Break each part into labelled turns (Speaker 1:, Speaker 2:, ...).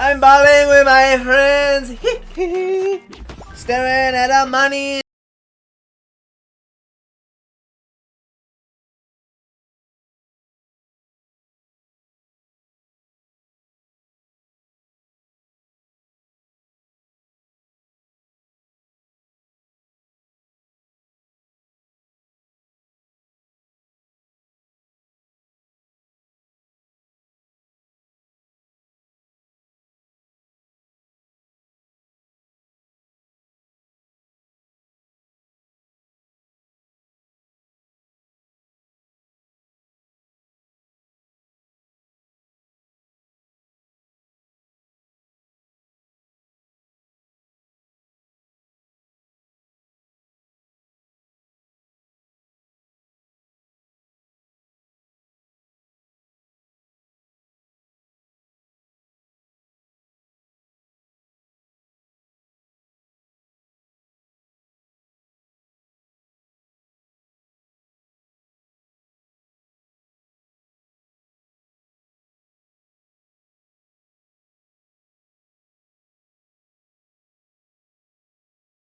Speaker 1: I'm balling with my friends. Staring at the money.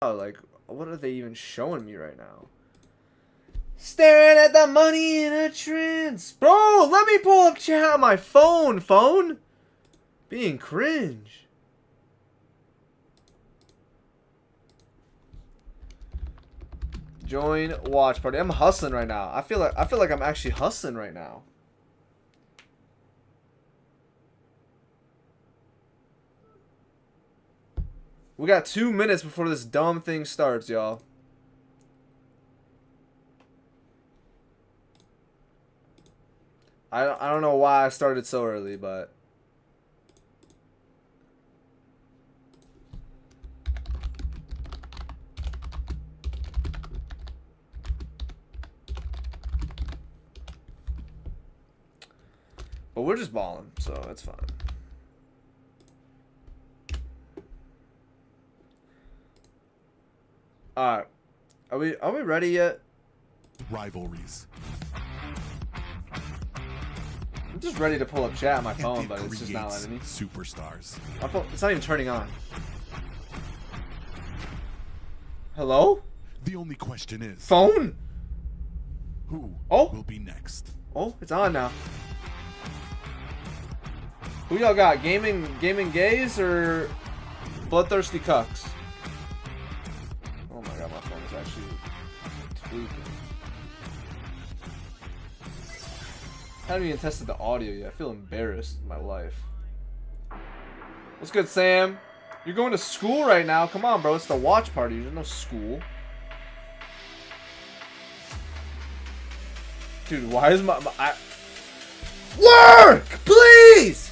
Speaker 1: Oh, like, what are they even showing me right now? Staring at the money in a trance. Bro, let me pull up chat on my phone. Being cringe. Join watch party. I'm hustling right now. I feel like I'm actually hustling right now. We got 2 minutes before this dumb thing starts, y'all. I don't know why I started so early, but we're just balling, so it's fine. Alright. Are we ready yet?
Speaker 2: Rivalries.
Speaker 1: I'm just ready to pull up chat on my phone, but it's just not letting me.
Speaker 2: Superstars.
Speaker 1: My phone, it's not even turning on. Hello?
Speaker 2: The only question is
Speaker 1: Phone?
Speaker 2: who
Speaker 1: Oh.
Speaker 2: will be next?
Speaker 1: Oh, it's on now. Who y'all got? Gaming gays or bloodthirsty cucks? Oh my god, my phone is actually tweaking. I haven't even tested the audio yet. I feel embarrassed in my life. What's good, Sam? You're going to school right now. Come on, bro. It's the watch party. There's no school. Dude, why is my work, please?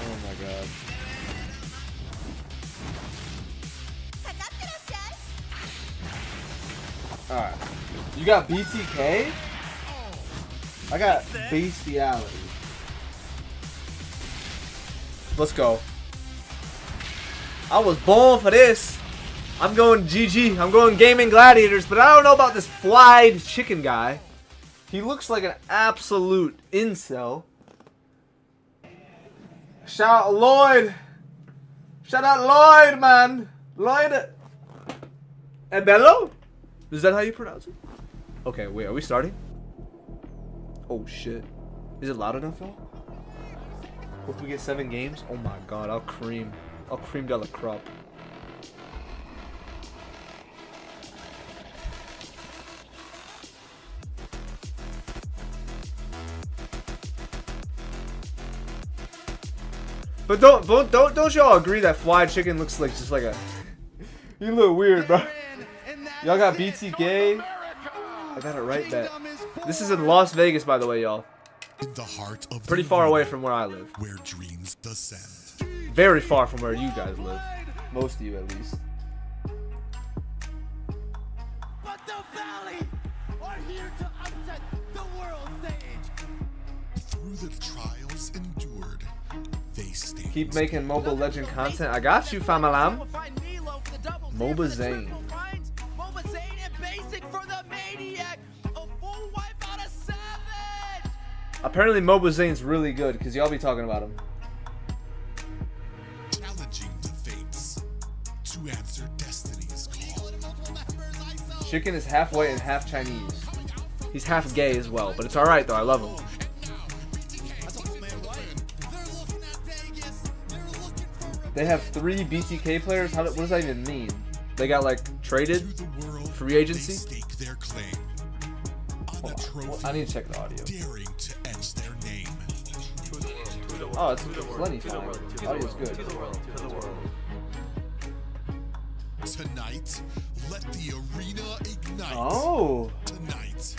Speaker 1: Oh my god. Alright. You got BTK? I got bestiality. Let's go. I was born for this. I'm going GG. I'm going Gaming Gladiators, but I don't know about this fried chicken guy. He looks like an absolute incel. Shout out Lloyd. Shout out Lloyd, man. Lloyd. Ebello? Is that how you pronounce it? Okay, wait, are we starting? Oh shit. Is it loud enough, y'all? Hope we get 7 games. Oh my god, I'll cream de la crop. But don't y'all agree that fried chicken looks like just like a you look weird, bro. Y'all got BTK. I got it right, bet. This is in Las Vegas, by the way, y'all.
Speaker 2: In the heart of
Speaker 1: pretty far away from where I live.
Speaker 2: Where dreams descend.
Speaker 1: Very far from where you guys live. Most of you, at least.
Speaker 3: But the Valley are here to upset the world stage.
Speaker 2: Through the trials endured, they stay.
Speaker 1: Keep making Mobile Legend content. I got you, Famalam. MobaZane.
Speaker 3: MobaZane and basic for the maniac. A full wipe out of 7.
Speaker 1: Apparently MobaZane's really good because y'all be talking about him.
Speaker 2: Challenging the fates to answer destiny's call.
Speaker 1: Chicken is half white and half Chinese. He's half gay as well, but it's alright though, I love him. They have 3 BTK players? What does that even mean? They got like traded? Free agency?
Speaker 2: Stake their claim on a trophy,
Speaker 1: I need to check the audio.
Speaker 2: daring to etch their name.
Speaker 1: Oh, it's plenty fine. Audio's good.
Speaker 2: Tonight, let the arena ignite.
Speaker 1: Oh.
Speaker 2: Tonight,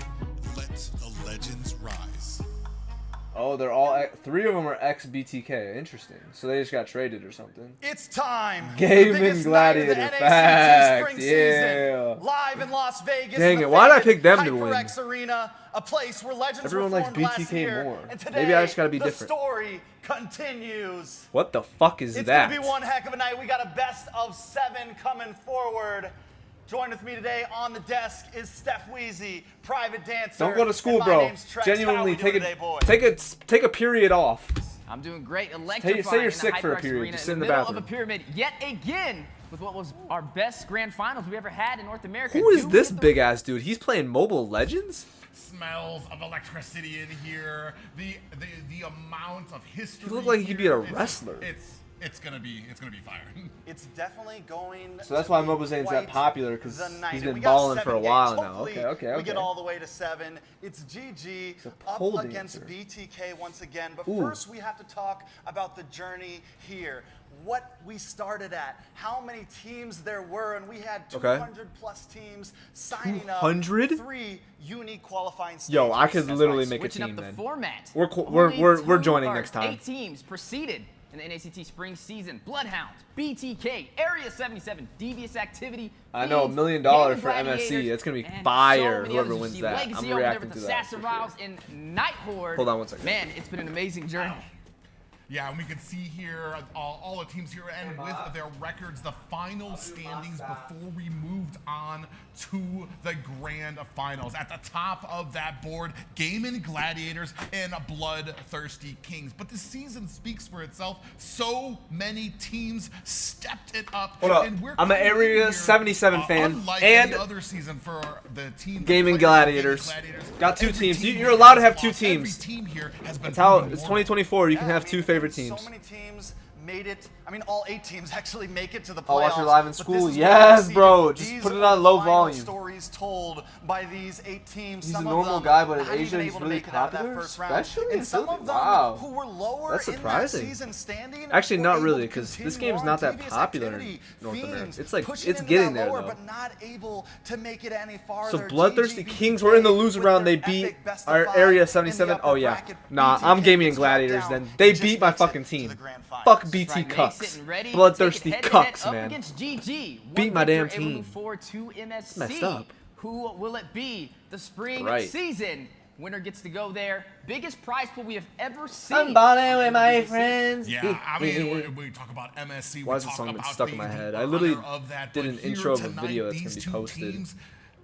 Speaker 2: let the legends rise.
Speaker 1: Oh, they're all 3 of them are ex-BTK. Interesting. So they just got traded or something.
Speaker 3: It's time.
Speaker 1: Gaming Gladiator facts. Yeah.
Speaker 3: Live in Las Vegas.
Speaker 1: Dang
Speaker 3: in
Speaker 1: it,
Speaker 3: the
Speaker 1: why'd I
Speaker 3: famed
Speaker 1: pick them to win?
Speaker 3: HyperX Arena, a place where legends
Speaker 1: Everyone
Speaker 3: were
Speaker 1: likes
Speaker 3: formed last
Speaker 1: BTK
Speaker 3: year,
Speaker 1: more.
Speaker 3: and today,
Speaker 1: Maybe I just gotta be
Speaker 3: the
Speaker 1: different.
Speaker 3: story continues.
Speaker 1: What the fuck is
Speaker 3: It's
Speaker 1: that?
Speaker 3: gonna be one heck of a night. We got a best of 7 coming forward. Join with me today on the desk is Steph Weezy, private dancer.
Speaker 1: Don't go to school,
Speaker 3: and my
Speaker 1: bro.
Speaker 3: name's Trex. How
Speaker 1: Genuinely,
Speaker 3: we doing today, boys?
Speaker 1: take a period off.
Speaker 4: I'm doing great. Electrifying
Speaker 1: Say you're
Speaker 4: in
Speaker 1: sick
Speaker 4: the
Speaker 1: for a
Speaker 4: HyperX
Speaker 1: period.
Speaker 4: Arena
Speaker 1: Just sit
Speaker 4: in
Speaker 1: in
Speaker 4: the
Speaker 1: the
Speaker 4: middle
Speaker 1: bathroom.
Speaker 4: of a pyramid yet again with what was our best grand finals we've ever had in North America.
Speaker 1: Who is
Speaker 4: Do we
Speaker 1: this
Speaker 4: get the-
Speaker 1: big ass dude? He's playing Mobile Legends?
Speaker 5: Smells of electricity in here. The amount of history.
Speaker 1: He looked like he could be a
Speaker 5: here,
Speaker 1: wrestler.
Speaker 5: It's gonna be fire.
Speaker 3: It's definitely going.
Speaker 1: So that's why
Speaker 3: to be
Speaker 1: MobaZane's that
Speaker 3: quite
Speaker 1: popular, 'cause
Speaker 3: the night.
Speaker 1: he's
Speaker 3: And
Speaker 1: been
Speaker 3: we got
Speaker 1: balling for
Speaker 3: 7
Speaker 1: a while
Speaker 3: games.
Speaker 1: now.
Speaker 3: Hopefully,
Speaker 1: Okay.
Speaker 3: We get all the way to 7. It's GG up
Speaker 1: pole
Speaker 3: against
Speaker 1: dancer.
Speaker 3: BTK once again. But
Speaker 1: Ooh.
Speaker 3: first, we have to talk about the journey here. What we started at, how many teams there were, and we had 200 plus teams signing up.
Speaker 1: 200?
Speaker 3: 3 unique qualifying stages.
Speaker 1: Yo, I could
Speaker 4: That's
Speaker 1: literally
Speaker 4: right,
Speaker 1: make a
Speaker 4: switching
Speaker 1: team
Speaker 4: up the
Speaker 1: then.
Speaker 4: format.
Speaker 1: We're joining next time.
Speaker 4: 8 teams proceeded in the NACT spring season. Bloodhounds, BTK, Area 77, Devious Activity.
Speaker 1: I know, $1
Speaker 4: Fiends,
Speaker 1: million
Speaker 4: Gaming
Speaker 1: for MSC.
Speaker 4: Gladiators,
Speaker 1: That's gonna be
Speaker 4: and
Speaker 1: fire,
Speaker 4: so many
Speaker 1: whoever
Speaker 4: others. You
Speaker 1: wins
Speaker 4: see
Speaker 1: that.
Speaker 4: Legacy
Speaker 1: I'm
Speaker 4: over there
Speaker 1: reacting
Speaker 4: with
Speaker 1: to that
Speaker 4: Assassin
Speaker 1: for
Speaker 4: Riles
Speaker 1: sure.
Speaker 4: and Night Horde.
Speaker 1: Hold on one second.
Speaker 4: Man, it's been an amazing journey.
Speaker 5: Yeah, and we can see here all the teams here and with their records, the final standings before we moved on to the grand finals. At the top of that board, Gaming Gladiators and Bloodthirsty Kings. But the season speaks for itself. So many teams stepped it up.
Speaker 1: Hold up.
Speaker 5: And we're
Speaker 1: I'm an
Speaker 5: coming in
Speaker 1: Area
Speaker 5: here,
Speaker 1: 77 fan,
Speaker 5: unlike
Speaker 1: and
Speaker 5: any other season for the team that
Speaker 1: Gaming
Speaker 5: played
Speaker 1: Gladiators.
Speaker 5: Gaming Gladiators.
Speaker 1: Got 2
Speaker 5: Every
Speaker 1: teams.
Speaker 5: team
Speaker 1: You're
Speaker 5: here
Speaker 1: allowed to
Speaker 5: has
Speaker 1: have 2
Speaker 5: lost. Every
Speaker 1: teams.
Speaker 5: team here has been
Speaker 1: That's how
Speaker 5: proven
Speaker 1: it's
Speaker 5: more.
Speaker 1: 2024. You can
Speaker 3: Yeah,
Speaker 1: have
Speaker 3: I
Speaker 1: 2
Speaker 3: mean,
Speaker 1: favorite teams.
Speaker 3: So many teams made it. I mean, all 8 teams actually make it to the playoffs.
Speaker 1: I'll watch it live in
Speaker 3: but
Speaker 1: school.
Speaker 3: this is
Speaker 1: Yes,
Speaker 3: what we
Speaker 1: bro.
Speaker 3: see.
Speaker 1: Just
Speaker 3: These
Speaker 1: put it
Speaker 3: are
Speaker 1: on low
Speaker 3: the final
Speaker 1: volume.
Speaker 3: Stories told by these 8 teams.
Speaker 1: He's
Speaker 3: Some
Speaker 1: a
Speaker 3: of
Speaker 1: normal
Speaker 3: them
Speaker 1: guy, but in
Speaker 3: not
Speaker 1: Asia,
Speaker 3: even
Speaker 1: he's
Speaker 3: able to
Speaker 1: really
Speaker 3: make it out of that
Speaker 1: popular,
Speaker 3: first round.
Speaker 1: especially in
Speaker 3: And some of
Speaker 1: Philly?
Speaker 3: them
Speaker 1: Wow.
Speaker 3: who were lower
Speaker 1: That's
Speaker 3: in that
Speaker 1: surprising.
Speaker 3: season standing.
Speaker 1: Actually,
Speaker 3: were
Speaker 1: not
Speaker 3: able
Speaker 1: really,
Speaker 3: to
Speaker 1: 'cause this
Speaker 3: continue
Speaker 1: game's
Speaker 3: on.
Speaker 1: not that
Speaker 3: Devious
Speaker 1: popular in
Speaker 3: Activity,
Speaker 1: North America.
Speaker 3: Fiends
Speaker 1: It's like,
Speaker 3: pushing
Speaker 1: it's
Speaker 3: into
Speaker 1: getting
Speaker 3: that
Speaker 1: there,
Speaker 3: lower,
Speaker 1: though.
Speaker 3: but not able to make it any
Speaker 1: So
Speaker 3: farther.
Speaker 1: Bloodthirsty
Speaker 3: GG
Speaker 1: Kings were in the
Speaker 3: BTK
Speaker 1: loser
Speaker 3: with
Speaker 1: round. They
Speaker 3: their
Speaker 1: beat
Speaker 3: epic best of
Speaker 1: our
Speaker 3: 5
Speaker 1: Area
Speaker 3: in the
Speaker 1: 77.
Speaker 3: upper
Speaker 1: Oh yeah,
Speaker 3: bracket.
Speaker 1: nah.
Speaker 3: BTK
Speaker 1: I'm Gaming
Speaker 3: gets
Speaker 1: Gladiators.
Speaker 3: dropped
Speaker 1: Then
Speaker 3: down
Speaker 1: they
Speaker 3: and
Speaker 1: beat
Speaker 3: just
Speaker 1: my
Speaker 3: makes it
Speaker 1: fucking
Speaker 3: to
Speaker 1: team.
Speaker 3: the grand finals.
Speaker 1: Fuck
Speaker 4: Right,
Speaker 1: BT
Speaker 4: Nate
Speaker 1: cucks.
Speaker 4: sitting ready to
Speaker 1: Bloodthirsty
Speaker 4: take it head-to-head
Speaker 1: cucks,
Speaker 4: up
Speaker 1: man.
Speaker 4: against GG.
Speaker 1: Beat
Speaker 4: One
Speaker 1: my damn
Speaker 4: victor able to
Speaker 1: team.
Speaker 4: move forward to MSC.
Speaker 1: messed up.
Speaker 4: Who will it be? The spring
Speaker 1: Right.
Speaker 4: season. Winner gets to go there. Biggest prize pool we have ever seen.
Speaker 1: I'm balling with my friends.
Speaker 5: Yeah, I mean, we talk about MSC.
Speaker 1: Why
Speaker 5: we
Speaker 1: is this
Speaker 5: talk
Speaker 1: song been
Speaker 5: about
Speaker 1: stuck in
Speaker 5: the
Speaker 1: my head?
Speaker 5: honor
Speaker 1: I literally
Speaker 5: of that,
Speaker 1: did
Speaker 5: but
Speaker 1: an
Speaker 5: here
Speaker 1: intro of a
Speaker 5: tonight,
Speaker 1: video that's
Speaker 5: these
Speaker 1: gonna be
Speaker 5: two
Speaker 1: posted
Speaker 5: teams,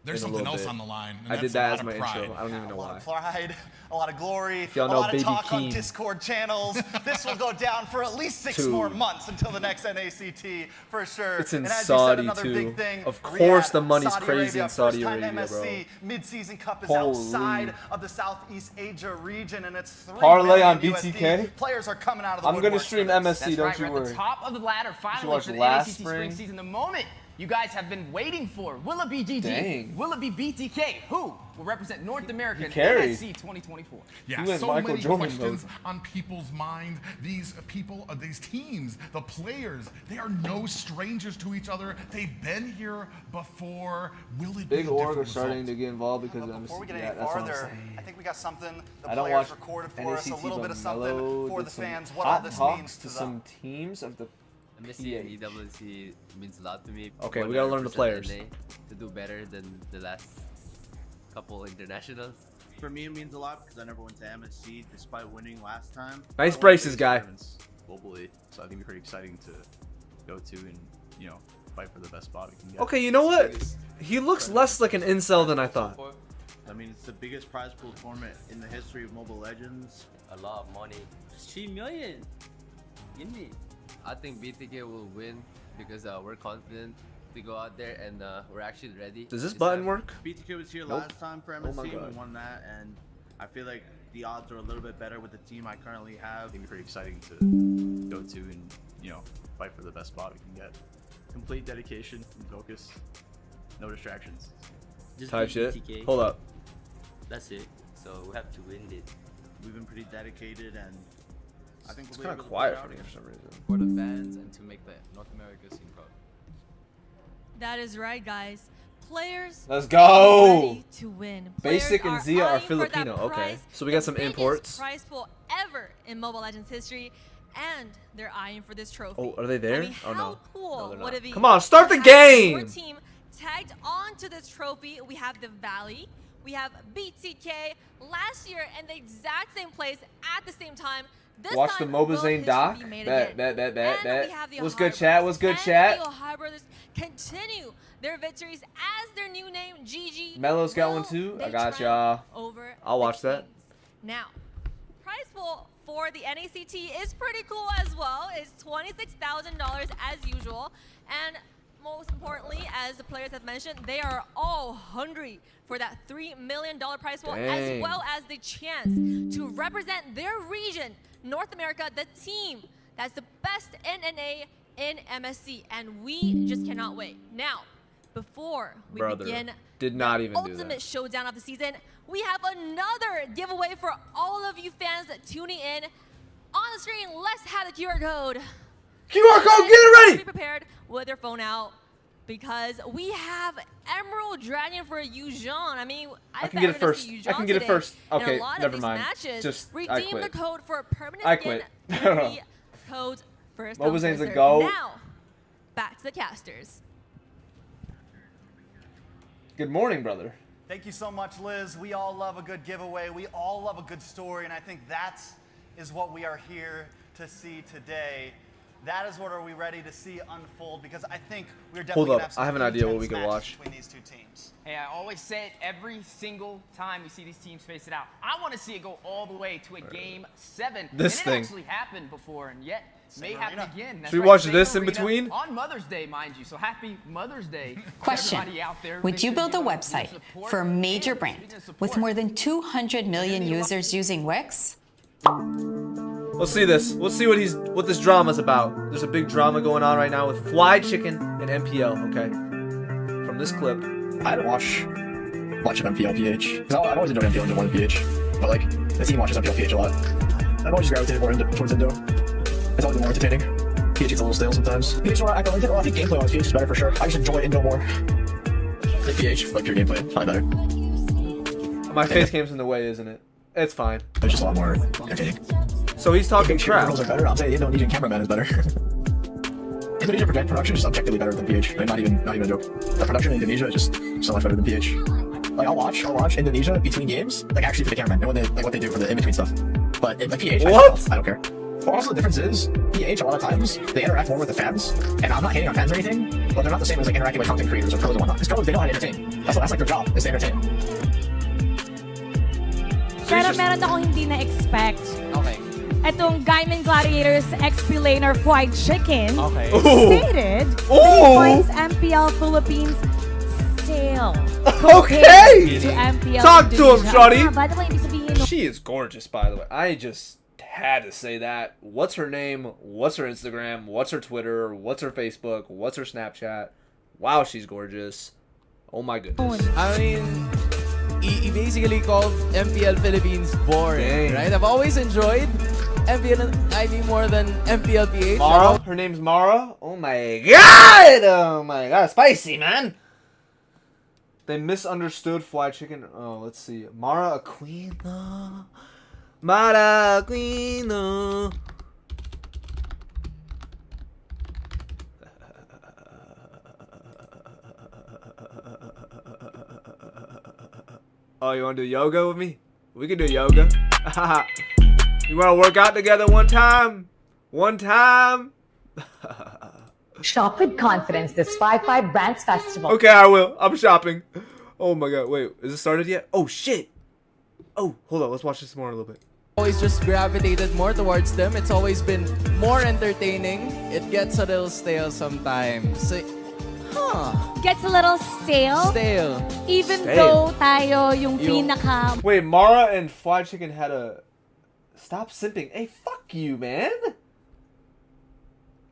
Speaker 5: there's
Speaker 1: in a
Speaker 5: something
Speaker 1: little
Speaker 5: else
Speaker 1: bit.
Speaker 5: on the line. And
Speaker 1: I did
Speaker 5: that's
Speaker 1: that
Speaker 5: a
Speaker 1: as
Speaker 5: lot
Speaker 1: my
Speaker 5: of pride.
Speaker 1: intro. I don't even know
Speaker 3: A lot
Speaker 1: why.
Speaker 3: of pride, a lot of glory,
Speaker 1: y'all
Speaker 3: a
Speaker 1: know
Speaker 3: lot of
Speaker 1: Baby
Speaker 3: talk on
Speaker 1: Keem.
Speaker 3: Discord channels. This will go down for at least 6
Speaker 1: Two.
Speaker 3: more months until the next NACT for sure.
Speaker 1: It's in
Speaker 3: and as you said,
Speaker 1: Saudi,
Speaker 3: another
Speaker 1: too.
Speaker 3: big thing,
Speaker 1: Of course
Speaker 3: Riyadh,
Speaker 1: the money's
Speaker 3: Saudi
Speaker 1: crazy
Speaker 3: Arabia,
Speaker 1: in Saudi
Speaker 3: first-time
Speaker 1: Arabia,
Speaker 3: MSC mid-season cup is
Speaker 1: Holy.
Speaker 3: outside of the Southeast Asia region, and it's 3
Speaker 1: Parlay on
Speaker 3: million
Speaker 1: BTK?
Speaker 3: USD. Players are coming out of the
Speaker 1: I'm gonna
Speaker 3: woodworks
Speaker 1: stream
Speaker 3: for this.
Speaker 1: MSC.
Speaker 4: That's
Speaker 1: Don't
Speaker 4: right,
Speaker 1: you
Speaker 4: we're at
Speaker 1: worry.
Speaker 4: the top of the ladder finally
Speaker 1: watch
Speaker 4: for the
Speaker 1: last
Speaker 4: NACT
Speaker 1: spring.
Speaker 4: spring season. The moment you guys have been waiting for. Will it be GG?
Speaker 1: Dang.
Speaker 4: Will it be BTK? Who will represent North America in
Speaker 1: carried.
Speaker 4: NSC 2024?
Speaker 5: Yeah,
Speaker 1: He went
Speaker 5: so
Speaker 1: Michael
Speaker 5: many
Speaker 1: Jordan
Speaker 5: questions
Speaker 1: mode.
Speaker 5: on people's mind. These people, these teams, the players, they are no strangers to each other. They've been here before. Will it
Speaker 1: Big
Speaker 5: be a
Speaker 1: org are
Speaker 5: different
Speaker 1: starting
Speaker 5: result?
Speaker 1: to get involved because
Speaker 3: But
Speaker 1: of
Speaker 3: before we
Speaker 1: MSC.
Speaker 3: get
Speaker 1: Yeah,
Speaker 3: any
Speaker 1: that's what I'm
Speaker 3: farther,
Speaker 1: saying.
Speaker 3: I think we got something the
Speaker 1: I don't
Speaker 3: players
Speaker 1: watch
Speaker 3: recorded for us, a
Speaker 1: NACT,
Speaker 3: little
Speaker 1: but
Speaker 3: bit of something
Speaker 1: Mello
Speaker 3: for
Speaker 1: did
Speaker 3: the
Speaker 1: some
Speaker 3: fans, what all
Speaker 1: hot
Speaker 3: this
Speaker 1: talks
Speaker 3: means
Speaker 1: to
Speaker 3: to
Speaker 1: some
Speaker 3: them.
Speaker 1: teams of the
Speaker 6: MSC and
Speaker 1: PA.
Speaker 6: EWC means a lot to me.
Speaker 1: Okay, we gotta learn the
Speaker 6: 100%
Speaker 1: players.
Speaker 6: NA to do better than the last couple internationals.
Speaker 7: For me, it means a lot because I never went to MSC despite winning last time.
Speaker 1: Nice braces, guy.
Speaker 8: Globally, so I think it's pretty exciting to go to and fight for the best spot we can get.
Speaker 1: Okay, you know what? He looks less like an incel than I thought.
Speaker 7: I mean, it's the biggest prize pool tournament in the history of Mobile Legends.
Speaker 6: A lot of money.
Speaker 9: 3 million. Give me.
Speaker 6: I think BTK will win because we're confident to go out there and we're actually ready.
Speaker 1: Does this button work?
Speaker 7: BTK was here
Speaker 1: Nope.
Speaker 7: last time for
Speaker 1: Oh my
Speaker 7: MSC.
Speaker 1: God.
Speaker 7: We won that, and I feel like the odds are a little bit better with the team I currently have.
Speaker 8: I think it's pretty exciting to go to and, you know, fight for the best spot we can get. Complete dedication and focus. No distractions.
Speaker 9: Just
Speaker 1: Type
Speaker 9: beat
Speaker 1: shit.
Speaker 9: BTK.
Speaker 1: Hold up.
Speaker 9: That's it. So we have to win it.
Speaker 7: We've been pretty dedicated, and I think
Speaker 1: It's
Speaker 7: we'll be
Speaker 1: kind of
Speaker 7: able to
Speaker 1: quiet
Speaker 7: pull
Speaker 1: for
Speaker 7: it
Speaker 1: me
Speaker 7: out.
Speaker 1: for some reason.
Speaker 10: For the fans and to make the North America scene proud.
Speaker 11: That is right, guys. Players
Speaker 1: Let's
Speaker 11: are
Speaker 1: go.
Speaker 11: ready to win.
Speaker 1: Basic
Speaker 11: Players
Speaker 1: and Zia are
Speaker 11: eyeing for that
Speaker 1: Filipino. Okay.
Speaker 11: prize,
Speaker 1: So we got
Speaker 11: the
Speaker 1: some
Speaker 11: biggest
Speaker 1: imports.
Speaker 11: prize pool ever in Mobile Legends history, and they're eyeing for this trophy.
Speaker 1: Oh, are they there?
Speaker 11: I mean,
Speaker 1: Oh,
Speaker 11: how
Speaker 1: no.
Speaker 11: cool
Speaker 1: No, they're
Speaker 11: would
Speaker 1: not.
Speaker 11: it be?
Speaker 1: Come on, start the
Speaker 11: to have Your
Speaker 1: game.
Speaker 11: team tagged on to this trophy. We have the Valley. We have BTK last year in the exact same place at the same time. This
Speaker 1: Watch the
Speaker 11: time,
Speaker 1: MobaZane
Speaker 11: will history
Speaker 1: doc.
Speaker 11: be made
Speaker 1: Bet,
Speaker 11: again?
Speaker 1: bet.
Speaker 11: And we have the
Speaker 1: What's
Speaker 11: Ohio
Speaker 1: good, chat? What's good,
Speaker 11: Brothers.
Speaker 1: chat?
Speaker 11: Can the Ohio Brothers continue their victories as their new name, GG?
Speaker 1: Melo's got
Speaker 11: Will
Speaker 1: one too. I
Speaker 11: they
Speaker 1: got
Speaker 11: triumph
Speaker 1: y'all.
Speaker 11: over
Speaker 1: I'll
Speaker 11: the
Speaker 1: watch that.
Speaker 11: Kings? Now, prize pool for the NACT is pretty cool as well. It's $26,000 as usual. And most importantly, as the players have mentioned, they are all hungry for that $3 million prize pool, as
Speaker 1: Dang.
Speaker 11: well as the chance to represent their region, North America, the team that's the best NNA in MSC. And we just cannot wait. Now, before we
Speaker 1: Brother,
Speaker 11: begin
Speaker 1: did not
Speaker 11: the
Speaker 1: even do
Speaker 11: ultimate
Speaker 1: that.
Speaker 11: showdown of the season, we have another giveaway for all of you fans tuning in. On the screen, let's have the QR code.
Speaker 1: QR code, get it ready.
Speaker 11: Be prepared with your phone out because we have Emerald Dragon for Yujon. I mean,
Speaker 1: I can get it first. I can get it first. Okay, never mind. Just I
Speaker 11: redeem the
Speaker 1: quit.
Speaker 11: code for a permanent
Speaker 1: I
Speaker 11: skin.
Speaker 1: quit.
Speaker 11: Free code first. come,
Speaker 1: MobaZane's
Speaker 11: first
Speaker 1: a
Speaker 11: serve.
Speaker 1: go.
Speaker 11: Now, back to the casters.
Speaker 1: Good morning, brother.
Speaker 3: Thank you so much, Liz. We all love a good giveaway. We all love a good story, and I think that is what we are here to see today. That is what are we ready to see unfold, because I think we're definitely
Speaker 1: Hold
Speaker 3: gonna
Speaker 1: up,
Speaker 3: have some
Speaker 1: I have an idea what we
Speaker 3: intense
Speaker 1: could
Speaker 3: matches
Speaker 1: watch.
Speaker 3: between these two teams.
Speaker 4: Hey, I always say it every single time we see these teams face it out. I want to see it go all the way to a game 7.
Speaker 1: This
Speaker 4: and
Speaker 1: thing.
Speaker 4: it actually happened before, and yet may happen
Speaker 3: arena.
Speaker 4: again. That's
Speaker 1: Should we
Speaker 4: right,
Speaker 1: watch
Speaker 4: same
Speaker 1: this in
Speaker 4: arena
Speaker 1: between?
Speaker 4: on Mother's Day, mind you. So happy Mother's Day. to
Speaker 12: Question.
Speaker 4: everybody out there.
Speaker 12: Would you
Speaker 4: Thanks for
Speaker 12: build a
Speaker 4: giving us
Speaker 12: website
Speaker 4: your support.
Speaker 12: for a major
Speaker 4: And
Speaker 12: brand
Speaker 4: speaking of
Speaker 12: with
Speaker 4: support,
Speaker 12: more than 200 million users using Wix?
Speaker 1: Let's see this. Let's see what this drama's about. There's a big drama going on right now with Fly Chicken and MPL. Okay, from this clip.
Speaker 13: I don't watch much of MPLPH because I've always enjoyed MPL and one PH, but like the team watches MPLPH a lot. I've always gravitated more towards Indo. It's always been more entertaining. PH gets a little stale sometimes. PH, I think gameplay wise, PH is better for sure. I just enjoy Indo more. Like PH, like pure gameplay, probably better.
Speaker 1: My face game's in the way, isn't it? It's fine.
Speaker 13: It's just a lot more entertaining.
Speaker 1: So he's talking crap.
Speaker 13: Girls are better. I'm saying Indonesian cameraman is better. Indonesian production is just objectively better than PH. Like, not even a joke. The production in Indonesia is just so much better than PH. Like I'll watch Indonesia between games, like actually for the cameraman, and when they like what they do for the in between stuff. But in like PH, I don't care. Well, also the difference is PH a lot of times they interact more with the fans, and I'm not hating on fans or anything, but they're not the same as like interacting with content creators or pros and whatnot. Because pros, they know how to entertain. That's like their job, is to entertain.
Speaker 14: Pero meron akong hindi na-expect.
Speaker 4: Okay.
Speaker 14: Etong Gaiman Gladiators XP laner Fried Chicken
Speaker 1: Okay.
Speaker 14: stated that he finds MPL Philippines stale.
Speaker 1: Okay.
Speaker 14: To MPL
Speaker 1: Talk to him,
Speaker 14: Indonesia.
Speaker 1: shorty.
Speaker 14: By the way, ibig sabihin nung
Speaker 1: She is gorgeous, by the way. I just had to say that. What's her name? What's her Instagram? What's her Twitter? What's her Facebook? What's her Snapchat? Wow, she's gorgeous. Oh my goodness.
Speaker 10: I mean, he basically called MPL Philippines boring,
Speaker 1: Dang.
Speaker 10: right? I've always enjoyed MPL IV more than MPL PH.
Speaker 1: Mara? Her name's Mara? Oh my god! Oh my god, spicy, man! They misunderstood Fly Chicken. Oh, let's see. Mara Aquino. Mara Aquino. Oh, you want to do yoga with me? We can do yoga. You want to work out together one time? One time?
Speaker 15: Shop with confidence this 5/5 Brands Festival.
Speaker 1: Okay, I will. I'm shopping. Oh my god, wait, is it started yet? Oh shit! Oh, hold on, let's watch this more a little bit.
Speaker 10: Always just gravitated more towards them. It's always been more entertaining. It gets a little stale sometimes.
Speaker 14: Gets a little stale. Even though tayo yung pinaka...
Speaker 1: Wait, Mara and Fried Chicken had a... Stop simping. Hey, fuck you, man!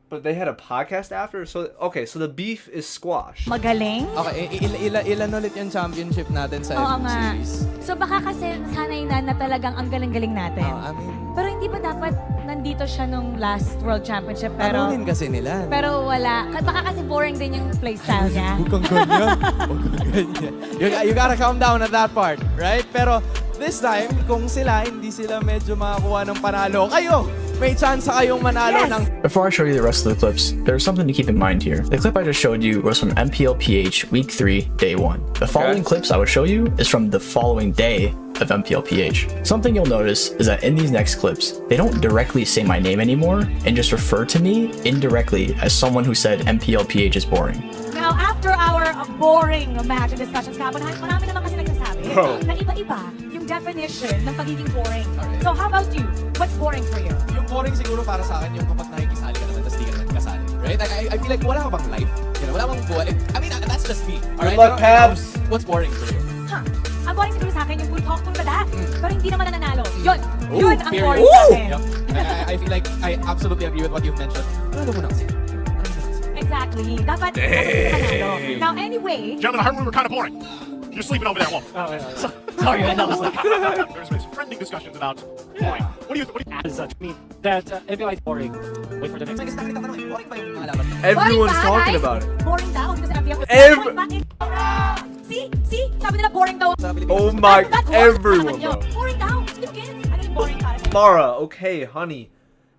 Speaker 1: But they had a podcast after? So, okay, so the beef is squash.
Speaker 14: Magaling.
Speaker 10: Okay, ilan ulit yung championship natin sa series?
Speaker 14: So baka kasi nasanay na talagang ang galing-galing natin. Pero hindi ba dapat nandito siya nung last World Championship? Pero
Speaker 10: Talunin kasi nila.
Speaker 14: Pero wala. Baka kasi boring din yung playstyle niya.
Speaker 10: Huwag kang ganyan. You gotta calm down at that part, right? Pero this time, kung hindi sila medyo makakuha ng panalo, kayo! May chance kayong manalo ng...
Speaker 13: Before I show you the rest of the clips, there's something to keep in mind here. The clip I just showed you was from MPLPH Week 3, Day 1. The following clips I would show you is from the following day of MPLPH. Something you'll notice is that in these next clips, they don't directly say my name anymore and just refer to me indirectly as someone who said MPLPH is boring.
Speaker 14: Now, after our boring match and discussions kahapon, marami naman kasi nagsasabi na iba-iba yung definition ng pagiging boring. So how about you? What's boring for you?
Speaker 10: Yung boring siguro para sa akin yung kapag nakikisali ka naman, tapos di ka naman kasali. Right? I feel like wala ka bang life? You know, wala bang buhay. I mean, that's just me.
Speaker 1: Good luck, Pabs!
Speaker 10: What's boring for you?
Speaker 14: Ang boring siguro sa akin yung good talk to that. Pero hindi naman nananalo. Yun ang
Speaker 10: period.
Speaker 14: boring sa akin.
Speaker 10: I feel like I absolutely agree with what you've mentioned. Ano mo na kasi?
Speaker 14: Exactly. Dapat nanalo. Now anyway...
Speaker 5: Gentlemen, I heard we were kind of boring. You're sleeping over there, Wolf.
Speaker 15: Sorry, man. There's been friendly discussions about boring. What do you mean that everyone is boring? Wait for the next.
Speaker 1: Everyone's talking about it.
Speaker 14: Boring daw. See? Sabi nila boring daw.
Speaker 1: Oh my, everyone, bro.
Speaker 14: Boring daw. Ano yung boring ka?
Speaker 1: Mara, okay, honey.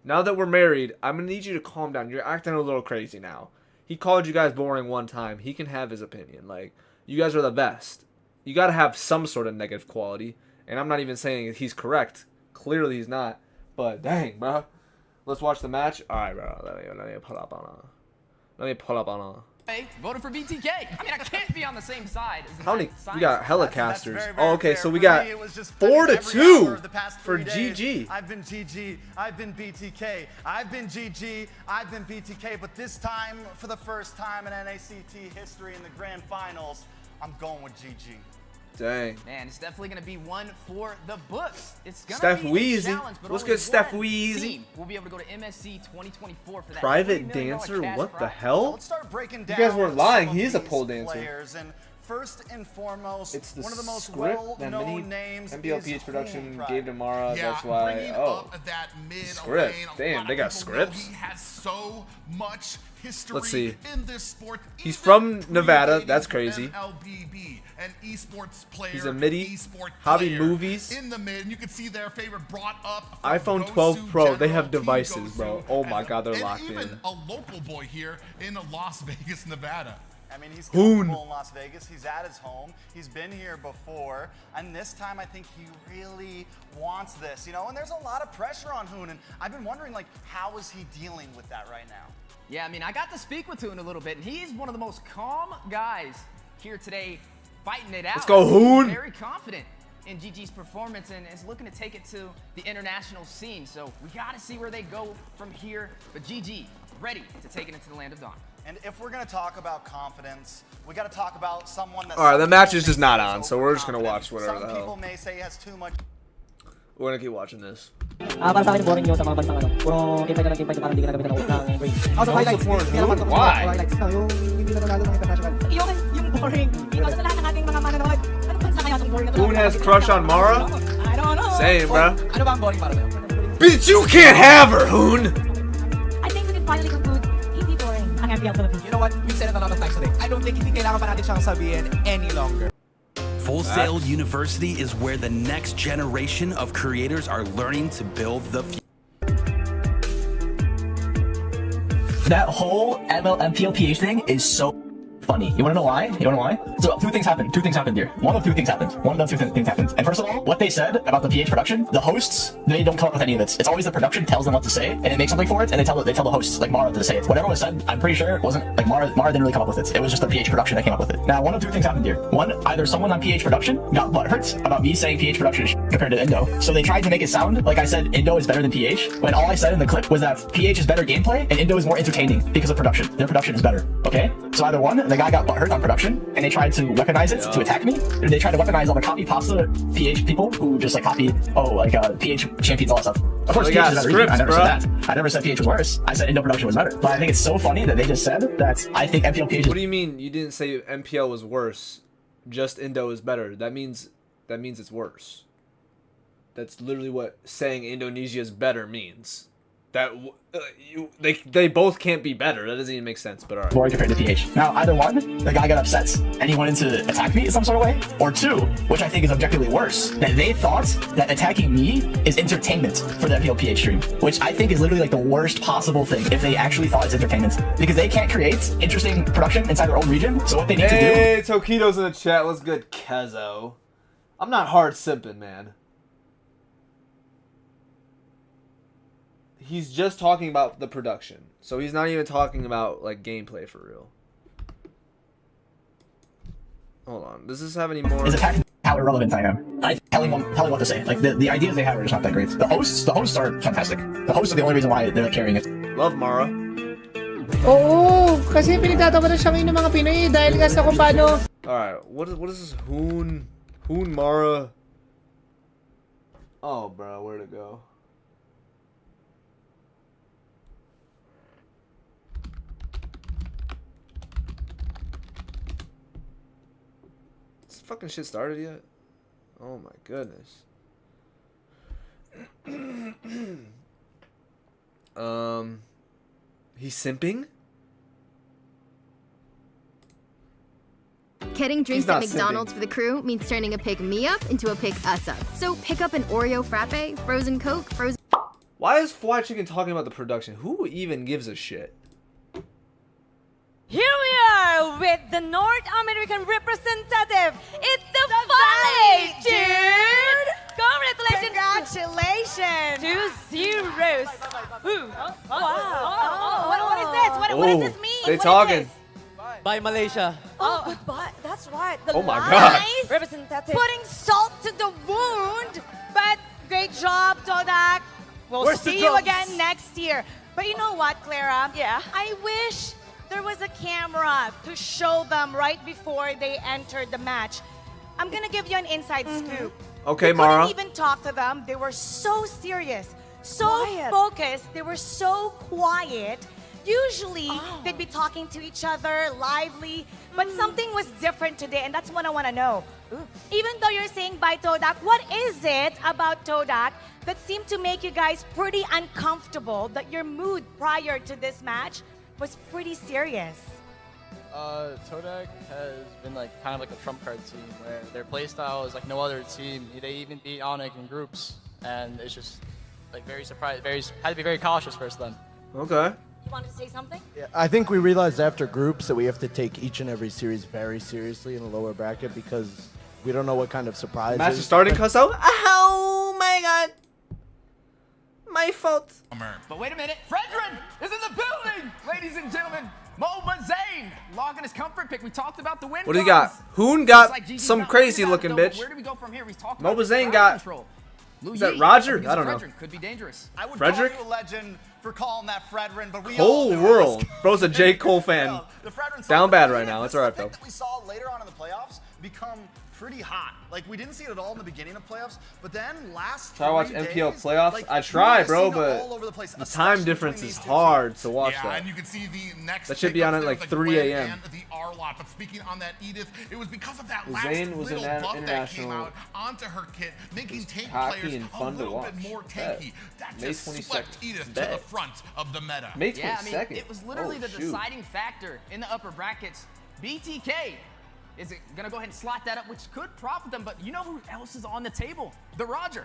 Speaker 1: Now that we're married, I'm gonna need you to calm down. You're acting a little crazy now. He called you guys boring one time. He can have his opinion. Like, you guys are the best. You gotta have some sort of negative quality. And I'm not even saying he's correct. Clearly he's not. But dang, bro. Let's watch the match. Alright, bro. Let me pull up on a...
Speaker 4: Hey, voted for BTK. I mean, I can't be on the same side.
Speaker 1: How many? We got Helicasters.
Speaker 3: That's very,
Speaker 1: Oh, okay,
Speaker 3: fair.
Speaker 1: so we
Speaker 3: For
Speaker 1: got
Speaker 3: me, it was just
Speaker 1: 4-2 for
Speaker 3: every days.
Speaker 1: GG.
Speaker 3: I've been GG, I've been BTK, I've been GG, I've been BTK, but this time, for the first time in NACT history in the grand finals, I'm going with GG.
Speaker 1: Dang.
Speaker 4: Man, it's definitely going to be one for the books. It's going
Speaker 1: Steph
Speaker 4: to be
Speaker 1: Weezy.
Speaker 4: a challenge, but
Speaker 1: What's
Speaker 4: only
Speaker 1: good, Steph
Speaker 4: one
Speaker 1: Weezy?
Speaker 4: team will be able to go to MSC 2024 for that
Speaker 1: Private
Speaker 4: $3 million
Speaker 1: dancer?
Speaker 4: cash
Speaker 1: What the
Speaker 4: prize.
Speaker 1: hell?
Speaker 3: Let's start breaking
Speaker 1: You
Speaker 3: down
Speaker 1: guys weren't lying.
Speaker 3: some
Speaker 1: He
Speaker 3: of
Speaker 1: is a
Speaker 3: these
Speaker 1: pole dancer.
Speaker 3: players. And first and foremost,
Speaker 1: It's the
Speaker 3: one of the most
Speaker 1: script that many
Speaker 3: well-known names
Speaker 1: MPLPH
Speaker 3: is
Speaker 1: production
Speaker 3: Home
Speaker 1: gave to Mara.
Speaker 5: Yeah,
Speaker 1: That's why.
Speaker 5: bringing
Speaker 1: Oh,
Speaker 5: up that mid
Speaker 1: script.
Speaker 5: lane, a
Speaker 1: Damn,
Speaker 5: lot
Speaker 1: they
Speaker 5: of
Speaker 1: got
Speaker 5: people know
Speaker 1: scripts.
Speaker 5: He has so much history
Speaker 1: Let's see.
Speaker 5: in this sport.
Speaker 1: He's from Nevada. That's crazy.
Speaker 5: MLBB, an esports player.
Speaker 1: He's a midi.
Speaker 5: Esport
Speaker 1: Hobby
Speaker 5: player
Speaker 1: movies.
Speaker 5: in the mid. And you can see their favorite brought up. from
Speaker 1: iPhone
Speaker 5: Gosu
Speaker 1: 12 Pro. They have
Speaker 5: General
Speaker 1: devices,
Speaker 5: Gosu,
Speaker 1: bro. Oh my
Speaker 5: and-
Speaker 1: God, they're
Speaker 5: and
Speaker 1: locked
Speaker 5: even
Speaker 1: in.
Speaker 5: a local boy here in Las Vegas, Nevada.
Speaker 3: I mean, he's
Speaker 1: Hoon.
Speaker 3: comfortable in Las Vegas. He's at his home. He's been here before. And this time, I think he really wants this, you know? And there's a lot of pressure on Hoon. And I've been wondering, like, how is he dealing with that right now?
Speaker 4: Yeah, I mean, I got to speak with Hoon a little bit, and he's one of the most calm guys here today, fighting it out.
Speaker 1: Let's go, Hoon.
Speaker 4: Very confident in GG's performance and is looking to take it to the international scene. So we got to see where they go from here. But GG, ready to take it into the land of Dawn.
Speaker 3: And if we're going to talk about confidence, we got to talk about someone that.
Speaker 1: All right, the
Speaker 3: some
Speaker 1: match
Speaker 3: people
Speaker 1: is just
Speaker 3: may
Speaker 1: not
Speaker 3: say is
Speaker 1: on, so we're just gonna
Speaker 3: overconfident.
Speaker 1: watch whatever
Speaker 3: Some
Speaker 1: the
Speaker 3: people
Speaker 1: hell.
Speaker 3: may say he has too much.
Speaker 1: We're gonna keep watching this.
Speaker 15: Para sa akin boring yung sa mga bansang ano. Puro gameplay na lang gameplay parang hindi ka nagamitan ng brain.
Speaker 1: Also highlights. Why?
Speaker 15: Highlights. Yung hindi na nanalo ng international.
Speaker 14: Yung boring. Dito sa lahat ng ating mga manonood. Ano ba sa kaya itong boring na to?
Speaker 1: Hoon has crush on Mara?
Speaker 14: I don't know.
Speaker 1: Same, bro.
Speaker 10: Ano ba ang boring para sa'yo?
Speaker 1: Bitch, you can't have her, Hoon!
Speaker 14: I think we can finally conclude hindi boring ang MPL Philippines.
Speaker 10: You know what? We've said it a lot of times today. I don't think hindi kailangan pa natin siyang sabihin any longer.
Speaker 16: Full Sail University is where the next generation of creators are learning to build the future.
Speaker 13: That whole MPLPH thing is so funny. You wanna know why? You wanna know why? So two things happened. Two things happened here. One of two things happened. And first of all, what they said about the PH production, the hosts, they don't come up with any of it. It's always the production tells them what to say, and they make something for it, and they tell the hosts, like Mara, to say it. Whatever was said, I'm pretty sure it wasn't, like Mara didn't really come up with it. It was just the PH production that came up with it. Now, one of two things happened here. One, either someone on PH production got butthurt about me saying PH production is compared to Indo. So they tried to make it sound like I said Indo is better than PH, when all I said in the clip was that PH is better gameplay, and Indo is more entertaining because of production. Their production is better, okay? So either one, the guy got butthurt on production, and they tried to weaponize it to attack me, or they tried to weaponize all the copy pasta PH people who just like copy, PH champions, all that stuff. Of course, PH is better.
Speaker 1: Scripts,
Speaker 13: I never
Speaker 1: bro.
Speaker 13: said that. I never said PH was worse. I said Indo production was better. But I think it's so funny that they just said that I think MPL PH is...
Speaker 1: What do you mean you didn't say MPL was worse? Just Indo is better. That means it's worse. That's literally what saying Indonesia is better means. That they both can't be better. That doesn't even make sense. But alright.
Speaker 13: More compared to PH. Now, either one, the guy got upset and he wanted to attack me in some sort of way, or two, which I think is objectively worse, that they thought that attacking me is entertainment for the MPL PH stream, which I think is literally like the worst possible thing if they actually thought it's entertainment, because they can't create interesting production inside their own region. So what they need to do.
Speaker 1: Hey, Tokido's in the chat. What's good, Kezo? I'm not hard simping, man. He's just talking about the production, so he's not even talking about like gameplay for real. Hold on, does this have any more?
Speaker 13: Is attacking how irrelevant I am. I telling what to say. Like the ideas they have are just not that great. The hosts are fantastic. The hosts are the only reason why they're carrying it.
Speaker 1: Love Mara.
Speaker 17: Oo, kasi pinagtatawanan siya ngayon ng mga Pinoy dahil nga sa kung paano.
Speaker 1: Alright, what is this Hoon Mara? Oh, bro, where'd it go? Fucking shit started yet? Oh my goodness. He's simping?
Speaker 18: Getting drinks
Speaker 1: He's
Speaker 18: at
Speaker 1: not
Speaker 18: McDonald's
Speaker 1: simping.
Speaker 18: for the crew means turning a pick me up into a pick us up. So pick up an Oreo frappe, frozen Coke, frozen...
Speaker 1: Why is Fly Chicken talking about the production? Who even gives a shit?
Speaker 14: Here we are with the North American representative. It's the Valley, dude! Congratulations! Congratulations! 2-0. Ooh. Wow. What is this? What does this mean?
Speaker 1: They
Speaker 14: What is
Speaker 1: talking.
Speaker 14: this?
Speaker 17: Bye, Malaysia.
Speaker 14: Oh, goodbye. That's right. The
Speaker 1: Oh my God.
Speaker 14: lies, representative. Putting salt to the wound. But great job, Todak. We'll
Speaker 17: Where's the
Speaker 14: see you
Speaker 17: drums?
Speaker 14: again next year. But you know what, Clara? Yeah. I wish there was a camera to show them right before they entered the match. I'm gonna give you an inside scoop.
Speaker 1: Okay,
Speaker 14: We
Speaker 1: Mara.
Speaker 14: couldn't even talk to them. They were so serious, so focused. They were so quiet. Usually, they'd be talking to each other, lively, but something was different today, and that's what I want to know. Even though you're saying bye, Todak, what is it about Todak that seemed to make you guys pretty uncomfortable, that your mood prior to this match was pretty serious?
Speaker 17: Todak has been like kind of like a trump card team where their playstyle is like no other team. They even beat Onic in groups, and it's just like very surprised. Had to be very cautious versus them.
Speaker 1: Okay.
Speaker 14: You wanted to say something?
Speaker 19: Yeah, I think we realized after groups that we have to take each and every series very seriously in the lower bracket because we don't know what kind of surprises.
Speaker 1: Match is starting, Cusso. Oh my God. My fault.
Speaker 4: But wait a minute, Fredrin is in the building, ladies and gentlemen. MobaZane logging his comfort pick. We talked about the win.
Speaker 1: What do you got? Hoon got some crazy looking bitch.
Speaker 4: Where do we go from here? We talked
Speaker 1: MobaZane got. Is that Roger? I don't know.
Speaker 4: Could be dangerous.
Speaker 3: I would
Speaker 1: Frederick?
Speaker 3: call you a legend for calling that Fredrin, but we
Speaker 1: Whole
Speaker 3: all know
Speaker 1: world.
Speaker 3: it was-
Speaker 1: Bro's a J. Cole fan.
Speaker 3: The Fredrin
Speaker 1: Down
Speaker 3: song,
Speaker 1: bad
Speaker 3: but
Speaker 1: right now. It's alright though.
Speaker 3: that we saw later on in the playoffs become pretty hot. Like, we didn't see it at all in the beginning of playoffs, but then last
Speaker 1: Try to watch
Speaker 3: 3
Speaker 1: MPL
Speaker 3: days,
Speaker 1: playoffs.
Speaker 3: like,
Speaker 1: I try,
Speaker 3: we've
Speaker 1: bro,
Speaker 3: seen it
Speaker 1: but
Speaker 3: all over the place,
Speaker 1: the
Speaker 3: especially
Speaker 1: time difference
Speaker 3: between
Speaker 1: is
Speaker 3: these two
Speaker 1: hard to watch
Speaker 5: Yeah,
Speaker 1: that.
Speaker 5: and you can see the next
Speaker 1: That should be on at
Speaker 5: pickups
Speaker 1: like
Speaker 5: there, the
Speaker 1: 3
Speaker 5: Gwen
Speaker 1: a.m.
Speaker 5: and the R-Lot. But speaking on that, Edith, it was because of that
Speaker 1: Zane
Speaker 5: last
Speaker 1: was in
Speaker 5: little
Speaker 1: that
Speaker 5: buff that came
Speaker 1: international.
Speaker 5: out onto her kit, making tank
Speaker 1: cocky
Speaker 5: players
Speaker 1: and
Speaker 5: a
Speaker 1: fun to
Speaker 5: little
Speaker 1: watch.
Speaker 5: bit more
Speaker 1: Bet.
Speaker 5: tanky. That
Speaker 1: May
Speaker 5: just
Speaker 1: 22nd.
Speaker 5: swept Edith to
Speaker 1: Bet.
Speaker 5: the front of the meta.
Speaker 1: May
Speaker 4: Yeah, I mean,
Speaker 1: 22nd.
Speaker 4: it was literally
Speaker 1: Oh,
Speaker 4: the
Speaker 1: shoot.
Speaker 4: deciding factor in the upper brackets. BTK is it gonna go ahead and slot that up, which could profit them, but you know who else is on the table? The Roger.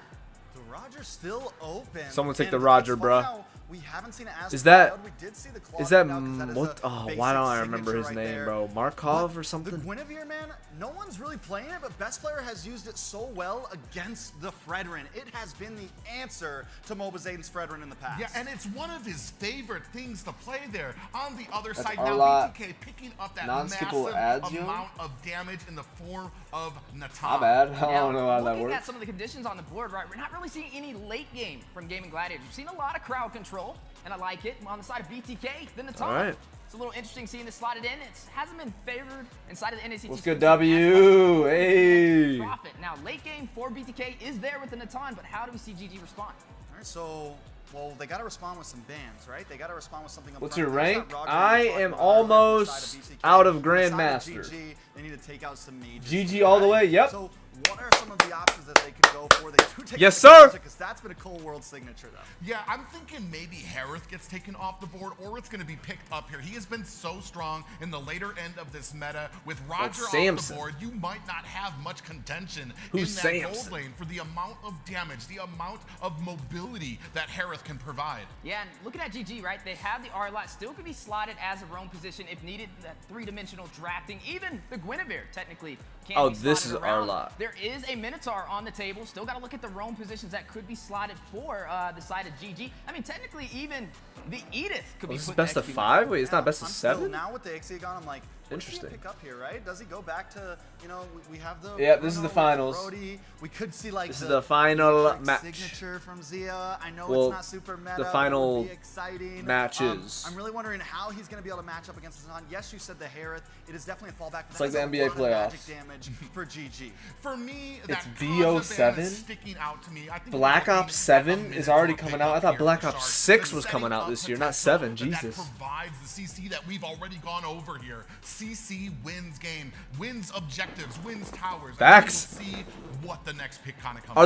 Speaker 3: The Roger's still open.
Speaker 1: Someone take
Speaker 3: And
Speaker 1: the Roger,
Speaker 3: it's funny
Speaker 1: bruh.
Speaker 3: how we haven't seen it as
Speaker 1: Is that
Speaker 3: wild. We did see the claw
Speaker 1: is that
Speaker 3: come out 'cause that is
Speaker 1: what?
Speaker 3: a
Speaker 1: Oh,
Speaker 3: basic
Speaker 1: why don't I remember
Speaker 3: signature
Speaker 1: his
Speaker 3: right
Speaker 1: name,
Speaker 3: there.
Speaker 1: bro? Markov or
Speaker 3: The
Speaker 1: something?
Speaker 3: Guinevere, man, no one's really playing it, but Best Player has used it so well against the Fredrin. It has been the answer to MobaZane's Fredrin in the past.
Speaker 5: Yeah, and it's one of his favorite things to play there. On the other
Speaker 1: That's
Speaker 5: side,
Speaker 1: our
Speaker 5: now
Speaker 1: lot.
Speaker 5: BTK picking up that
Speaker 1: Non-skippable
Speaker 5: massive
Speaker 1: ads, yo?
Speaker 5: amount of damage in the form of Natan.
Speaker 1: Not bad. I don't know how that
Speaker 4: Looking
Speaker 1: works.
Speaker 4: at some of the conditions on the board, right, we're not really seeing any late game from Gaming Gladiators. We've seen a lot of crowd control, and I like it. On the side of BTK, then Natan.
Speaker 1: All right.
Speaker 4: It's a little interesting seeing this slotted in. It hasn't been favored inside of the NACT.
Speaker 1: Let's go W. Hey.
Speaker 4: Profit. Now, late game for BTK is there with the Natan, but how do we see GG respond?
Speaker 3: All right, so, well, they got to respond with some bans, right? They got to respond with something up
Speaker 1: What's
Speaker 3: front.
Speaker 1: your
Speaker 3: There's
Speaker 1: rank?
Speaker 3: that Roger
Speaker 1: I
Speaker 3: we talked
Speaker 1: am
Speaker 3: about earlier on the
Speaker 1: almost
Speaker 3: side of BTK.
Speaker 1: out of
Speaker 3: On the side
Speaker 1: Grandmaster.
Speaker 3: GG, they need to take out some mages.
Speaker 1: GG all the way, yep.
Speaker 3: So, what are some of the options that they could go for? They do take
Speaker 1: Yes,
Speaker 3: out
Speaker 1: sir.
Speaker 3: Because that's been a cool world signature, though.
Speaker 5: Yeah, I'm thinking maybe Harith gets taken off the board, or it's going to be picked up here. He has been so strong in the later end of this meta. With Roger off
Speaker 1: Samson.
Speaker 5: the board, you might not have much contention
Speaker 1: Who's
Speaker 5: in that
Speaker 1: Samson?
Speaker 5: gold lane for the amount of damage, the amount of mobility that Harith can provide.
Speaker 4: Yeah, and looking at GG, right, they have the R-Lot, still could be slotted as a roam position if needed, that three-dimensional drafting. Even the Guinevere, technically, can
Speaker 1: Oh,
Speaker 4: be
Speaker 1: this
Speaker 4: slotted
Speaker 1: is
Speaker 4: around.
Speaker 1: R-Lot.
Speaker 4: There is a Minotaur on the table. Still got to look at the roam positions that could be slotted for the side of GG. I mean, technically, even the Edith could be
Speaker 1: This is
Speaker 4: put
Speaker 1: best
Speaker 4: next
Speaker 1: of
Speaker 4: to
Speaker 1: 5? Wait, it's not best of
Speaker 3: I'm still
Speaker 1: 7?
Speaker 3: now with the Ixion, I'm like, what does he
Speaker 1: Interesting.
Speaker 3: pick up here, right? Does he go back to, you know, we have the...
Speaker 1: Yeah, this is the
Speaker 3: Bruno,
Speaker 1: finals.
Speaker 3: Brody. We could see, like,
Speaker 1: This is the final
Speaker 3: Matrix
Speaker 1: match.
Speaker 3: signature from Zia. I know
Speaker 1: Well,
Speaker 3: it's not super meta,
Speaker 1: the
Speaker 3: but it
Speaker 1: final
Speaker 3: would be exciting.
Speaker 1: matches.
Speaker 3: I'm really wondering how he's going to be able to match up against Hassan. Yes, you said the Harith. It is definitely a fallback.
Speaker 1: It's like the NBA
Speaker 3: Magic
Speaker 1: playoffs.
Speaker 3: damage for GG.
Speaker 5: For me,
Speaker 1: It's
Speaker 5: that
Speaker 1: BO7?
Speaker 5: is sticking out to me. I think
Speaker 1: Black
Speaker 5: we're
Speaker 1: Ops
Speaker 5: looking at
Speaker 1: 7
Speaker 5: a
Speaker 1: is already
Speaker 5: Minotaur
Speaker 1: coming out. I
Speaker 5: pickup
Speaker 1: thought
Speaker 5: here
Speaker 1: Black
Speaker 5: for
Speaker 1: Ops
Speaker 5: Sharks.
Speaker 1: 6
Speaker 5: The
Speaker 1: was coming
Speaker 5: setting
Speaker 1: out
Speaker 5: up
Speaker 1: this year, not
Speaker 5: potential
Speaker 1: 7.
Speaker 5: that
Speaker 1: Jesus.
Speaker 5: provides the CC that we've already gone over here. CC wins game, wins objectives, wins towers.
Speaker 1: Facts.
Speaker 5: And we'll see what the next pick kind of comes.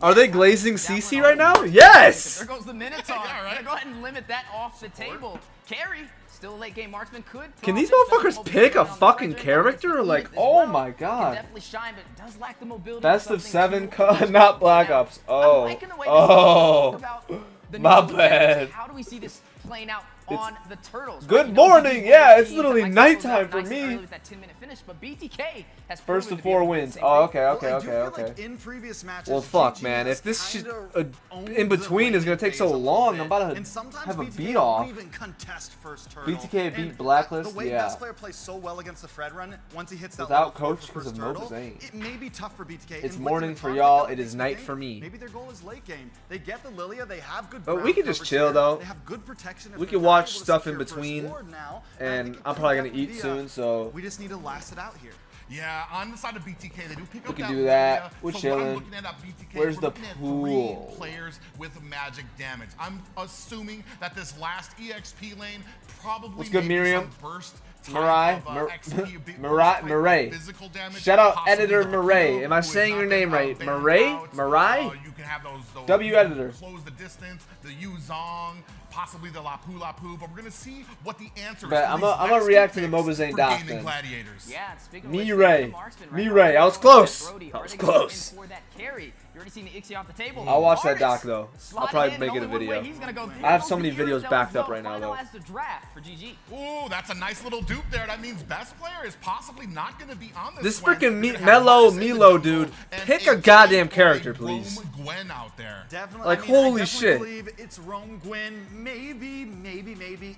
Speaker 1: Are they glazing CC right now? Yes.
Speaker 4: There goes the Minotaur. Gonna go ahead and limit that off the table. Carry, still a late game marksman, could.
Speaker 1: Can these
Speaker 4: profit,
Speaker 1: motherfuckers
Speaker 4: special
Speaker 1: pick a
Speaker 4: mobility on the
Speaker 1: fucking
Speaker 4: Fredrin,
Speaker 1: character? Like,
Speaker 4: as
Speaker 1: oh
Speaker 4: well.
Speaker 1: my
Speaker 4: Can
Speaker 1: god.
Speaker 4: definitely shine, but does lack the mobility.
Speaker 1: Best of
Speaker 4: something
Speaker 1: 7, not Black Ops. Oh.
Speaker 4: liking the way this is talk about the
Speaker 1: My
Speaker 4: new characters.
Speaker 1: bad.
Speaker 4: How do we see this playing out on the Turtles?
Speaker 1: Good
Speaker 4: You know,
Speaker 1: morning.
Speaker 4: BTK
Speaker 1: Yeah, it's
Speaker 4: teams
Speaker 1: literally
Speaker 4: that might close out
Speaker 1: nighttime for
Speaker 4: nice and
Speaker 1: me.
Speaker 4: early with that 10-minute finish, but BTK has
Speaker 1: First
Speaker 4: proven
Speaker 1: of
Speaker 4: to be
Speaker 1: 4
Speaker 4: able to do the
Speaker 1: wins.
Speaker 4: same
Speaker 1: Oh,
Speaker 4: thing.
Speaker 1: okay.
Speaker 3: Well, I do feel like in previous matches,
Speaker 1: Well, fuck,
Speaker 3: GG
Speaker 1: man.
Speaker 3: has
Speaker 1: If this shit
Speaker 3: kinda owned
Speaker 1: in
Speaker 3: the
Speaker 1: between is gonna
Speaker 3: lane
Speaker 1: take so
Speaker 3: phase a little
Speaker 1: long,
Speaker 3: bit.
Speaker 1: I'm about to
Speaker 3: And sometimes
Speaker 1: have a
Speaker 3: BTK
Speaker 1: beat
Speaker 3: won't
Speaker 1: off.
Speaker 3: even contest first turtle.
Speaker 1: BTK beat
Speaker 3: And
Speaker 1: Blacklist,
Speaker 3: the way
Speaker 1: yeah.
Speaker 3: Best Player plays so well against the Fred run, once he hits that
Speaker 1: Without
Speaker 3: level 4
Speaker 1: coach
Speaker 3: for
Speaker 1: because
Speaker 3: first
Speaker 1: of
Speaker 3: turtle,
Speaker 1: MobaZane.
Speaker 3: it may be tough for BTK.
Speaker 1: It's
Speaker 3: And with
Speaker 1: morning
Speaker 3: the
Speaker 1: for
Speaker 3: Natan
Speaker 1: y'all,
Speaker 3: pickup,
Speaker 1: it is
Speaker 3: makes me
Speaker 1: night
Speaker 3: think
Speaker 1: for me.
Speaker 3: Maybe their goal is late game. They get the Lilia, they have good
Speaker 1: But
Speaker 3: ground
Speaker 1: we can just
Speaker 3: coverage
Speaker 1: chill
Speaker 3: here.
Speaker 1: though.
Speaker 3: They have good protection if
Speaker 1: We
Speaker 3: they're
Speaker 1: can
Speaker 3: not
Speaker 1: watch
Speaker 3: able to
Speaker 1: stuff in
Speaker 3: secure first
Speaker 1: between,
Speaker 3: ward now.
Speaker 1: and I'm probably gonna eat soon, so
Speaker 3: We just need to last it out here.
Speaker 5: Yeah, on the side of BTK, they do pick
Speaker 1: we
Speaker 5: up
Speaker 1: can
Speaker 5: that
Speaker 1: do that.
Speaker 5: Lilia.
Speaker 1: We're
Speaker 5: So what I'm
Speaker 1: chilling.
Speaker 5: looking at BTK,
Speaker 1: Where's
Speaker 5: we're
Speaker 1: the
Speaker 5: looking at
Speaker 1: pool?
Speaker 5: 3 players with magic damage. I'm assuming that this last EXP lane probably
Speaker 1: What's good,
Speaker 5: may be
Speaker 1: Miriam?
Speaker 5: some burst
Speaker 1: Mirai,
Speaker 5: type of, XP, burst
Speaker 1: Mirai,
Speaker 5: type of
Speaker 1: Mirai.
Speaker 5: physical damage,
Speaker 1: Shout out
Speaker 5: possibly
Speaker 1: editor
Speaker 5: the
Speaker 1: Mirai.
Speaker 5: Kuzo,
Speaker 1: Am I
Speaker 5: who is
Speaker 1: saying
Speaker 5: not
Speaker 1: your
Speaker 5: gonna
Speaker 1: name right?
Speaker 5: ban
Speaker 1: Mirai?
Speaker 5: out.
Speaker 1: Mirai?
Speaker 5: You can have those
Speaker 1: W editor.
Speaker 5: Close the distance, the Yuzong, possibly the Lapu Lapu, but we're gonna see what the answer is.
Speaker 1: But
Speaker 5: for
Speaker 1: I'm
Speaker 5: these
Speaker 1: gonna
Speaker 5: next
Speaker 1: react
Speaker 5: two
Speaker 1: to the
Speaker 5: picks
Speaker 1: MobaZane
Speaker 5: for
Speaker 1: doc
Speaker 5: Gaming
Speaker 1: then.
Speaker 5: Gladiators.
Speaker 4: Yeah, and speaking of which,
Speaker 1: Mirai.
Speaker 4: marksman right
Speaker 1: Mirai.
Speaker 4: now,
Speaker 1: I was close.
Speaker 4: Brody,
Speaker 1: I
Speaker 4: are
Speaker 1: was
Speaker 4: they going in
Speaker 1: close.
Speaker 4: for that carry? You already seen the Ixie off the table.
Speaker 1: I'll watch that
Speaker 4: Artist
Speaker 1: doc though. I'll
Speaker 4: slotted
Speaker 1: probably
Speaker 4: in,
Speaker 1: make it a
Speaker 4: only one
Speaker 1: video.
Speaker 4: way he's gonna go
Speaker 1: I have so
Speaker 4: there.
Speaker 1: many videos
Speaker 4: That
Speaker 1: backed
Speaker 4: was
Speaker 1: up right now though.
Speaker 4: finalized the draft for GG.
Speaker 5: Ooh, that's a nice little dupe there. That means best player is possibly not going to be on
Speaker 1: This
Speaker 5: one.
Speaker 1: freaking
Speaker 5: You're gonna have
Speaker 1: Mellow
Speaker 5: Marcus in the
Speaker 1: Milo
Speaker 5: jungle
Speaker 1: dude.
Speaker 5: and
Speaker 1: Pick a
Speaker 5: a
Speaker 1: goddamn
Speaker 5: Gwen
Speaker 1: character,
Speaker 5: or a
Speaker 1: please.
Speaker 5: Rome Gwen out there.
Speaker 3: Definitely.
Speaker 1: Like,
Speaker 3: I mean,
Speaker 1: holy
Speaker 3: I
Speaker 1: shit.
Speaker 3: definitely believe it's Rome Gwyn, maybe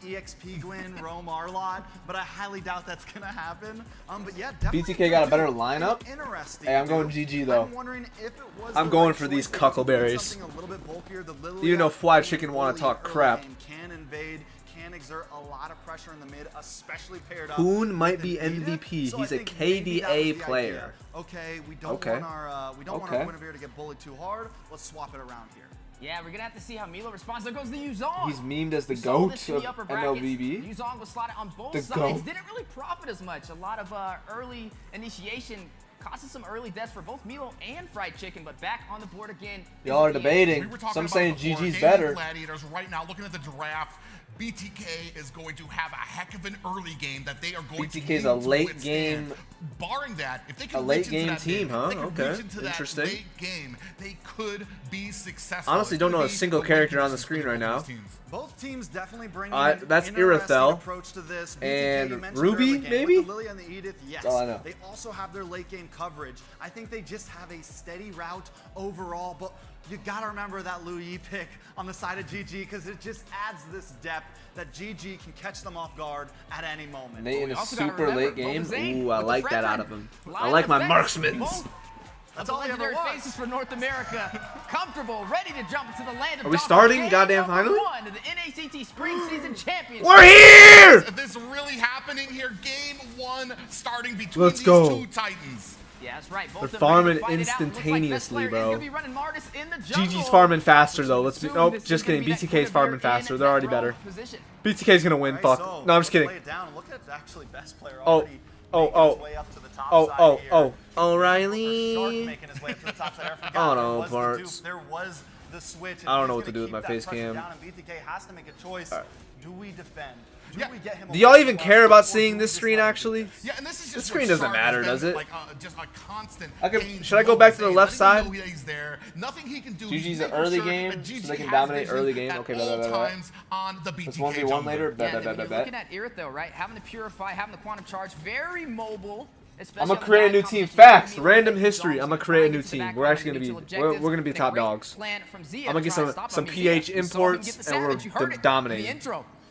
Speaker 3: EXP Gwyn, Rome Arlot, but I highly doubt that's gonna happen. But yeah, definitely.
Speaker 1: BTK got a better lineup.
Speaker 3: Interesting.
Speaker 1: Hey, I'm going GG though.
Speaker 3: I'm wondering if it was
Speaker 1: I'm
Speaker 3: the
Speaker 1: going
Speaker 3: right
Speaker 1: for these
Speaker 3: choice. They did
Speaker 1: cuckleberries.
Speaker 3: something a little bit bulkier. The Lilia
Speaker 1: Even though Fly
Speaker 3: being
Speaker 1: Chicken wanna
Speaker 3: really
Speaker 1: talk
Speaker 3: early
Speaker 1: crap.
Speaker 3: and can invade, can exert a lot of pressure in the mid, especially paired up.
Speaker 1: Poon
Speaker 3: with
Speaker 1: might
Speaker 3: an
Speaker 1: be
Speaker 3: Edith.
Speaker 1: MVP.
Speaker 3: So
Speaker 1: He's
Speaker 3: I
Speaker 1: a
Speaker 3: think maybe that was
Speaker 1: KDA
Speaker 3: the
Speaker 1: player.
Speaker 3: idea. Okay, we don't
Speaker 1: Okay.
Speaker 3: want our Guinevere to get bullied too hard. Let's swap it around here.
Speaker 4: Yeah, we're gonna have to see how Milo responds. There goes the Yuzong.
Speaker 1: He's memed as the
Speaker 4: We saw
Speaker 1: GOAT
Speaker 4: this in the
Speaker 1: of
Speaker 4: upper brackets.
Speaker 1: MLBB.
Speaker 4: Yuzong was slotted on both
Speaker 1: The
Speaker 4: sides.
Speaker 1: GOAT.
Speaker 4: Didn't really profit as much. A lot of early initiation causes some early deaths for both Milo and Fried Chicken, but back on the board again.
Speaker 1: Y'all are
Speaker 4: is the
Speaker 1: debating.
Speaker 5: We were talking
Speaker 1: Some
Speaker 5: about
Speaker 1: saying
Speaker 5: before,
Speaker 1: GG's
Speaker 5: Gaming
Speaker 1: better.
Speaker 5: Gladiators right now, looking at the draft. BTK is going to have a heck of an early game that they are going to
Speaker 1: BTK's a late game.
Speaker 5: Barring that, if they can
Speaker 1: A late
Speaker 5: reach into
Speaker 1: game
Speaker 5: that
Speaker 1: team,
Speaker 5: game,
Speaker 1: huh?
Speaker 5: if they can
Speaker 1: Okay,
Speaker 5: reach into that
Speaker 1: interesting.
Speaker 5: late game, they could be successful.
Speaker 1: Honestly, don't know a single character on the screen right now.
Speaker 3: Both teams definitely bring
Speaker 1: That's
Speaker 3: Irithel
Speaker 1: Irithel and Ruby, maybe?
Speaker 3: Lily and the Edith, yes.
Speaker 1: That's all I know.
Speaker 3: They also have their late game coverage. I think they just have a steady route overall, but you gotta remember that Louis pick on the side of GG because it just adds this depth that GG can catch them off guard at any moment.
Speaker 1: Nate in a super late game. Ooh, I like that out of him. I like my marksmans.
Speaker 3: That's all
Speaker 4: legendary faces for North America. Comfortable, ready to jump into the land of
Speaker 1: Are we starting? Goddamn finally?
Speaker 4: one of the NACT Spring Season Championship.
Speaker 1: We're here!
Speaker 5: Is this really happening here? Game 1 starting between
Speaker 1: Let's
Speaker 5: these
Speaker 1: go.
Speaker 5: two titans.
Speaker 4: Yeah, that's right. Both
Speaker 1: They're
Speaker 4: of them
Speaker 1: farming
Speaker 4: ready to fight it out. Looks like best
Speaker 1: instantaneously,
Speaker 4: player is
Speaker 1: bro.
Speaker 4: gonna be running Martis in the jungle.
Speaker 1: GG's farming faster though. Let's be.
Speaker 4: Soon
Speaker 1: Oh,
Speaker 4: this is
Speaker 1: just
Speaker 4: gonna
Speaker 1: kidding.
Speaker 4: be that
Speaker 1: BTK's farming
Speaker 4: Kunaver
Speaker 1: faster.
Speaker 4: in
Speaker 1: They're
Speaker 4: that
Speaker 1: already
Speaker 4: role
Speaker 1: better.
Speaker 4: position.
Speaker 1: BTK's gonna win. Fuck.
Speaker 3: So,
Speaker 1: No, I'm just kidding.
Speaker 3: play it down. Look at actually best player
Speaker 1: Oh,
Speaker 3: already
Speaker 1: oh,
Speaker 3: making his
Speaker 1: oh,
Speaker 3: way up to the top
Speaker 1: oh,
Speaker 3: side
Speaker 1: oh,
Speaker 3: here.
Speaker 1: oh,
Speaker 3: Shark
Speaker 1: O'Reilly.
Speaker 3: making his way up to the top side. I forgot
Speaker 1: Oh
Speaker 3: there
Speaker 1: no,
Speaker 3: was the
Speaker 1: parts.
Speaker 3: dupe, there was the switch. and
Speaker 1: I don't
Speaker 3: he's
Speaker 1: know what to
Speaker 3: gonna
Speaker 1: do with
Speaker 3: keep
Speaker 1: my
Speaker 3: that
Speaker 1: face
Speaker 3: pressure
Speaker 1: cam.
Speaker 3: down, and BTK has to make a choice. Do we defend? Do we get him
Speaker 1: Do y'all
Speaker 3: away
Speaker 1: even
Speaker 3: from
Speaker 1: care
Speaker 3: us,
Speaker 1: about
Speaker 3: or
Speaker 1: seeing
Speaker 3: do we
Speaker 1: this
Speaker 3: just
Speaker 1: screen
Speaker 3: let him
Speaker 1: actually?
Speaker 5: Yeah, and this is just
Speaker 1: This screen doesn't matter, does it?
Speaker 5: Like, just a constant.
Speaker 1: I can.
Speaker 5: pain
Speaker 1: Should I go back to the
Speaker 5: letting
Speaker 1: left
Speaker 5: him
Speaker 1: side?
Speaker 5: know he's there. Nothing he can do.
Speaker 1: GG's
Speaker 5: He's
Speaker 1: an
Speaker 5: making
Speaker 1: early
Speaker 5: sure
Speaker 1: game,
Speaker 5: that GG
Speaker 1: so they can
Speaker 5: has
Speaker 1: dominate
Speaker 5: vision
Speaker 1: early game.
Speaker 5: at
Speaker 1: Okay,
Speaker 5: all
Speaker 1: bet.
Speaker 5: times on the BTK
Speaker 1: Let's 1v1
Speaker 5: jungle.
Speaker 1: later.
Speaker 4: Yeah, and then when
Speaker 1: Bet.
Speaker 4: you're looking at Irithel, right? Having the Purify, having the Quantum Charge, very mobile.
Speaker 1: I'm gonna create a new team. Facts. Random history. I'm gonna create a new team. We're actually gonna be. We're gonna be top dogs. I'm gonna get some PH imports and we're dominating.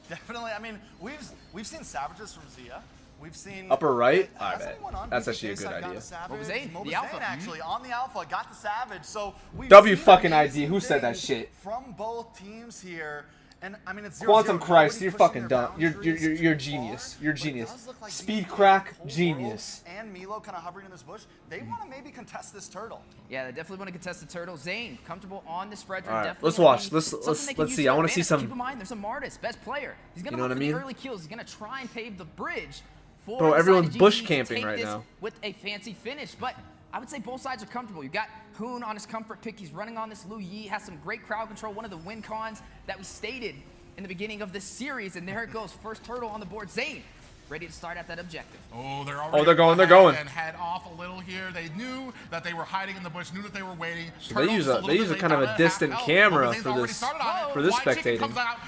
Speaker 3: Definitely. I mean, we've seen Savages from Zia. We've seen
Speaker 1: Upper right. I
Speaker 3: Has
Speaker 1: bet.
Speaker 3: anyone on
Speaker 1: That's
Speaker 3: BTK
Speaker 1: actually a good
Speaker 3: side gotten
Speaker 1: idea.
Speaker 3: Savage?
Speaker 4: MobaZane, the
Speaker 3: MobaZane
Speaker 4: Alpha.
Speaker 3: actually on the Alpha got the Savage. So we've
Speaker 1: W
Speaker 3: seen
Speaker 1: fucking
Speaker 3: amazing
Speaker 1: ID. Who said that
Speaker 3: things
Speaker 1: shit?
Speaker 3: from both teams here. And I mean, it's 0-0.
Speaker 1: Quantum Christ,
Speaker 3: Nobody
Speaker 1: you're
Speaker 3: pushing
Speaker 1: fucking
Speaker 3: their
Speaker 1: dumb. You're
Speaker 3: boundaries
Speaker 1: genius.
Speaker 3: too
Speaker 1: You're
Speaker 3: far,
Speaker 1: genius.
Speaker 3: but it does look like
Speaker 1: Speed
Speaker 3: BTK,
Speaker 1: crack,
Speaker 3: Whole
Speaker 1: genius.
Speaker 3: World and Milo kind of hovering in this bush. They want to maybe contest this turtle.
Speaker 4: Yeah, they definitely want to contest the turtle. Zane, comfortable on this Fredrin.
Speaker 1: All right,
Speaker 4: Definitely
Speaker 1: let's
Speaker 4: wanna
Speaker 1: watch.
Speaker 4: be
Speaker 1: Let's
Speaker 4: something they can
Speaker 1: let's
Speaker 4: use
Speaker 1: see.
Speaker 4: to
Speaker 1: I
Speaker 4: their
Speaker 1: want to see
Speaker 4: advantage.
Speaker 1: some.
Speaker 4: Keep in mind, there's a Martis, best player. He's gonna
Speaker 1: You know
Speaker 4: look
Speaker 1: what I
Speaker 4: for
Speaker 1: mean?
Speaker 4: the early kills. He's gonna try and pave the bridge for
Speaker 1: Bro,
Speaker 4: the
Speaker 1: everyone's
Speaker 4: side of
Speaker 1: bush
Speaker 4: GG to
Speaker 1: camping
Speaker 4: take
Speaker 1: right
Speaker 4: this
Speaker 1: now.
Speaker 4: with a fancy finish, but I would say both sides are comfortable. You got Hoon on his comfort pick. He's running on this Lu Yi, has some great crowd control. One of the win cons that we stated in the beginning of this series, and there it goes. First turtle on the board. Zane, ready to start at that objective.
Speaker 5: Oh, they're
Speaker 1: they're going.
Speaker 5: And head off a little here. They knew that they were hiding in the bush, knew that they were waiting.
Speaker 1: So they use a kind of a distant camera for this spectating.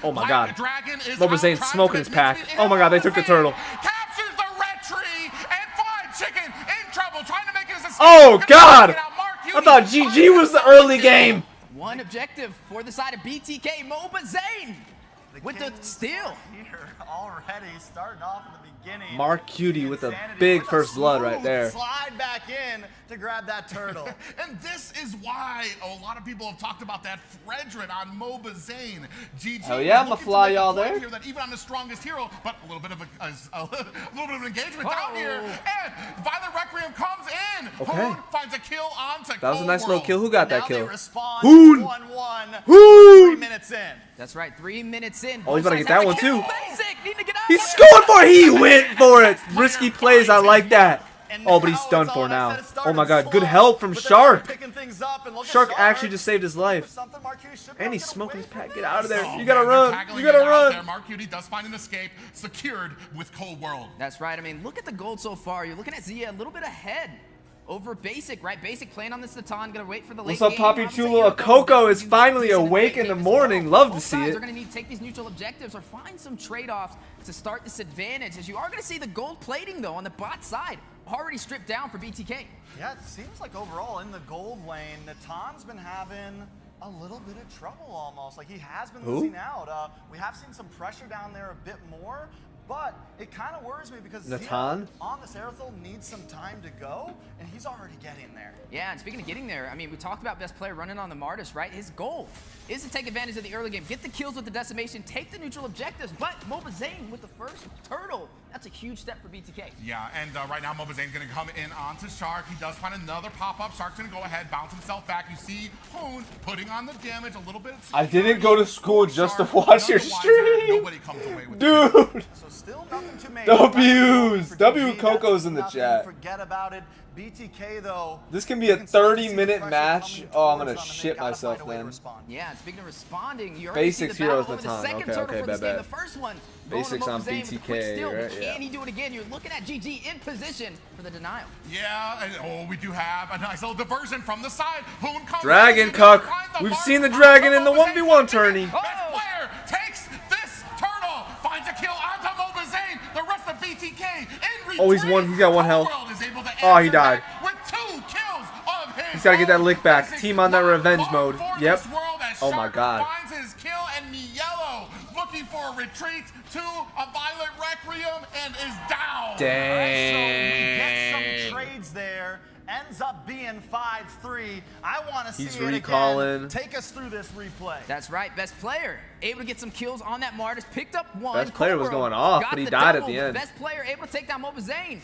Speaker 1: Oh my god. MobaZane's smoking his pack. Oh my god, they took the turtle.
Speaker 5: Captures the red tree and Fine Chicken in trouble, trying to make his escape.
Speaker 1: Oh god! I thought GG was the early game.
Speaker 4: One objective for the side of BTK. MobaZane with the steal.
Speaker 3: Here already starting off in the beginning.
Speaker 1: Mark Cutie with a big first blood right there.
Speaker 3: Slide back in to grab that turtle.
Speaker 5: And this is why a lot of people have talked about that Fredrin on MobaZane. GG.
Speaker 1: Hell yeah, I'ma
Speaker 5: looking to
Speaker 1: fly
Speaker 5: make a
Speaker 1: y'all
Speaker 5: point
Speaker 1: there.
Speaker 5: here that even on the strongest hero, but a little bit of a little bit of engagement down here. And Violent Requiem comes in.
Speaker 1: Okay.
Speaker 5: Hoon finds a kill onto
Speaker 1: That was a
Speaker 5: Cold
Speaker 1: nice little
Speaker 5: World.
Speaker 1: kill. Who got that
Speaker 3: Now
Speaker 1: kill?
Speaker 3: they respond.
Speaker 1: Hoon!
Speaker 3: 1-1.
Speaker 1: Hoon!
Speaker 3: 3 minutes in.
Speaker 4: That's right, 3 minutes in.
Speaker 1: Oh, he's
Speaker 4: Both
Speaker 1: about to get
Speaker 4: sides
Speaker 1: that
Speaker 4: have
Speaker 1: one
Speaker 4: a
Speaker 1: too.
Speaker 4: kill. Basic, need to get out.
Speaker 1: He's scored for it. He went for it. Risky plays. I like that. Oh, but he's done for now. Oh my god, good help from Shark. Shark actually just saved his life. And he's smoking his pack. Get out of there. You gotta run. You gotta run.
Speaker 5: Mark Cutie does find an escape, secured with Cold World.
Speaker 4: That's right. I mean, look at the gold so far. You're looking at Zia a little bit ahead over Basic, right? Basic playing on this Natan, gonna wait for the late
Speaker 1: What's up,
Speaker 4: game.
Speaker 1: Papi Chulo? A Coco is finally awake in the morning. Love to see
Speaker 4: Both sides
Speaker 1: it.
Speaker 4: are gonna need to take these neutral objectives or find some trade-offs to start this advantage, as you are gonna see the gold plating, though, on the bot side already stripped down for BTK.
Speaker 3: Yeah, it seems like overall in the gold lane, Natan's been having a little bit of trouble almost. Like he has been losing out. We have seen some pressure down there a bit more, but it kind of worries me because
Speaker 1: Natan?
Speaker 3: Zia on this Aerithal needs some time to go, and he's already getting there.
Speaker 4: Yeah, and speaking of getting there, I mean, we talked about best player running on the Martis, right? His goal is to take advantage of the early game, get the kills with the decimation, take the neutral objectives, but MobaZane with the first turtle. That's a huge step for BTK.
Speaker 5: Yeah, and right now MobaZane's gonna come in onto Shark. He does find another pop-up. Shark's gonna go ahead, bounce himself back. You see Hoon putting on the damage a little bit.
Speaker 1: I didn't go to school just to watch your stream.
Speaker 5: Nobody comes away with
Speaker 1: Dude.
Speaker 3: So still nothing too major.
Speaker 1: W's. W Coco's in the
Speaker 3: Nothing,
Speaker 1: chat.
Speaker 3: Forget about it. BTK though.
Speaker 1: This can be a 30-minute match. Oh, I'm gonna shit myself then.
Speaker 4: Yeah, and speaking of responding, you
Speaker 1: Basics heroes
Speaker 4: the
Speaker 1: Natan.
Speaker 4: second
Speaker 1: Okay,
Speaker 4: for this game.
Speaker 1: bet.
Speaker 4: The first one,
Speaker 1: Basics on
Speaker 4: MobaZane with a quick
Speaker 1: BTK,
Speaker 4: steal,
Speaker 1: right?
Speaker 4: but can he do it again? You're looking at GG in position for the denial.
Speaker 5: Yeah, and we do have a nice little diversion from the side. Hoon comes
Speaker 1: Dragon cuck. We've seen the dragon in the 1v1 tourney.
Speaker 5: Best player takes this turtle, finds a kill onto MobaZane. The rest of BTK in retreat.
Speaker 1: Oh, he's got one health. Oh, he died.
Speaker 5: With 2 kills of his
Speaker 1: He's got to get that lick back. Team on that revenge mode. Yep. Oh my god.
Speaker 5: Finds his kill, and Mielo looking for a retreat to a Violet Requiem and is down.
Speaker 1: Dang.
Speaker 3: So we get some trades there. Ends up being 5-3. I want to see
Speaker 1: He's
Speaker 3: it
Speaker 1: recalling.
Speaker 3: again. Take us through this replay.
Speaker 4: That's right, best player. Able to get some kills on that Martyrs. Picked up one.
Speaker 1: Best player was
Speaker 4: Cold World
Speaker 1: going off,
Speaker 4: got
Speaker 1: but he
Speaker 4: the
Speaker 1: died at
Speaker 4: double.
Speaker 1: the end.
Speaker 4: Best player able to take down MobaZane.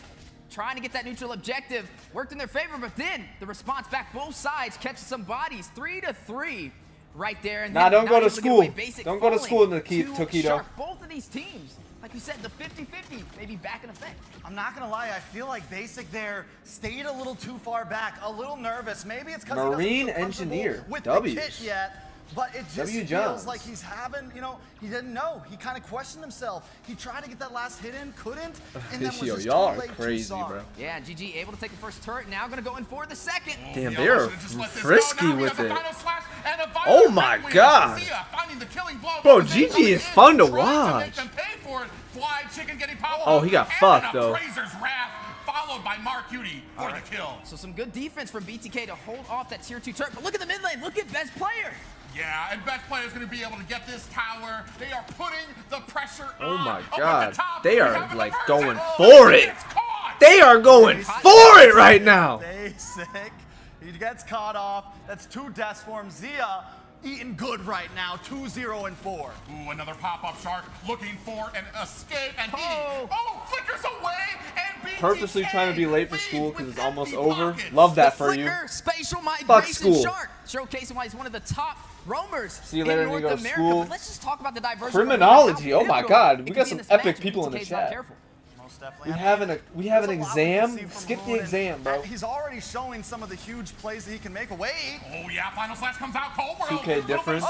Speaker 4: Trying to get that neutral objective. Worked in their favor, but then the response back both sides, catching some bodies. 3-3 right there. And
Speaker 1: Nah,
Speaker 4: then
Speaker 1: don't go to
Speaker 4: not able
Speaker 1: school.
Speaker 4: get away. Basic
Speaker 1: Don't go to
Speaker 4: falling
Speaker 1: school,
Speaker 4: to
Speaker 1: Tokido.
Speaker 4: Shark. Both of these teams, like you said, the 50-50 maybe back in effect.
Speaker 3: I'm not gonna lie, I feel like Basic there stayed a little too far back, a little nervous. Maybe it's because
Speaker 1: Marine
Speaker 3: he doesn't feel
Speaker 1: Engineer,
Speaker 3: comfortable with
Speaker 1: W's.
Speaker 3: the kit yet. But it just
Speaker 1: W.
Speaker 3: feels
Speaker 1: Jones.
Speaker 3: like he's having, you know, he didn't know. He kind of questioned himself. He tried to get that last hit in, couldn't, and then was just
Speaker 1: y'all
Speaker 3: too
Speaker 1: are
Speaker 3: late,
Speaker 1: crazy,
Speaker 3: too sorry.
Speaker 1: bro.
Speaker 4: Yeah, GG able to take the first turret. Now going to go in for the second.
Speaker 1: Damn, they're frisky with it. Oh my god. Bro, GG is fun to watch. Oh, he got fucked though.
Speaker 5: Followed by Mark Cutie for the kill.
Speaker 4: So some good defense from BTK to hold off that tier 2 turret. But look at the mid lane. Look at best player.
Speaker 5: Yeah, and best player is going to be able to get this tower. They are putting the pressure on.
Speaker 1: Oh my
Speaker 5: up at
Speaker 1: god.
Speaker 5: the top.
Speaker 1: They
Speaker 5: We
Speaker 1: are
Speaker 5: have a
Speaker 1: like
Speaker 5: diversion.
Speaker 1: going for it. They are going for it right now.
Speaker 3: Basic. He gets caught off. That's 2 deaths for him. Zia eating good right now. 2-0 and 4.
Speaker 5: Ooh, another pop-up Shark looking for an escape, and he flickers away, and BTK
Speaker 1: Purposely trying to be late for school because it's almost over. Love that for you.
Speaker 4: Flicker, spatial
Speaker 1: Fuck
Speaker 4: migration
Speaker 1: school.
Speaker 4: Shark. Showcasing why he's one of the top roamers
Speaker 1: See you later
Speaker 4: in
Speaker 1: when
Speaker 4: North
Speaker 1: you go to
Speaker 4: America.
Speaker 1: school.
Speaker 4: But let's just talk about the diversity.
Speaker 1: Criminology. Oh my god. We got some
Speaker 4: this
Speaker 1: epic
Speaker 4: match.
Speaker 1: people in the
Speaker 4: BTK's not
Speaker 1: chat.
Speaker 4: careful.
Speaker 3: Definitely.
Speaker 1: We have an exam. Skip the exam, bro.
Speaker 3: He's already showing some of the huge plays that he can make. Wait.
Speaker 5: Oh yeah, Final Slash comes out. Cold World.
Speaker 1: 2K difference.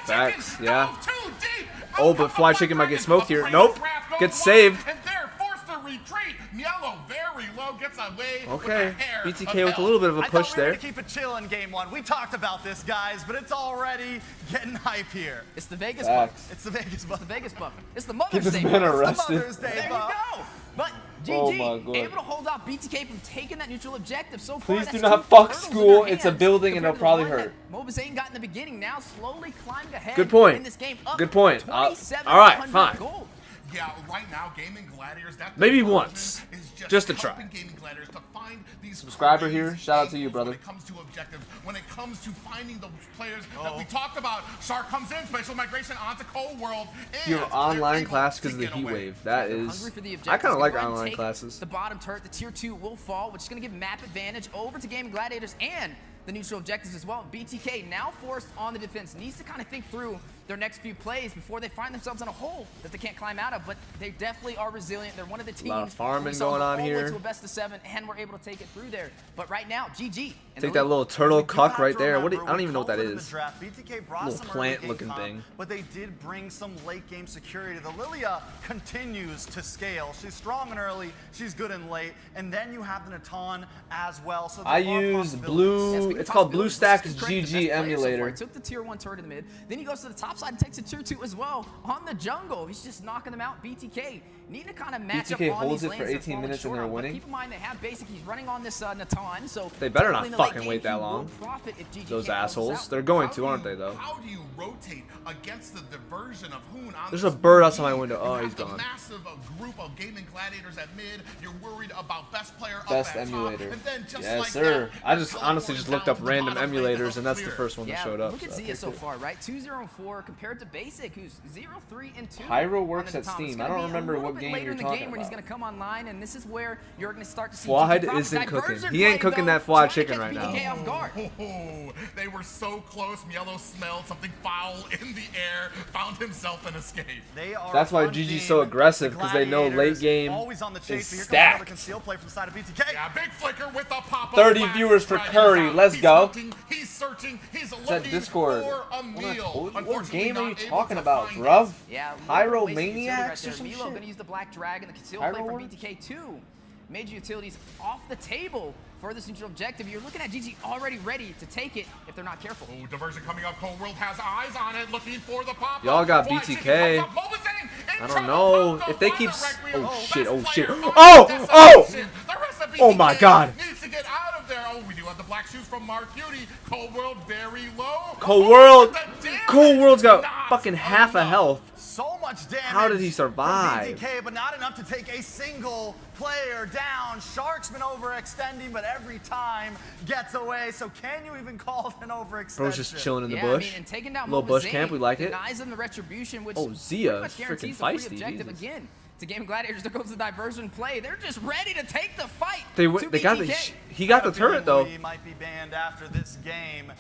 Speaker 1: Facts, yeah.
Speaker 5: Too deep.
Speaker 1: Oh, but Fly Chicken might get smoked here. Nope. Gets saved.
Speaker 5: And they're forced to retreat. Mielo very low, gets away.
Speaker 1: Okay. BTK with a little bit of a push
Speaker 3: I thought we were
Speaker 1: there.
Speaker 3: gonna keep it chill in game 1. We talked about this, guys, but it's already getting hype here.
Speaker 4: It's the Vegas
Speaker 1: Facts.
Speaker 4: buff.
Speaker 3: It's the Vegas buff.
Speaker 4: It's the Vegas buff. It's the
Speaker 1: Get
Speaker 4: Mother's
Speaker 1: this
Speaker 4: Day
Speaker 1: man
Speaker 4: buff.
Speaker 1: arrested.
Speaker 3: Mother's Day
Speaker 4: There you
Speaker 3: buff.
Speaker 4: go. But
Speaker 1: Oh
Speaker 4: GG,
Speaker 1: my God.
Speaker 4: able to hold off BTK from taking that neutral objective so far.
Speaker 1: Please
Speaker 4: That's
Speaker 1: do not
Speaker 4: 2
Speaker 1: fuck
Speaker 4: turtles in
Speaker 1: school.
Speaker 4: their
Speaker 1: It's a
Speaker 4: hands
Speaker 1: building and
Speaker 4: compared
Speaker 1: it'll
Speaker 4: to the
Speaker 1: probably
Speaker 4: one
Speaker 1: hurt.
Speaker 4: that MobaZane got in the beginning, now slowly climbing ahead.
Speaker 1: Good point.
Speaker 4: In this game, up
Speaker 1: Good point.
Speaker 4: 27
Speaker 1: All right, fine.
Speaker 4: gold.
Speaker 5: Yeah, right now, Gaming Gladiators, that
Speaker 1: Maybe once.
Speaker 5: is
Speaker 1: Just to try.
Speaker 5: helping Gaming Gladiators to find these
Speaker 1: Subscriber here. Shout out to you, brother.
Speaker 5: When it comes to objectives, when it comes to finding those players that we talked about. Shark comes in, spatial migration onto Cold World. And
Speaker 1: Your online
Speaker 5: they're
Speaker 1: class
Speaker 5: able
Speaker 1: because of the
Speaker 5: to
Speaker 1: heat
Speaker 5: get away.
Speaker 1: wave. That
Speaker 4: They're
Speaker 1: is.
Speaker 4: hungry for the
Speaker 1: I
Speaker 4: objectives.
Speaker 1: kind of like
Speaker 4: Gonna go ahead and
Speaker 1: online
Speaker 4: take
Speaker 1: classes.
Speaker 4: The bottom turret, the tier 2 will fall, which is going to give map advantage over to Gaming Gladiators and the neutral objectives as well. BTK now forced on the defense, needs to kind of think through their next few plays before they find themselves in a hole that they can't climb out of, but they definitely are resilient. They're one of the teams.
Speaker 1: A lot of farming
Speaker 4: we saw
Speaker 1: going
Speaker 4: go
Speaker 1: on
Speaker 4: all the way
Speaker 1: here.
Speaker 4: to a best of 7, and we're able to take it through there. But right now, GG.
Speaker 1: Take that little turtle cuck right there. What? I don't even know what that is.
Speaker 3: BTK brought
Speaker 1: Little
Speaker 3: some
Speaker 1: plant-looking
Speaker 3: early game
Speaker 1: thing.
Speaker 3: comp, but they did bring some late game security. The Lilia continues to scale. She's strong and early. She's good and late. And then you have the Natan as well. So
Speaker 1: I use blue. It's called BlueStacks GG emulator.
Speaker 4: He took the tier 1 turret in the mid. Then he goes to the top side and takes a tier 2 as well on the jungle. He's just knocking them out. BTK need to kind of match
Speaker 1: BTK
Speaker 4: up on
Speaker 1: holds
Speaker 4: these
Speaker 1: it for
Speaker 4: lanes
Speaker 1: 18 minutes and they're winning.
Speaker 4: Keep in mind they have basic. He's running on this Natan, so
Speaker 1: They better not
Speaker 4: technically in the late
Speaker 1: fucking
Speaker 4: game,
Speaker 1: wait that
Speaker 4: he will
Speaker 1: long.
Speaker 4: profit if GG
Speaker 1: Those
Speaker 4: can't close this
Speaker 1: assholes.
Speaker 4: out.
Speaker 1: They're going to, aren't they, though?
Speaker 5: How do you rotate against the diversion of Hoon on
Speaker 1: There's
Speaker 5: this
Speaker 1: a bird
Speaker 5: mid?
Speaker 1: outside my window. Oh,
Speaker 5: You
Speaker 1: he's
Speaker 5: have
Speaker 1: gone.
Speaker 5: the massive group of Gaming Gladiators at mid. You're worried about best player
Speaker 1: Best
Speaker 5: up at
Speaker 1: emulator.
Speaker 5: top. And then just
Speaker 1: Yes,
Speaker 5: like
Speaker 1: sir.
Speaker 5: that,
Speaker 1: I just honestly just looked up random emulators, and that's the
Speaker 5: clear.
Speaker 1: first one that
Speaker 4: Yeah,
Speaker 1: showed up.
Speaker 4: look at
Speaker 1: so
Speaker 4: Zia
Speaker 1: okay,
Speaker 4: so
Speaker 1: cool.
Speaker 4: far, right? 2-0-4, however, compared to Basic, who's 0-3-2.
Speaker 1: Pyro works
Speaker 4: on
Speaker 1: at
Speaker 4: the Tom.
Speaker 1: Steam.
Speaker 4: It's
Speaker 1: I
Speaker 4: gonna
Speaker 1: don't
Speaker 4: be
Speaker 1: remember
Speaker 4: a little
Speaker 1: what
Speaker 4: bit
Speaker 1: game
Speaker 4: later
Speaker 1: you're
Speaker 4: in the
Speaker 1: talking
Speaker 4: game when he's
Speaker 1: about.
Speaker 4: going to come online, and this is where you're going to start to see
Speaker 1: Fwad
Speaker 4: GG
Speaker 1: isn't
Speaker 4: Diversion
Speaker 1: cooking.
Speaker 4: play,
Speaker 1: He ain't cooking
Speaker 4: though,
Speaker 1: that Fwad
Speaker 4: trying to
Speaker 1: chicken
Speaker 4: catch
Speaker 1: right now.
Speaker 4: BTK off guard.
Speaker 5: They were so close. Mielo smelled something foul in the air, found himself an escape.
Speaker 3: They are
Speaker 1: That's why
Speaker 3: hunting
Speaker 1: GG's so aggressive,
Speaker 3: the
Speaker 1: because they know late
Speaker 3: Gladiators,
Speaker 1: game
Speaker 3: always on the chase,
Speaker 1: is
Speaker 3: but here comes another
Speaker 1: stacked.
Speaker 3: concealed play from the side of BTK.
Speaker 5: Yeah, big flicker with the pop.
Speaker 1: 30 viewers for Curry. Let's go.
Speaker 5: He's searching. He's
Speaker 1: That
Speaker 5: looking
Speaker 1: Discord.
Speaker 5: for a meal.
Speaker 1: What game are you
Speaker 5: not able
Speaker 1: talking
Speaker 5: to
Speaker 1: about,
Speaker 5: find
Speaker 1: bruv?
Speaker 5: it.
Speaker 4: Yeah,
Speaker 1: Pyromaniacs or some
Speaker 4: Milo
Speaker 1: shit?
Speaker 4: gonna use the Black Dragon, the concealed
Speaker 1: Pyro
Speaker 4: play from
Speaker 1: works?
Speaker 4: BTK2. Major utilities off the table for this neutral objective. You're looking at GG already ready to take it if they're not careful.
Speaker 5: Ooh, diversion coming up. Cold World has eyes on it, looking for the pop.
Speaker 1: Y'all got
Speaker 5: Fly
Speaker 1: BTK.
Speaker 5: chicken comes up. MobaZane in
Speaker 1: I don't
Speaker 5: trouble.
Speaker 1: know
Speaker 5: Falcon
Speaker 1: if they
Speaker 5: by
Speaker 1: keep.
Speaker 5: the Requiem.
Speaker 1: Oh shit! Oh
Speaker 5: Best
Speaker 1: shit!
Speaker 5: player
Speaker 1: Oh!
Speaker 5: finds
Speaker 1: Oh!
Speaker 5: destination. The rest of
Speaker 1: Oh my
Speaker 5: BTK
Speaker 1: God!
Speaker 5: Needs to get out of there. Oh, we do have the black shoes from Mark Beauty. Cold World very low.
Speaker 1: Cold
Speaker 5: Oh,
Speaker 1: World.
Speaker 5: but the damage
Speaker 1: Cold World's got
Speaker 5: not
Speaker 1: fucking half a health.
Speaker 3: So much damage.
Speaker 1: How did he
Speaker 3: from
Speaker 1: survive?
Speaker 3: BTK, but not enough to take a single player down. Shark's been overextending, but every time gets away. So can you even call it an overextension?
Speaker 1: Bro's just chilling in the
Speaker 4: Yeah,
Speaker 1: bush.
Speaker 4: I mean, and taking down
Speaker 1: Little bush
Speaker 4: MobaZane
Speaker 1: camp, we like it.
Speaker 4: denies them the retribution, which
Speaker 1: Oh, Zia
Speaker 4: pretty much
Speaker 1: is
Speaker 4: guarantees
Speaker 1: freaking
Speaker 4: a free
Speaker 1: feisty,
Speaker 4: objective
Speaker 1: Jesus.
Speaker 4: again. To Game Gladiators, there goes the diversion play. They're just ready to take the fight.
Speaker 1: They
Speaker 4: to
Speaker 1: got the.
Speaker 4: BTK.
Speaker 1: He got the turret though.
Speaker 3: He might be banned after this game.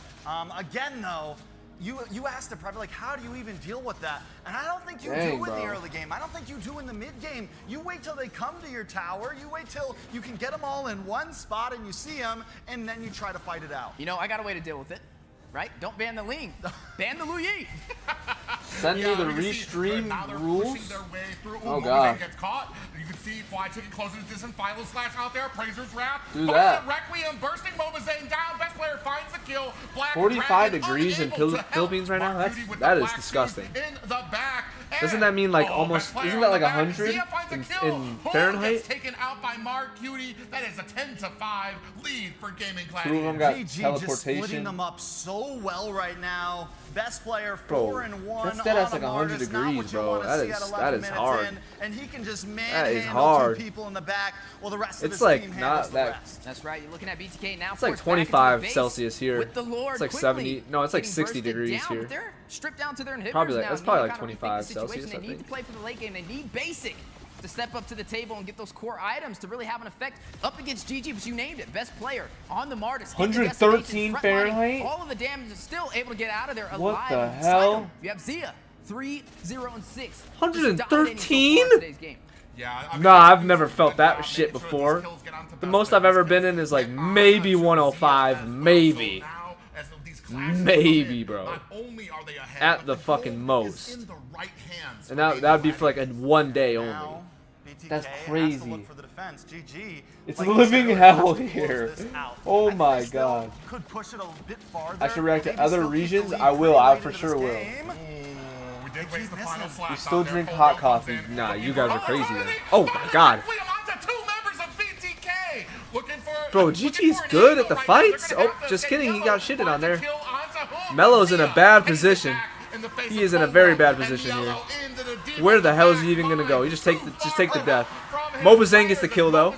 Speaker 3: Again, though, you asked it probably like, how do you even deal with that? And I don't think you
Speaker 1: Dang,
Speaker 3: do in
Speaker 1: bro.
Speaker 3: the early game. I don't think you do in the mid game. You wait till they come to your tower. You wait till you can get them all in one spot and you see them, and then you try to fight it out.
Speaker 4: You know, I got a way to deal with it, right? Don't ban the Ling. Ban the Lu Yi.
Speaker 1: Send me the restream rules. Oh god.
Speaker 5: Gets caught. You can see Fly Chicken closing the distance. Final slash out there. Appraiser's Wrath.
Speaker 1: Do that.
Speaker 5: Requiem bursting MobaZane down. Best player finds the kill. Black
Speaker 1: 45
Speaker 5: Dragon
Speaker 1: degrees in
Speaker 5: unable to help.
Speaker 1: Philippines right now.
Speaker 5: Mark Beauty with
Speaker 1: That
Speaker 5: the
Speaker 1: is
Speaker 5: black
Speaker 1: disgusting.
Speaker 5: shoes in the back.
Speaker 1: Doesn't that mean like
Speaker 5: Oh,
Speaker 1: almost?
Speaker 5: best player
Speaker 1: Isn't that
Speaker 5: on
Speaker 1: like
Speaker 5: the back.
Speaker 1: 100
Speaker 5: Zia finds a
Speaker 1: in
Speaker 5: kill. Who
Speaker 1: Fahrenheit?
Speaker 5: gets taken out by Mark Beauty. That is a 10-5 lead for Gaming
Speaker 1: Two of them
Speaker 5: Gladiators.
Speaker 1: got
Speaker 3: GG just splitting
Speaker 1: teleportation.
Speaker 3: them up so well right now. Best player,
Speaker 1: Bro,
Speaker 3: 4-1
Speaker 1: that's dead ass
Speaker 3: on
Speaker 1: like
Speaker 3: a
Speaker 1: 100
Speaker 3: Martis. Not
Speaker 1: degrees,
Speaker 3: what you
Speaker 1: bro.
Speaker 3: wanna
Speaker 1: That
Speaker 3: see
Speaker 1: is-
Speaker 3: at
Speaker 1: that
Speaker 3: 11
Speaker 1: is
Speaker 3: minutes
Speaker 1: hard.
Speaker 3: in, and he can just
Speaker 1: That is
Speaker 3: manhandle
Speaker 1: hard.
Speaker 3: two people in the back while the rest of
Speaker 1: It's
Speaker 3: his
Speaker 1: like
Speaker 3: team
Speaker 1: not
Speaker 3: handles the
Speaker 1: that.
Speaker 3: rest.
Speaker 4: That's right. You're looking at BTK now.
Speaker 1: It's like
Speaker 4: forced back into the
Speaker 1: 25
Speaker 4: base
Speaker 1: Celsius here.
Speaker 4: with the Lord
Speaker 1: It's like
Speaker 4: quickly
Speaker 1: 70. No, it's like
Speaker 4: getting
Speaker 1: 60
Speaker 4: bursted
Speaker 1: degrees
Speaker 4: down,
Speaker 1: here.
Speaker 4: but they're stripped down to their inhibitors
Speaker 1: Probably like-
Speaker 4: now.
Speaker 1: that's
Speaker 4: You
Speaker 1: probably
Speaker 4: know,
Speaker 1: like
Speaker 4: kind of rethink
Speaker 1: 25
Speaker 4: the situation.
Speaker 1: Celsius, I
Speaker 4: They need to
Speaker 1: think.
Speaker 4: play for the late game. They need Basic to step up to the table and get those core items to really have an effect up against GG, but you named it. Best player on the Martis.
Speaker 1: 113 Fahrenheit?
Speaker 4: All of the damage is still able to get out of there alive.
Speaker 1: What the
Speaker 4: inside
Speaker 1: hell?
Speaker 4: them. You have Zia, 3-0-6.
Speaker 1: 113?
Speaker 5: Yeah, I mean,
Speaker 1: Nah, I've never felt that shit before. The most I've ever been in is like maybe 105, maybe. Maybe, bro. At the fucking most. And that would be for like a one day only. That's crazy. It's living hell here. Oh my god. I should react to other regions. I will. I for sure will. You still drink hot coffee? Nah, you guys are crazy then. Oh my god. Bro, GG's good at the fights. Oh, just kidding. He got shitted on there. Melo's in a bad position. He is in a very bad position here. Where the hell is he even gonna go? He just take the death. MobaZane gets the kill though.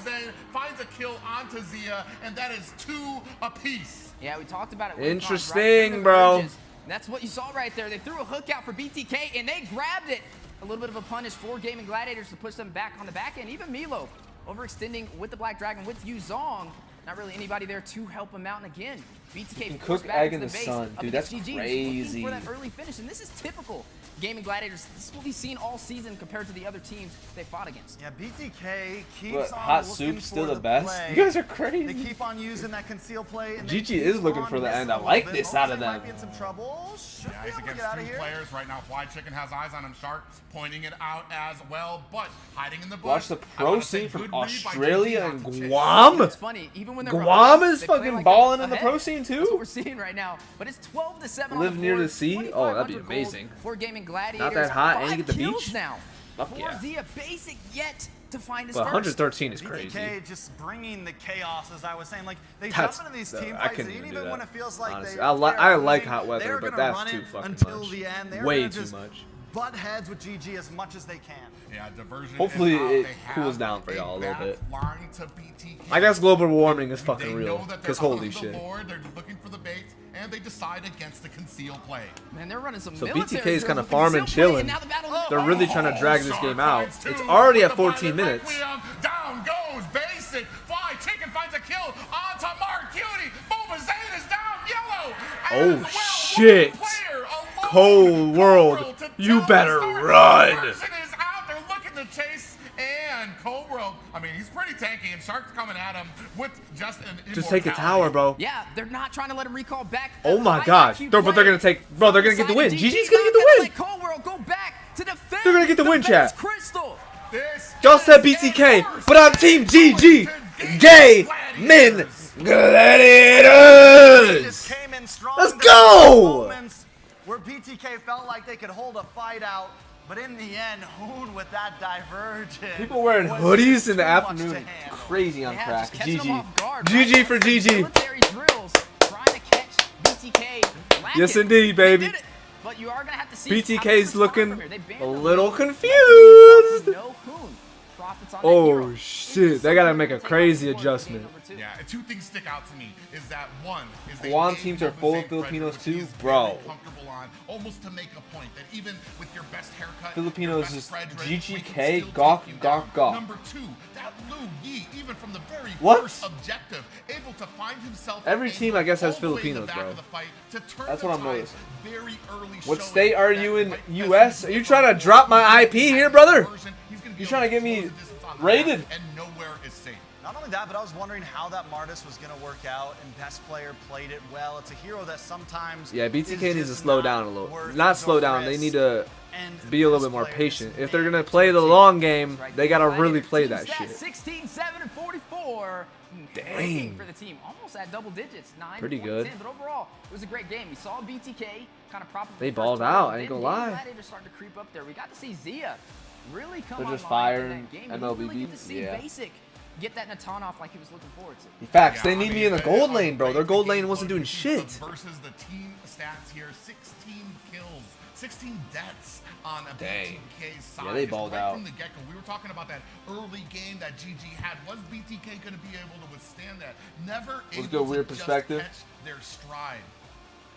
Speaker 5: Finds a kill onto Zia, and that is 2 apiece.
Speaker 4: Yeah, we talked about it.
Speaker 1: Interesting, bro.
Speaker 4: And that's what you saw right there. They threw a hook out for BTK, and they grabbed it. A little bit of a punish for Gaming Gladiators to push them back on the back end. Even Milo overextending with the Black Dragon with Yuzong. Not really anybody there to help him out. And again, BTK
Speaker 1: can
Speaker 4: forced
Speaker 1: cook
Speaker 4: back
Speaker 1: egg
Speaker 4: into
Speaker 1: in the
Speaker 4: base
Speaker 1: sun.
Speaker 4: up
Speaker 1: Dude,
Speaker 4: against
Speaker 1: that's
Speaker 4: GG,
Speaker 1: crazy.
Speaker 4: looking for that early finish, and this is typical Gaming Gladiators. This is what we've seen all season compared to the other teams they fought against.
Speaker 3: Yeah, BTK keeps
Speaker 1: What,
Speaker 3: on
Speaker 1: hot
Speaker 3: looking
Speaker 1: soup's still
Speaker 3: for
Speaker 1: the best?
Speaker 3: play.
Speaker 1: You guys are crazy.
Speaker 3: They keep on using that conceal play. And
Speaker 1: GG
Speaker 3: they
Speaker 1: is
Speaker 3: keep
Speaker 1: looking
Speaker 3: on
Speaker 1: for the
Speaker 3: missing
Speaker 1: end.
Speaker 3: a
Speaker 1: I
Speaker 3: little
Speaker 1: like
Speaker 3: bit.
Speaker 1: this out of
Speaker 3: MobaZane
Speaker 1: them.
Speaker 3: might be in some trouble. Should
Speaker 5: Yeah,
Speaker 3: be
Speaker 5: he's
Speaker 3: able to
Speaker 5: against
Speaker 3: get out of
Speaker 5: 2
Speaker 3: here.
Speaker 5: players right now. Fly Chicken has eyes on him. Shark pointing it out as well, but hiding in the bush.
Speaker 1: Watch the
Speaker 5: I
Speaker 1: pro
Speaker 5: wanna say
Speaker 1: scene from
Speaker 5: good read by
Speaker 1: Australia
Speaker 5: GG
Speaker 1: and
Speaker 5: not to chase.
Speaker 1: Guam.
Speaker 4: It's funny, even when they're
Speaker 1: Guam
Speaker 4: behind,
Speaker 1: is
Speaker 4: they play
Speaker 1: fucking
Speaker 4: like
Speaker 1: balling in the
Speaker 4: ahead.
Speaker 1: pro scene too.
Speaker 4: That's what we're seeing right now. But it's 12-7 on
Speaker 1: Live
Speaker 4: the
Speaker 1: near
Speaker 4: board,
Speaker 1: the sea? Oh, that'd be
Speaker 4: 2,500 gold
Speaker 1: amazing.
Speaker 4: For Gaming Gladiators.
Speaker 1: Not that hot, and you
Speaker 4: 5
Speaker 1: get the
Speaker 4: kills
Speaker 1: beach?
Speaker 4: now.
Speaker 1: Fuck
Speaker 4: For
Speaker 1: yeah.
Speaker 4: Zia, Basic yet to find his
Speaker 1: But
Speaker 4: first.
Speaker 1: 113 is crazy.
Speaker 3: BTK just bringing the chaos, as I was saying. Like, they
Speaker 1: That's-
Speaker 3: jump into these
Speaker 1: I
Speaker 3: team fights,
Speaker 1: couldn't
Speaker 3: and
Speaker 1: even do
Speaker 3: even when
Speaker 1: that,
Speaker 3: it feels like
Speaker 1: honestly.
Speaker 3: they
Speaker 1: I
Speaker 3: are
Speaker 1: like
Speaker 3: losing,
Speaker 1: hot weather,
Speaker 3: they're
Speaker 1: but
Speaker 3: gonna
Speaker 1: that's
Speaker 3: run
Speaker 1: too
Speaker 3: it
Speaker 1: fucking
Speaker 3: until
Speaker 1: much.
Speaker 3: the end. They're
Speaker 1: Way
Speaker 3: gonna
Speaker 1: too
Speaker 3: just
Speaker 1: much.
Speaker 3: butt heads with GG as much as they can.
Speaker 5: Yeah, diversion.
Speaker 1: Hopefully
Speaker 5: is out.
Speaker 1: it
Speaker 5: They have
Speaker 1: cools down for y'all a little
Speaker 5: bad
Speaker 1: bit.
Speaker 5: line to BTK.
Speaker 1: I guess global warming is
Speaker 5: They
Speaker 1: fucking
Speaker 5: know
Speaker 1: real.
Speaker 5: that they're
Speaker 1: Because holy
Speaker 5: on the
Speaker 1: shit.
Speaker 5: board. They're looking for the bait, and they decide against the conceal play.
Speaker 4: Man, they're running some
Speaker 1: So
Speaker 4: military
Speaker 1: BTK is
Speaker 4: drills
Speaker 1: kind of
Speaker 4: with
Speaker 1: farming,
Speaker 4: concealed play,
Speaker 1: chilling.
Speaker 4: and now the battle-
Speaker 1: They're really trying to drag this game out. It's already at 14 minutes.
Speaker 5: Down goes Basic. Fly Chicken finds a kill onto Mark Cutie. MobaZane is down yellow.
Speaker 1: Oh shit! Cold World, you better run!
Speaker 5: Person is out there looking to chase, and Cold World, I mean, he's pretty tanky, and Shark's coming at him with just an
Speaker 1: Just take the
Speaker 5: immortality.
Speaker 1: tower, bro.
Speaker 4: Yeah, they're not trying to let him recall back.
Speaker 1: Oh my god. But they're gonna take, bro, they're gonna get the win. GG's gonna get the win.
Speaker 4: Cold World go back to defend.
Speaker 1: They're gonna get the win, chat.
Speaker 4: Crystal.
Speaker 1: Y'all said BTK, but I'm Team GG. Gay Men Gladiators. Let's go!
Speaker 3: Where BTK felt like they could hold a fight out, but in the end, Hoon with that diversion.
Speaker 1: People wearing hoodies in the afternoon. Crazy on crack. GG. GG for GG.
Speaker 4: Military drills trying to catch BTK.
Speaker 1: Yes, indeed, baby.
Speaker 4: But you are gonna have to see
Speaker 1: BTK's looking a little confused.
Speaker 4: No Hoon. Profits on that
Speaker 1: Oh
Speaker 4: hero.
Speaker 1: shit, they gotta make a crazy adjustment.
Speaker 5: Yeah, and two things stick out to me is that one is they
Speaker 1: Guam
Speaker 5: made
Speaker 1: teams are full of
Speaker 5: MobaZane
Speaker 1: Filipinos
Speaker 5: Frederick,
Speaker 1: too,
Speaker 5: he's
Speaker 1: bro.
Speaker 5: very comfortable on, almost to make a point that even with your best haircut,
Speaker 1: Filipinos
Speaker 5: your
Speaker 1: is
Speaker 5: best Frederick, we can
Speaker 1: GGK,
Speaker 5: still
Speaker 1: gawk,
Speaker 5: take you
Speaker 1: gawk,
Speaker 5: down.
Speaker 1: gawk.
Speaker 5: Number two, that Lu Yi, even from the very
Speaker 1: What?
Speaker 5: first objective, able to find himself
Speaker 1: Every
Speaker 5: able
Speaker 1: team, I guess, has
Speaker 5: all the way in the
Speaker 1: Filipinos,
Speaker 5: back
Speaker 1: bro.
Speaker 5: of the fight to turn
Speaker 1: That's
Speaker 5: the
Speaker 1: what I'm
Speaker 5: tides
Speaker 1: noticing.
Speaker 5: very early,
Speaker 1: What
Speaker 5: showing
Speaker 1: state are
Speaker 5: that
Speaker 1: you in?
Speaker 5: right
Speaker 1: US? Are you trying to drop my IP here, brother? You trying to get me raided?
Speaker 5: and nowhere is safe.
Speaker 3: Not only that, but I was wondering how that Martis was going to work out, and Best Player played it well. It's a hero that sometimes
Speaker 1: Yeah, BTK
Speaker 3: is
Speaker 1: needs to
Speaker 3: just
Speaker 1: slow
Speaker 3: not
Speaker 1: down a little.
Speaker 3: worth
Speaker 1: Not
Speaker 3: the
Speaker 1: slow down. They
Speaker 3: risk.
Speaker 1: need to
Speaker 3: And
Speaker 1: be a little bit more patient. If they're gonna play the long game, they gotta really play that shit.
Speaker 4: 16, 7, and 44.
Speaker 1: Dang.
Speaker 4: Breaking for the team, almost at double digits. 9
Speaker 1: Pretty
Speaker 4: points
Speaker 1: good.
Speaker 4: in, but overall, it was a great game. We saw BTK kind of prop up.
Speaker 1: They
Speaker 4: the first
Speaker 1: balled
Speaker 4: quarter,
Speaker 1: out,
Speaker 4: but
Speaker 1: I ain't
Speaker 4: then
Speaker 1: gonna lie.
Speaker 4: Gladiators started to creep up there. We got to see Zia really come
Speaker 1: They're just
Speaker 4: online in
Speaker 1: firing
Speaker 4: that game. We didn't really
Speaker 1: MLBB.
Speaker 4: get to see
Speaker 1: Yeah.
Speaker 4: Basic get that Natanov like he was looking forward to.
Speaker 1: Facts. They need me in the gold lane, bro. Their gold lane wasn't doing shit.
Speaker 5: Versus the team stats here, 16 kills, 16 deaths on a
Speaker 1: Dang.
Speaker 5: BTK side.
Speaker 1: Yeah, they
Speaker 5: It's
Speaker 1: balled
Speaker 5: right
Speaker 1: out.
Speaker 5: from the get-go. We were talking about that early game that GG had. Was BTK going to be able to withstand that? Never
Speaker 1: Let's
Speaker 5: able
Speaker 1: go weird
Speaker 5: to just
Speaker 1: perspective.
Speaker 5: catch their stride.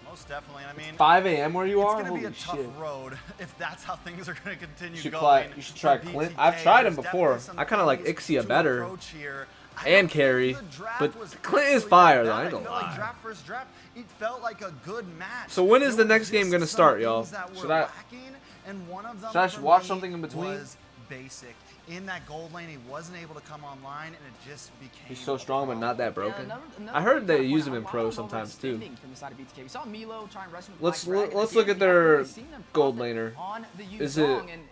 Speaker 3: Most definitely. I mean,
Speaker 1: 5 a.m. where you are?
Speaker 3: It's going to be
Speaker 1: Holy
Speaker 3: a tough
Speaker 1: shit.
Speaker 3: road if that's how things are going to continue
Speaker 1: You should
Speaker 3: going.
Speaker 1: you should try
Speaker 3: for
Speaker 1: Clint.
Speaker 3: BTK.
Speaker 1: I've tried him
Speaker 3: There's
Speaker 1: before.
Speaker 3: definitely some
Speaker 1: I kind of like
Speaker 3: things
Speaker 1: Ixia
Speaker 3: to
Speaker 1: better.
Speaker 3: approach here.
Speaker 1: And carry. But Clint is fire, though. I ain't gonna
Speaker 3: felt like
Speaker 1: lie.
Speaker 3: draft versus draft, it felt like a good match.
Speaker 1: So when is
Speaker 3: There
Speaker 1: the
Speaker 3: were
Speaker 1: next game
Speaker 3: just
Speaker 1: gonna
Speaker 3: some
Speaker 1: start, y'all?
Speaker 3: things that were
Speaker 1: Should I-
Speaker 3: lacking, and one of them
Speaker 1: Should I
Speaker 3: for
Speaker 1: watch
Speaker 3: me
Speaker 1: something in between?
Speaker 3: was Basic. In that gold lane, he wasn't able to come online, and it just became.
Speaker 1: He's so strong, but not that broken.
Speaker 4: another
Speaker 1: I heard
Speaker 4: thing
Speaker 1: they
Speaker 4: to
Speaker 1: use
Speaker 4: point
Speaker 1: him in
Speaker 4: out,
Speaker 1: pro
Speaker 4: Milo
Speaker 1: sometimes too.
Speaker 4: overextending From the side of BTK. We saw Milo try and rush him with
Speaker 1: Let's
Speaker 4: Black Dragon.
Speaker 1: let's
Speaker 4: Again,
Speaker 1: look at
Speaker 4: we haven't
Speaker 1: their
Speaker 4: really seen them
Speaker 1: gold
Speaker 4: profit
Speaker 1: laner.
Speaker 4: on the
Speaker 1: Is
Speaker 4: Yuzong,
Speaker 1: it
Speaker 4: and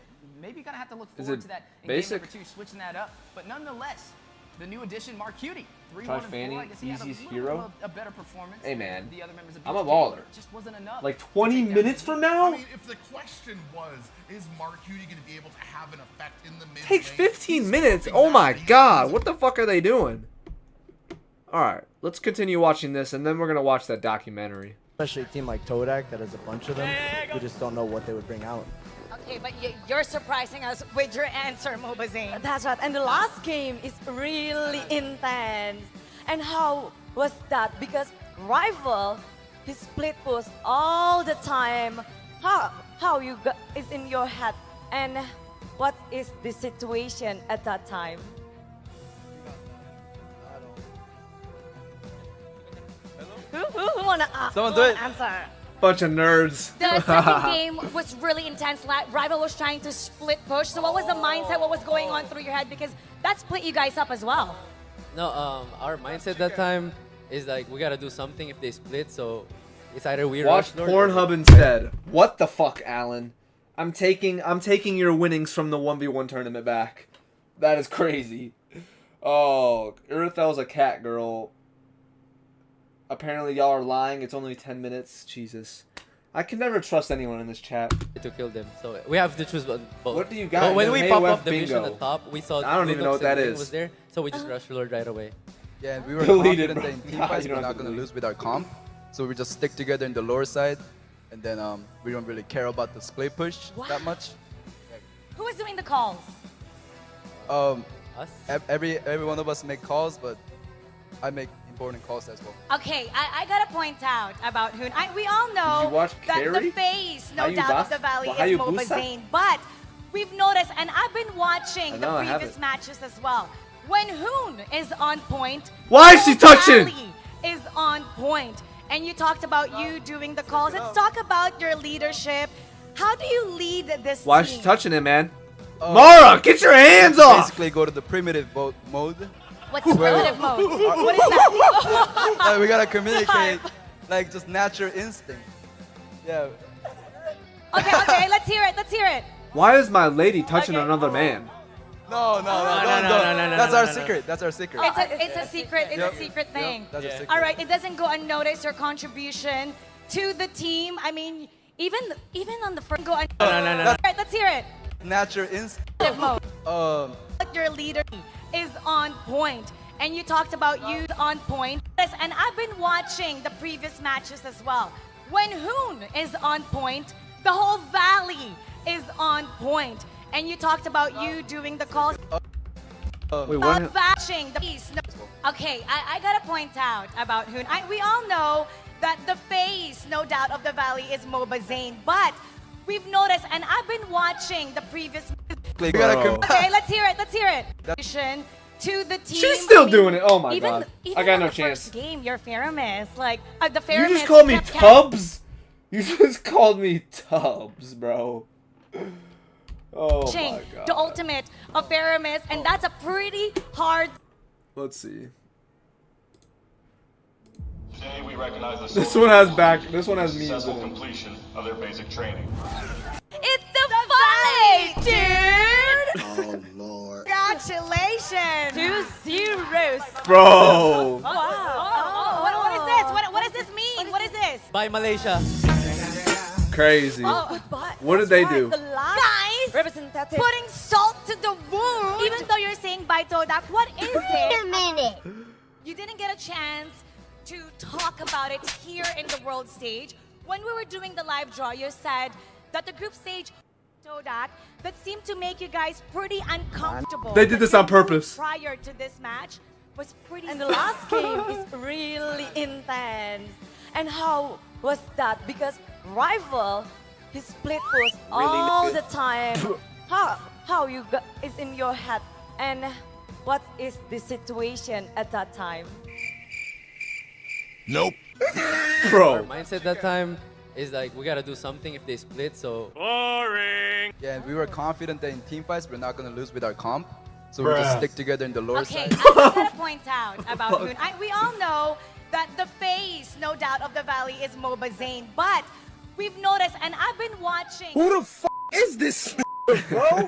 Speaker 4: maybe gonna have to look
Speaker 1: is
Speaker 4: forward
Speaker 1: it
Speaker 4: to that in
Speaker 1: basic?
Speaker 4: game number 2, switching that up. But nonetheless, the new addition, Mark Cutie. 3-1
Speaker 1: Try
Speaker 4: and 4.
Speaker 1: Fanny,
Speaker 4: I guess he had a
Speaker 1: Easy's
Speaker 4: little
Speaker 1: hero.
Speaker 4: bit of a better performance.
Speaker 1: Hey,
Speaker 4: than
Speaker 1: man.
Speaker 4: the other members of
Speaker 1: I'm a
Speaker 4: BTK,
Speaker 1: baller.
Speaker 4: but it just wasn't enough.
Speaker 1: Like 20 minutes from now?
Speaker 5: I mean, if the question was, is Mark Cutie going to be able to have an effect in the mid
Speaker 1: Takes
Speaker 5: lane?
Speaker 1: 15 minutes. Oh my god. What the fuck are they doing? Alright, let's continue watching this and then we're gonna watch that documentary.
Speaker 19: Especially a team like Todak that has a bunch of them. We just don't know what they would bring out.
Speaker 14: Okay, but you're surprising us with your answer, MobaZane.
Speaker 20: That's right. And the last game is really intense. And how was that? Because rival, he split push all the time. How you got is in your head, and what is the situation at that time? Who wanna answer?
Speaker 1: Bunch of nerds.
Speaker 14: The second game was really intense. Rival was trying to split push. So what was the mindset? What was going on through your head? Because that split you guys up as well.
Speaker 21: No, our mindset that time is like we gotta do something if they split. So it's either we
Speaker 1: Watch
Speaker 21: rush Lord
Speaker 1: Pornhub instead. What the fuck, Alan? I'm taking your winnings from the 1v1 tournament back. That is crazy. Oh, Irithel's a cat girl. Apparently y'all are lying. It's only 10 minutes. Jesus. I can never trust anyone in this chat.
Speaker 21: to kill them. So we have to choose both.
Speaker 1: What do you got?
Speaker 21: But when
Speaker 1: No,
Speaker 21: we
Speaker 1: hey,
Speaker 21: pop
Speaker 1: Wef
Speaker 21: up the mission
Speaker 1: bingo.
Speaker 21: at top, we saw
Speaker 1: I don't even know what that is.
Speaker 21: was there, so we just rushed Lord right away.
Speaker 22: Yeah, and we were
Speaker 1: Delete it,
Speaker 22: confident
Speaker 1: bro.
Speaker 22: that in team
Speaker 1: Nah,
Speaker 22: fights
Speaker 1: you
Speaker 22: we're
Speaker 1: don't
Speaker 22: not
Speaker 1: have to
Speaker 22: going to
Speaker 1: delete.
Speaker 22: lose with our comp. So we just stick together in the lower side, and then we don't really care about the split push that much.
Speaker 14: Who was doing the calls?
Speaker 22: Every one of us make calls, but I make important calls as well.
Speaker 14: Okay, I gotta point out about Hoon. We all
Speaker 22: Did
Speaker 14: know
Speaker 22: you watch
Speaker 14: that the
Speaker 22: Carrie?
Speaker 14: face, no
Speaker 22: Hayu
Speaker 14: doubt, of
Speaker 22: Bas-
Speaker 14: the Valley is
Speaker 22: Hayu
Speaker 14: MobaZane. But we've noticed, and I've been watching the
Speaker 1: I
Speaker 14: previous
Speaker 1: haven't.
Speaker 14: matches as well. When Hoon is on point,
Speaker 1: Why is she
Speaker 14: the whole
Speaker 1: touching?
Speaker 14: Valley is on point. And you talked about you doing the calls. Let's talk about your leadership. How do you lead this
Speaker 1: Why is
Speaker 14: team?
Speaker 1: she touching it, man? Mara, get your hands off!
Speaker 22: Basically, go to the primitive mode.
Speaker 14: What's the
Speaker 22: Where-
Speaker 14: primitive mode? What is that?
Speaker 22: Like, we gotta communicate, like just natural instinct. Yeah.
Speaker 14: Okay, let's hear it. Let's hear it.
Speaker 1: Why is my lady touching another man?
Speaker 22: No.
Speaker 1: no,
Speaker 22: That's
Speaker 1: no,
Speaker 22: our
Speaker 1: no, no.
Speaker 22: secret. That's our secret.
Speaker 14: It's a secret. It's a secret thing.
Speaker 22: That's a secret.
Speaker 14: All right, it doesn't go unnoticed. Your contribution to the team. I mean, even on the first go unnoticed.
Speaker 22: No.
Speaker 14: All right, let's hear it.
Speaker 22: Natural instinct.
Speaker 14: Mode.
Speaker 22: Your
Speaker 14: leader is on point, and you talked about you on point. And I've been watching the previous matches as well. When Hoon is on point, the whole Valley is on point. And you talked about you doing the calls.
Speaker 1: Wait, what?
Speaker 14: Bashing the piece. No. Okay, I gotta point out about Hoon. We all know that the face, no doubt, of the Valley is MobaZane, but we've noticed, and I've been watching the previous.
Speaker 22: We gotta
Speaker 14: Okay, let's hear it. Let's hear it. To the team.
Speaker 1: She's still doing it. Oh my
Speaker 14: even,
Speaker 1: god.
Speaker 14: Even
Speaker 1: I got
Speaker 14: on
Speaker 1: no
Speaker 14: the
Speaker 1: chance.
Speaker 14: First game, you're Faramis. Like the
Speaker 1: You
Speaker 14: Faramis.
Speaker 1: just called me
Speaker 14: kept
Speaker 1: Tubbs? You just called me Tubbs, bro. Oh my god.
Speaker 14: the ultimate of Faramis, and that's a pretty hard.
Speaker 1: Let's see.
Speaker 2: Today we recognize the
Speaker 1: This one has This one has memes in
Speaker 2: successful
Speaker 1: it.
Speaker 2: completion of their basic training.
Speaker 14: It's the fight, dude!
Speaker 2: Oh lord.
Speaker 14: Congratulations! 2-0.
Speaker 1: Bro.
Speaker 14: Wow. What is this? What does this mean? What is this?
Speaker 21: Bye, Malaysia.
Speaker 1: Crazy.
Speaker 14: Oh,
Speaker 1: What did they do?
Speaker 14: Guys,
Speaker 20: representative
Speaker 14: putting salt to the wound. Even though you're saying by Todak, what is it?
Speaker 20: Wait a minute.
Speaker 14: You didn't get a chance to talk about it here in the world stage. When we were doing the live draw, you said that the group stage Todak that seemed to make you guys pretty uncomfortable.
Speaker 1: They did this on purpose.
Speaker 14: Prior to this match was pretty.
Speaker 20: And the last game is really intense. And how was that? Because rival, his split was all the time. How you got is in your head, and what is the situation at that time?
Speaker 22: Nope.
Speaker 1: Bro.
Speaker 21: Our mindset that time is like we gotta do something if they split. So
Speaker 22: boring. Yeah, and we were confident that in team fights we're not gonna lose with our comp, so we just stick together in the lower
Speaker 14: Okay,
Speaker 22: side.
Speaker 14: I gotta point out about Hoon. We all know that the face, no doubt, of the Valley is MobaZane, but we've noticed, and I've been watching.
Speaker 6: Who the f is this, bro?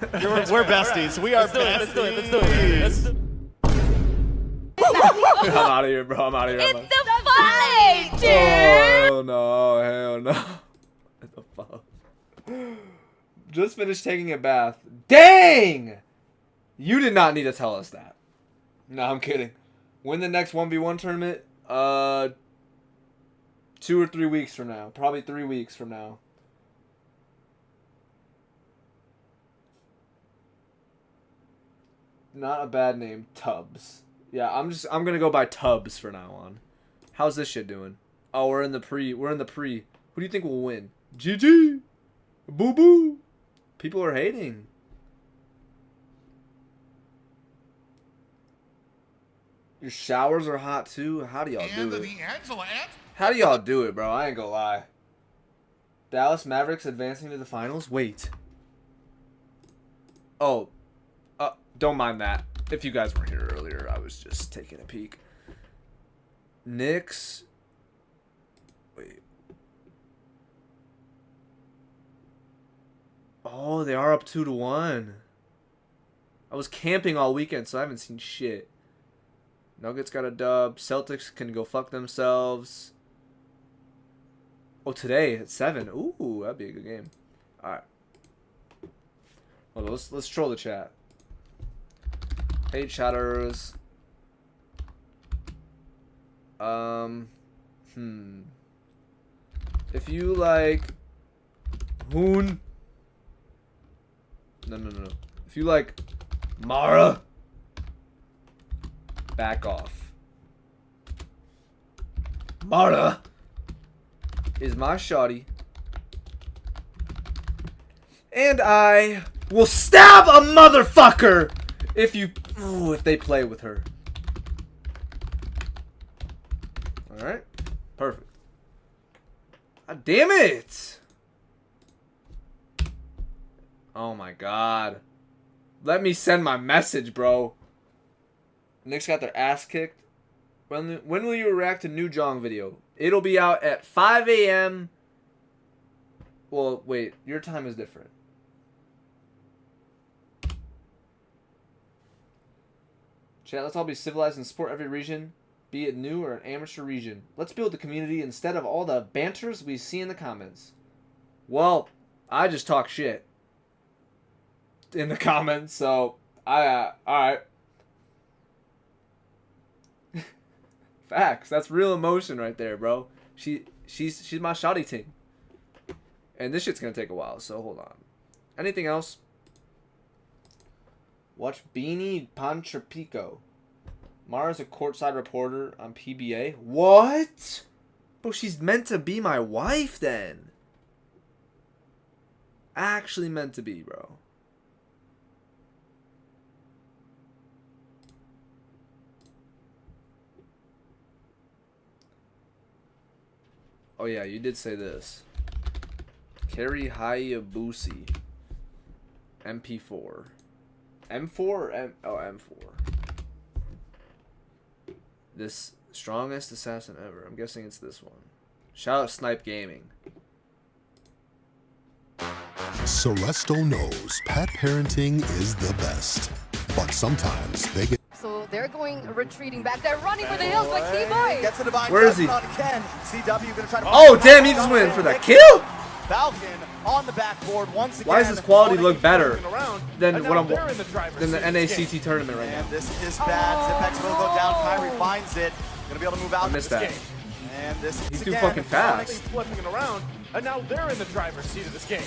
Speaker 3: We're besties. We are besties.
Speaker 21: Let's do it. Let's do it.
Speaker 1: I'm out of here, bro. I'm out of here.
Speaker 14: It's the fight, dude!
Speaker 1: Oh no, hell no. What the fuck? Just finished taking a bath. Dang! You did not need to tell us that. No, I'm kidding. When the next 1v1 tournament? 2 or 3 weeks from now. Probably 3 weeks from now. Not a bad name, Tubbs. Yeah, I'm gonna go by Tubbs for now on. How's this shit doing? Oh, we're in the pre. Who do you think will win? GG! Boo boo! People are hating. Your showers are hot too? How do y'all do it? How do y'all do it, bro? I ain't gonna lie. Dallas Mavericks advancing to the finals? Wait. Oh. Don't mind that. If you guys weren't here earlier, I was just taking a peek. Knicks. Wait. Oh, they are up 2-1. I was camping all weekend, so I haven't seen shit. Nuggets got a dub. Celtics can go fuck themselves. Oh, today at 7. Ooh, that'd be a good game. All right. Well, let's troll the chat. Hey, chatters. If you like Hoon. No. If you like Mara, back off. Mara is my shawty. And I will stab a motherfucker if they play with her. Alright. Perfect. God damn it! Oh my god. Let me send my message, bro. Knicks got their ass kicked. When will you react to new Jong video? It'll be out at 5 a.m. Well, wait. Your time is different. Chat, let's all be civilized and support every region, be it new or an amateur region. Let's build the community instead of all the banters we see in the comments. Well, I just talk shit in the comments, so alright. Facts. That's real emotion right there, bro. She's my shawty team. And this shit's gonna take a while, so hold on. Anything else? Watch Beanie Pantrapico. Mara's a courtside reporter on PBA. What? Bro, she's meant to be my wife then. Actually meant to be, bro. Oh yeah, you did say this. Kerry Hayabusa. MP4. M4 or M4. This strongest assassin ever. I'm guessing it's this one. Shout out Snipe Gaming.
Speaker 8: Celeste knows pet parenting is the best, but sometimes they get.
Speaker 9: So they're retreating back. They're running for the hills like T-Boy.
Speaker 3: Gets the divine
Speaker 1: Where is he?
Speaker 3: on Ken. CW gonna try to.
Speaker 1: Oh damn, he just went for the kill.
Speaker 3: Falcon on the backboard once again.
Speaker 1: Why does his quality look better than
Speaker 3: what I'm
Speaker 1: than the NACT tournament right now?
Speaker 3: And this is bad. Zipex will go down. Kyrie finds it. Gonna be able to move out.
Speaker 1: I missed that.
Speaker 3: And this
Speaker 1: He's
Speaker 3: is
Speaker 1: too
Speaker 3: again,
Speaker 1: fucking fast.
Speaker 15: Flipping it around, and now they're in the driver's seat of this game.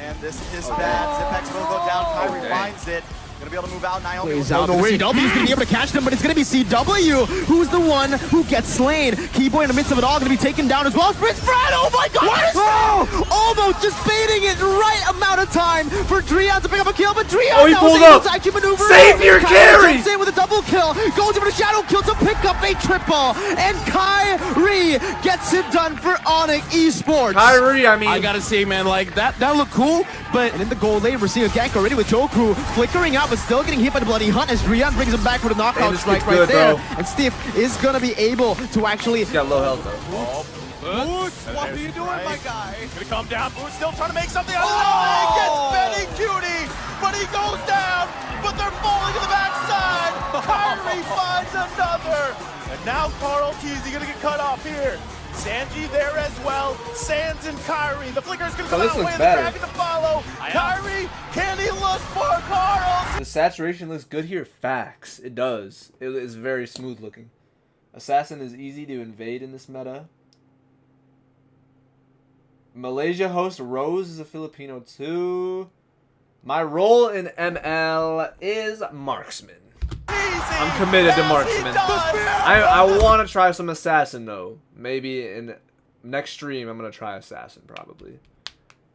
Speaker 3: And this is bad. Zipex will go down. Kyrie finds it. Gonna be able to move out. Naomi
Speaker 6: Plays out. CW is gonna be able to catch them, but it's gonna be CW who's the one who gets slain. Keyboy in the midst of it all gonna be taken down as well. Sprint Fred, oh my god! Oh! Almost just baiting it right amount of time for Dreon to pick up a kill, but Dreon
Speaker 1: he
Speaker 6: now
Speaker 1: pulled
Speaker 6: is able
Speaker 1: up.
Speaker 6: to actually maneuver.
Speaker 1: Save your carry!
Speaker 6: Jumps in with a double kill, goes over to shadow kill to pick up a triple, and Kyrie gets it done for Onic Esports.
Speaker 1: Kyrie, I mean,
Speaker 6: I gotta say, man, like that looked cool, but and in the goal lane we're seeing a gank already with Joku flickering out, but still getting hit by the bloody hunt as Dreon brings him back with a knockout strike right there.
Speaker 1: Bro.
Speaker 6: And Steve is gonna be able to actually.
Speaker 1: He's got low health though.
Speaker 3: Boots, what are you doing, my guy?
Speaker 15: Gonna come down.
Speaker 3: Boots still trying to make something out of it. He gets Benny Cutie, but he goes down. But they're falling to the backside. Kyrie finds another.
Speaker 15: And now Carl Teasy gonna get cut off here. Sanji there as well. Sands and Kyrie. The flicker's gonna come
Speaker 1: this
Speaker 15: out.
Speaker 1: looks
Speaker 15: Way
Speaker 1: better.
Speaker 15: the dragon to follow. Kyrie, can he look for Carl?
Speaker 1: The saturation looks good here. Facts. It does. It is very smooth looking. Assassin is easy to invade in this meta. Malaysia host Rose is a Filipino too. My role in ML is marksman. I'm committed to marksman. I want to try some assassin though. Maybe in next stream I'm gonna try assassin probably.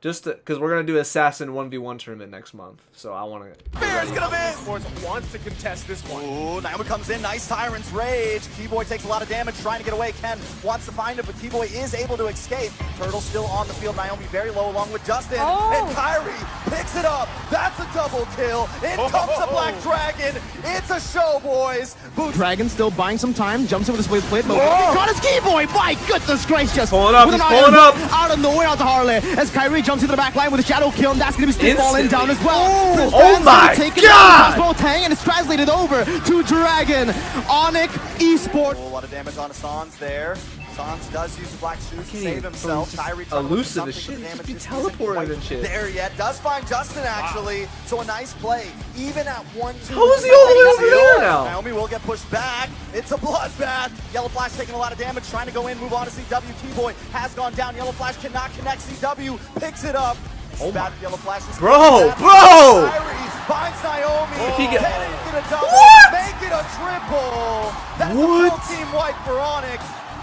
Speaker 1: Just because we're gonna do assassin 1v1 tournament next month, so I want to.
Speaker 3: Bear's gonna miss.
Speaker 15: Sports wants to contest this one.
Speaker 3: Ooh, Naomi comes in, nice Tyrant's Rage. T-Boy takes a lot of damage trying to get away. Ken wants to find it, but T-Boy is able to escape. Turtle still on the field. Naomi very low along with Justin. And Kyrie picks it up. That's a double kill. In comes the Black Dragon. It's a show, boys.
Speaker 6: Dragon still buying some time, jumps in with a split plate, but got his Keyboy! My goodness gracious!
Speaker 1: Pulling up,
Speaker 6: with
Speaker 1: he's
Speaker 6: an
Speaker 1: pulling
Speaker 6: iron
Speaker 1: up!
Speaker 6: Out of nowhere out to Harley, as Kyrie jumps into the back line with a shadow kill, and that's gonna be Steve falling down as well.
Speaker 1: Ooh, oh my god!
Speaker 6: Tang, and it's translated over to Dragon. Onic Esports.
Speaker 3: A lot of damage on Sans there. Sans does use the black shoes to save himself. Kyrie
Speaker 1: elusive as shit. Just be teleported and shit.
Speaker 3: There yet. Does find Justin actually. So a nice play. Even at 1-2.
Speaker 1: How is he all the way over there now?
Speaker 3: Naomi will get pushed back. It's a bloodbath. Yellow Flash taking a lot of damage. Trying to go in. Move on to CW. T-Boy has gone down. Yellow Flash cannot connect. CW picks it up.
Speaker 1: Oh
Speaker 3: bad Yellow Flash.
Speaker 1: Bro!
Speaker 3: Kyrie finds Naomi.
Speaker 1: If he get
Speaker 3: a double,
Speaker 1: what?
Speaker 3: Make it a triple. That's
Speaker 1: what?
Speaker 3: a full team wipe for Onic.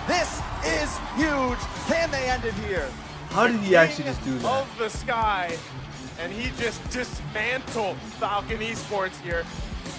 Speaker 3: This
Speaker 7: is huge. Can they end it here?
Speaker 1: How did he actually just do that?
Speaker 7: Of the sky, and he just dismantled Falcon Esports here.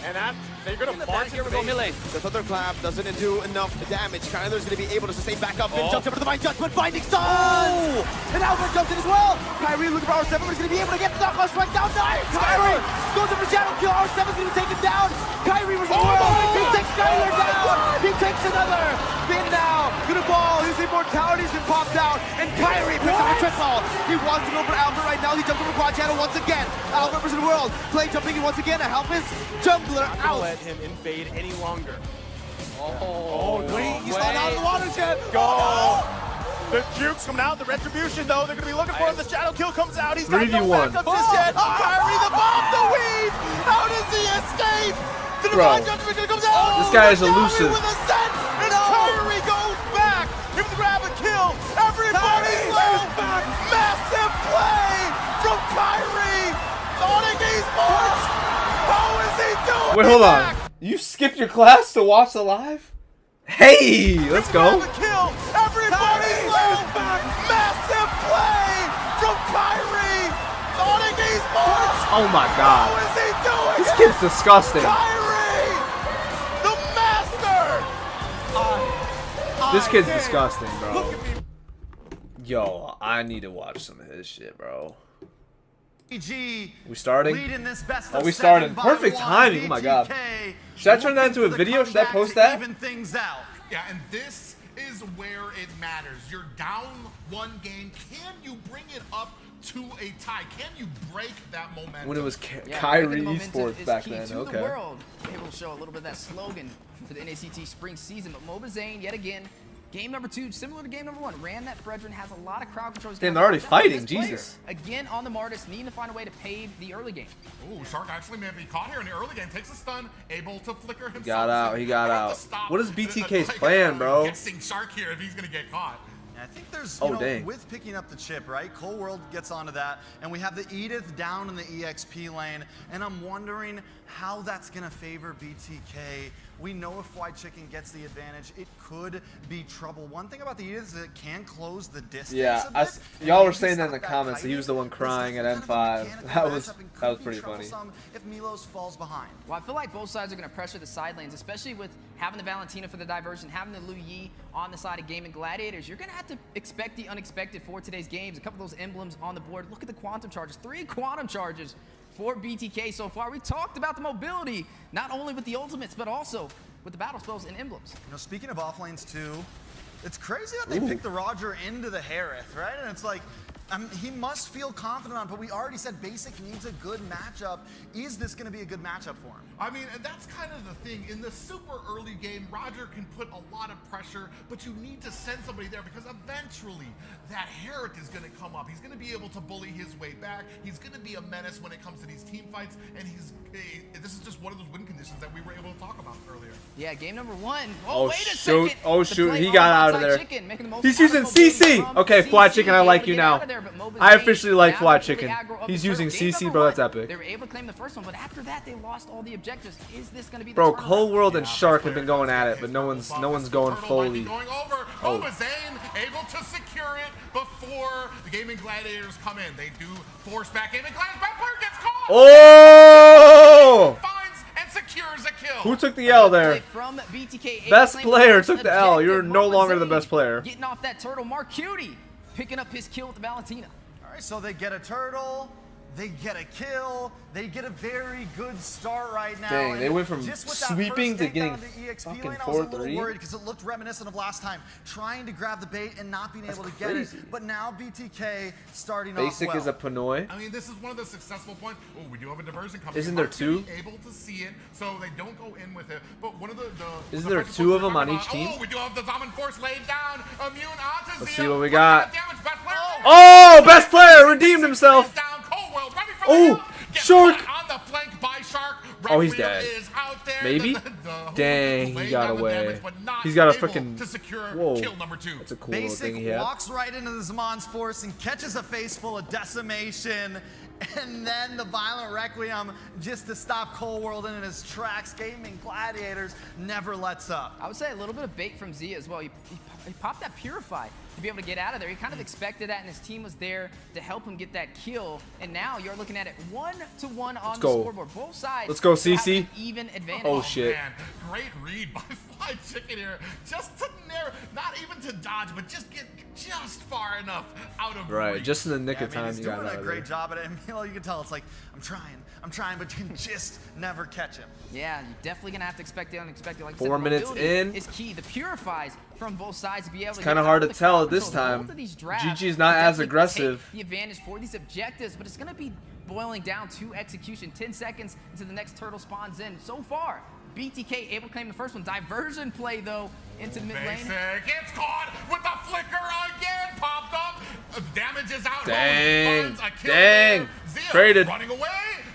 Speaker 7: And they're going to march here. We go melee. The thunderclap doesn't do enough damage. Kyler's going to be able to sustain back up and jumps over to the Mind Judgment, finding stuns! And Albert jumps in as well. Kyrie looking for R7, but he's going to be able to get the knockout strike down. Nice! Kyrie goes over the shadow kill. R7's going to be taken down. Kyrie was he takes Skyler down. He takes another. Spin now. Gonna ball. His immortality's been popped out. And Kyrie picks up a triple. He wants to go for Albert right now. He jumps over quad channel once again. Albert versus the world. Play jumping in once again to help his jungler out. Let him invade any longer. Oh, wait, he's not out of the watershed. Go. The jukes coming out. The retribution, though, they're going to be looking for him. The shadow kill comes out. He's got no backup just yet. Kyrie, the bomb, the weave. How does he escape? The divine judgment comes out.
Speaker 1: This guy is elusive.
Speaker 7: With a set, and Kyrie goes back. He can grab a kill. Everybody's back. Massive play from Kyrie. Onic Esports. How is he doing?
Speaker 1: Wait, hold on. You skipped your class to watch the live? Hey, let's go.
Speaker 7: Kill. Everybody's back. Massive play from Kyrie. Onic Esports.
Speaker 1: Oh my god.
Speaker 7: How is he doing?
Speaker 1: This kid's disgusting.
Speaker 7: Kyrie, the master.
Speaker 1: This kid's disgusting, bro. Yo, I need to watch some of his shit, bro. We starting? Oh, we started. Perfect timing. Oh my god. Should I turn that into a video? Should I post that?
Speaker 5: Yeah, and this is where it matters. You're down one game. Can you bring it up to a tie? Can you break that momentum?
Speaker 1: When it was Kyrie Esports back then. Okay.
Speaker 4: The world. Able to show a little bit of that slogan for the NACT spring season. But MobaZane, yet again, game number 2, similar to game number 1, ran that Fredrin, has a lot of crowd control.
Speaker 1: Damn, they're already fighting, Jesus.
Speaker 4: Again on the Martis, needing to find a way to pave the early game.
Speaker 5: Ooh, Shark actually may be caught here in the early game. Takes a stun, able to flicker himself.
Speaker 1: He got out. What is BTK's plan, bro?
Speaker 5: Guessing Shark here if he's gonna get caught.
Speaker 3: I think there's, you know, with picking up the chip, right? Cold World gets onto that, and we have the Edith down in the EXP lane, and I'm wondering how that's gonna favor BTK. We know if White Chicken gets the advantage, it could be trouble. One thing about the Edith is it can close the distance.
Speaker 1: Yeah, y'all were saying that in the comments. He was the one crying at M5. That was pretty funny.
Speaker 3: If Milos falls behind.
Speaker 4: Well, I feel like both sides are going to pressure the side lanes, especially with having the Valentina for the diversion, having the Lu Yi on the side of Gaming Gladiators. You're going to have to expect the unexpected for today's games. A couple of those emblems on the board. Look at the quantum charges. 3 quantum charges for BTK so far. We talked about the mobility, not only with the ultimates, but also with the battle spells and emblems.
Speaker 3: You know, speaking of offlanes too, it's crazy that they picked the Roger into the Harith, right? And it's like, he must feel confident on, but we already said Basic needs a good matchup. Is this going to be a good matchup for him?
Speaker 5: I mean, that's kind of the thing. In the super early game, Roger can put a lot of pressure, but you need to send somebody there because eventually that Herrick is going to come up. He's going to be able to bully his way back. He's going to be a menace when it comes to these team fights, and this is just one of those win conditions that we were able to talk about earlier.
Speaker 4: Yeah, game number 1.
Speaker 1: Oh,
Speaker 4: wait a
Speaker 1: shoot.
Speaker 4: second.
Speaker 1: Oh, shoot. He got out of there. He's using CC. Okay, Fly Chicken, I like you now. I officially like Fly Chicken. He's using CC, bro. That's epic.
Speaker 4: They were able to claim the first one, but after that, they lost all the objectives. Is this going to be the
Speaker 1: bro? Cold World and Shark have been going at it, but no one's going fully.
Speaker 5: Oh, MobaZane able to secure it before the Gaming Gladiators come in. They do force back Gaming Gladiators. Bad player gets caught.
Speaker 1: Oh!
Speaker 5: Finds and secures a kill.
Speaker 1: Who took the L there?
Speaker 4: From BTK,
Speaker 1: best player took the L. You're no longer the best player.
Speaker 4: Getting off that turtle, Mark Cutie picking up his kill with the Valentina.
Speaker 3: All right, so they get a turtle, they get a kill, they get a very good start right now.
Speaker 1: Dang, they went from
Speaker 3: just with
Speaker 1: sweeping to getting
Speaker 3: EXP
Speaker 1: fucking
Speaker 3: lane, I was a
Speaker 1: 4-3.
Speaker 3: little worried because it looked reminiscent of last time, trying to grab the bait and not being able to get it. But now BTK starting
Speaker 1: Basic
Speaker 3: off well.
Speaker 1: is a Panoy.
Speaker 5: I mean, this is one of the successful points. Oh, we do have a diversion coming.
Speaker 1: Isn't there 2?
Speaker 5: Able to see it, so they don't go in with it. But one of the
Speaker 1: isn't there 2 of them on each team?
Speaker 5: Oh, we do have the Zaman Force laid down. Immune onto
Speaker 1: Let's see what we got.
Speaker 5: Oh,
Speaker 1: best player redeemed himself. Oh, Shark.
Speaker 5: On the flank by Shark.
Speaker 1: Oh, he's dead. Maybe? Dang, he got away. He's got a freaking. Whoa.
Speaker 5: Kill number 2.
Speaker 1: That's a cool little thing he had.
Speaker 3: Walks right into the Zaman's force and catches a face full of decimation. And then the violent requiem just to stop Cold World in his tracks. Gaming Gladiators never lets up.
Speaker 4: I would say a little bit of bait from Zia as well. He popped that Purify to be able to get out of there. He kind of expected that, and his team was there to help him get that kill. And now you're looking at it 1-to-1 on the scoreboard. Both sides.
Speaker 1: Let's go, CC.
Speaker 4: Even advantage.
Speaker 1: Oh shit.
Speaker 5: Man, great read by Fly Chicken here. Just to narrow, not even to dodge, but just get just far enough out of reach.
Speaker 1: Just in the nick of time.
Speaker 3: He's doing a great job at it. And, you can tell it's like, I'm trying, but you can just never catch him.
Speaker 4: Yeah, you're definitely gonna have to expect the unexpected. Like
Speaker 1: 4 minutes in.
Speaker 4: Is key. The Purifies from both sides to be able to.
Speaker 1: It's kind of hard to tell at this time. GG's not as aggressive.
Speaker 4: The advantage for these objectives, but it's gonna be boiling down to execution. 10 seconds until the next turtle spawns in. So far, BTK able to claim the first one. Diversion play though into mid lane.
Speaker 5: Gets caught with the flicker again. Popped up. Damage is out.
Speaker 1: Dang.
Speaker 5: Kill
Speaker 1: Dang.
Speaker 5: Zia
Speaker 1: Traded.
Speaker 5: running away.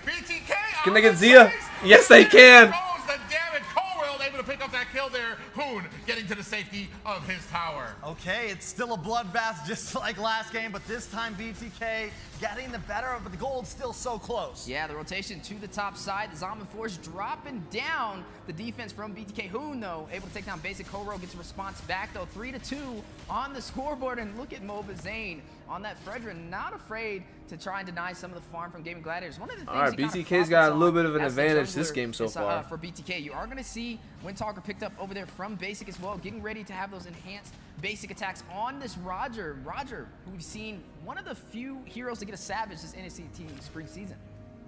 Speaker 5: BTK.
Speaker 1: Can they get Zia? Yes, they can.
Speaker 5: The damage. Cold able to pick up that kill there. Hoon getting to the safety of his tower.
Speaker 3: Okay, it's still a bloodbath just like last game, but this time BTK getting the better of it, but the gold's still so close.
Speaker 4: Yeah, the rotation to the top side. The Zombie Force dropping down the defense from BTK. Hoon, though, able to take down basic. Koro gets a response back, though. 3-2 on the scoreboard. And look at MobaZane on that Fredrin, not afraid to try and deny some of the farm from Gaming Gladiators. One of the things
Speaker 1: all right, BTK's got a little bit of an advantage this game so far.
Speaker 4: For BTK, you are going to see Windtalker picked up over there from basic as well, getting ready to have those enhanced basic attacks on this Roger. Roger, who we've seen one of the few heroes to get a Savage this NACT spring season.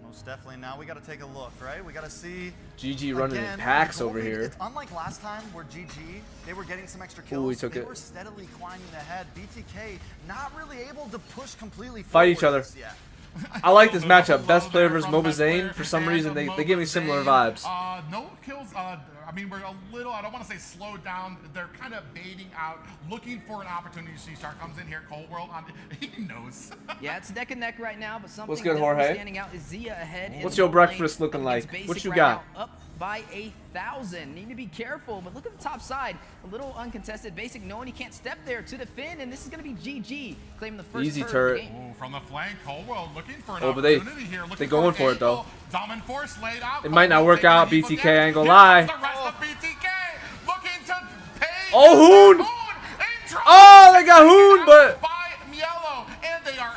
Speaker 3: Most definitely. Now we got to take a look, right? We got to see
Speaker 1: GG running in packs over here.
Speaker 3: It's unlike last time where GG, they were getting some extra kills.
Speaker 1: Ooh, he took
Speaker 3: they
Speaker 1: it.
Speaker 3: were steadily climbing ahead. BTK not really able to push completely
Speaker 1: Fight each other.
Speaker 3: Yeah.
Speaker 1: I like this matchup. Best player versus MobaZane. For some reason, they give me similar vibes.
Speaker 5: No kills. I mean, we're a little, I don't want to say slowed down. They're kind of baiting out, looking for an opportunity. C-Star comes in here, Cold World, he knows.
Speaker 4: Yeah, it's neck and neck right now, but something
Speaker 1: What's good, Jorge?
Speaker 4: standing out is Zia ahead.
Speaker 1: What's your breakfast looking like? What you got?
Speaker 4: Up by 1,000. Need to be careful, but look at the top side. A little uncontested. Basic knowing he can't step there to defend, and this is going to be GG claiming the first
Speaker 1: easy
Speaker 4: turret.
Speaker 5: Ooh, from the flank, Cold World looking for an
Speaker 1: but
Speaker 5: opportunity here.
Speaker 1: They going for it though.
Speaker 5: Dominant Force laid out.
Speaker 1: It might not work out. BTK, I ain't gonna lie.
Speaker 5: The rest of BTK looking to pay.
Speaker 1: Oh, Hoon! Oh, they got Hoon, but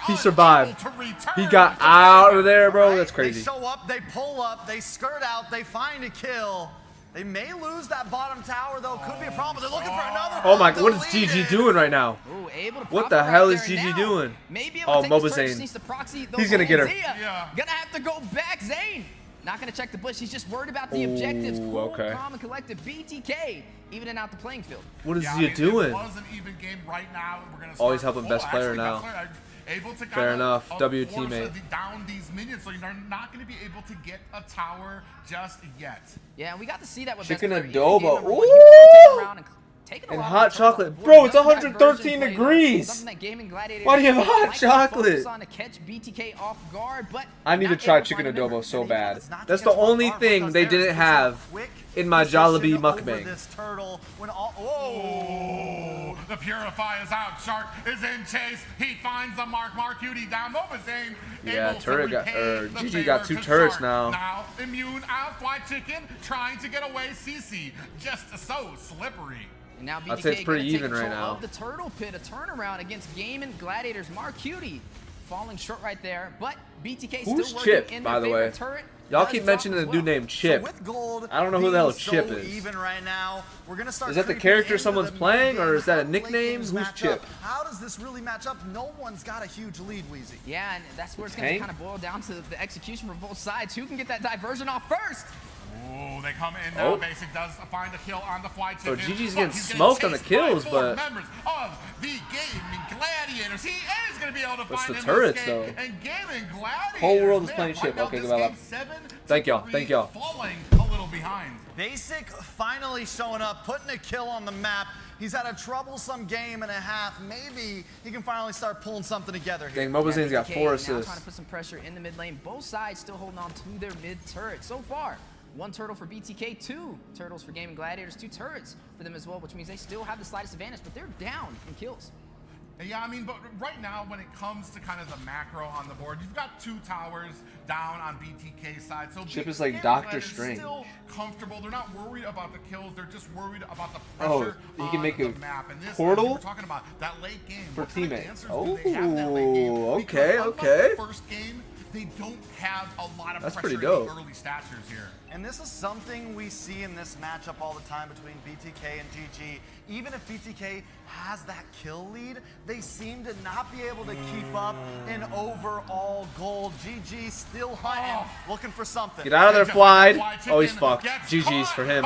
Speaker 1: he survived. He got out of there, bro. That's crazy.
Speaker 3: They show up, they pull up, they skirt out, they find a kill. They may lose that bottom tower, though. Could be a problem. They're looking for another.
Speaker 1: Oh my, what is GG doing right now?
Speaker 4: Ooh,
Speaker 1: What the hell is GG doing? Oh, MobaZane. He's gonna get her.
Speaker 4: Gonna have to go back, Zane. Not gonna check the bush. He's just worried about the objectives. Cool,
Speaker 1: okay.
Speaker 4: calm, and collected. BTK evening out the playing field.
Speaker 1: What is Zia doing?
Speaker 5: It was an even game right now. We're gonna
Speaker 1: Always helping best player now.
Speaker 5: Able to
Speaker 1: Fair enough. W teammate.
Speaker 5: Down these minions, so you're not going to be able to get a tower just yet.
Speaker 4: Yeah, and we got to see that with
Speaker 1: Chicken
Speaker 4: best
Speaker 1: adobo.
Speaker 4: Ooh!
Speaker 1: And hot chocolate. Bro, it's 113 degrees. Why do you have hot chocolate? I need to try chicken adobo so bad. That's the only thing they didn't have in my Jollibee mukbang.
Speaker 5: Oh, the Purify is out. Shark is in chase. He finds the mark. Marcutie down. MobaZane.
Speaker 1: Yeah, turret got, GG got 2 turrets now.
Speaker 5: Now immune out. Fly Chicken trying to get away. CC just so slippery.
Speaker 4: And now
Speaker 1: I'd say it's pretty even right
Speaker 4: now.
Speaker 1: now.
Speaker 4: The Turtle Pit, a turnaround against Gaming Gladiators. Marcutie falling short right there, but BTK
Speaker 1: Who's
Speaker 4: still working
Speaker 1: Chip,
Speaker 4: in
Speaker 1: by
Speaker 4: their
Speaker 1: the way?
Speaker 4: favorite turret.
Speaker 1: Y'all keep mentioning the dude named Chip. I don't know who the hell Chip is.
Speaker 3: Even right now, we're gonna start
Speaker 1: Is that the character someone's playing, or is that a nickname? Who's Chip?
Speaker 3: How does this really match up? No one's got a huge lead, Weezy.
Speaker 4: Yeah, and that's where it's gonna kind of boil down to the execution from both sides. Who can get that diversion off first?
Speaker 5: Oh, they come in now. Basic does find a kill on the Fly Chicken.
Speaker 1: So GG's getting smoked on the kills, but
Speaker 5: members of the Gaming Gladiators. He is going to be able to
Speaker 1: what's
Speaker 5: find
Speaker 1: the turrets though?
Speaker 5: And Gaming Gladiators.
Speaker 1: Whole world is playing shit. Okay, goodbye. Thank y'all. Thank y'all.
Speaker 5: Falling a little behind.
Speaker 3: Basic finally showing up, putting a kill on the map. He's had a troublesome game and a half. Maybe he can finally start pulling something together here.
Speaker 1: Dang, MobaZane's got 4 assists.
Speaker 4: Now trying to put some pressure in the mid lane. Both sides still holding on to their mid turret so far. 1 turtle for BTK, 2 turtles for Gaming Gladiators, 2 turrets for them as well, which means they still have the slightest advantage, but they're down in kills.
Speaker 5: Yeah, I mean, but right now, when it comes to kind of the macro on the board, you've got 2 towers down on BTK side. So
Speaker 1: Chip is like Doctor Strange.
Speaker 5: Still comfortable. They're not worried about the kills. They're just worried about the
Speaker 1: Oh,
Speaker 5: pressure
Speaker 1: he can make
Speaker 5: on
Speaker 1: a
Speaker 5: the map. And this,
Speaker 1: portal
Speaker 5: we're talking about that late game
Speaker 1: for
Speaker 5: what kind of
Speaker 1: teammates.
Speaker 5: answers
Speaker 1: Oh,
Speaker 5: do they have that late game?
Speaker 1: okay,
Speaker 5: Because
Speaker 1: okay.
Speaker 5: unlike the first game, they don't have a lot of
Speaker 1: That's
Speaker 5: pressure
Speaker 1: pretty
Speaker 5: in
Speaker 1: dope.
Speaker 5: the early statures here.
Speaker 3: And this is something we see in this matchup all the time between BTK and GG. Even if BTK has that kill lead, they seem to not be able to keep up in overall gold. GG still hunting, looking for something.
Speaker 1: Get out of there, Flied. Oh, he's fucked. GG's for him.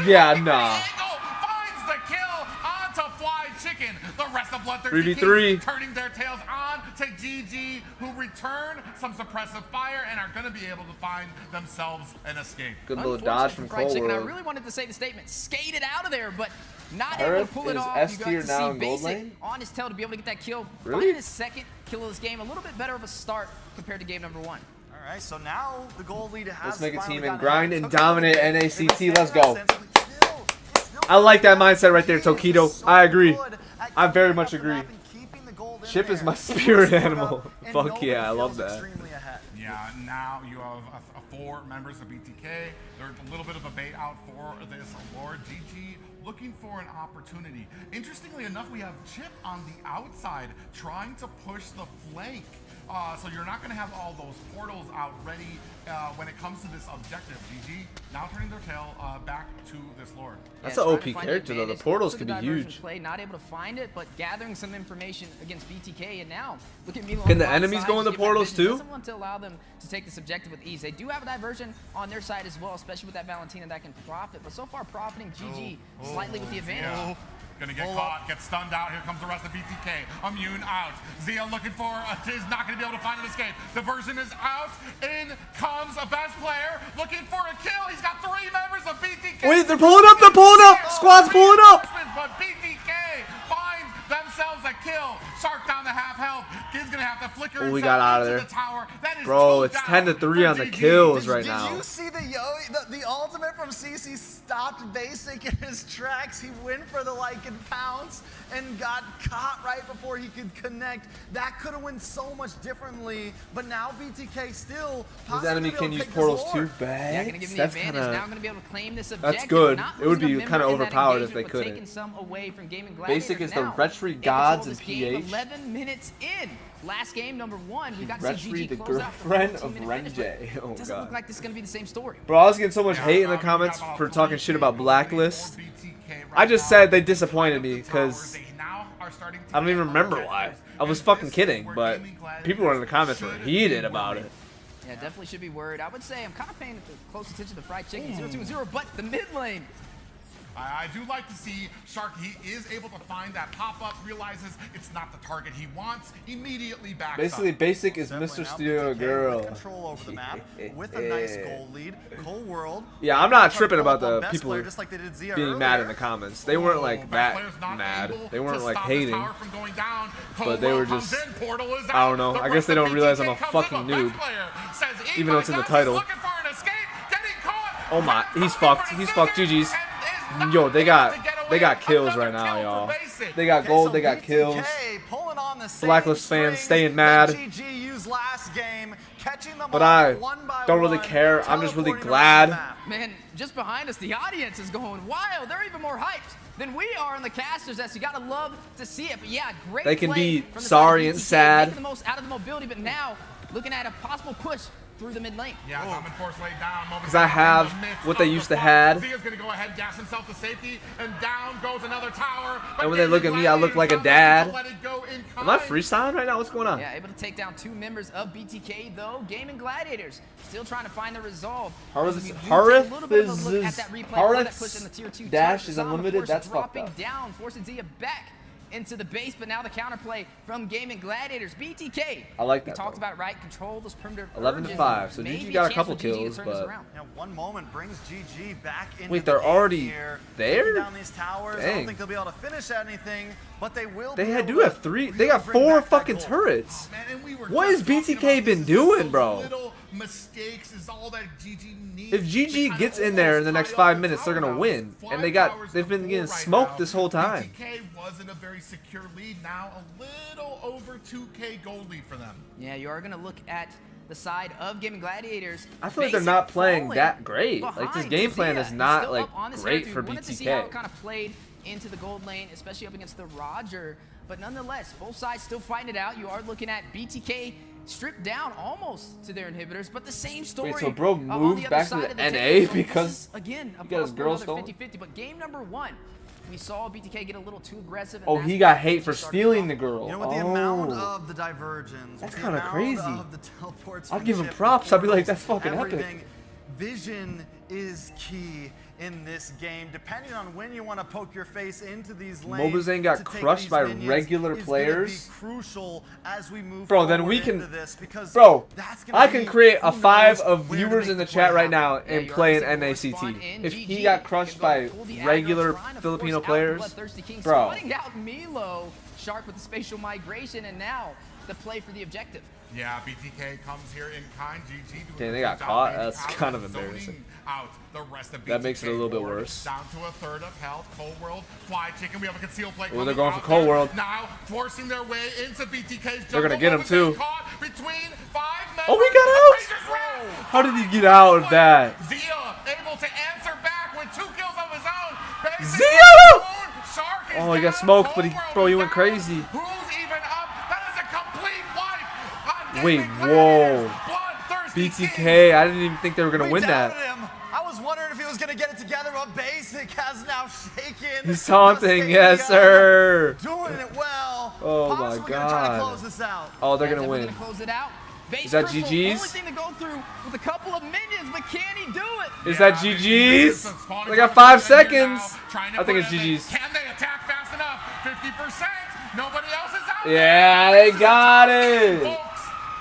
Speaker 1: Yeah, nah.
Speaker 5: Finds the kill onto Fly Chicken. The rest of Blood
Speaker 1: 3v3.
Speaker 5: turning their tails on to GG, who return some suppressive fire and are going to be able to find themselves an escape.
Speaker 1: Good little dodge from
Speaker 4: Fried Chicken, I
Speaker 1: Cole.
Speaker 4: really wanted to say the statement, skated out of there, but not
Speaker 1: Earth
Speaker 4: able to pull it
Speaker 1: is
Speaker 4: off.
Speaker 1: S
Speaker 4: You got
Speaker 1: tier
Speaker 4: to
Speaker 1: now
Speaker 4: see
Speaker 1: in gold
Speaker 4: Basic
Speaker 1: lane?
Speaker 4: on his tail to be able to get that kill.
Speaker 1: Really?
Speaker 4: Finding his second kill of this game, a little bit better of a start compared to game number 1.
Speaker 3: All right, so now the goal lead has
Speaker 1: Let's make a
Speaker 3: finally
Speaker 1: team and
Speaker 3: gotten
Speaker 1: grind
Speaker 3: ahead.
Speaker 1: and
Speaker 3: Took a little
Speaker 1: dominate
Speaker 3: bit.
Speaker 1: NACT. Let's go. I like that mindset right there, Tokido. I agree. I very much agree. Chip is my spirit animal. Fuck yeah, I love that.
Speaker 5: Yeah, now you have 4 members of BTK. There's a little bit of a bait out for this award. GG looking for an opportunity. Interestingly enough, we have Chip on the outside trying to push the flank. So you're not going to have all those portals out ready when it comes to this objective. GG now turning their tail back to this Lord.
Speaker 1: That's an OP character though. The portals could be huge.
Speaker 4: Play, not able to find it, but gathering some information against BTK, and now look at me.
Speaker 1: Can the enemies go in the portals too?
Speaker 4: Doesn't want to allow them to take this objective with ease. They do have a diversion on their side as well, especially with that Valentina that can profit. But so far, profiting GG slightly with the advantage.
Speaker 5: Gonna get caught, get stunned out. Here comes the rest of BTK. Immune out. Zia looking for is not gonna be able to find an escape. Diversion is out. In comes a best player looking for a kill. He's got 3 members of BTK.
Speaker 1: Wait, they're pulling up. They're pulling up. Squad's pulling up.
Speaker 5: But BTK finds themselves a kill. Shark down to half health. He's gonna have to flicker
Speaker 1: Oh, we got out of there.
Speaker 5: the tower. That is
Speaker 1: Bro, it's 10-3 on the kills right now.
Speaker 3: Did you see the ultimate from CC stopped Basic in his tracks? He went for the like and pounce and got caught right before he could connect. That could have went so much differently, but now BTK still
Speaker 1: This enemy can use portals too.
Speaker 4: Yeah, gonna give him the
Speaker 1: That's
Speaker 4: advantage.
Speaker 1: kind
Speaker 4: Now gonna be able to claim this objective.
Speaker 1: That's good.
Speaker 4: Not
Speaker 1: It would
Speaker 4: losing
Speaker 1: be
Speaker 4: a
Speaker 1: kind of
Speaker 4: member in that
Speaker 1: overpowered if they
Speaker 4: engagement, but
Speaker 1: couldn't.
Speaker 4: taking some away from Gaming
Speaker 1: Basic
Speaker 4: Gladiators.
Speaker 1: is the
Speaker 4: Now,
Speaker 1: Retry
Speaker 4: able to
Speaker 1: Gods
Speaker 4: hold
Speaker 1: and
Speaker 4: this game
Speaker 1: PH.
Speaker 4: 11 minutes in. Last game, number 1. We got to see
Speaker 1: Retry,
Speaker 4: GG
Speaker 1: the
Speaker 4: close out the
Speaker 1: girlfriend of
Speaker 4: 14-minute finish,
Speaker 1: Renjay.
Speaker 4: but
Speaker 1: Oh
Speaker 4: it doesn't look
Speaker 1: god.
Speaker 4: like this is gonna be the same story.
Speaker 1: Bro, I was getting so much hate in the comments for talking shit about Blacklist. I just said they disappointed me because I don't even remember why. I was fucking kidding, but people were in the comments were heated about it.
Speaker 4: Yeah, definitely should be worried. I would say I'm kind of paying close attention to Fried Chicken 0-2-0, but the mid lane.
Speaker 5: I do like to see Shark. He is able to find that pop-up, realizes it's not the target he wants, immediately backs
Speaker 1: Basically,
Speaker 5: up.
Speaker 1: Basic is Mr. Studio Girl.
Speaker 3: Control over the map with a nice goal lead. Cold World.
Speaker 1: Yeah, I'm not tripping about the
Speaker 3: Best
Speaker 1: people
Speaker 3: player, just like they did Zia
Speaker 1: being mad in
Speaker 3: earlier.
Speaker 1: the comments. They weren't like that mad. They weren't like hating. But they were just, I don't know. I guess they don't realize I'm a fucking noob. Even though it's in the title. Oh my, he's fucked. He's fucked. GG's. Yo, they got kills right now, y'all. They got gold, they got kills. Blacklist fans staying mad. But I don't really care. I'm just really glad.
Speaker 4: Man, just behind us, the audience is going wild. They're even more hyped than we are on the casters. That's you gotta love to see it. But yeah, great.
Speaker 1: They can
Speaker 4: play
Speaker 1: be
Speaker 4: from the
Speaker 1: sorry
Speaker 4: side of
Speaker 1: and
Speaker 4: BTK,
Speaker 1: sad.
Speaker 4: making the most out of the mobility, but now looking at a possible push through the mid lane.
Speaker 5: Yeah, force laid down.
Speaker 1: Because I have what they used to have.
Speaker 5: Zia's gonna go ahead, gas himself to safety, and down goes another tower.
Speaker 1: And when they look at me, I look like a dad. Am I freestyling right now? What's going on?
Speaker 4: Yeah, able to take down 2 members of BTK though. Gaming Gladiators still trying to find the resolve.
Speaker 1: Harith's dash is unlimited. That's fucked up.
Speaker 4: Down, forcing Zia back into the base, but now the counterplay from Gaming Gladiators. BTK.
Speaker 1: I like
Speaker 4: We
Speaker 1: that,
Speaker 4: talked
Speaker 1: though.
Speaker 4: about right control those perimeter.
Speaker 1: 11-5. So
Speaker 4: Maybe
Speaker 1: GG got a
Speaker 4: chance
Speaker 1: couple
Speaker 4: for GG to
Speaker 1: kills,
Speaker 4: turn this
Speaker 1: but
Speaker 4: around.
Speaker 3: Now, one moment brings GG back into
Speaker 1: wait,
Speaker 3: the
Speaker 1: they're
Speaker 3: game
Speaker 1: already
Speaker 3: here.
Speaker 1: there?
Speaker 3: Taking down these towers. I
Speaker 1: Dang.
Speaker 3: don't think they'll be able to finish anything, but they will.
Speaker 1: They
Speaker 3: be
Speaker 1: do
Speaker 3: able
Speaker 1: have
Speaker 3: to
Speaker 1: 3.
Speaker 3: really
Speaker 1: They got
Speaker 3: bring
Speaker 1: 4
Speaker 3: back that
Speaker 1: fucking
Speaker 3: goal.
Speaker 1: turrets. What has BTK been doing, bro?
Speaker 5: mistakes is all that GG needs.
Speaker 1: If GG gets in there in the next 5 minutes, they're gonna win. And they've been getting smoked this whole time.
Speaker 5: BTK was in a very secure lead, now a little over 2K gold lead for them.
Speaker 4: Yeah, you are gonna look at the side of Gaming Gladiators.
Speaker 1: I feel like they're not playing that great. Like, this game plan is not like great for
Speaker 4: Wanted to see how it
Speaker 1: BTK.
Speaker 4: kind of played into the gold lane, especially up against the Roger. But nonetheless, both sides still fighting it out. You are looking at BTK stripped down almost to their inhibitors, but the same story.
Speaker 1: Wait, so bro
Speaker 4: on the
Speaker 1: moved
Speaker 4: other
Speaker 1: back to
Speaker 4: side
Speaker 1: the
Speaker 4: of the
Speaker 1: NA
Speaker 4: table. So
Speaker 1: because
Speaker 4: this is, again,
Speaker 1: he got his girl
Speaker 4: another
Speaker 1: stolen?
Speaker 4: 50-50, but game number 1, we saw BTK get a little too aggressive. And
Speaker 1: Oh,
Speaker 4: that's
Speaker 1: he
Speaker 4: when
Speaker 1: got
Speaker 4: BTK
Speaker 1: hate for
Speaker 4: started
Speaker 1: stealing
Speaker 4: off.
Speaker 1: the girl.
Speaker 3: You know, with the amount
Speaker 1: Oh.
Speaker 3: of the diversions,
Speaker 1: That's
Speaker 3: the
Speaker 1: kinda
Speaker 3: amount
Speaker 1: crazy.
Speaker 3: of the teleports
Speaker 1: I'd
Speaker 3: from
Speaker 1: give him
Speaker 3: chip,
Speaker 1: props. I'd be like, that's
Speaker 3: portals,
Speaker 1: fucking epic.
Speaker 3: everything. Vision is key in this game. Depending on when you want to poke your face into these lanes,
Speaker 1: MobaZane got
Speaker 3: to take
Speaker 1: crushed
Speaker 3: these
Speaker 1: by
Speaker 3: minions
Speaker 1: regular
Speaker 3: is gonna
Speaker 1: players.
Speaker 3: Be crucial as we move
Speaker 1: Bro, then we
Speaker 3: forward
Speaker 1: can,
Speaker 3: into this, because
Speaker 1: bro,
Speaker 3: that's gonna
Speaker 1: I
Speaker 3: be
Speaker 1: can create a
Speaker 3: who
Speaker 1: 5
Speaker 3: knows
Speaker 1: of
Speaker 3: where to
Speaker 1: viewers
Speaker 3: make
Speaker 1: in the
Speaker 3: the
Speaker 1: chat
Speaker 3: play
Speaker 1: right now
Speaker 3: happen.
Speaker 1: and play an NACT. If he got crushed by regular Filipino players, bro.
Speaker 4: Spotting out Milo, Shark with the spatial migration, and now the play for the objective.
Speaker 5: Yeah, BTK comes here in kind. GG doing
Speaker 1: Okay,
Speaker 5: a
Speaker 1: they
Speaker 5: good
Speaker 1: got
Speaker 5: job
Speaker 1: caught.
Speaker 5: baiting
Speaker 1: That's
Speaker 5: out
Speaker 1: kind of
Speaker 5: and
Speaker 1: embarrassing.
Speaker 5: zoning Out the rest of
Speaker 1: That makes it a little bit
Speaker 5: board.
Speaker 1: worse.
Speaker 5: Down to a third of health. Cold World, Fly Chicken. We have a concealed play.
Speaker 1: Oh, they're
Speaker 5: coming
Speaker 1: going for
Speaker 5: out
Speaker 1: Cold
Speaker 5: there.
Speaker 1: World.
Speaker 5: Now forcing their way into BTK's.
Speaker 1: They're gonna
Speaker 5: jungle.
Speaker 1: get him too.
Speaker 5: Caught between 5 members.
Speaker 1: Oh, he got out! How did he get out of that?
Speaker 5: Zia able to answer back with 2 kills of his own.
Speaker 1: Zia!
Speaker 5: Shark is
Speaker 1: Oh, he got
Speaker 5: down.
Speaker 1: smoked, but
Speaker 5: Cold
Speaker 1: he
Speaker 5: World
Speaker 1: went crazy.
Speaker 5: Who's even up? That is a complete wipe. On
Speaker 1: Wait,
Speaker 5: Gaming
Speaker 1: whoa.
Speaker 5: Bloodthirsty
Speaker 1: BTK, I didn't even think they were gonna
Speaker 3: We
Speaker 1: win that.
Speaker 3: doubted him. I was wondering if he was going to get it together, but Basic has now shaken.
Speaker 1: He's taunting, yes sir.
Speaker 3: Doing it well.
Speaker 1: Oh
Speaker 3: Pops,
Speaker 1: my
Speaker 3: we're gonna try to
Speaker 1: God.
Speaker 3: close this out.
Speaker 1: Oh, they're
Speaker 4: Yeah,
Speaker 1: gonna
Speaker 4: definitely
Speaker 1: win.
Speaker 4: Close it out. Base
Speaker 1: Is that
Speaker 4: Crystal,
Speaker 1: GG's?
Speaker 4: Only thing to go through with a couple of minions, but can he do it?
Speaker 1: Is that GG's? They got 5 seconds. I think it's GG's.
Speaker 5: Can they attack fast enough? 50%. Nobody else is out.
Speaker 1: Yeah, they got it.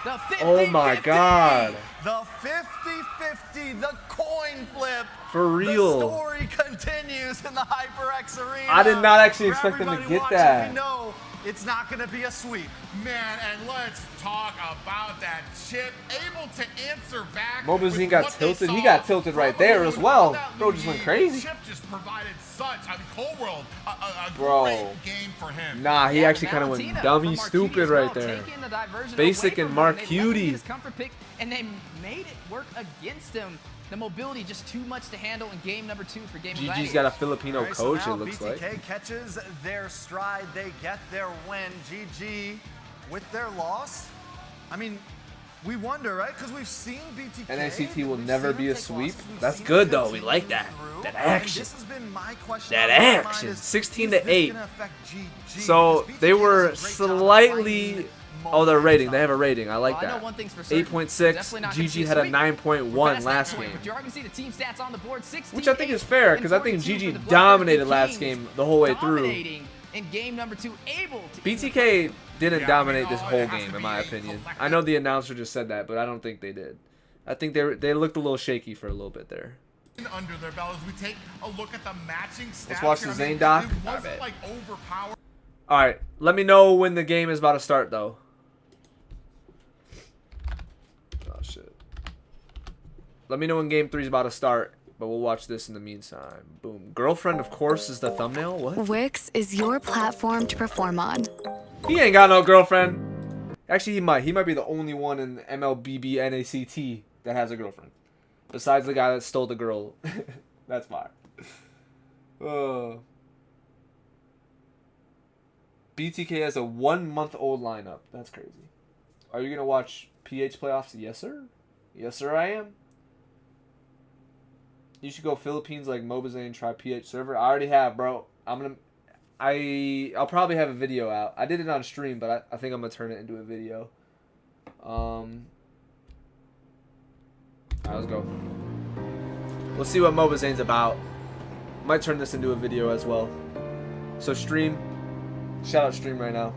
Speaker 4: The 50-50.
Speaker 1: Oh my God.
Speaker 3: The 50-50, the coin flip.
Speaker 1: For real.
Speaker 3: The story continues in the HyperX Arena.
Speaker 1: I did not actually
Speaker 3: For
Speaker 1: expect them to
Speaker 3: everybody
Speaker 1: get
Speaker 3: watching,
Speaker 1: that.
Speaker 3: We know it's not going to be a sweep.
Speaker 5: Man, and let's talk about that chip. Able to answer back.
Speaker 1: MobaZane
Speaker 5: with
Speaker 1: got
Speaker 5: what they
Speaker 1: tilted. He
Speaker 5: saw
Speaker 1: got tilted right there as well.
Speaker 5: that
Speaker 1: Bro just went
Speaker 5: lead.
Speaker 1: crazy.
Speaker 5: Chip just provided such, I mean, Cold World, a
Speaker 1: Bro.
Speaker 5: great game for him.
Speaker 1: Nah, he
Speaker 4: Yeah,
Speaker 1: actually kind of
Speaker 4: Valentina
Speaker 1: went dummy
Speaker 4: from Marquise
Speaker 1: stupid
Speaker 4: as well,
Speaker 1: right there.
Speaker 4: taking the diversion
Speaker 1: Basic
Speaker 4: away
Speaker 1: and
Speaker 4: from him. They let him get
Speaker 1: Marcutie.
Speaker 4: his comfort pick, and they made it work against him. The mobility just too much to handle in game number 2 for Gaming
Speaker 1: GG's
Speaker 4: Gladiators.
Speaker 1: got a Filipino
Speaker 3: All right, so
Speaker 1: coach,
Speaker 3: now
Speaker 1: it looks
Speaker 3: BTK
Speaker 1: like.
Speaker 3: catches their stride. They get their win. GG with their loss. I mean, we wonder, right? Because we've seen BTK.
Speaker 1: NACT will
Speaker 3: we've
Speaker 1: never
Speaker 3: seen
Speaker 1: be
Speaker 3: them
Speaker 1: a
Speaker 3: take
Speaker 1: sweep.
Speaker 3: losses, we've
Speaker 1: That's
Speaker 3: seen
Speaker 1: good
Speaker 3: them
Speaker 1: though. We like that.
Speaker 3: continue
Speaker 1: That
Speaker 3: through. And
Speaker 1: action.
Speaker 3: this has been my question
Speaker 1: That
Speaker 3: on my mind
Speaker 1: action.
Speaker 3: is,
Speaker 1: 16
Speaker 3: is
Speaker 1: to
Speaker 3: this
Speaker 1: 8.
Speaker 3: gonna affect GG?
Speaker 1: So
Speaker 3: Because
Speaker 1: they
Speaker 3: BTK
Speaker 1: were
Speaker 3: does a great job of
Speaker 1: slightly.
Speaker 3: finding
Speaker 1: Oh, their
Speaker 3: moments
Speaker 1: rating.
Speaker 3: on
Speaker 1: They have a rating. I like
Speaker 4: Well, I know
Speaker 1: that.
Speaker 4: one thing's for certain.
Speaker 1: 8.6.
Speaker 4: Definitely not gonna see
Speaker 1: GG
Speaker 4: a
Speaker 1: had a
Speaker 4: sweep.
Speaker 1: 9.1
Speaker 4: We're past
Speaker 1: last
Speaker 4: that point,
Speaker 1: game.
Speaker 4: but you're already see the team stats on the board. 16,
Speaker 1: Which I think is fair, because I think
Speaker 4: 42
Speaker 1: GG
Speaker 4: for the
Speaker 1: dominated
Speaker 4: Bloodthirsty
Speaker 1: last
Speaker 4: Kings,
Speaker 1: game the whole way through.
Speaker 4: dominating in game number 2, able to
Speaker 1: BTK didn't
Speaker 5: Yeah,
Speaker 1: dominate
Speaker 5: I mean,
Speaker 1: this
Speaker 5: it
Speaker 1: whole
Speaker 5: has
Speaker 1: game,
Speaker 5: to
Speaker 1: in
Speaker 5: be
Speaker 1: my
Speaker 5: a
Speaker 1: opinion.
Speaker 5: collective-
Speaker 1: I know the announcer just said that, but I don't think they did. I think they looked a little shaky for a little bit there.
Speaker 5: Under their belt as we take a look at the matching stats.
Speaker 1: Let's watch
Speaker 5: here.
Speaker 1: the
Speaker 5: I
Speaker 1: Zane
Speaker 5: mean,
Speaker 1: doc.
Speaker 5: It wasn't
Speaker 1: Alright.
Speaker 5: like overpowered.
Speaker 1: All right, let me know when the game is about to start, though. Oh shit. Let me know when game 3 is about to start, but we'll watch this in the meantime. Boom. Girlfriend, of course, is the thumbnail. What?
Speaker 11: Wix is your platform to perform on.
Speaker 1: He ain't got no girlfriend. Actually, he might. He might be the only one in MLBB NACT that has a girlfriend. Besides the guy that stole the girl. That's fine. BTK has a 1-month-old lineup. That's crazy. Are you going to watch PH playoffs? Yes, sir. Yes, sir, I am. You should go Philippines like MobaZane and try PH server. I already have, bro. I'll probably have a video out. I did it on stream, but I think I'm going to turn it into a video. Alright, let's go. Let's see what MobaZane's about. Might turn this into a video as well. So stream. Shout out stream right now.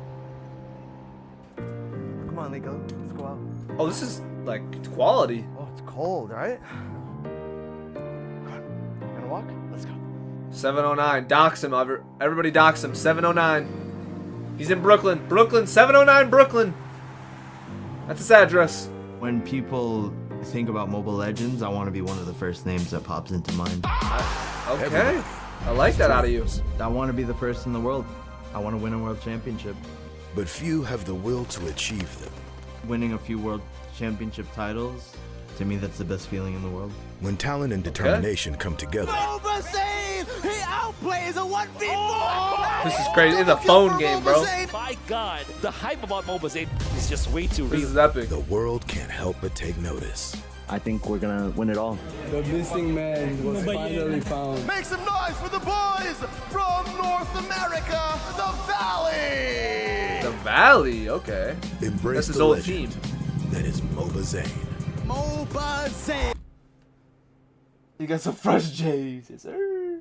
Speaker 12: Come on, Nico. Let's go out.
Speaker 1: Oh, this is like quality.
Speaker 12: Oh, it's cold, right? Come on. You gonna walk? Let's go.
Speaker 1: 709. Dox him. Everybody dox him. 709. He's in Brooklyn. Brooklyn. 709 Brooklyn. That's his address.
Speaker 23: When people
Speaker 6: think about Mobile Legends, I want to be one of the first names that pops into mind.
Speaker 1: Okay. I like that out of you.
Speaker 6: I want to be the first in the world. I want to win a world championship.
Speaker 8: But few have the will to achieve them.
Speaker 6: Winning a few world championship titles, to me, that's the best feeling in the world.
Speaker 8: When talent and determination come together.
Speaker 6: MobaZane! He outplays a 1v4!
Speaker 1: This is crazy. It's a phone game, bro.
Speaker 15: My God, the hype about MobaZane is just way too real.
Speaker 1: This is epic.
Speaker 8: The world can't help but take notice.
Speaker 6: I think we're gonna win it all.
Speaker 12: The missing man was finally found.
Speaker 7: Make some noise for the boys from North America, the Valley!
Speaker 1: The Valley, okay.
Speaker 8: Embrace
Speaker 1: That's his
Speaker 8: the
Speaker 1: old
Speaker 8: legend
Speaker 1: team.
Speaker 8: that is MobaZane.
Speaker 6: MobaZane!
Speaker 1: You got some fresh J's, yes, sir.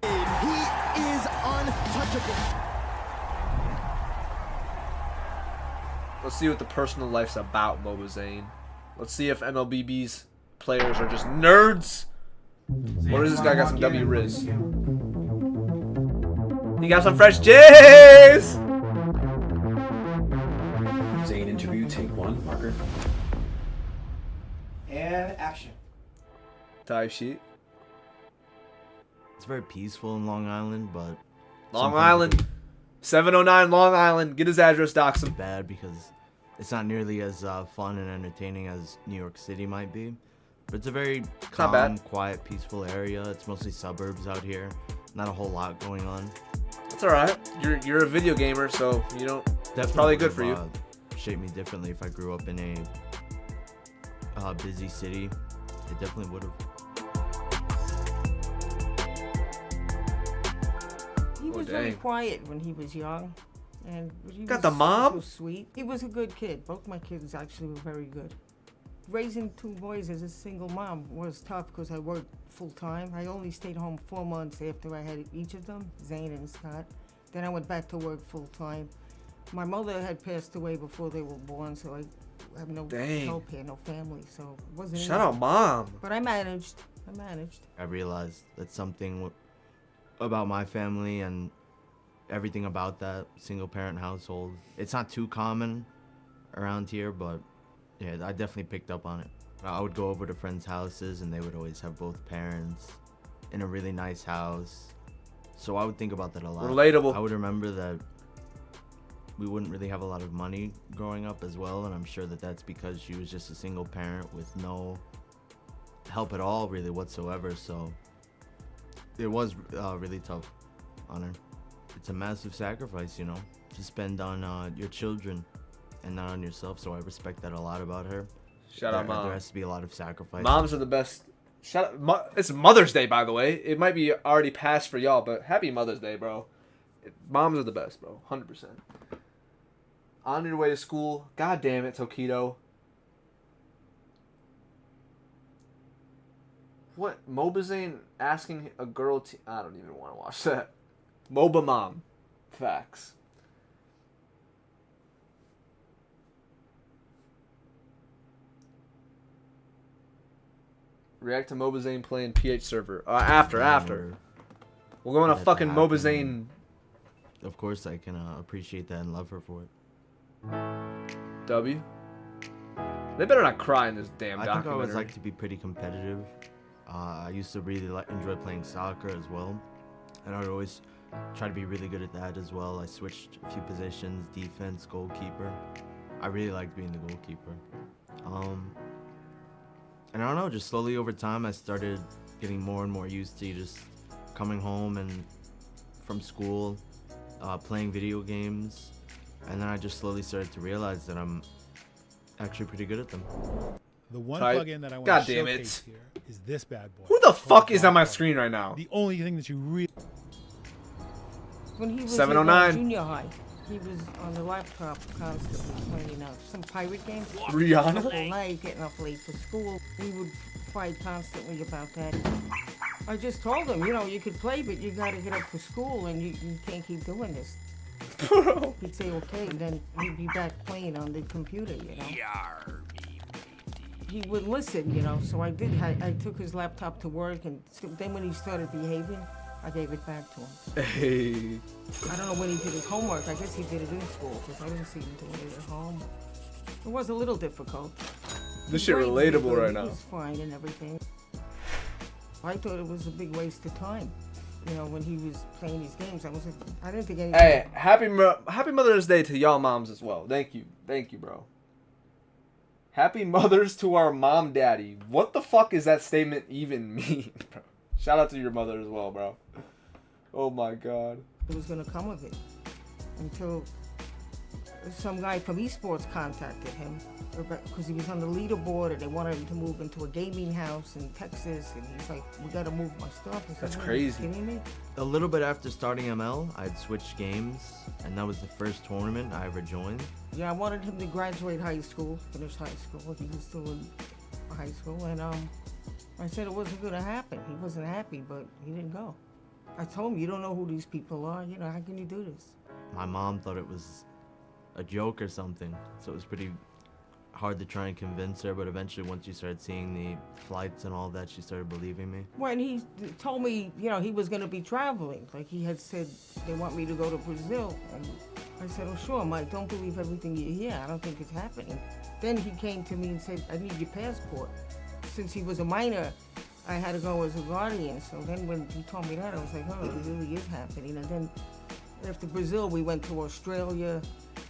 Speaker 6: He is untouchable.
Speaker 1: Let's see what the personal life's about, MobaZane. Let's see if MLBB's players are just nerds. Or is this guy got some W Riz? He got some fresh J's!
Speaker 10: Zane interview, take one, marker.
Speaker 12: And action.
Speaker 1: Type sheet.
Speaker 6: It's very peaceful in Long Island, but...
Speaker 1: Long Island. 709 Long Island. Get his address, dox him.
Speaker 6: Bad because it's not nearly as fun and entertaining as New York City might be. But it's a very calm, quiet, peaceful area. It's mostly suburbs out here. Not a whole lot going on.
Speaker 1: That's alright. You're a video gamer, so you don't... That's probably good for you.
Speaker 6: Shaped me differently if I grew up in a busy city. It definitely would have.
Speaker 16: He was very quiet when he was young, and he
Speaker 1: Got
Speaker 16: was
Speaker 1: the mom?
Speaker 16: so sweet. He was a good kid. Both my kids actually were very good. Raising two boys as a single mom was tough because I worked full time. I only stayed home 4 months after I had each of them, Zane and Scott. Then I went back to work full time. My mother had passed away before they were born, so I have no help here, no family, so it wasn't
Speaker 1: Shout out mom.
Speaker 16: But I managed.
Speaker 6: I realized that something about my family and everything about that single parent household, it's not too common around here, but yeah, I definitely picked up on it. I would go over to friends' houses and they would always have both parents in a really nice house. So I would think about that a lot.
Speaker 1: Relatable.
Speaker 6: I would remember that we wouldn't really have a lot of money growing up as well, and I'm sure that that's because she was just a single parent with no help at all really whatsoever, so it was really tough on her. It's a massive sacrifice, you know, to spend on your children and not on yourself, so I respect that a lot about her.
Speaker 1: Shout out mom.
Speaker 6: There has to be a lot of sacrifice.
Speaker 1: Moms are the best. Shout out, it's Mother's Day, by the way. It might be already past for y'all, but happy Mother's Day, bro. Moms are the best, bro. 100%. On your way to school. God damn it, Tokido. What? MobaZane asking a girl to... I don't even want to watch that. Moba mom. Facts. React to MobaZane playing PH server. After. We'll go on a fucking MobaZane.
Speaker 6: Of course I can appreciate that and love her for it.
Speaker 1: W. They better not cry in this damn documentary.
Speaker 6: I think I always like to be pretty competitive. I used to really enjoy playing soccer as well, and I would always try to be really good at that as well. I switched a few positions, defense, goalkeeper. I really liked being the goalkeeper. And I don't know, just slowly over time I started getting more and more used to just coming home and from school, playing video games, and then I just slowly started to realize that I'm actually pretty good at them.
Speaker 23: The one plugin that I want
Speaker 1: God
Speaker 23: to
Speaker 1: damn
Speaker 23: showcase here is this bad boy.
Speaker 1: Who the fuck is on my screen right now?
Speaker 23: The only thing that you really...
Speaker 16: When he was
Speaker 1: 709.
Speaker 16: in junior high, he was on the laptop constantly playing some pirate games.
Speaker 1: Rihanna?
Speaker 16: All night, getting up late for school. He would fight constantly about that. I just told him, you know, you could play, but you gotta get up for school, and you can't keep doing this. He'd say okay, and then he'd be back playing on the computer, you know. He would listen, you know, so I did. I took his laptop to work, and then when he started behaving, I gave it back to him.
Speaker 1: Hey.
Speaker 16: I don't know when he did his homework. I guess he did it in school, because I didn't see him doing it at home. It was a little difficult.
Speaker 1: This shit
Speaker 16: Right,
Speaker 1: relatable right
Speaker 16: he
Speaker 1: now.
Speaker 16: was fine and everything. I thought it was a big waste of time. You know, when he was playing these games, I didn't think anything.
Speaker 1: Hey, happy Mother's Day to y'all moms as well. Thank you, bro. Happy Mothers to our mom, daddy. What the fuck is that statement even mean, bro? Shout out to your mother as well, bro. Oh my god.
Speaker 16: It was gonna come of it until some guy from esports contacted him because he was on the leaderboard and they wanted him to move into a gaming house in Texas, and he's like, "We gotta move my stuff." I said,
Speaker 1: That's
Speaker 16: "Are you
Speaker 1: crazy.
Speaker 16: kidding me?"
Speaker 6: A little bit after starting ML, I'd switched games, and that was the first tournament I ever joined.
Speaker 16: Yeah, I wanted him to graduate high school, finish high school. He was still in high school, and I said it wasn't gonna happen. He wasn't happy, but he didn't go. I told him, "You don't know who these people are. You know, how can you do this?"
Speaker 6: My mom thought it was a joke or something, so it was pretty hard to try and convince her, but eventually once she started seeing the flights and all that, she started believing me.
Speaker 16: When he told me, you know, he was going to be traveling, like he had said, they want me to go to Brazil, and I said, "Oh, sure, Mike, don't believe everything you hear. I don't think it's happening." Then he came to me and said, "I need your passport." Since he was a minor, I had to go as a guardian, so then when he told me that, I was like, "Oh, it really is happening." And then after Brazil, we went to Australia.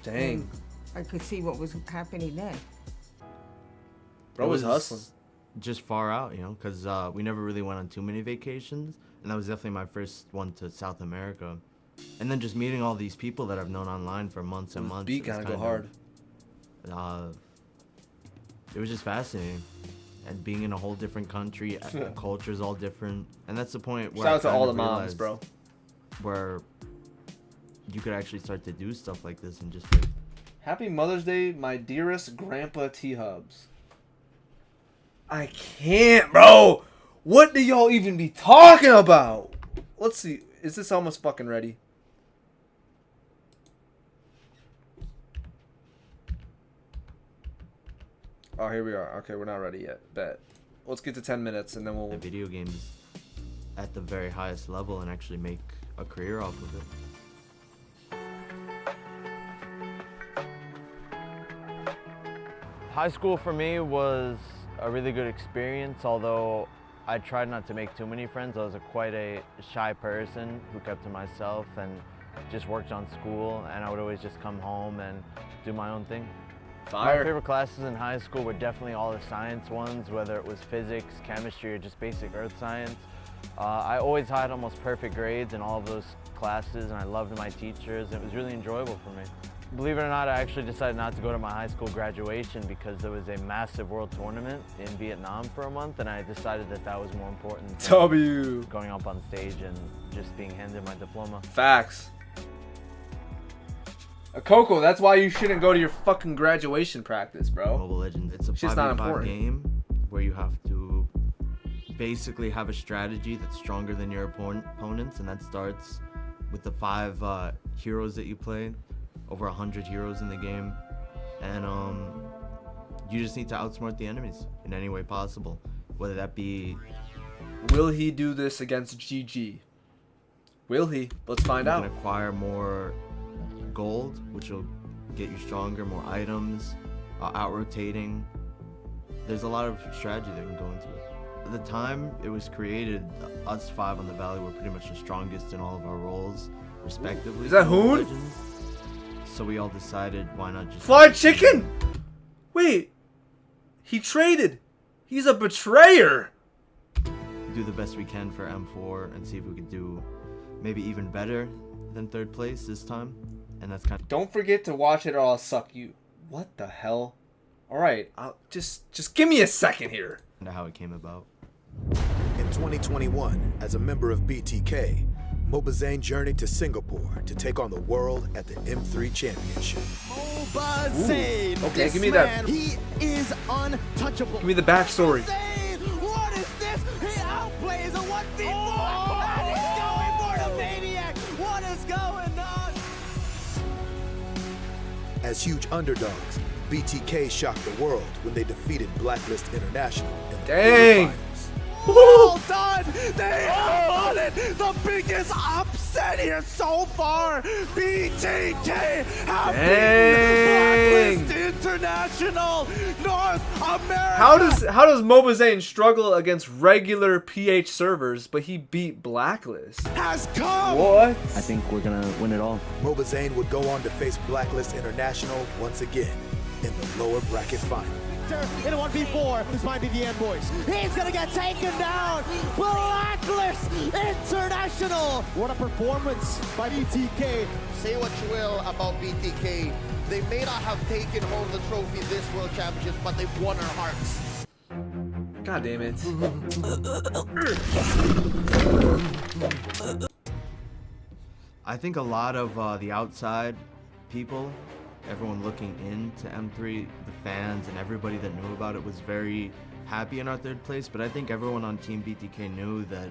Speaker 1: Dang.
Speaker 16: I could see what was happening then.
Speaker 1: Bro was hustling.
Speaker 6: Just far out, you know, because we never really went on too many vacations, and that was definitely my first one to South America. And then just meeting all these people that I've known online for months and months.
Speaker 1: Beat gotta go hard.
Speaker 6: It was just fascinating. And being in a whole different country, the culture's all different. And that's the point where
Speaker 1: Shout
Speaker 6: I
Speaker 1: out to
Speaker 6: kind
Speaker 1: all
Speaker 6: of
Speaker 1: the moms,
Speaker 6: realized
Speaker 1: bro.
Speaker 6: Where you could actually start to do stuff like this and just like...
Speaker 1: Happy Mother's Day, my dearest Grandpa T-Hubs. I can't, bro. What do y'all even be talking about? Let's see. Is this almost fucking ready? Oh, here we are. Okay, we're not ready yet. Bet. Let's get to 10 minutes and then we'll...
Speaker 6: video games at the very highest level and actually make a career off of it.
Speaker 13: High school for me was a really good experience, although I tried not to make too many friends. I was quite a shy person who kept to myself and just worked on school, and I would always just come home and do my own thing.
Speaker 1: Fire.
Speaker 13: My favorite classes in high school were definitely all the science ones, whether it was physics, chemistry, or just basic earth science. I always had almost perfect grades in all of those classes, and I loved my teachers. It was really enjoyable for me. Believe it or not, I actually decided not to go to my high school graduation because there was a massive world tournament in Vietnam for a month, and I decided that that was more important than going up on stage and just being handed my diploma.
Speaker 1: Facts. Coco, that's why you shouldn't go to your fucking graduation practice, bro.
Speaker 6: Mobile Legends, it's a
Speaker 1: Shit's not
Speaker 6: 5v5
Speaker 1: important.
Speaker 6: game where you have to basically have a strategy that's stronger than your opponents, and that starts with the 5 heroes that you play. Over 100 heroes in the game, and you just need to outsmart the enemies in any way possible, whether that be...
Speaker 1: Will he do this against GG? Will he? Let's find out.
Speaker 6: You can acquire more gold, which will get you stronger, more items, out-rotating. There's a lot of strategy that can go into it. At the time it was created, us 5 on the Valley were pretty much the strongest in all of our roles, respectively.
Speaker 1: Is that Hoon?
Speaker 6: So we all decided, why not just...
Speaker 1: Fried chicken? Wait. He traded. He's a betrayer.
Speaker 6: Do the best we can for M4 and see if we could do maybe even better than 3rd place this time. And that's kind of...
Speaker 1: Don't forget to watch it or I'll suck you. What the hell? Alright, just give me a second here.
Speaker 6: How it came about.
Speaker 17: In 2021, as a member of BTK, MobaZane journeyed to Singapore to take on the world at the M3 Championship.
Speaker 16: MobaZane!
Speaker 1: Okay, give me that.
Speaker 16: He is untouchable.
Speaker 1: Give me the backstory.
Speaker 16: What is this? He outplays a 1v4! And he's going for the maniac! What is going on?
Speaker 17: As huge underdogs, BTK shocked the world when they defeated Blacklist International in the
Speaker 1: Dang!
Speaker 17: quarterfinals.
Speaker 6: Well done! They have won it! The biggest upset here so far! BTK have beaten Blacklist International North America!
Speaker 1: How does MobaZane struggle against regular PH servers, but he beat Blacklist?
Speaker 6: Has come!
Speaker 1: What?
Speaker 6: I think we're gonna win it all.
Speaker 17: MobaZane would go on to face Blacklist International once again in the lower bracket final.
Speaker 6: In a 1v4, this might be the end, boys. He's gonna get taken down! Blacklist International! What a performance by BTK.
Speaker 2: Say what you will about BTK. They may not have taken home the trophy this World Championships, but they've won our hearts.
Speaker 1: God damn it.
Speaker 13: I think a lot of the outside people, everyone looking into M3, the fans and everybody that knew about it was very happy in our third place, but I think everyone on Team BTK knew that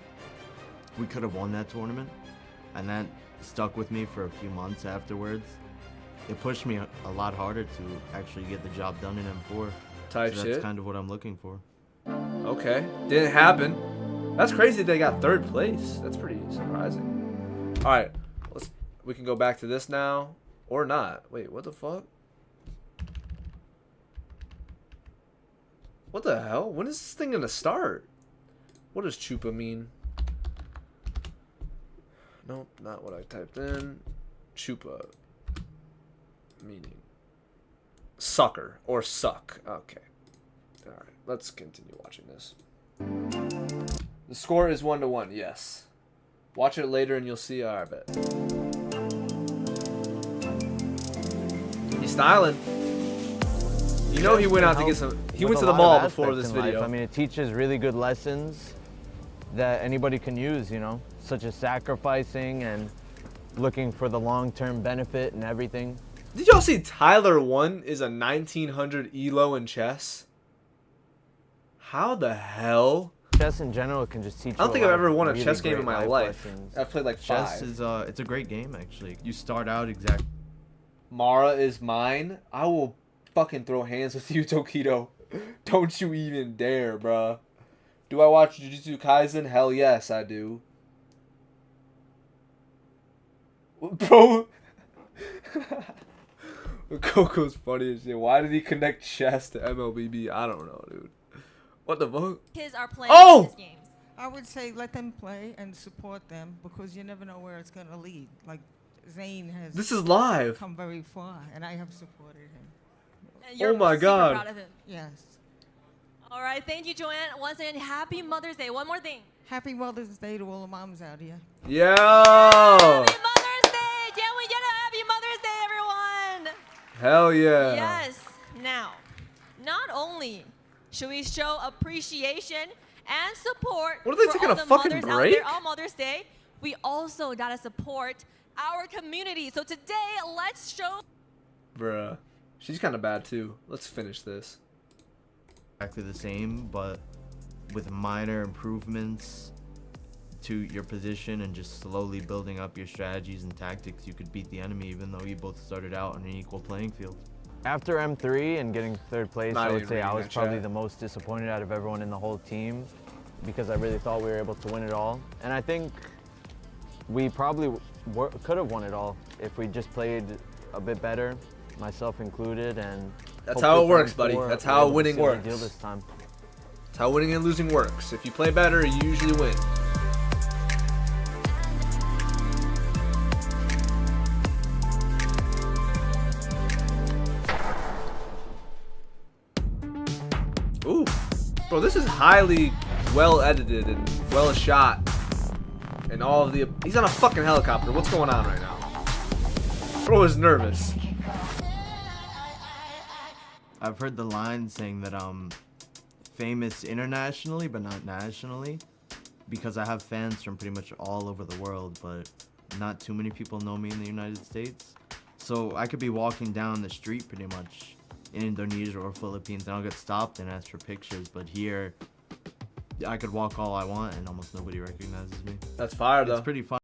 Speaker 13: we could have won that tournament, and that stuck with me for a few months afterwards. It pushed me a lot harder to actually get the job done in M4.
Speaker 1: Type
Speaker 13: so
Speaker 1: shit.
Speaker 13: that's kind of what I'm looking for.
Speaker 1: Okay. Didn't happen. That's crazy they got third place. That's pretty surprising. Alright. We can go back to this now. Or not. Wait, what the fuck? What the hell? When is this thing gonna start? What does chupa mean? Nope, not what I typed in. Chupa. Meaning sucker or suck. Okay. Alright, let's continue watching this. The score is 1-1, yes. Watch it later and you'll see. Alright, bet. He's styling. You know he went out to get some. He went to the mall before this video.
Speaker 13: I mean, it teaches really good lessons that anybody can use, you know, such as sacrificing and looking for the long-term benefit and everything.
Speaker 1: Did y'all see Tyler 1 is a 1900 elo in chess? How the hell?
Speaker 13: Chess in general can just teach you
Speaker 1: I don't think I've ever won a
Speaker 13: really
Speaker 1: chess game in my life.
Speaker 13: lessons.
Speaker 1: I've played like 5.
Speaker 13: Chess is it's a great game actually. You start out exactly.
Speaker 1: Mara is mine. I will fucking throw hands with you, Tokido. Don't you even dare, bruh. Do I watch Jujutsu Kaisen? Hell yes, I do. Bro. Coco's funny as shit. Why did he connect chess to MLBB? I don't know, dude. What the fuck?
Speaker 18: Kids are playing
Speaker 1: these
Speaker 18: games.
Speaker 16: I would say let them play and support them because you never know where it's going to lead. Like Zane has
Speaker 1: This is live.
Speaker 16: come very far, and I have supported him.
Speaker 18: You're
Speaker 1: Oh my
Speaker 18: super
Speaker 1: God.
Speaker 18: proud of him.
Speaker 16: Yes.
Speaker 18: All right, thank you, Joanne. Once again, happy Mother's Day. One more thing.
Speaker 16: Happy Mother's Day to all the moms out here.
Speaker 1: Yo!
Speaker 18: Happy Mother's Day! Can we get a happy Mother's Day, everyone?
Speaker 1: Hell yeah.
Speaker 18: Yes. Now, not only should we show appreciation and support
Speaker 1: What are they
Speaker 18: for
Speaker 1: taking
Speaker 18: all
Speaker 1: a
Speaker 18: the
Speaker 1: fucking
Speaker 18: mothers out
Speaker 1: break?
Speaker 18: there on Mother's Day, we also gotta support our community. So today, let's show.
Speaker 1: Bruh. She's kind of bad too. Let's finish this.
Speaker 13: Exactly the same, but with minor improvements to your position and just slowly building up your strategies and tactics, you could beat the enemy even though you both started out on an equal playing field. After M3 and getting third place,
Speaker 1: Not
Speaker 13: I would
Speaker 1: even
Speaker 13: say I
Speaker 1: reading
Speaker 13: was
Speaker 1: that
Speaker 13: probably
Speaker 1: chat.
Speaker 13: the most disappointed out of everyone in the whole team because I really thought we were able to win it all. And I think we probably could have won it all if we just played a bit better, myself included, and
Speaker 1: That's how it
Speaker 13: hopefully
Speaker 1: works, buddy.
Speaker 13: for
Speaker 1: That's
Speaker 13: we're
Speaker 1: how
Speaker 13: able to
Speaker 1: winning
Speaker 13: seal the
Speaker 1: works.
Speaker 13: deal this time.
Speaker 1: That's how winning and losing works. If you play better, you usually win. Ooh. Bro, this is highly well edited and well shot. And all of the... He's on a fucking helicopter. What's going on right now? Bro is nervous.
Speaker 13: I've heard the line saying that I'm famous internationally, but not nationally, because I have fans from pretty much all over the world, but not too many people know me in the United States. So I could be walking down the street pretty much in Indonesia or Philippines, and I'll get stopped and asked for pictures, but here, I could walk all I want and almost nobody recognizes me.
Speaker 1: That's fire, though.
Speaker 13: It's pretty fun.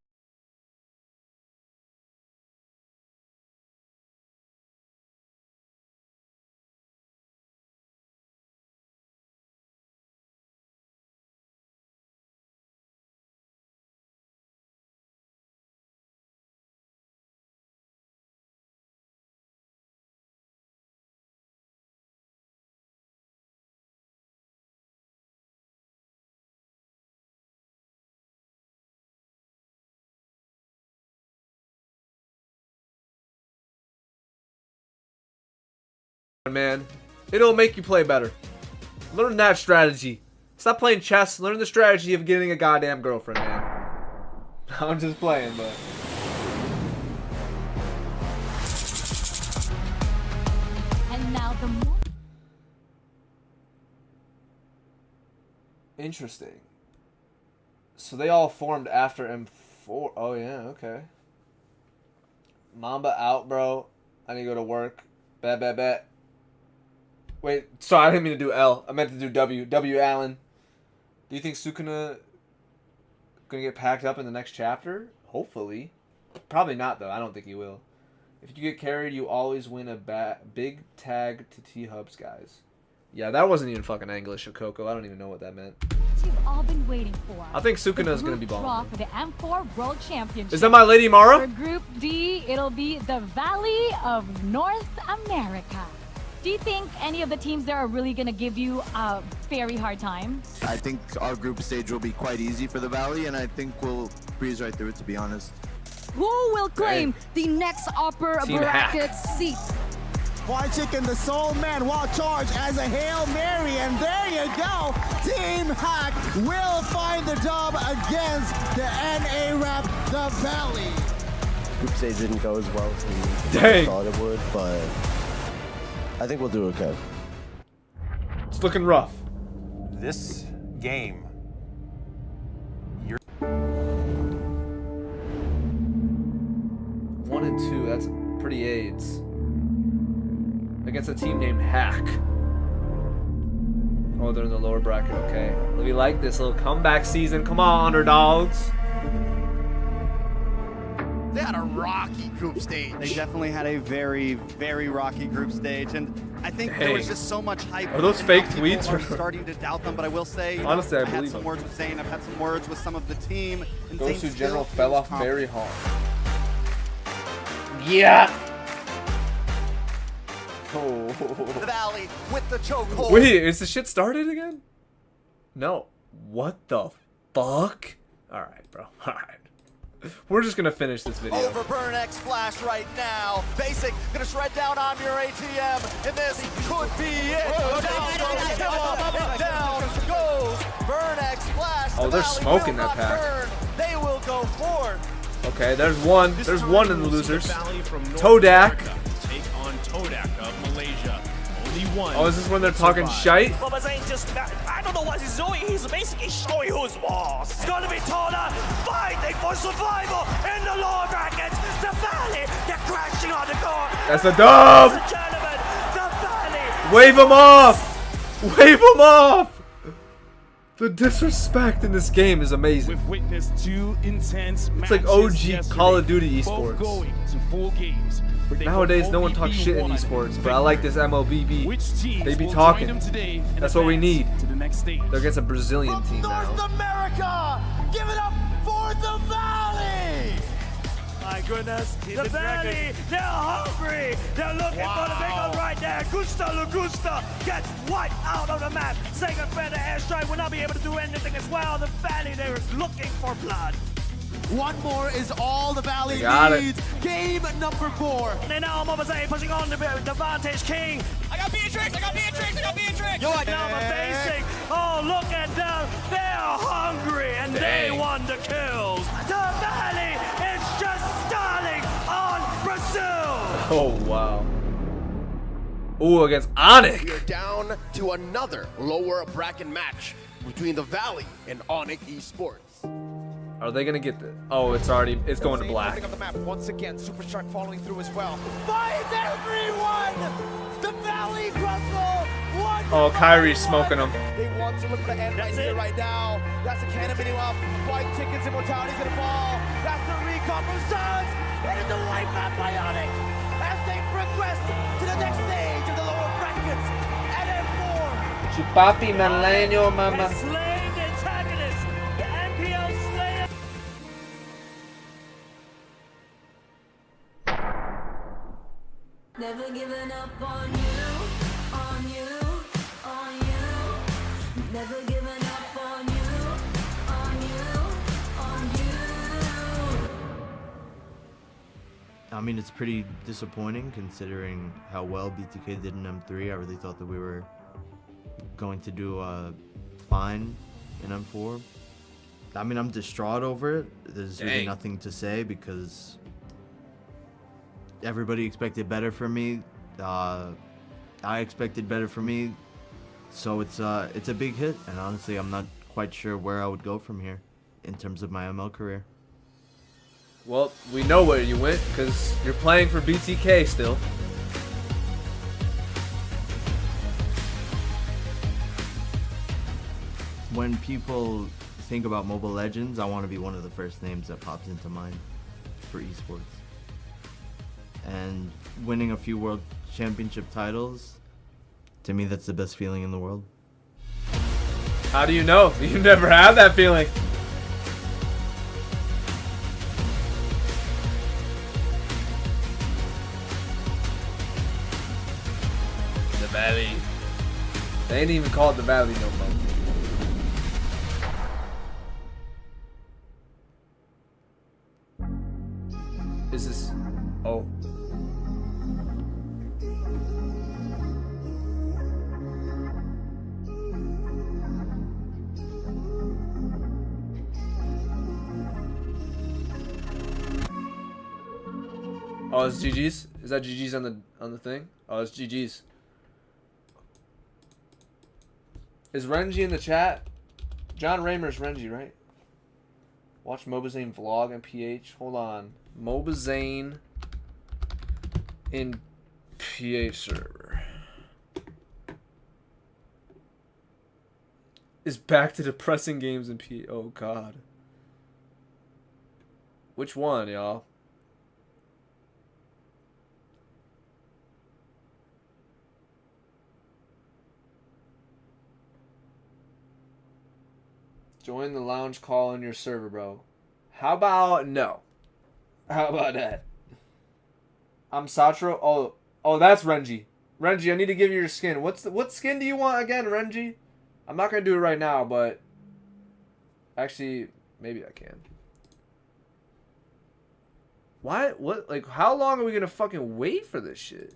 Speaker 1: man. It'll make you play better. Learn that strategy. Stop playing chess. Learn the strategy of getting a goddamn girlfriend, man. I'm just playing, but.
Speaker 19: And now the
Speaker 1: Interesting. So they all formed after M4. Oh yeah, okay. Mamba out, bro. I need to go to work. Bet. Wait, sorry, I didn't mean to do L. I meant to do W. W, Allen. Do you think Sukuna gonna get packed up in the next chapter? Hopefully. Probably not, though. I don't think he will. If you get carried, you always win a big tag to T-Hubs, guys. Yeah, that wasn't even fucking English, Coco. I don't even know what that meant.
Speaker 19: you've all been waiting for.
Speaker 1: I think Sukuna is gonna be
Speaker 19: draw
Speaker 1: balling.
Speaker 19: for the M4 World Championship.
Speaker 1: Is that my Lady Mara?
Speaker 19: For Group D, it'll be the Valley of North America. Do you think any of the teams there are really going to give you a very hard time?
Speaker 20: I think our group stage will be quite easy for the Valley, and I think we'll breeze right through it, to be honest.
Speaker 22: Who will claim the next upper
Speaker 20: Team
Speaker 22: bracket
Speaker 20: Hack.
Speaker 22: seat?
Speaker 6: Fly Chicken, the Soul Man, while charged as a Hail Mary, and there you go. Team Hack will find the dub against the NA Rep, the Valley.
Speaker 24: Group stage didn't go as well as we
Speaker 1: Dang.
Speaker 24: thought it would, but I think we'll do okay.
Speaker 1: It's looking rough.
Speaker 25: This game, you're
Speaker 1: 1 and 2, that's pretty AIDS. Against a team named Hack. Oh, they're in the lower bracket, okay. We like this little comeback season. Come on, underdogs.
Speaker 2: They had a rocky group stage.
Speaker 3: They definitely had a very, very rocky group stage, and I think there was just so much hype.
Speaker 1: Are those
Speaker 3: and
Speaker 1: fake
Speaker 3: now
Speaker 1: tweets?
Speaker 3: people are starting to doubt them, but I will say,
Speaker 1: Honestly, I
Speaker 3: I've had
Speaker 1: believe
Speaker 3: some
Speaker 1: them.
Speaker 3: words with Zane. I've had some words with some of the team. And
Speaker 1: Goes
Speaker 3: Zane
Speaker 1: to General
Speaker 3: still
Speaker 1: fell
Speaker 3: feels
Speaker 1: off
Speaker 3: confident.
Speaker 1: very hard. Yeah. Oh.
Speaker 2: The Valley with the chokehold.
Speaker 1: Wait, is the shit started again? No. What the fuck? Alright, bro. Alright. We're just gonna finish this video.
Speaker 2: Over Burn X Flash right now. Basic gonna shred down on your ATM, and this could be it. Down goes Burn X Flash.
Speaker 1: Oh, they're smoking that pack.
Speaker 2: They will go forth.
Speaker 1: Okay, there's one. There's one in the losers. Todak.
Speaker 26: Take on Todak of Malaysia. Only one.
Speaker 1: Oh, is this when they're talking shite?
Speaker 27: MobaZane just, I don't know what he's doing. He's basically showing who's boss. It's gonna be Todak fighting for survival in the lower brackets. The Valley, they're crashing on the court.
Speaker 1: That's a dub.
Speaker 27: Ladies and gentlemen, the Valley.
Speaker 1: Wave him off. Wave him off. The disrespect in this game is amazing.
Speaker 26: We've witnessed two intense
Speaker 1: It's like
Speaker 26: matches
Speaker 1: OG Call of Duty
Speaker 26: both
Speaker 1: esports.
Speaker 26: going to full games. where they
Speaker 1: Nowadays,
Speaker 26: will
Speaker 1: no one
Speaker 26: only
Speaker 1: talks
Speaker 26: be
Speaker 1: shit in
Speaker 26: one
Speaker 1: esports, but I like this MLBB.
Speaker 26: Which teams
Speaker 1: They be
Speaker 26: will
Speaker 1: talking.
Speaker 26: join them today and
Speaker 1: That's what we
Speaker 26: advance
Speaker 1: need.
Speaker 26: to the next stage.
Speaker 1: They're against a Brazilian team now.
Speaker 6: America, give it up for the Valley.
Speaker 27: My goodness, the Valley, they're hungry. They're looking for the big one right there. Gusta Lugusta gets wiped out of the map. Sega Fender Airstrike will not be able to do anything as well. The Valley, they're looking for blood.
Speaker 6: One more is all the Valley
Speaker 1: Got it.
Speaker 6: needs. Game number 4.
Speaker 27: And now MobaZane pushing on the Vantage King. I got Beatrix, I got Beatrix, I got Beatrix. Yo, now the basic. Oh, look at them. They're hungry and they won the kills. The Valley is just stalling on Brazil.
Speaker 1: Oh, wow. Ooh, against Onic.
Speaker 2: We are down to another lower bracket match between the Valley and Onic Esports.
Speaker 1: Are they gonna get the? Oh, it's already. It's going to black.
Speaker 7: Up the map once again. Super Shark following through as well.
Speaker 6: Fight everyone! The Valley Russell!
Speaker 1: Oh, Kyrie's smoking them.
Speaker 7: They want to look for the end right here, right now. That's the cannon video up. White Chickens Immortality's gonna fall. That's the recon from Suns. It is the white map Bionic as they progress to the next stage of the lower brackets. NM4.
Speaker 1: Chupapi Malenio, mama.
Speaker 27: Slaying the antagonist. The NPL Slayer.
Speaker 28: Never giving up on you, on you, on you. Never giving up on you, on you, on you.
Speaker 13: mean, it's pretty disappointing considering how well BTK did in M3. I really thought that we were going to do fine in M4. I mean, I'm distraught over it. There's really nothing to say because everybody expected better from me. I expected better from me. So it's a big hit, and honestly, I'm not quite sure where I would go from here in terms of my ML career.
Speaker 1: Well, we know where you went because you're playing for BTK still.
Speaker 13: When people think about Mobile Legends, I want to be one of the first names that pops into mind for esports. And winning a few World Championship titles, to me, that's the best feeling in the world.
Speaker 1: How do you know? You never had that feeling. The Valley. They ain't even called the Valley no more. Is this... Oh. Oh, it's GG's? Is that GG's on the thing? Oh, it's GG's. Is Renji in the chat? John Raymer's Renji, right? Watch MobaZane vlog and PH. Hold on. MobaZane in PH server. Is back to depressing games in P. Oh god. Which one, y'all? Join the lounge call on your server, bro. How about no? How about that? I'm Satro. Oh, that's Renji. Renji, I need to give you your skin. What skin do you want again, Renji? I'm not gonna do it right now, but actually, maybe I can. Why? What? Like, how long are we gonna fucking wait for this shit?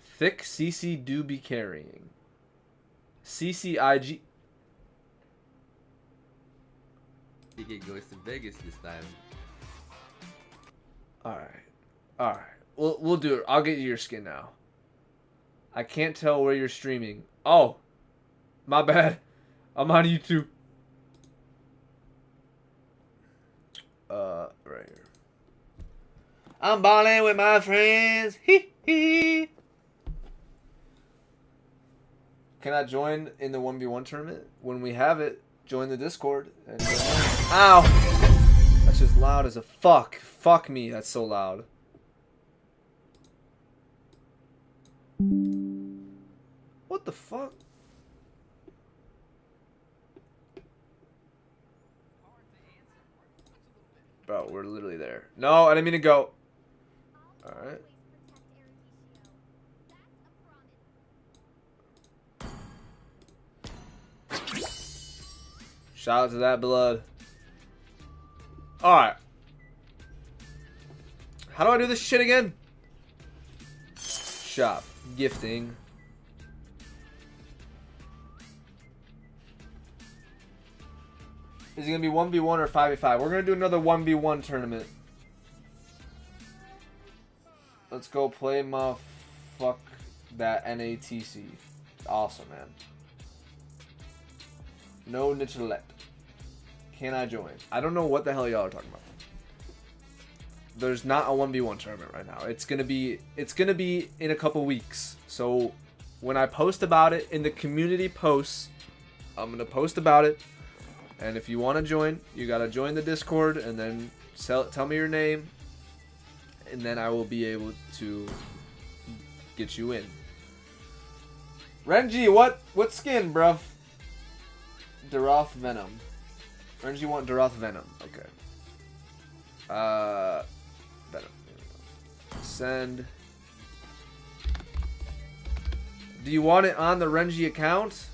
Speaker 1: Thick CC do be carrying. CCIG.
Speaker 4: BTK goes to Vegas this time.
Speaker 1: Alright. We'll do it. I'll get you your skin now. I can't tell where you're streaming. Oh, my bad. I'm on YouTube. Right here. I'm balling with my friends. Hee hee. Can I join in the 1v1 tournament? When we have it, join the Discord. And ow! That's just loud as a fuck. Fuck me, that's so loud. What the fuck? Bro, we're literally there. No, I didn't mean to go. Alright. Shout out to that blood. Alright. How do I do this shit again? Shop. Gifting. Is it going to be 1v1 or 5v5? We're going to do another 1v1 tournament. Let's go play my fuck that NATC. Awesome, man. No Nichilette. Can I join? I don't know what the hell y'all are talking about. There's not a 1v1 tournament right now. It's gonna be in a couple weeks. So when I post about it in the community posts, I'm gonna post about it. And if you want to join, you gotta join the Discord and then tell me your name, and then I will be able to get you in. Renji, what skin, bruv? Daroth Venom. Renji want Daroth Venom. Okay. Venom. Send. Do you want it on the Renji account?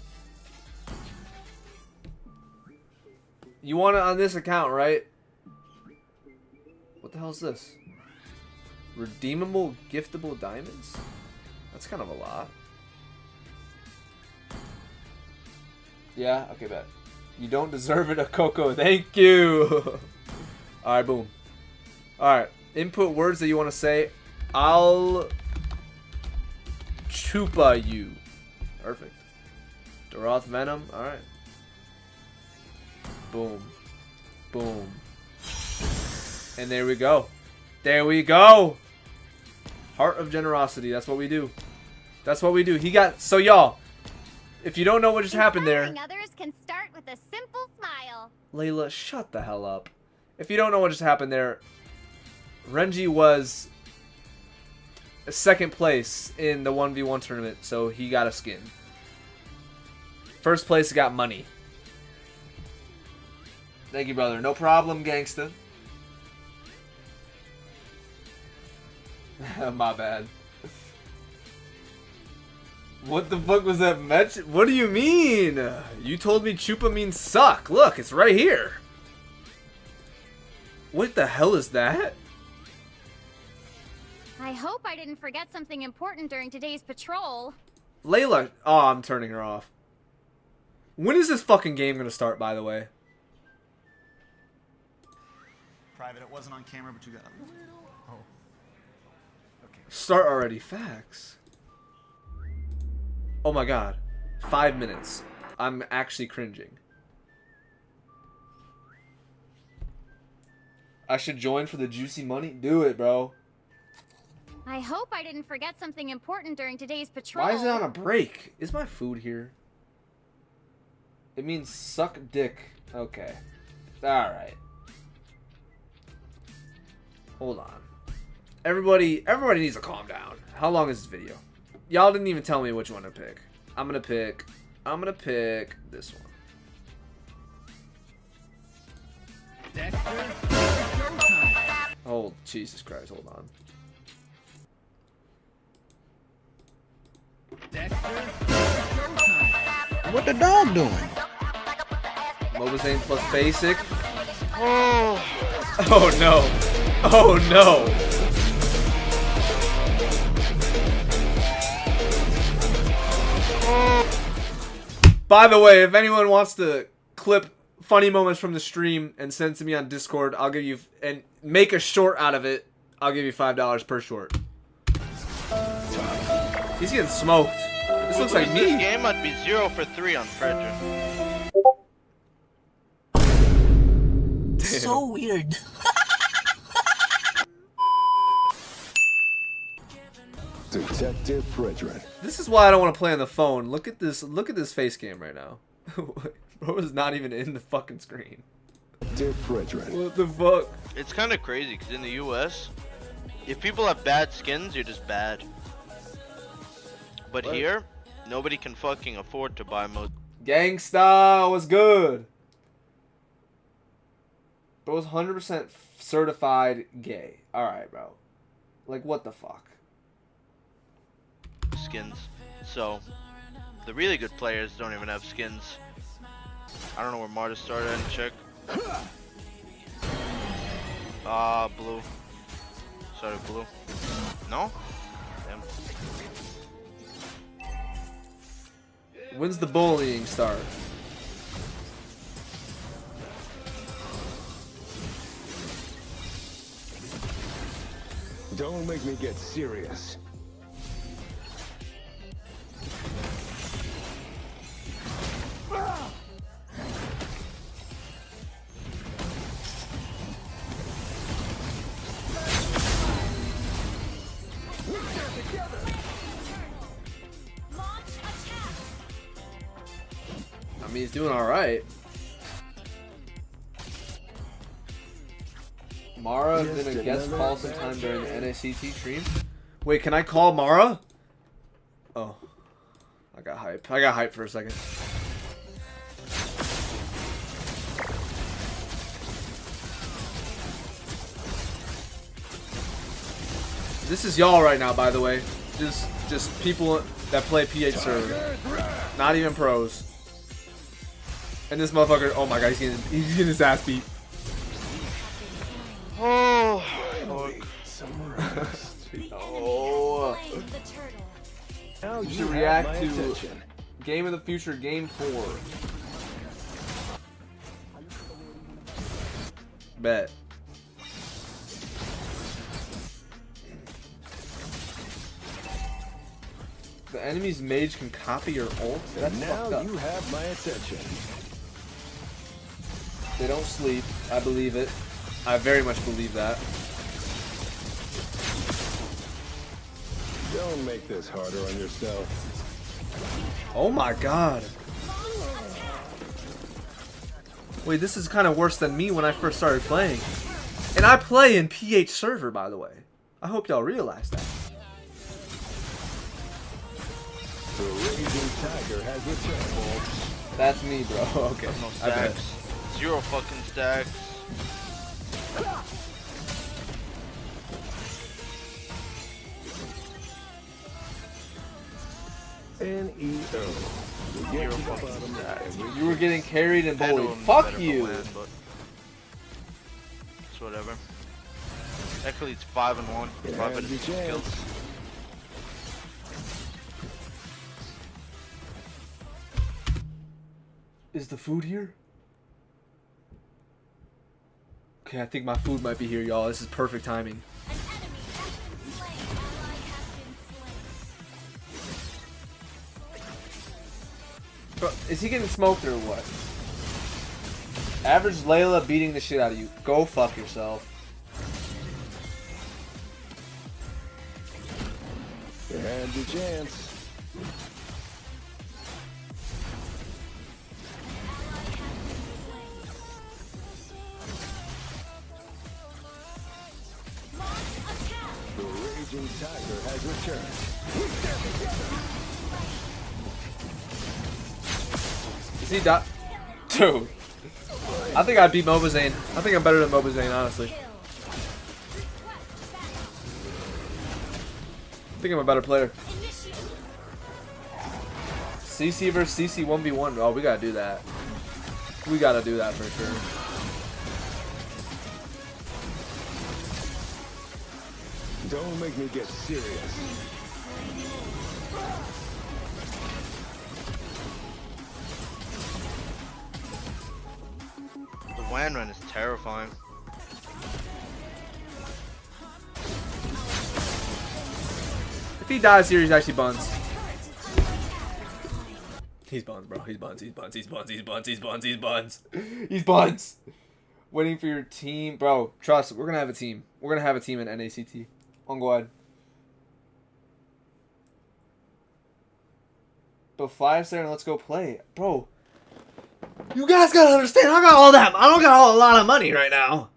Speaker 1: You want it on this account, right? What the hell is this? Redeemable giftable diamonds? That's kind of a lot. Yeah, okay, bet. You don't deserve it, Coco. Thank you. Alright, boom. Alright. Input words that you want to say. I'll chupa you. Perfect. Doroth Venom. Alright. Boom. Boom. And there we go. There we go. Heart of generosity. That's what we do. That's what we do. He got... So, y'all, if you don't know what just happened there...
Speaker 5: Others can start with a simple smile.
Speaker 1: Layla, shut the hell up. If you don't know what just happened there, Renji was second place in the 1v1 tournament, so he got a skin. First place got money. Thank you, brother. No problem, gangsta. My bad. What the fuck was that match? What do you mean? You told me chupa means suck. Look, it's right here. What the hell is that?
Speaker 5: I hope I didn't forget something important during today's patrol.
Speaker 1: Layla. Oh, I'm turning her off. When is this fucking game gonna start, by the way?
Speaker 3: Private, it wasn't on camera, but you got a little... Oh. Okay.
Speaker 1: Start already. Facts. Oh my god. 5 minutes. I'm actually cringing. I should join for the juicy money? Do it, bro.
Speaker 5: I hope I didn't forget something important during today's patrol.
Speaker 1: Why is it on a break? Is my food here? It means suck dick. Okay. Alright. Hold on. Everybody needs to calm down. How long is this video? Y'all didn't even tell me which one to pick. I'm gonna pick this one. Oh, Jesus Christ, hold on.
Speaker 6: What the dog doing?
Speaker 1: MobaZane plus basic. Oh. Oh no. Oh no. By the way, if anyone wants to clip funny moments from the stream and send to me on Discord, I'll give you, and make a short out of it, I'll give you $5 per short. He's getting smoked. This looks like me.
Speaker 8: This game, I'd be 0 for 3 on Frederick.
Speaker 1: So
Speaker 8: weird.
Speaker 17: Detective Frederick.
Speaker 1: This is why I don't want to play on the phone. Look at this face cam right now. Bro is not even in the fucking screen.
Speaker 17: Detective Frederick.
Speaker 1: What the fuck?
Speaker 8: It's kind of crazy because in the US, if people have bad skins, you're just bad. But
Speaker 1: What?
Speaker 8: here, nobody can fucking afford to buy most.
Speaker 1: Gangsta was good. Bro's 100% certified gay. Alright, bro. Like, what the fuck?
Speaker 8: Skins. So, the really good players don't even have skins. I don't know where Marta started and check. Blue. Started blue. No? Damn.
Speaker 1: When's the bullying start?
Speaker 17: Don't make me get serious.
Speaker 1: I mean, he's doing alright. Mara did a guest call sometime during the NACT stream. Wait, can I call Mara? Oh. I got hype. I got hype for a second. This is y'all right now, by the way. Just people that play PH server. Not even pros. And this motherfucker, oh my god, he's getting his ass beat.
Speaker 8: Oh,
Speaker 1: no. Now you should react to Game of the Future Game 4. Bet. The enemy's mage can copy your ult? That's fucked up.
Speaker 9: You have my attention.
Speaker 1: They don't sleep. I believe it. I very much believe that.
Speaker 9: Don't make this harder on yourself.
Speaker 1: Oh my god. Wait, this is kind of worse than me when I first started playing. And I play in PH server, by the way. I hope y'all realize that.
Speaker 9: The Raging Tiger has returned.
Speaker 1: That's me, bro. Okay.
Speaker 8: No stacks. 0 fucking stacks.
Speaker 9: NEO.
Speaker 1: You were getting carried and bullied. Fuck you.
Speaker 8: It's whatever. Actually, it's 5-1. 5 enemies kills.
Speaker 1: Is the food here? Okay, I think my food might be here, y'all. This is perfect timing. Bro, is he getting smoked or what? Average Layla beating the shit out of you. Go fuck yourself.
Speaker 9: You had your chance. The Raging Tiger has returned.
Speaker 1: Is he dot? Dude. I think I'd beat MobaZane. I think I'm better than MobaZane, honestly. I think I'm a better player. CC versus CC 1v1. Oh, we gotta do that. We gotta do that for sure.
Speaker 9: Don't make me get serious.
Speaker 8: The WAN run is terrifying.
Speaker 1: If he dies here, he's actually buns. He's buns, bro. He's buns. He's buns. He's buns. He's buns. He's buns. He's buns. He's buns. Waiting for your team, bro. Trust. We're gonna have a team. We're gonna have a team in NACT. On go ahead. But 5 there and let's go play, bro. You guys gotta understand. I got all that. I don't got a lot of money right now.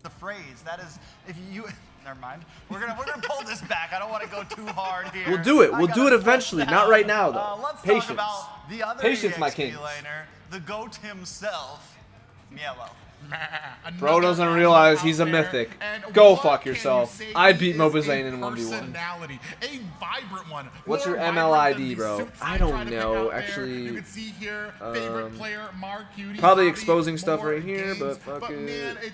Speaker 3: The phrase that is, if you. Never mind. We're gonna pull this back. I don't want to go too hard here.
Speaker 1: We'll do it. We'll do it eventually. Not right now, though.
Speaker 3: Let's
Speaker 1: Patience.
Speaker 3: talk about the other
Speaker 1: Patience, my
Speaker 3: EXP
Speaker 1: king.
Speaker 3: laner, the GOAT himself, Mielo.
Speaker 1: Bro doesn't realize he's a mythic. Go fuck yourself. I'd beat MobaZane in 1v1.
Speaker 10: A vibrant one.
Speaker 1: What's your MLID, bro? I don't know, actually. Probably exposing stuff right here, but fuck it.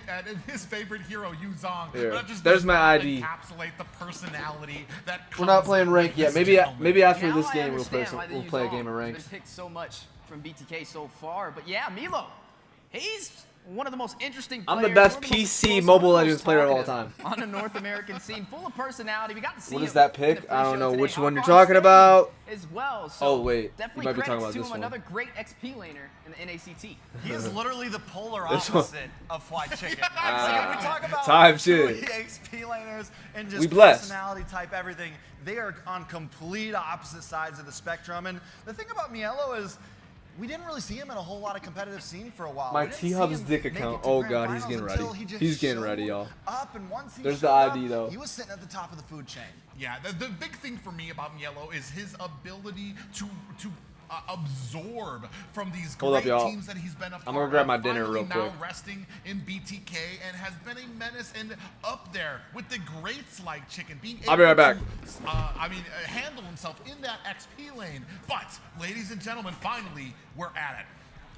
Speaker 10: His favorite hero, Yuzong.
Speaker 1: Here, there's my ID.
Speaker 10: Encapsulate the personality that
Speaker 1: We're not playing ranked yet. Maybe after this game we'll play a game of
Speaker 11: He's
Speaker 1: ranked.
Speaker 11: been picked so much from BTK so far, but yeah, Milo, he's one of the most interesting players.
Speaker 1: I'm the best
Speaker 11: one of the most
Speaker 1: PC
Speaker 11: explosive,
Speaker 1: Mobile
Speaker 11: one of the
Speaker 1: Legends
Speaker 11: most
Speaker 1: player of all
Speaker 11: talkative
Speaker 1: time.
Speaker 11: on the North American scene, full of personality. We got to see
Speaker 1: What is
Speaker 11: him
Speaker 1: that
Speaker 11: in the
Speaker 1: pick? I don't
Speaker 11: pre-show
Speaker 1: know
Speaker 11: today.
Speaker 1: which one you're
Speaker 11: On
Speaker 1: talking
Speaker 11: stage
Speaker 1: about.
Speaker 11: As well. So
Speaker 1: Oh wait, you
Speaker 11: definitely
Speaker 1: might be talking
Speaker 11: credits
Speaker 1: about
Speaker 11: to
Speaker 1: this
Speaker 11: him,
Speaker 1: one.
Speaker 11: another great XP laner in the NACT.
Speaker 3: He is literally the polar
Speaker 1: This one.
Speaker 3: opposite of Fly Chicken. So when we talk about
Speaker 1: Time
Speaker 3: two
Speaker 1: shit.
Speaker 3: EXP laners and
Speaker 1: We
Speaker 3: just
Speaker 1: blessed.
Speaker 3: personality type everything, they are on complete opposite sides of the spectrum. And the thing about Mielo is, we didn't really see him in a whole lot of competitive scene for a while.
Speaker 1: My
Speaker 3: We didn't see
Speaker 1: T-Hub's
Speaker 3: him
Speaker 1: dick
Speaker 3: make
Speaker 1: account.
Speaker 3: it to
Speaker 1: Oh
Speaker 3: grand
Speaker 1: god, he's
Speaker 3: finals
Speaker 1: getting ready.
Speaker 3: until he just
Speaker 1: He's getting
Speaker 3: showed
Speaker 1: ready, y'all.
Speaker 3: Up, and once he
Speaker 1: There's the
Speaker 3: showed
Speaker 1: ID
Speaker 3: up,
Speaker 1: though.
Speaker 3: He was sitting at the top of the food chain.
Speaker 10: Yeah, the big thing for me about Mielo is his ability to absorb from these
Speaker 1: Hold up,
Speaker 10: great
Speaker 1: y'all.
Speaker 10: teams that he's been a part
Speaker 1: I'm gonna grab my
Speaker 10: of,
Speaker 1: dinner
Speaker 10: finally
Speaker 1: real quick.
Speaker 10: now resting in BTK and has been a menace and up there with the greats like Chicken, being able
Speaker 1: I'll be right back.
Speaker 10: to handle himself in that XP lane. But ladies and gentlemen, finally we're at it.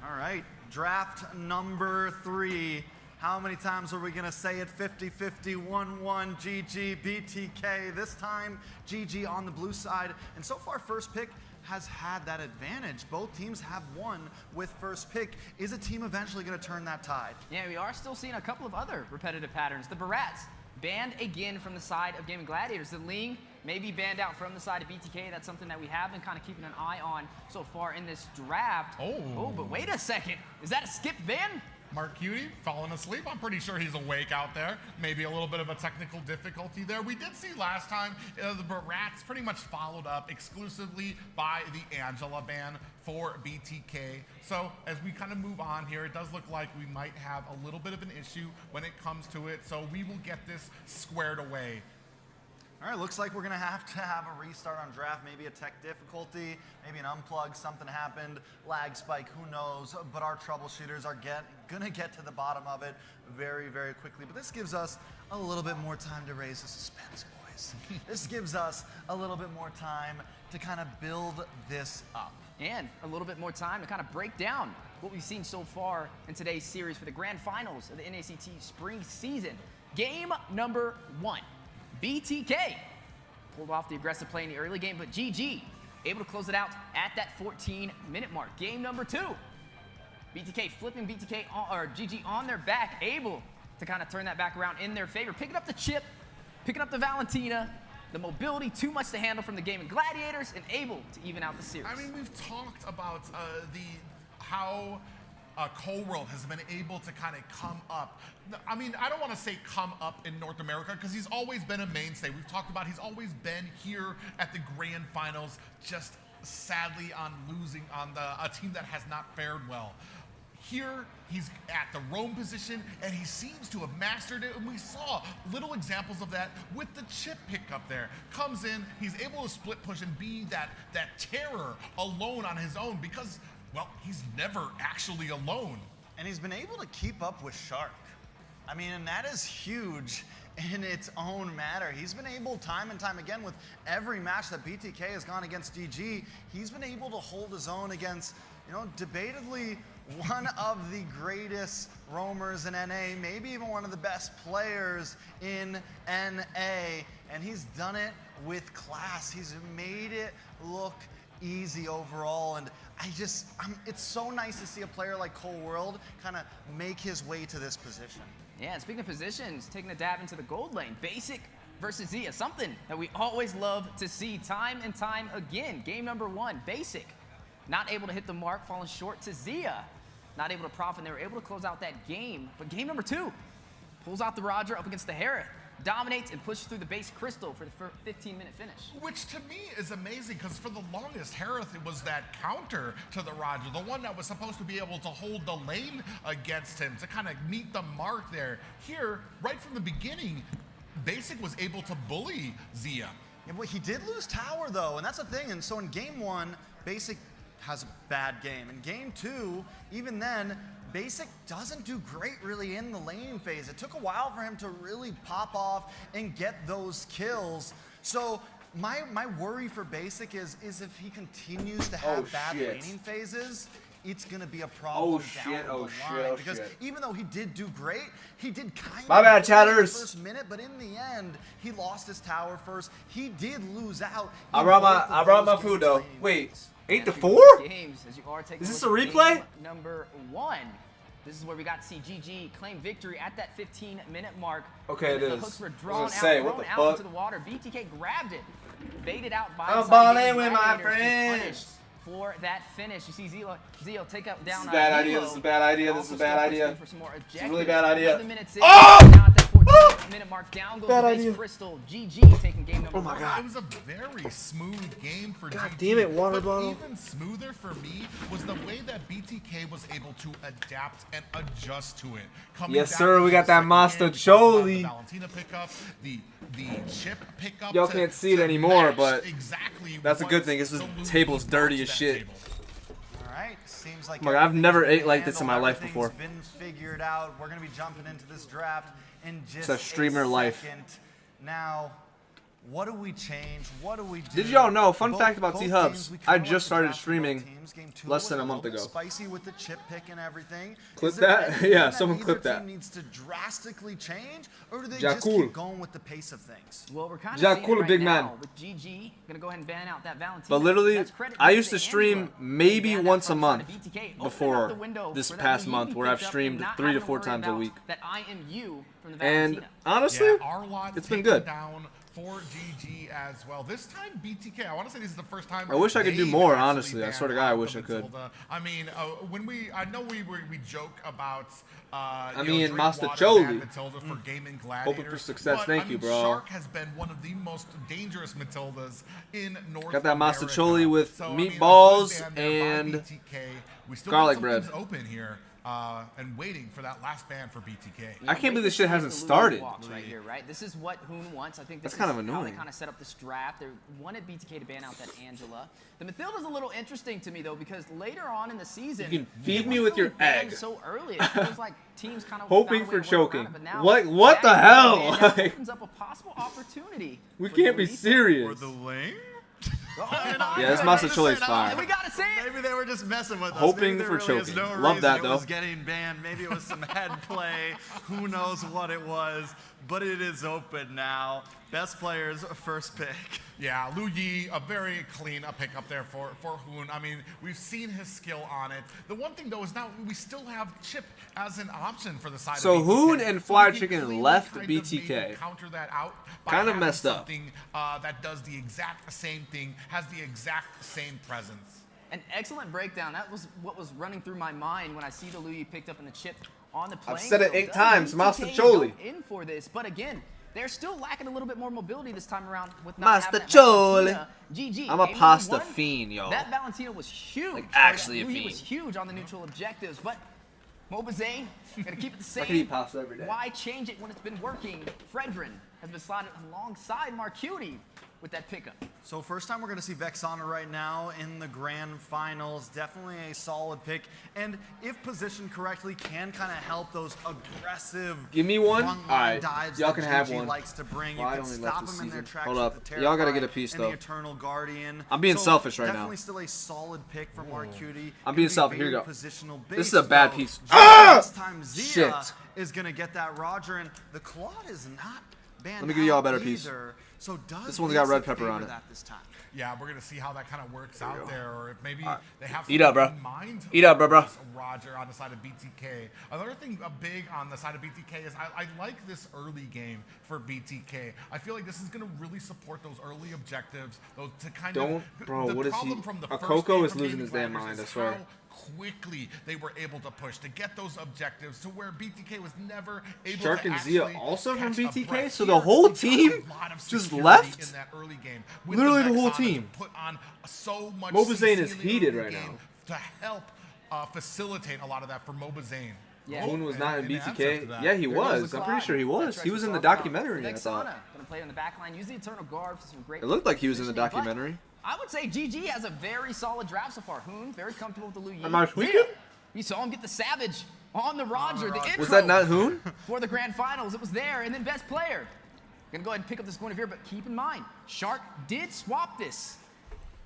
Speaker 3: All right, draft number 3. How many times are we going to say it? 50-50, 1-1, GG, BTK. This time, GG on the blue side. And so far, first pick has had that advantage. Both teams have won with first pick. Is a team eventually going to turn that tide?
Speaker 11: Yeah, we are still seeing a couple of other repetitive patterns. The Barats banned again from the side of Gaming Gladiators. The Ling may be banned out from the side of BTK. That's something that we have been kind of keeping an eye on so far in this draft. Oh, but wait a second. Is that a skip ban?
Speaker 10: Mark Cutie falling asleep. I'm pretty sure he's awake out there. Maybe a little bit of a technical difficulty there. We did see last time the Barats pretty much followed up exclusively by the Angela ban for BTK. So as we kind of move on here, it does look like we might have a little bit of an issue when it comes to it. So we will get this squared away.
Speaker 3: All right, looks like we're going to have a restart on draft, maybe a tech difficulty, maybe an unplug, something happened, lag spike, who knows, but our troubleshooters are going to get to the bottom of it very, very quickly. But this gives us a little bit more time to raise the suspense, boys. This gives us a little bit more time to kind of build this up.
Speaker 11: And a little bit more time to kind of break down what we've seen so far in today's series for the grand finals of the NACT spring season. Game number 1. BTK pulled off the aggressive play in the early game, but GG able to close it out at that 14-minute mark. Game number 2, BTK flipping BTK or GG on their back, able to kind of turn that back around in their favor, picking up the chip, picking up the Valentina, the mobility too much to handle from the Gaming Gladiators, and able to even out the series.
Speaker 10: I mean, we've talked about how Cold World has been able to kind of come up. I mean, I don't want to say come up in North America because he's always been a mainstay. We've talked about he's always been here at the grand finals, just sadly on losing on a team that has not fared well. Here, he's at the roam position, and he seems to have mastered it, and we saw little examples of that with the chip pickup there. Comes in, he's able to split push and be that terror alone on his own because, well, he's never actually alone.
Speaker 3: And he's been able to keep up with Shark. I mean, and that is huge in its own matter. He's been able time and time again with every match that BTK has gone against DG, he's been able to hold his own against, you know, debatably one of the greatest roamers in NA, maybe even one of the best players in NA, and he's done it with class. He's made it look easy overall, and it's so nice to see a player like Cold World kind of make his way to this position.
Speaker 11: Yeah, and speaking of positions, taking a dab into the gold lane, Basic versus Zia, something that we always love to see time and time again. Game number 1, Basic, not able to hit the mark, falling short to Zia, not able to profit, and they were able to close out that game. But game number 2, pulls out the Roger up against the Harith, dominates and pushes through the base crystal for the 15-minute finish.
Speaker 10: Which to me is amazing because for the longest, Harith was that counter to the Roger, the one that was supposed to be able to hold the lane against him, to kind of meet the mark there. Here, right from the beginning, Basic was able to bully Zia.
Speaker 3: Yeah, well, he did lose tower though, and that's the thing. And so in game 1, Basic has a bad game. In game 2, even then, Basic doesn't do great really in the laning phase. It took a while for him to really pop off and get those kills. So my worry for Basic is if he continues to have bad laning phases, it's going to be a problem down the line. Because even though he did do great, he did kind of
Speaker 1: bad, chatters.
Speaker 3: the first minute, but in the end, he lost his tower first. He did lose out.
Speaker 1: I brought my food though. Wait. 8-4?
Speaker 11: Games as you are taking
Speaker 1: is this a replay?
Speaker 11: Number 1. This is where we got to see GG claim victory at that 15-minute mark.
Speaker 1: Okay, it is.
Speaker 11: The hooks were drawn out,
Speaker 1: thrown
Speaker 11: out into the water. BTK grabbed it, baited out by
Speaker 1: I'm balling with my friends.
Speaker 11: For that finish, you see Zio take up down.
Speaker 1: This is a bad idea. This is a bad idea. This is a bad idea. It's a really bad idea.
Speaker 11: Oh! Minute mark, down goes the base crystal. GG taking game number 1.
Speaker 10: Oh my god. It was a very smooth game for
Speaker 1: God
Speaker 10: GG.
Speaker 1: damn it, water
Speaker 10: but
Speaker 1: bottle.
Speaker 10: Even smoother for me was the way that BTK was able to adapt and adjust to it.
Speaker 1: Yes, sir. We got that Master Jolie.
Speaker 10: The Valentina pickup, the chip pickup.
Speaker 1: Y'all can't see it anymore, but that's a good thing. This table's dirty as shit.
Speaker 3: All right, seems like
Speaker 1: I've never ate like this in my life before.
Speaker 3: Been figured out. We're gonna be jumping into this draft in just
Speaker 1: a streamer life.
Speaker 3: Now, What do we change? What do we do?
Speaker 1: Did y'all know? Fun fact about
Speaker 3: Both
Speaker 1: T-Hubs.
Speaker 3: games, we
Speaker 1: I
Speaker 3: kinda
Speaker 1: just
Speaker 3: like
Speaker 1: started
Speaker 3: the draft
Speaker 1: streaming
Speaker 3: for both teams. Game two
Speaker 1: less than a
Speaker 3: was
Speaker 1: month
Speaker 3: little
Speaker 1: ago.
Speaker 3: bit spicy with the chip pick and everything.
Speaker 1: Clip
Speaker 3: Is there
Speaker 1: that?
Speaker 3: anything
Speaker 1: Yeah,
Speaker 3: that
Speaker 1: someone
Speaker 3: either
Speaker 1: clip
Speaker 3: team
Speaker 1: that.
Speaker 3: needs to drastically change, or do they
Speaker 1: Ja
Speaker 3: just
Speaker 1: cool.
Speaker 3: keep going with the pace of things?
Speaker 11: Well, we're kind of
Speaker 1: Ja
Speaker 11: seeing it
Speaker 1: cool,
Speaker 11: right
Speaker 1: big
Speaker 11: now
Speaker 1: man.
Speaker 11: with GG. Gonna go ahead and ban out that Valentina.
Speaker 1: But literally,
Speaker 11: That's credit
Speaker 1: I
Speaker 11: to
Speaker 1: used to
Speaker 11: Angela.
Speaker 1: stream maybe
Speaker 11: Ban that
Speaker 1: once a
Speaker 11: front side
Speaker 1: month
Speaker 11: of BTK. Opening up
Speaker 1: before
Speaker 11: the window
Speaker 1: this
Speaker 11: for that
Speaker 1: past
Speaker 11: lead
Speaker 1: month,
Speaker 11: he
Speaker 1: where I've
Speaker 11: picked up
Speaker 1: streamed
Speaker 11: and not
Speaker 1: 3 to
Speaker 11: having
Speaker 1: 4
Speaker 11: worry
Speaker 1: times a
Speaker 11: about
Speaker 1: week.
Speaker 11: That IMU from the
Speaker 1: And
Speaker 11: Valentina.
Speaker 1: honestly,
Speaker 10: Yeah, our lot
Speaker 1: it's been
Speaker 10: taken
Speaker 1: good.
Speaker 10: down for GG as well. This time BTK, I want to say this is the first time.
Speaker 1: I wish I could do
Speaker 10: they've
Speaker 1: more,
Speaker 10: actually
Speaker 1: honestly. I swear to
Speaker 10: banned
Speaker 1: God, I
Speaker 10: out
Speaker 1: wish
Speaker 10: the
Speaker 1: I could.
Speaker 10: Matilda. I mean, I know we joke about.
Speaker 1: I
Speaker 10: you
Speaker 1: mean,
Speaker 10: know, drink water,
Speaker 1: Mastacholi.
Speaker 10: banned Matilda for gaming gladiators.
Speaker 1: Hoping for success.
Speaker 10: But,
Speaker 1: Thank
Speaker 10: I
Speaker 1: you,
Speaker 10: mean,
Speaker 1: bro.
Speaker 10: Shark has been one of the most dangerous Matildas in North
Speaker 1: Got that
Speaker 10: America.
Speaker 1: Mastacholi with
Speaker 10: So, I mean, a good
Speaker 1: meatballs
Speaker 10: ban there by
Speaker 1: and
Speaker 10: BTK. We still
Speaker 1: garlic
Speaker 10: got some
Speaker 1: bread.
Speaker 10: things open here. And waiting for that last ban for BTK.
Speaker 1: I can't believe this shit hasn't
Speaker 11: The Louis
Speaker 1: started.
Speaker 11: walks right here, right? This is what Hoon wants. I think this
Speaker 1: That's kind
Speaker 11: is
Speaker 1: of
Speaker 11: how they
Speaker 1: annoying.
Speaker 11: kind of set up this draft. They wanted BTK to ban out that Angela. The Matilda's a little interesting to me though, because later on in the season,
Speaker 1: You can feed
Speaker 11: it
Speaker 1: me
Speaker 11: wasn't
Speaker 1: with your
Speaker 11: really banned
Speaker 1: egg.
Speaker 11: so early. It feels like teams kind of
Speaker 1: Hoping
Speaker 11: found a way
Speaker 1: for
Speaker 11: to work
Speaker 1: choking.
Speaker 11: around it, but now
Speaker 1: What the
Speaker 11: that
Speaker 1: hell?
Speaker 11: ban now
Speaker 1: Like-
Speaker 11: opens up a possible opportunity.
Speaker 1: We
Speaker 11: for
Speaker 1: can't be
Speaker 11: Louis.
Speaker 1: serious.
Speaker 3: Or the lane?
Speaker 1: Yeah, this Mastacholi's fire.
Speaker 11: We gotta say it.
Speaker 3: Maybe they were just messing with us.
Speaker 1: Hoping
Speaker 3: Maybe there
Speaker 1: for
Speaker 3: really is
Speaker 1: choking.
Speaker 3: no
Speaker 1: Love
Speaker 3: reason
Speaker 1: that,
Speaker 3: it
Speaker 1: though.
Speaker 3: was getting banned. Maybe it was some head play. Who knows what it was? But it is open now. Best players, first pick.
Speaker 10: Yeah, Lu Yi, a very clean pick up there for Hoon. I mean, we've seen his skill on it. The one thing, though, is now we still have Chip as an option for the side
Speaker 1: So
Speaker 10: of BTK.
Speaker 1: Hoon and
Speaker 10: So
Speaker 1: Flyer
Speaker 10: we can
Speaker 1: Chicken
Speaker 10: cleanly
Speaker 1: left
Speaker 10: kind of
Speaker 1: BTK.
Speaker 10: maybe counter that out by
Speaker 1: Kind of
Speaker 10: having
Speaker 1: messed up.
Speaker 10: something that does the exact same thing, has the exact same presence.
Speaker 11: An excellent breakdown. That was what was running through my mind when I see the Louis picked up in the chip on the playing
Speaker 1: I've said it
Speaker 11: field.
Speaker 1: 8 times,
Speaker 11: BTK
Speaker 1: Mastacholi.
Speaker 11: go in for this, but again, they're still lacking a little bit more mobility this time around with not having that
Speaker 1: Mastacholi.
Speaker 11: Valentina. GG.
Speaker 1: I'm a
Speaker 11: Game
Speaker 1: pasta
Speaker 11: number one,
Speaker 1: fiend, yo.
Speaker 11: That Valentina was huge.
Speaker 1: Like, actually a
Speaker 11: Louis was
Speaker 1: fiend.
Speaker 11: huge on the neutral objectives, but MobaZane gonna keep it the
Speaker 1: I could
Speaker 11: same.
Speaker 1: eat pasta every day.
Speaker 11: Why change it when it's been working? Fredrin has been slotted alongside Marcuti with that pickup.
Speaker 3: So first time we're going to see Vexana right now in the grand finals. Definitely a solid pick. And if positioned correctly, can kind of help those aggressive
Speaker 1: Give me one.
Speaker 3: frontline
Speaker 1: Alright,
Speaker 3: dives
Speaker 1: y'all
Speaker 3: that
Speaker 1: can have
Speaker 3: GG
Speaker 1: one.
Speaker 3: likes to bring.
Speaker 1: Well, I
Speaker 3: You can
Speaker 1: only left
Speaker 3: stop
Speaker 1: this
Speaker 3: them in their
Speaker 1: season.
Speaker 3: tracks
Speaker 1: Hold
Speaker 3: with
Speaker 1: up.
Speaker 3: the
Speaker 1: Y'all gotta
Speaker 3: Terrify
Speaker 1: get a piece,
Speaker 3: and
Speaker 1: though.
Speaker 3: the Eternal Guardian.
Speaker 1: I'm being selfish right now.
Speaker 3: Definitely still a solid pick from Marcuti.
Speaker 1: I'm being selfish. Here you go.
Speaker 3: Positional
Speaker 1: This is a bad
Speaker 3: based,
Speaker 1: piece.
Speaker 3: though.
Speaker 1: Ah!
Speaker 3: This time Zia
Speaker 1: Shit.
Speaker 3: is going to get that Roger, and the Claude is not banned.
Speaker 1: Let me give y'all a
Speaker 3: out
Speaker 1: better piece.
Speaker 3: either. So does
Speaker 1: This one's got red
Speaker 3: Basic
Speaker 1: pepper
Speaker 3: favor
Speaker 1: on it.
Speaker 3: that this time?
Speaker 10: Yeah, we're gonna see how that kind of works out there, or if maybe they have
Speaker 1: Eat up, bro.
Speaker 10: in mind.
Speaker 1: Eat up, bro.
Speaker 10: Roger on the side of BTK. Another thing big on the side of BTK is I like this early game for BTK. I feel like this is gonna really support those early objectives. Those to kind
Speaker 1: Don't,
Speaker 10: of
Speaker 1: bro.
Speaker 10: the
Speaker 1: What is he?
Speaker 10: problem from the
Speaker 1: A
Speaker 10: first
Speaker 1: Coco
Speaker 10: game
Speaker 1: is
Speaker 10: from
Speaker 1: losing
Speaker 10: Gaming
Speaker 1: his damn
Speaker 10: Gladiators
Speaker 1: mind. I
Speaker 10: is
Speaker 1: swear.
Speaker 10: how quickly they were able to push to get those objectives to where BTK was never able
Speaker 1: Shark
Speaker 10: to
Speaker 1: and Zia
Speaker 10: actually
Speaker 1: also from
Speaker 10: catch a
Speaker 1: BTK?
Speaker 10: breath.
Speaker 1: So the
Speaker 10: Here,
Speaker 1: whole
Speaker 10: we got a
Speaker 1: team
Speaker 10: lot of
Speaker 1: just
Speaker 10: security
Speaker 1: left?
Speaker 10: in that early game. With
Speaker 1: Literally the whole
Speaker 10: Vexana
Speaker 1: team.
Speaker 10: to put on so much
Speaker 1: MobaZane is
Speaker 10: CC in the
Speaker 1: heated
Speaker 10: early
Speaker 1: right
Speaker 10: game
Speaker 1: now.
Speaker 10: to help facilitate a lot of that for MobaZane.
Speaker 11: Yeah.
Speaker 1: Hoon was not in
Speaker 10: And answer to
Speaker 1: BTK.
Speaker 10: that.
Speaker 1: Yeah, he
Speaker 11: There goes
Speaker 1: was.
Speaker 11: the
Speaker 1: I'm pretty
Speaker 11: Claude.
Speaker 1: sure he was.
Speaker 11: That's
Speaker 1: He
Speaker 11: right,
Speaker 1: was in the
Speaker 11: we talked about
Speaker 1: documentary, I
Speaker 11: Vexana
Speaker 1: thought.
Speaker 11: gonna play in the back line. Use the Eternal Guard for some great.
Speaker 1: It looked like he was in the
Speaker 11: positioning, but
Speaker 1: documentary.
Speaker 11: I would say GG has a very solid draft so far. Hoon very comfortable with the Lu Yi.
Speaker 1: Am I tweaking?
Speaker 11: You saw him get the Savage on the Roger. The intro
Speaker 1: Was that not Hoon?
Speaker 11: for the grand finals. It was there, and then best player. Gonna go ahead and pick up this point of view, but keep in mind, Shark did swap this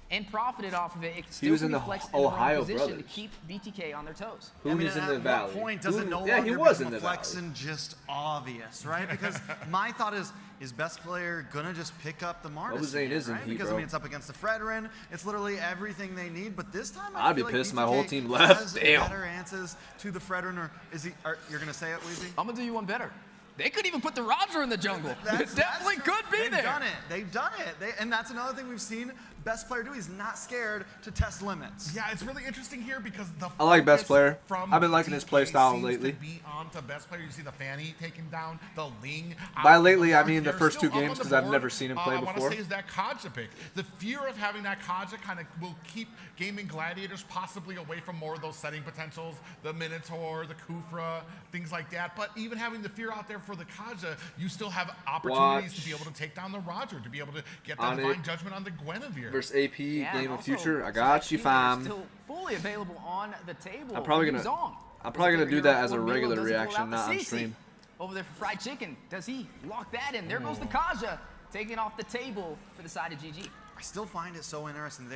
Speaker 11: and profited off of it. It still
Speaker 1: was
Speaker 11: can
Speaker 1: in
Speaker 11: be
Speaker 1: the
Speaker 11: flexed in the wrong
Speaker 1: Ohio
Speaker 11: position
Speaker 1: Brothers.
Speaker 11: to keep BTK on their toes.
Speaker 1: Hoon is in the
Speaker 3: at
Speaker 1: valley.
Speaker 3: what point does it
Speaker 1: Hoon-
Speaker 3: no
Speaker 1: yeah,
Speaker 3: longer
Speaker 1: he was
Speaker 3: become
Speaker 1: in
Speaker 3: a
Speaker 1: the
Speaker 3: flex
Speaker 1: valley.
Speaker 3: and just obvious, right? Because my thought is best player gonna just pick up the Martis
Speaker 1: MobaZane
Speaker 3: again,
Speaker 1: is in
Speaker 3: right?
Speaker 1: heat,
Speaker 3: Because I
Speaker 1: bro.
Speaker 3: mean it's up against the Fredrin. It's literally everything they need. But this time
Speaker 1: I'd be
Speaker 3: feel like
Speaker 1: pissed my
Speaker 3: BTK
Speaker 1: whole team left.
Speaker 3: has
Speaker 1: Damn.
Speaker 3: better answers to the Fredrin, or is he? You're gonna say it, Weezy?
Speaker 11: I'm gonna do you one better. They could even put the Roger in the jungle. It definitely could be
Speaker 3: They've
Speaker 11: there.
Speaker 3: done it. They've done it. And that's another thing we've seen best player do. He's not scared to test limits.
Speaker 10: Yeah, it's really interesting here because the
Speaker 1: I like best
Speaker 10: focus
Speaker 1: player.
Speaker 10: from
Speaker 1: I've been liking his
Speaker 10: BTK
Speaker 1: play style
Speaker 10: seems
Speaker 1: lately.
Speaker 10: To be on to best player. You see the Fanny taken down, the Ling.
Speaker 1: By
Speaker 10: out
Speaker 1: lately,
Speaker 10: the
Speaker 1: I
Speaker 10: board
Speaker 1: mean the
Speaker 10: here,
Speaker 1: first
Speaker 10: still
Speaker 1: 2
Speaker 10: up on
Speaker 1: games
Speaker 10: the
Speaker 1: because I've
Speaker 10: board.
Speaker 1: never seen him play
Speaker 10: I
Speaker 1: before.
Speaker 10: want to say is that Kaja pick. The fear of having that Kaja kind of will keep Gaming Gladiators possibly away from more of those setting potentials, the Minotaur, the Kufra, things like that. But even having the fear out there for the Kaja, you still have opportunities to be able to take down the Roger, to be able to get that
Speaker 1: On it.
Speaker 10: divine judgment on the Guinevere.
Speaker 1: Versus AP,
Speaker 11: Yeah, and
Speaker 1: Game of
Speaker 11: also,
Speaker 1: Future. I
Speaker 11: some
Speaker 1: got you,
Speaker 11: teams are
Speaker 1: fam.
Speaker 11: Still fully available on the table.
Speaker 1: I'm probably
Speaker 11: Yu
Speaker 1: gonna-
Speaker 11: Zhong
Speaker 1: I'm probably gonna
Speaker 11: is
Speaker 1: do
Speaker 11: the
Speaker 1: that
Speaker 11: favorite
Speaker 1: as a
Speaker 11: here.
Speaker 1: regular
Speaker 11: Does he pull
Speaker 1: reaction,
Speaker 11: out the
Speaker 1: not on
Speaker 11: CC?
Speaker 1: stream.
Speaker 11: Over there for fried chicken. Does he lock that in? There goes the Kaja. taking off the table for the side of GG.
Speaker 3: I still find it so interesting.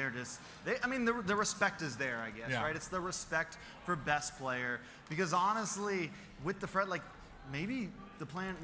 Speaker 3: I mean, the respect is there, I guess, right? It's the respect for best player, because honestly, with the Fred, like maybe the plan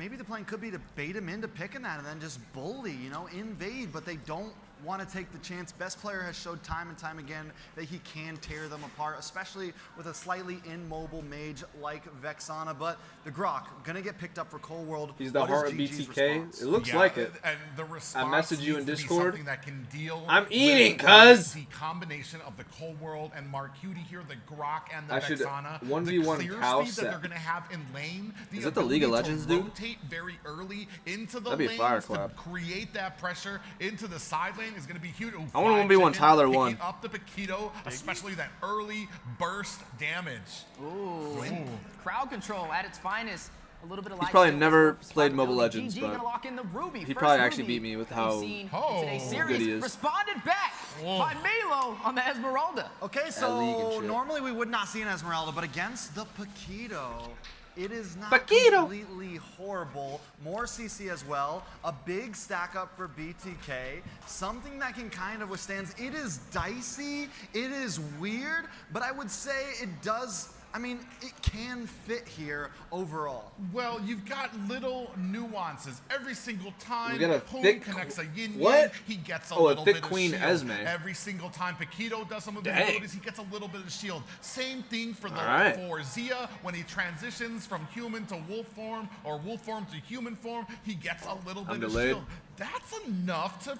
Speaker 3: could be to bait him into picking that and then just bully, you know, invade, but they don't want to take the chance. Best player has showed time and time again that he can tear them apart, especially with a slightly immobile mage like Vexana. But the Grok gonna get picked up for Cold World.
Speaker 1: He's the heart of BTK. It looks like it.
Speaker 10: And the response
Speaker 1: I messaged you in Discord.
Speaker 10: That can deal
Speaker 1: I'm eating,
Speaker 10: with
Speaker 1: cuz.
Speaker 10: The combination of the Cold World and Marcuti here, the Grok and the
Speaker 1: I should
Speaker 10: Vexana,
Speaker 1: 1v1
Speaker 10: the clear
Speaker 1: cow
Speaker 10: speed that they're gonna have in lane.
Speaker 1: Is that the League of Legends, dude?
Speaker 10: Rotate very early into the
Speaker 1: That'd be a fire
Speaker 10: lanes to
Speaker 1: clap.
Speaker 10: create that pressure into the side lane is gonna be huge. Ooh,
Speaker 1: I want to 1v1 Tyler
Speaker 10: picking
Speaker 1: 1.
Speaker 10: up the Paquito, especially that early burst damage.
Speaker 11: Ooh. And crowd control at its finest. A little bit of
Speaker 1: He's probably never played Mobile Legends,
Speaker 11: GG
Speaker 1: but
Speaker 11: gonna lock in the Ruby.
Speaker 1: he
Speaker 11: First
Speaker 1: probably actually
Speaker 11: Ruby
Speaker 1: beat me with
Speaker 11: we've
Speaker 1: how
Speaker 11: seen in
Speaker 10: Oh.
Speaker 11: today's
Speaker 1: good
Speaker 11: series.
Speaker 1: he is.
Speaker 11: Responded back by Melo on the Esmeralda.
Speaker 3: Okay,
Speaker 1: League and
Speaker 3: so
Speaker 1: shit.
Speaker 3: normally we would not see an Esmeralda, but against the Paquito, it is not
Speaker 1: Paquito.
Speaker 3: completely horrible. More CC as well. A big stack up for BTK. Something that can kind of withstand. It is dicey. It is weird, but I would say it does. I mean, it can fit here overall.
Speaker 10: Well, you've got little nuances every single time.
Speaker 1: We got a
Speaker 10: Home
Speaker 1: thick
Speaker 10: connects a yin
Speaker 1: what?
Speaker 10: yang, he gets a little
Speaker 1: thick
Speaker 10: bit
Speaker 1: queen
Speaker 10: of shield.
Speaker 1: Esme.
Speaker 10: Every single time Paquito does some of his
Speaker 1: Dang.
Speaker 10: abilities, he gets a little bit of shield. Same thing for
Speaker 1: Alright.
Speaker 10: for Zia when he transitions from human to wolf form or wolf form to human form, he gets a little bit of
Speaker 1: delayed.
Speaker 10: shield. That's enough to.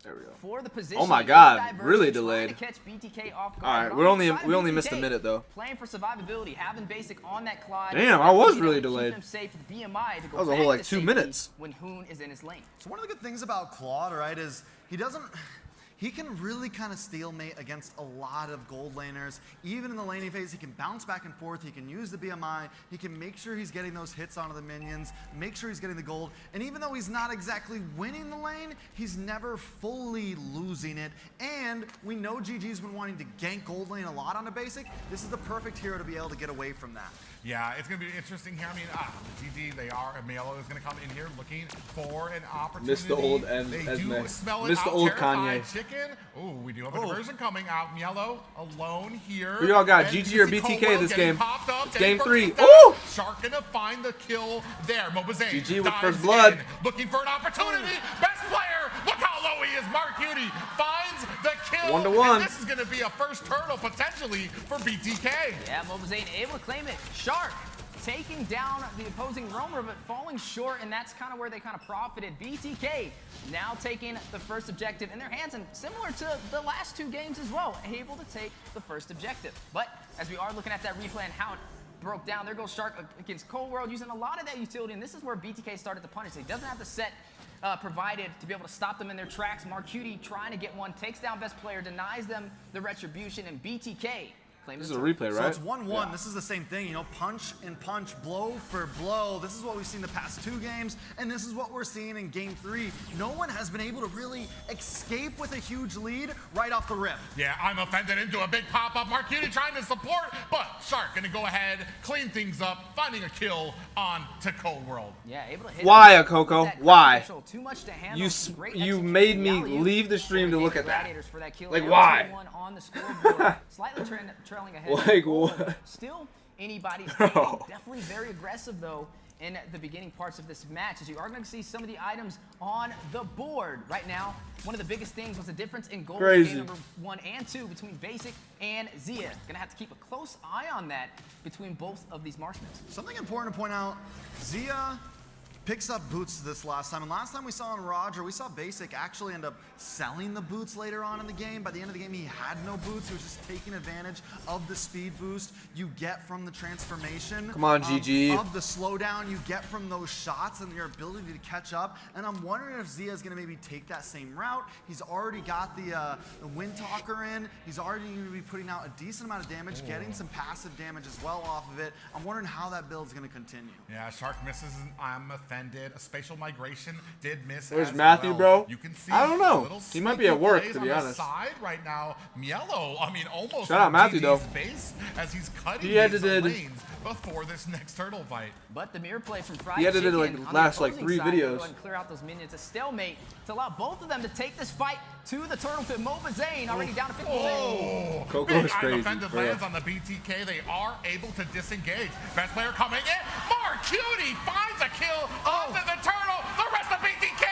Speaker 1: There we go.
Speaker 11: For the position,
Speaker 1: Oh my God,
Speaker 11: diversion,
Speaker 1: really
Speaker 11: trying
Speaker 1: delayed.
Speaker 11: to catch BTK off guard.
Speaker 1: All right,
Speaker 11: But
Speaker 1: we
Speaker 11: on the side
Speaker 1: only
Speaker 11: of
Speaker 1: missed a
Speaker 11: BTK,
Speaker 1: minute though.
Speaker 11: Playing for survivability, having basic on that Clyde.
Speaker 1: Damn, I was
Speaker 11: Keep
Speaker 1: really
Speaker 11: him
Speaker 1: delayed.
Speaker 11: safe with BMI to go
Speaker 1: That was a
Speaker 11: back
Speaker 1: whole, like,
Speaker 11: to
Speaker 1: 2
Speaker 11: safety
Speaker 1: minutes.
Speaker 11: when Hoon is in his lane.
Speaker 3: So one of the good things about Claude, right, is he can really kind of stalemate against a lot of gold laners. Even in the laning phase, he can bounce back and forth. He can use the BMI. He can make sure he's getting those hits onto the minions, make sure he's getting the gold. And even though he's not exactly winning the lane, he's never fully losing it. And we know GG's been wanting to gank gold lane a lot on the basic. This is the perfect hero to be able to get away from that.
Speaker 10: Yeah, it's going to be interesting here. I mean, GG, Melo is going to come in here looking for an opportunity.
Speaker 1: Missed the old
Speaker 10: They do
Speaker 1: Esme.
Speaker 10: smell it
Speaker 1: Missed the
Speaker 10: out.
Speaker 1: old
Speaker 10: Terrified
Speaker 1: Kanye.
Speaker 10: Chicken. Ooh, we do have a conversion coming out. Yellow alone here.
Speaker 1: Who y'all got,
Speaker 10: And
Speaker 1: GG
Speaker 10: you
Speaker 1: or
Speaker 10: see
Speaker 1: BTK
Speaker 10: Coldwell
Speaker 1: this
Speaker 10: getting
Speaker 1: game?
Speaker 10: popped up,
Speaker 1: It's game
Speaker 10: getting
Speaker 1: 3.
Speaker 10: first down.
Speaker 1: Ooh!
Speaker 10: Shark going to find the kill there. MobaZane
Speaker 1: GG with
Speaker 10: dives
Speaker 1: first blood.
Speaker 10: in, looking for an opportunity. Best player. Look how low he is. Mark Cutie finds the kill.
Speaker 1: 1-1.
Speaker 10: And this is going to be a first turtle potentially for BTK.
Speaker 11: Yeah, MobaZane able to claim it. Shark taking down the opposing roamer, but falling short, and that's kind of where they kind of profited. BTK now taking the first objective in their hands, and similar to the last 2 games as well, able to take the first objective. But as we are looking at that replay and how it broke down, there goes Shark against Cold World, using a lot of that utility, and this is where BTK started to punish. He doesn't have the set provided to be able to stop them in their tracks. Marcuti trying to get one, takes down best player, denies them the retribution, and BTK
Speaker 1: This is a replay, right?
Speaker 3: So it's 1-1. This is the same thing, you know, punch and punch, blow for blow. This is what we've seen the past 2 games, and this is what we're seeing in game 3. No one has been able to really escape with a huge lead right off the rip.
Speaker 10: Yeah, I'm offended into a big pop-up. Marcuti trying to support, but Shark gonna go ahead, clean things up, finding a kill on to Cold World.
Speaker 11: Yeah, able to hit
Speaker 1: Why,
Speaker 11: him.
Speaker 1: Coco?
Speaker 11: That
Speaker 1: Why?
Speaker 11: control, too much to handle. Great
Speaker 1: You
Speaker 11: execution.
Speaker 1: made me
Speaker 11: Alley-oop
Speaker 1: leave the stream to look at that.
Speaker 11: Gladiators for that kill.
Speaker 1: Like,
Speaker 11: Now
Speaker 1: why?
Speaker 11: 2-1 on the scoreboard. Slightly trailing ahead.
Speaker 1: Like, what?
Speaker 11: Still anybody's
Speaker 1: Bro.
Speaker 11: game. Definitely very aggressive though in the beginning parts of this match, as you are going to see some of the items on the board right now. One of the biggest things was the difference in gold in game number 1 and 2 between Basic and Zia. Gonna have to keep a close eye on that between both of these Marksmen.
Speaker 3: Something important to point out, Zia picks up boots this last time, and last time we saw on Roger, we saw Basic actually end up selling the boots later on in the game. By the end of the game, he had no boots. He was just taking advantage of the speed boost you get from the transformation.
Speaker 1: Come on, GG.
Speaker 3: Of the slowdown you get from those shots and your ability to catch up. And I'm wondering if Zia is going to maybe take that same route. He's already got the Wind Talker in. He's already going to be putting out a decent amount of damage, getting some passive damage as well off of it. I'm wondering how that build is going to continue.
Speaker 10: Yeah, Shark misses. I'm offended offended. A spatial migration did miss.
Speaker 1: Where's
Speaker 10: as
Speaker 1: Matthew,
Speaker 10: well.
Speaker 1: bro?
Speaker 10: You can see
Speaker 1: I don't
Speaker 10: a
Speaker 1: know.
Speaker 10: little
Speaker 1: He might be at
Speaker 10: sneaky
Speaker 1: work,
Speaker 10: plays
Speaker 1: to
Speaker 10: on
Speaker 1: be
Speaker 10: the
Speaker 1: honest.
Speaker 10: Side right now, Mielo. I mean, almost.
Speaker 1: Shout out Matthew,
Speaker 10: GG's
Speaker 1: though.
Speaker 10: Base as he's cutting
Speaker 1: He
Speaker 10: these
Speaker 1: edited-
Speaker 10: lanes before this next turtle fight.
Speaker 11: But the mirror play from Fried
Speaker 1: He edited, like,
Speaker 11: Chicken on
Speaker 1: last,
Speaker 11: the
Speaker 1: like,
Speaker 11: opposing
Speaker 1: 3
Speaker 11: side to
Speaker 1: videos.
Speaker 11: go ahead and clear out those minions. A stalemate to allow both of them to take this fight to the turtle pit. MobaZane already down to 50%.
Speaker 10: Oh,
Speaker 1: Coco
Speaker 10: big
Speaker 1: is crazy,
Speaker 10: unoffended
Speaker 1: bro.
Speaker 10: lands on the BTK. They are able to disengage. Best player coming in. Marcutie finds a kill onto the turtle. The rest of BTK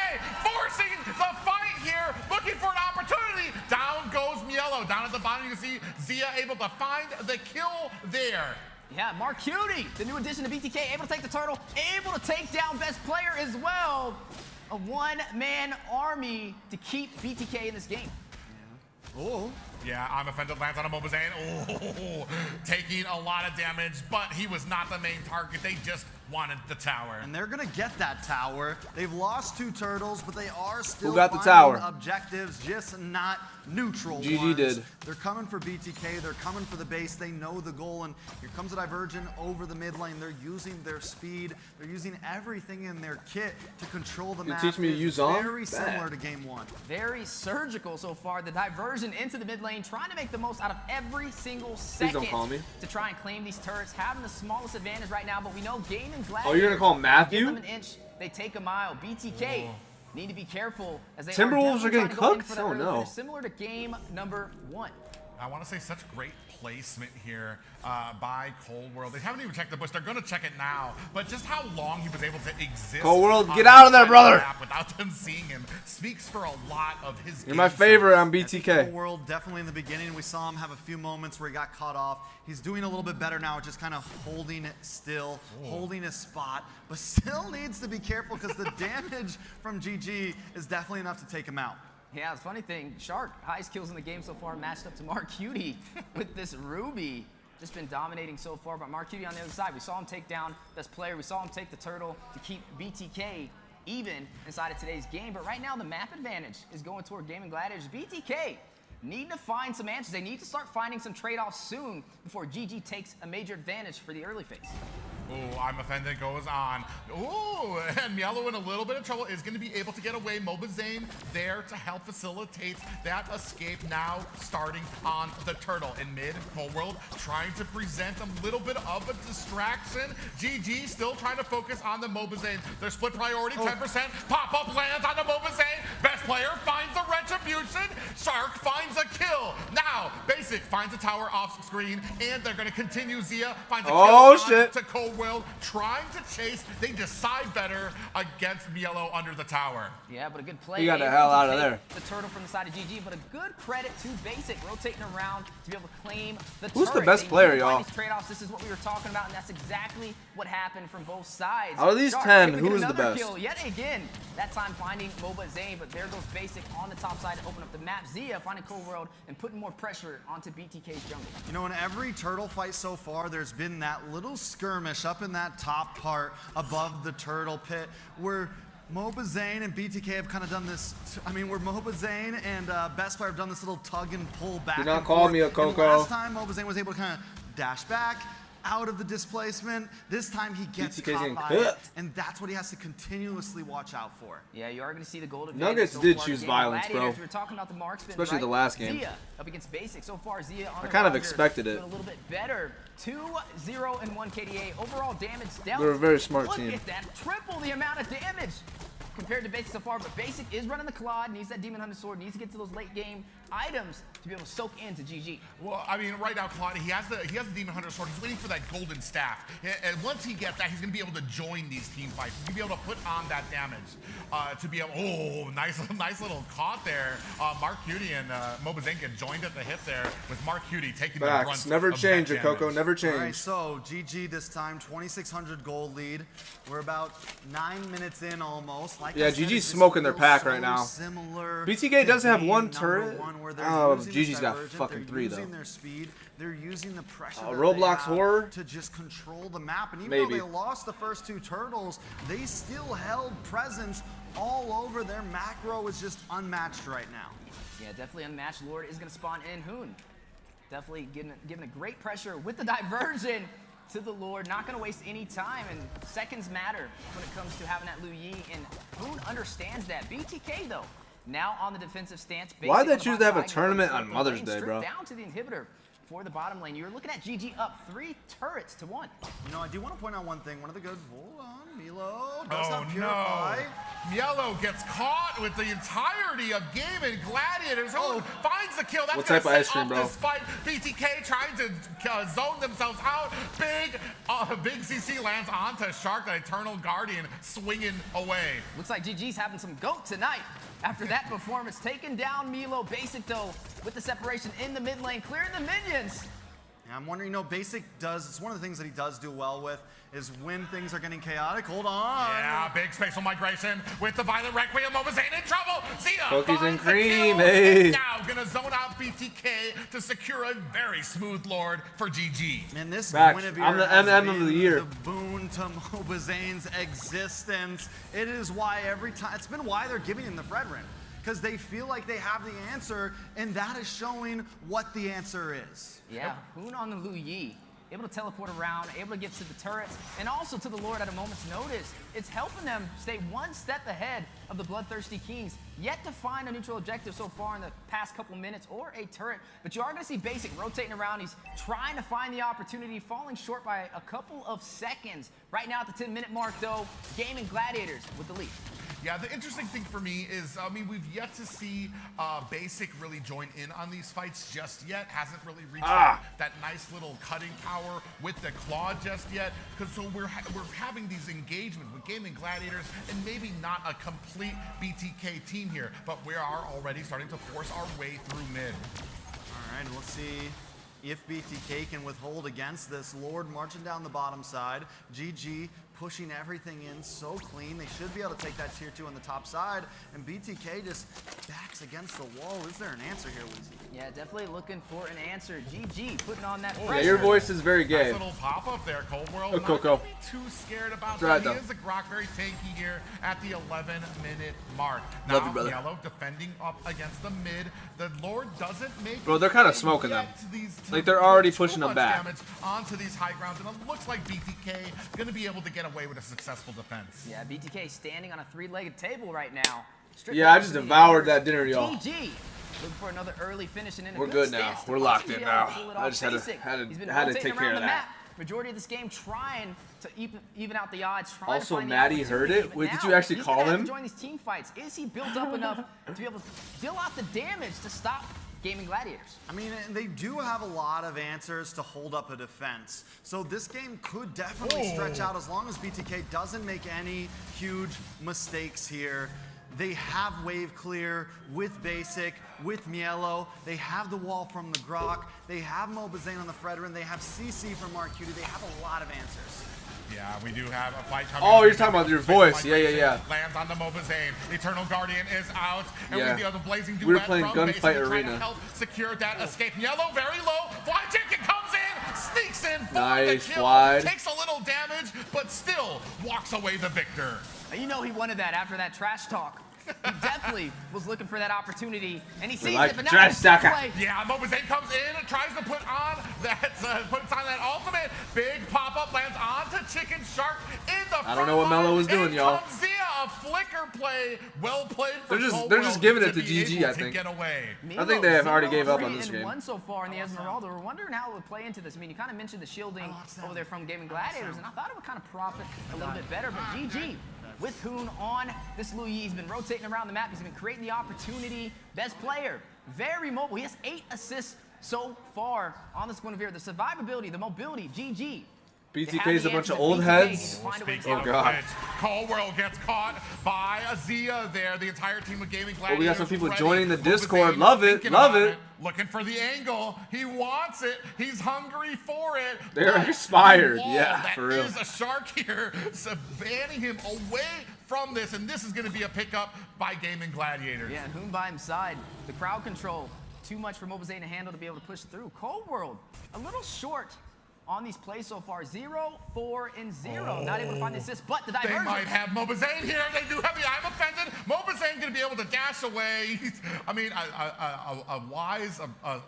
Speaker 10: forcing the fight here, looking for an opportunity. Down goes Mielo. Down at the bottom, you can see Zia able to find the kill there.
Speaker 11: Yeah, Marcutie, the new addition to BTK, able to take the turtle, able to take down best player as well. A one-man army to keep BTK in this game.
Speaker 10: Oh. Yeah, I'm offended lands on a MobaZane. Oh, taking a lot of damage, but he was not the main target. They just wanted the tower.
Speaker 3: And they're gonna get that tower. They've lost 2 turtles, but they are still
Speaker 1: got the
Speaker 3: finding
Speaker 1: tower?
Speaker 3: objectives, just not neutral
Speaker 1: GG
Speaker 3: ones.
Speaker 1: did.
Speaker 3: They're coming for BTK, they're coming for the base, they know the goal, and here comes a divergent over the mid lane. They're using their speed, they're using everything in their kit to control the map.
Speaker 1: teach me to
Speaker 3: It's
Speaker 1: use on?
Speaker 3: very similar
Speaker 1: Bad.
Speaker 3: to game 1.
Speaker 11: Very surgical so far. The diversion into the mid lane, trying to make the most out of every single second
Speaker 1: don't call me.
Speaker 11: to try and claim these turrets. Having the smallest advantage right now, but we know Game and Glad.
Speaker 1: Oh, you're gonna call him Matthew?
Speaker 11: Give them an inch, they take a mile. BTK need to be careful as they
Speaker 1: Timberwolves are
Speaker 11: definitely
Speaker 1: getting
Speaker 11: trying to go in
Speaker 1: cooked?
Speaker 11: for that
Speaker 1: Oh,
Speaker 11: early
Speaker 1: no.
Speaker 11: finish, similar to game number 1.
Speaker 10: I want to say such great placement here by Cold World. They haven't even checked the bush. They're going to check it now. But just how long he was able to exist.
Speaker 1: Cold World,
Speaker 10: on
Speaker 1: get
Speaker 10: that
Speaker 1: out of there,
Speaker 10: side
Speaker 1: brother.
Speaker 10: the map without them seeing him speaks for a lot of his
Speaker 1: You're my
Speaker 10: game
Speaker 1: favorite
Speaker 10: sense.
Speaker 1: on BTK.
Speaker 3: World definitely in the beginning. We saw him have a few moments where he got caught off. He's doing a little bit better now, just kind of holding it still, holding his spot, but still needs to be careful because the damage from GG is definitely enough to take him out.
Speaker 11: Yeah, it's a funny thing. Shark, highest kills in the game so far, matched up to Marcutie with this Ruby. Just been dominating so far, but Marcutie on the other side. We saw him take down best player. We saw him take the turtle to keep BTK even inside of today's game. But right now, the map advantage is going toward Game and Gladiators. BTK need to find some answers. They need to start finding some trade-offs soon before GG takes a major advantage for the early phase.
Speaker 10: Ooh, I'm offended goes on. Ooh, and Mielo in a little bit of trouble is going to be able to get away. MobaZane there to help facilitate that escape now starting on the turtle. In mid, Cold World trying to present a little bit of a distraction. GG still trying to focus on the MobaZane. Their split priority, 10%. Pop-up lands on the MobaZane. Best player finds the retribution. Shark finds a kill. Now, Basic finds a tower off screen, and they're going to continue. Zia finds a kill
Speaker 1: shit.
Speaker 10: to Cold World, trying to chase. They decide better against Mielo under the tower.
Speaker 11: Yeah, but a good play.
Speaker 1: He got the
Speaker 11: Able
Speaker 1: hell
Speaker 11: to
Speaker 1: out of
Speaker 11: take
Speaker 1: there.
Speaker 11: The turtle from the side of GG, but a good credit to Basic, rotating around to be able to claim the
Speaker 1: Who's the
Speaker 11: turret.
Speaker 1: best
Speaker 11: They
Speaker 1: player,
Speaker 11: need to find
Speaker 1: y'all?
Speaker 11: These trade-offs. This is what we were talking about, and that's exactly what happened from both sides.
Speaker 1: Out of these
Speaker 11: Shark
Speaker 1: 10,
Speaker 11: able to
Speaker 1: who
Speaker 11: get
Speaker 1: is the
Speaker 11: another
Speaker 1: best?
Speaker 11: Kill yet again. That time finding MobaZane, but there goes Basic on the top side to open up the map. Zia finding Cold World and putting more pressure onto BTK's jungle.
Speaker 3: You know, in every turtle fight so far, there's been that little skirmish up in that top part above the turtle pit where MobaZane and BTK have kind of done this. I mean, where MobaZane and Best Player have done this little tug and pull back.
Speaker 1: Do not
Speaker 3: and
Speaker 1: call
Speaker 3: forth.
Speaker 1: me a
Speaker 3: And
Speaker 1: Coco.
Speaker 3: last time, MobaZane was able to kind of dash back out of the displacement. This time he gets
Speaker 1: BTK's
Speaker 3: caught
Speaker 1: getting
Speaker 3: by
Speaker 1: cooked.
Speaker 3: it, and that's what he has to continuously watch out for.
Speaker 11: Yeah, you are going to see the gold advantage.
Speaker 1: Nuggets
Speaker 11: so
Speaker 1: did
Speaker 11: far
Speaker 1: choose
Speaker 11: in
Speaker 1: violence,
Speaker 11: Gladiators.
Speaker 1: bro.
Speaker 11: We were talking about the marksman,
Speaker 1: Especially
Speaker 11: right?
Speaker 1: the last game.
Speaker 11: Zia up against Basic. So far, Zia on
Speaker 1: I
Speaker 11: the
Speaker 1: kind of
Speaker 11: roster,
Speaker 1: expected it.
Speaker 11: doing a little bit better. 2-0 and 1 KDA. Overall damage dealt.
Speaker 1: They're a very smart
Speaker 11: Look
Speaker 1: team.
Speaker 11: at that. Triple the amount of damage compared to Basic so far. But Basic is running the Claw, needs that Demon Hunter Sword, needs to get to those late game items to be able to soak into GG.
Speaker 10: Well, I mean, right now, Claude, he has the Demon Hunter Sword. He's waiting for that golden staff. And once he gets that, he's going to be able to join these team fights. He's going to be able to put on that damage to be able, oh, nice little caught there. Marcutie and MobaZane get joined at the hip there with Marcutie taking the brunt.
Speaker 1: Facts. Never
Speaker 10: of
Speaker 1: change
Speaker 10: that
Speaker 1: it, Coco.
Speaker 10: damage.
Speaker 1: Never
Speaker 3: All
Speaker 1: change.
Speaker 3: right, so GG this time, 2,600 gold lead. We're about 9 minutes in almost. Like
Speaker 1: Yeah,
Speaker 3: I said,
Speaker 1: GG's
Speaker 3: it just
Speaker 1: smoking their
Speaker 3: feels
Speaker 1: pack
Speaker 3: so
Speaker 1: right now.
Speaker 3: similar
Speaker 1: BTK does
Speaker 3: to
Speaker 1: have
Speaker 3: game
Speaker 1: one
Speaker 3: number
Speaker 1: turret.
Speaker 3: 1 where they're
Speaker 1: Oh,
Speaker 3: using
Speaker 1: GG's
Speaker 3: this
Speaker 1: got
Speaker 3: divergent,
Speaker 1: fucking
Speaker 3: they're
Speaker 1: 3 though.
Speaker 3: using their speed, they're using the pressure that
Speaker 1: Roblox
Speaker 3: they have
Speaker 1: horror?
Speaker 3: to just control the map. And even
Speaker 1: Maybe.
Speaker 3: though they lost the first 2 turtles, they still held presence all over. Their macro is just unmatched right now.
Speaker 11: Yeah, definitely unmatched. Lord is going to spawn in Hoon. Definitely giving a great pressure with the diversion to the Lord. Not going to waste any time, and seconds matter when it comes to having that Liu Yi, and Boone understands that. BTK, though, now on the defensive stance.
Speaker 1: Why'd they choose to have a
Speaker 11: Basic
Speaker 1: tournament
Speaker 11: on
Speaker 1: on Mother's
Speaker 11: lane,
Speaker 1: Day,
Speaker 11: strip
Speaker 1: bro?
Speaker 11: down to the inhibitor for the bottom lane. You're looking at GG up 3 turrets to 1.
Speaker 3: You know, I do want to point out one thing. One of the good... Hold on, Milo does
Speaker 10: Oh
Speaker 3: not purify.
Speaker 10: no! Yellow gets caught with the entirety of Game and Gladiators. Who finds the kill? That's
Speaker 1: What
Speaker 10: gonna
Speaker 1: type of ice
Speaker 10: set
Speaker 1: cream,
Speaker 10: off
Speaker 1: bro?
Speaker 10: this fight. BTK trying to zone themselves out. Big CC lands onto Shark, the Eternal Guardian, swinging away.
Speaker 11: Looks like GG's having some goat tonight. After that performance, taking down Milo. Basic, though, with the separation in the mid lane, clearing the minions.
Speaker 3: Yeah, I'm wondering, you know, Basic does, it's one of the things that he does do well with, is when things are getting chaotic. Hold on.
Speaker 10: Yeah, big spatial migration with the Violent Requiem. MobaZane in trouble. Zia
Speaker 1: Cookies and
Speaker 10: finds the
Speaker 1: cream,
Speaker 10: kill.
Speaker 1: hey.
Speaker 10: Now gonna zone out BTK to secure a very smooth Lord for GG.
Speaker 3: And this
Speaker 1: Facts.
Speaker 3: Guinevere
Speaker 1: I'm the
Speaker 3: has
Speaker 1: MM of
Speaker 3: been
Speaker 1: the year.
Speaker 3: the boon to MobaZane's existence. It is why every time, it's been why they're giving him the Fredrin. Because they feel like they have the answer, and that is showing what the answer is.
Speaker 11: Yeah, Boone on the Liu Yi, able to teleport around, able to get to the turrets, and also to the Lord at a moment's notice. It's helping them stay one step ahead of the Bloodthirsty Kings. Yet to find a neutral objective so far in the past couple minutes, or a turret. But you are going to see Basic rotating around. He's trying to find the opportunity, falling short by a couple of seconds. Right now at the 10-minute mark, though, Game and Gladiators with the lead.
Speaker 10: Yeah, the interesting thing for me is, I mean, we've yet to see Basic really join in on these fights just yet. Hasn't really reached that nice little cutting power with the claw just yet. Because so we're having these engagements with Game and Gladiators, and maybe not a complete BTK team here, but we are already starting to force our way through mid.
Speaker 3: All right, let's see if BTK can withhold against this Lord marching down the bottom side. GG pushing everything in so clean. They should be able to take that tier 2 on the top side, and BTK just backs against the wall. Is there an answer here, Weezy?
Speaker 11: Yeah, definitely looking for an answer. GG putting on that
Speaker 1: Yeah,
Speaker 11: pressure.
Speaker 1: your voice is very gay.
Speaker 10: Nice little pop-up there, Cold World.
Speaker 1: Oh, Coco.
Speaker 10: Not really too scared about
Speaker 1: Right,
Speaker 10: that.
Speaker 1: though.
Speaker 10: He is a Grok, very tanky here at the 11-minute mark.
Speaker 1: Love
Speaker 10: Now,
Speaker 1: you, brother.
Speaker 10: Yellow defending up against the mid. The Lord doesn't make
Speaker 1: Bro, they're kind of smoking them. Like, they're already pushing them back.
Speaker 10: Damage onto these high grounds, and it looks like BTK going to be able to get away with a successful defense.
Speaker 11: Yeah, BTK standing on a 3-legged table right now. Stripped
Speaker 1: Yeah, I
Speaker 11: down
Speaker 1: just
Speaker 11: to the
Speaker 1: devoured
Speaker 11: inhibitors.
Speaker 1: that dinner, y'all.
Speaker 11: GG. Looking for another early finish and in a
Speaker 1: We're
Speaker 11: good
Speaker 1: good now.
Speaker 11: stance to
Speaker 1: We're locked
Speaker 11: possibly
Speaker 1: in
Speaker 11: be able to
Speaker 1: now.
Speaker 11: pull it
Speaker 1: I
Speaker 11: off.
Speaker 1: just had to-
Speaker 11: Basic.
Speaker 1: had to-
Speaker 11: He's been
Speaker 1: had to
Speaker 11: rotating
Speaker 1: take care
Speaker 11: around
Speaker 1: of
Speaker 11: the
Speaker 1: that.
Speaker 11: map. Majority of this game trying to even out the odds. Trying
Speaker 1: Also,
Speaker 11: to find the
Speaker 1: Maddie heard
Speaker 11: opportunity,
Speaker 1: it?
Speaker 11: but
Speaker 1: Wait, did
Speaker 11: now
Speaker 1: you actually
Speaker 11: he's
Speaker 1: call
Speaker 11: gonna have
Speaker 1: him?
Speaker 11: to join these team fights. Is he built up enough to be able to deal out the damage to stop Gaming Gladiators?
Speaker 3: I mean, they do have a lot of answers to hold up a defense. So this game could definitely stretch out as long as BTK doesn't make any huge mistakes here. They have wave clear with Basic, with Mielo. They have the wall from the Grok. They have MobaZane on the Fredrin. They have CC from Marcuti. They have a lot of answers.
Speaker 10: Yeah, we do have a fight coming.
Speaker 1: Oh, you're talking about your voice. Yeah, yeah, yeah.
Speaker 10: Lands on the MobaZane. Eternal Guardian is out. And
Speaker 1: Yeah.
Speaker 10: we have the Blazing Duet
Speaker 1: We were playing
Speaker 10: from
Speaker 1: Gunfight
Speaker 10: Basic trying
Speaker 1: Arena.
Speaker 10: to help secure that escape. Yellow, very low. Fly Chicken comes in, sneaks in for
Speaker 1: Nice,
Speaker 10: the kill.
Speaker 1: Fly.
Speaker 10: Takes a little damage, but still walks away the victor.
Speaker 11: You know he wanted that after that trash talk. He definitely was looking for that opportunity, and he sees
Speaker 1: like
Speaker 11: it, but now
Speaker 1: trash
Speaker 11: he's
Speaker 1: talker.
Speaker 11: play.
Speaker 10: Yeah, MobaZane comes in and tries to put on that ultimate. Big pop-up lands onto Chicken Shark in the front
Speaker 1: I don't know what
Speaker 10: line.
Speaker 1: Mello was doing,
Speaker 10: In
Speaker 1: y'all.
Speaker 10: comes Zia, a flicker play. Well played for
Speaker 1: They're just
Speaker 10: Coldwell
Speaker 1: giving it to
Speaker 10: be
Speaker 1: GG,
Speaker 10: able
Speaker 1: I
Speaker 10: to
Speaker 1: think.
Speaker 10: Get away.
Speaker 1: I think they have already gave up on
Speaker 11: 3
Speaker 1: this
Speaker 11: and
Speaker 1: game.
Speaker 11: 1 so far in the Esmeralda. We're wondering how it would play into this. I mean, you kind of mentioned the shielding over there from Gaming Gladiators, and I thought it would kind of profit a little bit better, but GG. With Hoon on, this Liu Yi, he's been rotating around the map. He's been creating the opportunity. Best player, very mobile. He has 8 assists so far on this Guinevere. The survivability, the mobility, GG.
Speaker 1: BTK's a bunch of old heads. Oh, God.
Speaker 10: Coldwell gets caught by a Zia there. The entire team of Gaming Gladiators.
Speaker 1: Oh, we got some people
Speaker 10: ready.
Speaker 1: joining the Discord.
Speaker 10: MobaZane
Speaker 1: Love it,
Speaker 10: thinking
Speaker 1: love
Speaker 10: about
Speaker 1: it.
Speaker 10: Looking for the angle. He wants it. He's hungry for it.
Speaker 1: They're
Speaker 10: But
Speaker 1: expired.
Speaker 10: the wall
Speaker 1: Yeah,
Speaker 10: that
Speaker 1: for real.
Speaker 10: is a shark here, so banning him away from this, and this is going to be a pickup by Gaming Gladiators.
Speaker 11: Yeah, and Hoon by his side. The crowd control, too much for MobaZane to handle to be able to push through. Cold World, a little short on these plays so far. 0, 4, and 0. Not able to find the assist, but the diversion.
Speaker 10: They might have MobaZane here. They do have the I'm offended. MobaZane going to be able to dash away. I mean, a wise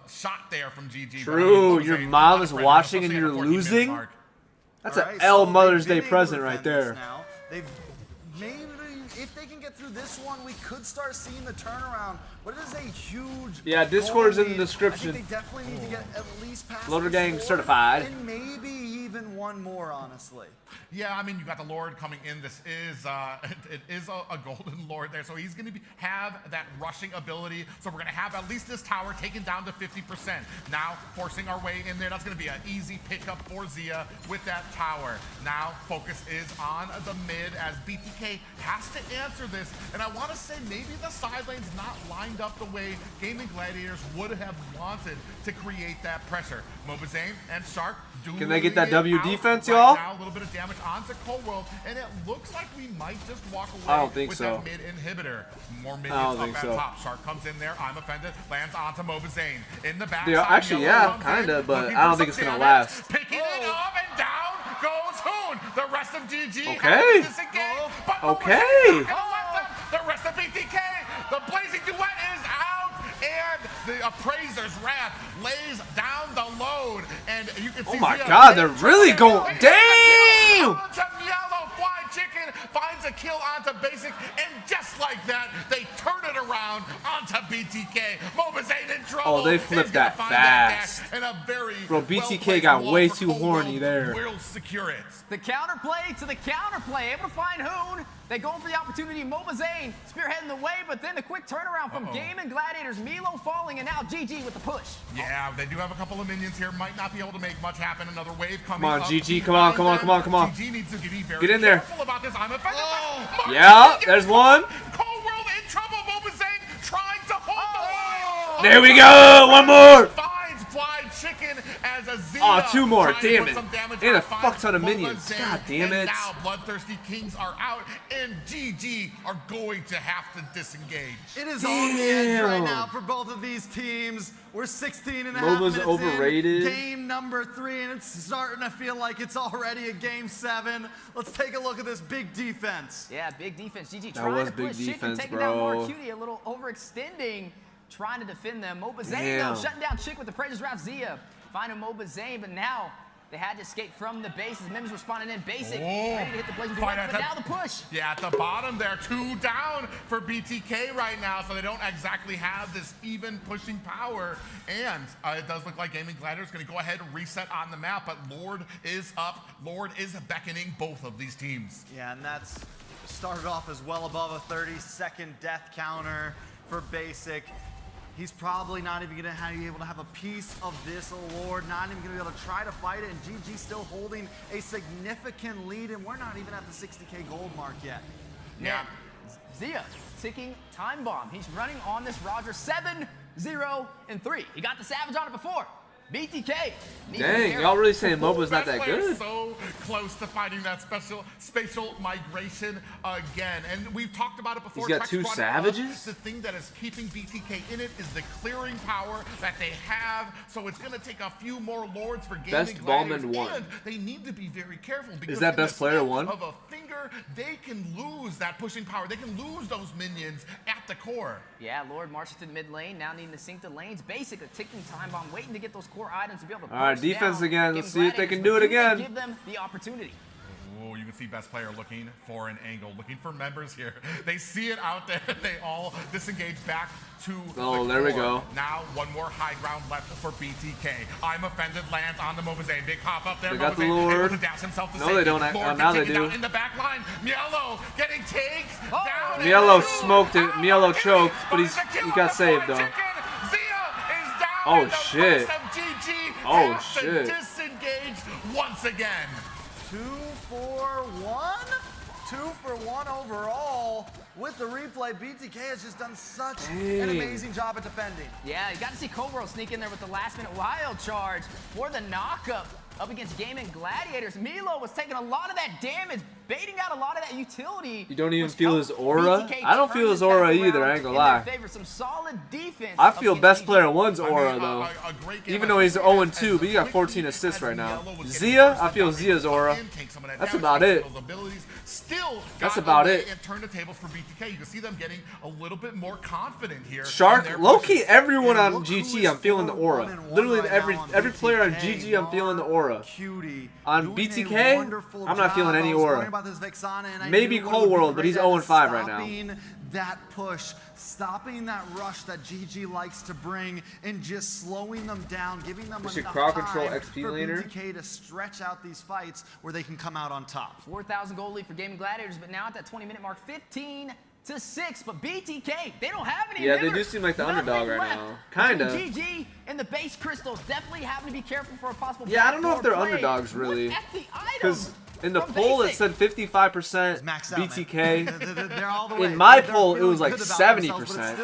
Speaker 10: shot there from GG.
Speaker 1: True.
Speaker 10: But I mean,
Speaker 1: Your
Speaker 10: MobaZane,
Speaker 1: mom
Speaker 10: not
Speaker 1: is
Speaker 10: afraid,
Speaker 1: watching and
Speaker 10: especially
Speaker 1: you're
Speaker 10: at the 14-minute
Speaker 1: losing.
Speaker 10: mark.
Speaker 1: That's
Speaker 3: All
Speaker 1: an
Speaker 3: right,
Speaker 1: L
Speaker 3: so
Speaker 1: Mother's
Speaker 3: they've
Speaker 1: Day
Speaker 3: been able to
Speaker 1: present right
Speaker 3: defend this
Speaker 1: there.
Speaker 3: now. They've maybe, if they can get through this one, we could start seeing the turnaround. But it is a huge.
Speaker 1: Yeah, Discord's in the
Speaker 3: lead.
Speaker 1: description.
Speaker 3: I think they definitely need to get at least past
Speaker 1: Loader
Speaker 3: this
Speaker 1: Gang
Speaker 3: Lord,
Speaker 1: certified.
Speaker 3: and maybe even one more, honestly.
Speaker 10: Yeah, I mean, you got the Lord coming in. This is it is a golden Lord there, so he's going to have that rushing ability. So we're going to have at least this tower taken down to 50%. Now forcing our way in there. That's going to be an easy pickup for Zia with that tower. Now focus is on the mid as BTK has to answer this, and I want to say maybe the side lane's not lined up the way Gaming Gladiators would have wanted to create that pressure. MobaZane and Shark do.
Speaker 1: Can they get that W
Speaker 10: out
Speaker 1: defense,
Speaker 10: right
Speaker 1: y'all?
Speaker 10: now. A little bit of damage onto Cold World, and it looks like we might just walk away
Speaker 1: I don't think
Speaker 10: with
Speaker 1: so.
Speaker 10: that mid inhibitor. More minions
Speaker 1: I don't
Speaker 10: up
Speaker 1: think
Speaker 10: at
Speaker 1: so.
Speaker 10: top. Shark comes in there. I'm offended. Lands onto MobaZane in the back.
Speaker 1: Yeah, actually, yeah, kinda, but I don't think it's gonna last.
Speaker 10: Picking it up and down goes Hoon. The rest of GG.
Speaker 1: Okay. Okay.
Speaker 10: The rest of BTK. The blazing duet is out, and the Appraiser's Wrath lays down the load, and you can see.
Speaker 1: Oh my
Speaker 10: Zia
Speaker 1: God, they're really going. Damn!
Speaker 10: onto Yellow Fly Chicken, finds a kill onto Basic, and just like that, they turn it around onto BTK. MobaZane in trouble.
Speaker 1: Oh, they flipped
Speaker 10: He's gonna
Speaker 1: that
Speaker 10: find
Speaker 1: fast.
Speaker 10: dash, and a very
Speaker 1: Bro, BTK
Speaker 10: well-placed
Speaker 1: got
Speaker 10: wall
Speaker 1: way
Speaker 10: for
Speaker 1: too
Speaker 10: Cold
Speaker 1: horny
Speaker 10: World
Speaker 1: there.
Speaker 10: will secure it.
Speaker 11: The counterplay to the counterplay, able to find Hoon. They go for the opportunity. MobaZane spearheading the way, but then the quick turnaround from Gaming Gladiators. Milo falling, and now GG with the push.
Speaker 10: Yeah, they do have a couple of minions here. Might not be able to make much happen. Another wave coming
Speaker 1: Come on,
Speaker 10: up
Speaker 1: GG. Come on, come on, come on, come on.
Speaker 10: GG needs to be very
Speaker 1: Get in there.
Speaker 10: careful about this. I'm offended.
Speaker 1: Yeah, there's one.
Speaker 10: Cold World in trouble. MobaZane trying to hold the line.
Speaker 1: There we go. One more.
Speaker 10: Finds Fly Chicken as a Zia.
Speaker 1: Oh, two more.
Speaker 10: trying to
Speaker 1: Damn
Speaker 10: put
Speaker 1: it.
Speaker 10: some damage
Speaker 1: And a
Speaker 10: on,
Speaker 1: fuck ton of
Speaker 10: finds
Speaker 1: minions.
Speaker 10: MobaZane,
Speaker 1: God damn it.
Speaker 10: And now Bloodthirsty Kings are out, and GG are going to have to disengage.
Speaker 3: It is on the edge right now for both of these teams. We're 16 and a half
Speaker 1: MOBA's
Speaker 3: minutes
Speaker 1: overrated.
Speaker 3: in, game number 3, and it's starting to feel like it's already a game 7. Let's take a look at this big defense.
Speaker 11: Yeah, big defense. GG
Speaker 1: That
Speaker 11: trying
Speaker 1: was
Speaker 11: to
Speaker 1: big
Speaker 11: push Chicken,
Speaker 1: defense,
Speaker 11: taking down more
Speaker 1: bro.
Speaker 11: Cutie, a little overextending, trying to defend them. MobaZane
Speaker 1: Damn.
Speaker 11: though, shutting down Chick with the Prejudice Wrath. Zia finding MobaZane, but now they had to escape from the base as Mims responding in. Basic, ready to hit the blazing
Speaker 10: Fight
Speaker 11: duet,
Speaker 10: at
Speaker 11: but now the push.
Speaker 10: Yeah, at the bottom there, 2 down for BTK right now, so they don't exactly have this even pushing power. And it does look like Gaming Gladiators going to go ahead and reset on the map, but Lord is up. Lord is beckoning both of these teams.
Speaker 3: Yeah, and that's started off as well above a 30-second death counter for Basic. He's probably not even going to be able to have a piece of this Lord, not even going to be able to try to fight it, and GG still holding a significant lead, and we're not even at the 60K gold mark yet.
Speaker 10: Yeah.
Speaker 11: Zia ticking time bomb. He's running on this Roger 7, 0, and 3. He got the Savage on it before. BTK.
Speaker 1: Dang, y'all really saying MOBA's not that
Speaker 10: Best player
Speaker 1: good?
Speaker 10: So close to fighting that spatial migration again. And we've talked about it before.
Speaker 1: He's got
Speaker 10: Trex
Speaker 1: 2
Speaker 10: brought it up.
Speaker 1: savages?
Speaker 10: The thing that is keeping BTK in it is the clearing power that they have. So it's going to take a few more Lords for Gaming
Speaker 1: Best Ballman
Speaker 10: Gladiators.
Speaker 1: won.
Speaker 10: And they need to be very careful. Because
Speaker 1: that
Speaker 10: in the
Speaker 1: best player
Speaker 10: snap
Speaker 1: won?
Speaker 10: Of a finger, they can lose that pushing power. They can lose those minions at the core.
Speaker 11: Yeah, Lord marching to the mid lane, now needing to sync the lanes. Basic, a ticking time bomb, waiting to get those core items to be able to
Speaker 1: All right,
Speaker 11: push
Speaker 1: defense
Speaker 11: down
Speaker 1: again.
Speaker 11: Gaming
Speaker 1: Let's see if they can do it
Speaker 11: Gladiators, but
Speaker 1: again.
Speaker 11: Give them the opportunity.
Speaker 10: Oh, you can see best player looking for an angle, looking for members here. They see it out there. They all disengage back to
Speaker 1: Oh,
Speaker 10: the
Speaker 1: there we
Speaker 10: core.
Speaker 1: go.
Speaker 10: Now one more high ground left for BTK. I'm offended lands on the MobaZane. Big pop up there.
Speaker 1: They got the
Speaker 10: MobaZane
Speaker 1: Lord.
Speaker 10: able to dash himself to
Speaker 1: No,
Speaker 10: safety.
Speaker 1: they don't.
Speaker 10: Lord
Speaker 1: Now they
Speaker 10: gets taken
Speaker 1: do.
Speaker 10: down in the back line. Mielo getting takes down.
Speaker 1: Mielo smoked it. Mielo choked, but he got saved though. Oh shit. Oh shit.
Speaker 10: Disengaged once again.
Speaker 3: 2 for 1? 2 for 1 overall. With the replay, BTK has just done such an amazing job at defending.
Speaker 11: Yeah, you got to see Cobra sneak in there with the last minute wild charge for the knockup up against Gaming Gladiators. Milo was taking a lot of that damage. baiting out a lot of that utility.
Speaker 1: You don't even feel his aura? I don't feel his aura either, I ain't gonna lie.
Speaker 11: Some solid defense.
Speaker 1: I feel best player one's aura, though. Even though he's 0-2, but he got 14 assists right now. Zia, I feel Zia's aura. That's about it. That's about it.
Speaker 10: And turn the tables for BTK. You can see them getting a little bit more confident here.
Speaker 1: Shark, low-key, everyone on GG, I'm feeling the aura. Literally every player on GG, I'm feeling the aura. On BTK, I'm not feeling any aura. Maybe Cold World, but he's 0-5 right now.
Speaker 3: That push, stopping that rush that GG likes to bring, and just slowing them down, giving them enough
Speaker 1: crowd control
Speaker 3: time
Speaker 1: XP
Speaker 3: for
Speaker 1: laner.
Speaker 3: BTK to stretch out these fights where they can come out on top.
Speaker 11: 4,000 goal lead for Gaming Gladiators, but now at that 20-minute mark, 15-6. But BTK, they don't have any.
Speaker 1: Yeah, they do seem like the underdog right now. Kinda.
Speaker 11: GG and the base crystals definitely having to be careful for a possible.
Speaker 1: Yeah, I don't know if they're underdogs really. Because in the poll it said 55% BTK.
Speaker 3: They're all the way.
Speaker 1: In my poll, it was like 70%.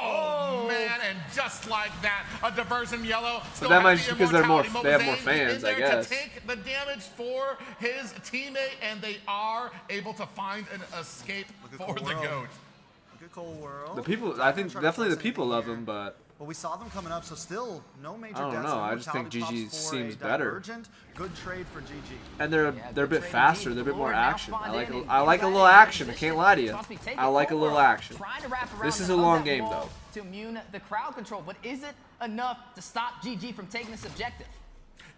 Speaker 10: Oh man, and just like that, a diversion yellow.
Speaker 1: But that might just because they have more fans, I guess.
Speaker 10: To take the damage for his teammate, and they are able to find an escape for the GOAT.
Speaker 3: Good Cold World.
Speaker 1: The people, I think definitely the people love him, but.
Speaker 3: Well, we saw them coming up, so still no major deaths.
Speaker 1: I don't know. I just think GG seems better.
Speaker 3: Good trade for GG.
Speaker 1: And they're a bit faster. They're a bit more action. I like a little action. I can't lie to you. I like a little action. This is a long game though.
Speaker 11: To immune the crowd control, but is it enough to stop GG from taking this objective?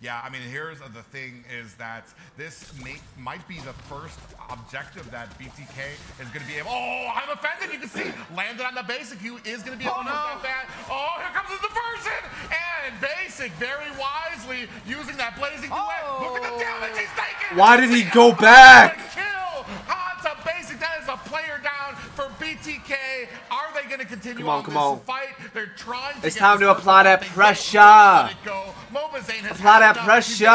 Speaker 10: Yeah, I mean, here's the thing is that this might be the first objective that BTK is going to be able. Oh, I'm offended. You can see landed on the basic. He is going to be able to stop that. Oh, here comes the diversion. And basic very wisely using that blazing duet. Look at the damage he's taking.
Speaker 1: Why did he go back?
Speaker 10: Kill onto basic. That is a player down for BTK. Are they going to continue on this fight? They're trying to.
Speaker 1: It's time to apply that pressure.
Speaker 10: MobaZane has
Speaker 1: apply that pressure.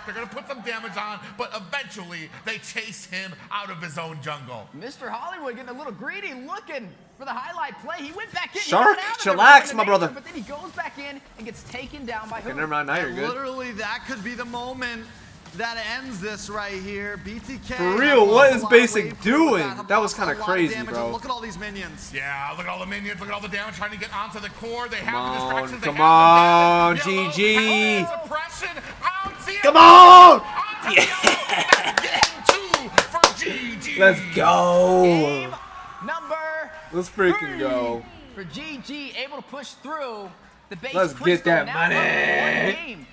Speaker 10: They're going to put some damage on, but eventually they chase him out of his own jungle.
Speaker 11: Mr. Hollywood getting a little greedy, looking for the highlight play. He went back in.
Speaker 1: Shark, chillax, my brother.
Speaker 11: But then he goes back in and gets taken down by Hook.
Speaker 1: Never mind, now you're good.
Speaker 3: Literally, that could be the moment that ends this right here. BTK.
Speaker 1: For real, what is Basic doing? That was kind of crazy, bro.
Speaker 3: Look at all these minions.
Speaker 10: Yeah, look at all the minions. Look at all the damage trying to get onto the core. They have the distractions.
Speaker 1: Come on, GG.
Speaker 10: Come
Speaker 1: on.
Speaker 11: Let's
Speaker 1: go.
Speaker 11: Game number
Speaker 1: Let's freaking go.
Speaker 11: For GG, able to push through the base.
Speaker 1: Let's get that money.
Speaker 11: One game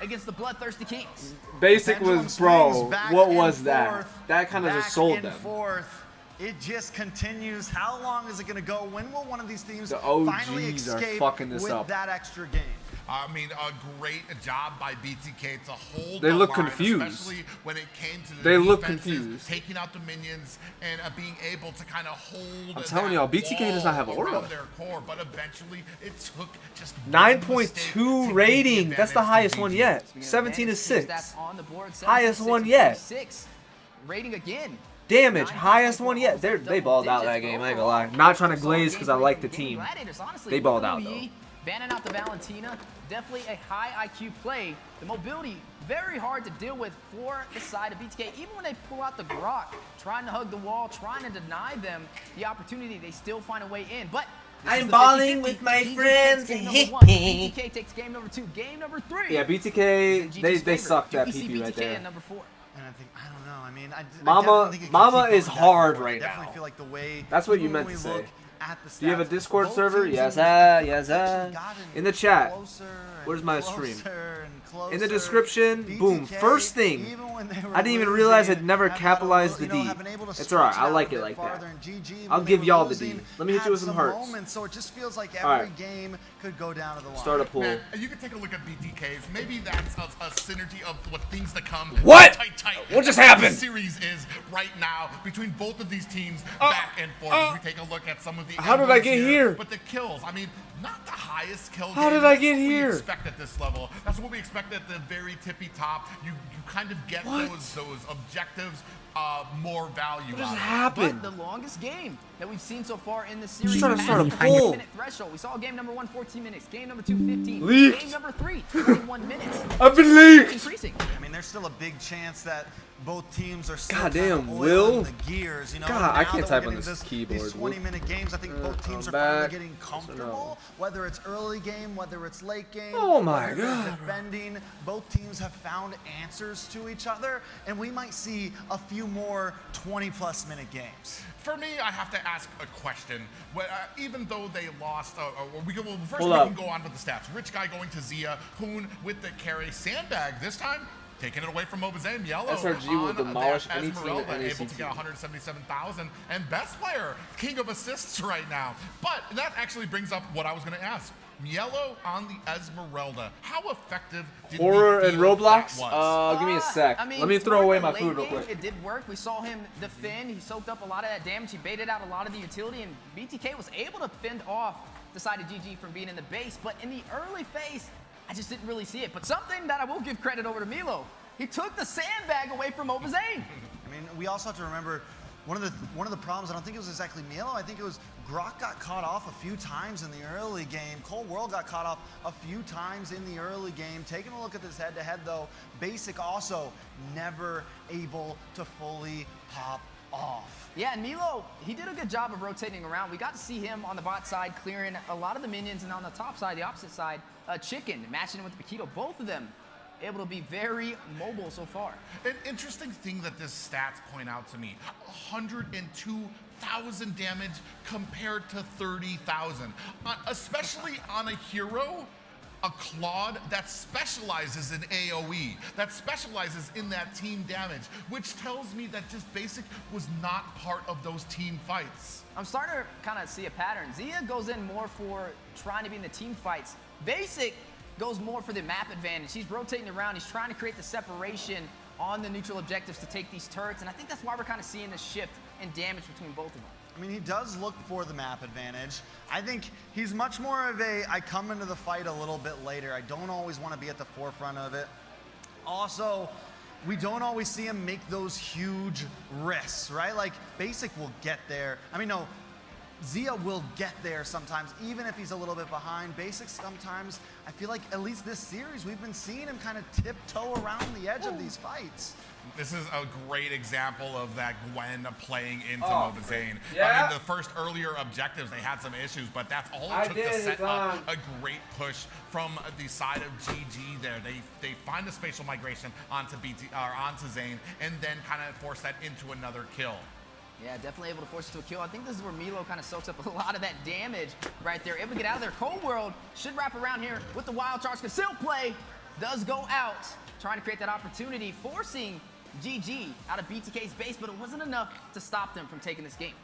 Speaker 11: against the Bloodthirsty Kings.
Speaker 1: Basic was, bro, what was that? That kind of just sold them.
Speaker 3: It just continues. How long is it going to go? When will one of these teams
Speaker 1: the
Speaker 3: finally
Speaker 1: OGs are
Speaker 3: escape
Speaker 1: fucking this
Speaker 3: with
Speaker 1: up.
Speaker 3: that extra game?
Speaker 10: I mean, a great job by BTK to hold
Speaker 1: They
Speaker 10: the
Speaker 1: look
Speaker 10: line,
Speaker 1: confused.
Speaker 10: especially when it came to the
Speaker 1: They look
Speaker 10: defenses,
Speaker 1: confused.
Speaker 10: taking out the minions and being able to kind of hold.
Speaker 1: I'm telling y'all, BTK does not have aura.
Speaker 10: Their core, but eventually it took just
Speaker 1: 9.2 rating. That's the highest one yet. 17-6. Highest one yet.
Speaker 11: Rating again.
Speaker 1: Damage, highest one yet. They balled out that game, I ain't gonna lie. Not trying to glaze because I like the team. They balled out though.
Speaker 11: Banning out the Valentina, definitely a high IQ play. The mobility, very hard to deal with for the side of BTK. Even when they pull out the Grok, trying to hug the wall, trying to deny them the opportunity, they still find a way in. But
Speaker 1: I'm balling with my friends.
Speaker 11: BTK takes game number 2. Game number 3.
Speaker 1: Yeah, BTK, they sucked that PP right there.
Speaker 11: Number 4.
Speaker 3: And I think, I don't know. I mean,
Speaker 1: Mama is hard right now.
Speaker 3: I feel like the way
Speaker 1: that's what you meant to say. Do you have a Discord server? Yes, yes, in the chat. Where's my stream? In the description. Boom. First thing. I didn't even realize I'd never capitalized the D. It's alright. I like it like that. I'll give y'all the D. Let me hit you with some hearts.
Speaker 3: So it just feels like every game could go down to the line.
Speaker 1: Start a pool.
Speaker 10: Man, you can take a look at BTKs. Maybe that's a synergy of what things to come.
Speaker 1: What?
Speaker 10: Tight.
Speaker 1: What just happened?
Speaker 10: The series is right now between both of these teams back and forth. We take a look at some of the.
Speaker 1: How did I get here?
Speaker 10: But the kills, I mean, not the highest kill.
Speaker 1: How did I get here?
Speaker 10: We expect at this level. That's what we expect at the very tippy top. You kind of get those objectives. More value.
Speaker 1: What just happened?
Speaker 11: But the longest game that we've seen so far in the series.
Speaker 1: Just trying to start a poll.
Speaker 11: 5-minute threshold. We saw game number 1, 14 minutes. Game number 2, 15.
Speaker 1: Leaked.
Speaker 11: Game number 3, 21 minutes.
Speaker 1: I've been leaked.
Speaker 11: Increasing.
Speaker 3: I mean, there's still a big chance that both teams are still
Speaker 1: Goddamn,
Speaker 3: kind of
Speaker 1: Will.
Speaker 3: oiling the gears. You know,
Speaker 1: God, I
Speaker 3: now
Speaker 1: can't
Speaker 3: that we're
Speaker 1: type on
Speaker 3: getting
Speaker 1: this keyboard.
Speaker 3: These 20-minute games, I think both teams are
Speaker 1: back.
Speaker 3: finally getting comfortable. Whether it's early game, whether it's late game,
Speaker 1: Oh my
Speaker 3: whether they're
Speaker 1: God.
Speaker 3: defending, both teams have found answers to each other, and we might see a few more 20-plus minute games.
Speaker 10: For me, I have to ask a question. Even though they lost, first
Speaker 1: Hold
Speaker 10: we
Speaker 1: up.
Speaker 10: can go on with the stats. Rich Guy going to Zia, Hoon with the carry, Sandbag this time taking it away from MobaZane. Yellow
Speaker 1: SRG will
Speaker 10: on
Speaker 1: demolish
Speaker 10: that
Speaker 1: any team
Speaker 10: Esmeralda,
Speaker 1: at
Speaker 10: able to
Speaker 1: NACT.
Speaker 10: get 177,000, and best player, king of assists right now. But that actually brings up what I was going to ask. Yellow on the Esmeralda. How effective did
Speaker 1: Horror
Speaker 10: we
Speaker 1: and
Speaker 10: feel
Speaker 1: Roblox?
Speaker 10: that was?
Speaker 1: Give me a sec.
Speaker 11: I mean,
Speaker 1: Let me throw
Speaker 11: toward
Speaker 1: away
Speaker 11: the
Speaker 1: my
Speaker 11: late
Speaker 1: food real
Speaker 11: game,
Speaker 1: quick.
Speaker 11: It did work. We saw him defend. He soaked up a lot of that damage. He baited out a lot of the utility, and BTK was able to fend off the side of GG from being in the base. But in the early phase, I just didn't really see it. But something that I will give credit over to Milo, he took the sandbag away from MobaZane.
Speaker 3: I mean, we also have to remember one of the problems. I don't think it was exactly Milo. I think it was Grok got caught off a few times in the early game. Cold World got caught off a few times in the early game. Taking a look at this head-to-head, though, Basic also never able to fully pop off.
Speaker 11: Yeah, and Milo, he did a good job of rotating around. We got to see him on the bot side clearing a lot of the minions, and on the top side, the opposite side, Chicken, matching him with Paquito. Both of them able to be very mobile so far.
Speaker 10: An interesting thing that this stats point out to me, 102,000 damage compared to 30,000. Especially on a hero, a Claude that specializes in AoE, that specializes in that team damage, which tells me that just Basic was not part of those team fights.
Speaker 11: I'm starting to kind of see a pattern. Zia goes in more for trying to be in the team fights. Basic goes more for the map advantage. He's rotating around. He's trying to create the separation on the neutral objectives to take these turrets, and I think that's why we're kind of seeing this shift in damage between both of them.
Speaker 3: I mean, he does look for the map advantage. I think he's much more of a, I come into the fight a little bit later. I don't always want to be at the forefront of it. Also, we don't always see him make those huge risks, right? Like, Basic will get there. I mean, no, Zia will get there sometimes, even if he's a little bit behind. Basic sometimes, I feel like at least this series, we've been seeing him kind of tiptoe around the edge of these fights.
Speaker 10: This is a great example of that Gwen playing into MobaZane.
Speaker 1: Yeah.
Speaker 10: I mean, the first earlier objectives, they had some issues, but that's all it took to set up a great push from the side of GG there. They find the spatial migration onto onto Zane, and then kind of force that into another kill.
Speaker 11: Yeah, definitely able to force it to a kill. I think this is where Milo kind of soaks up a lot of that damage right there. Able to get out of there. Cold World should wrap around here with the wild charge. Conceal play does go out, trying to create that opportunity, forcing GG out of BTK's base, but it wasn't enough to stop them from taking this game.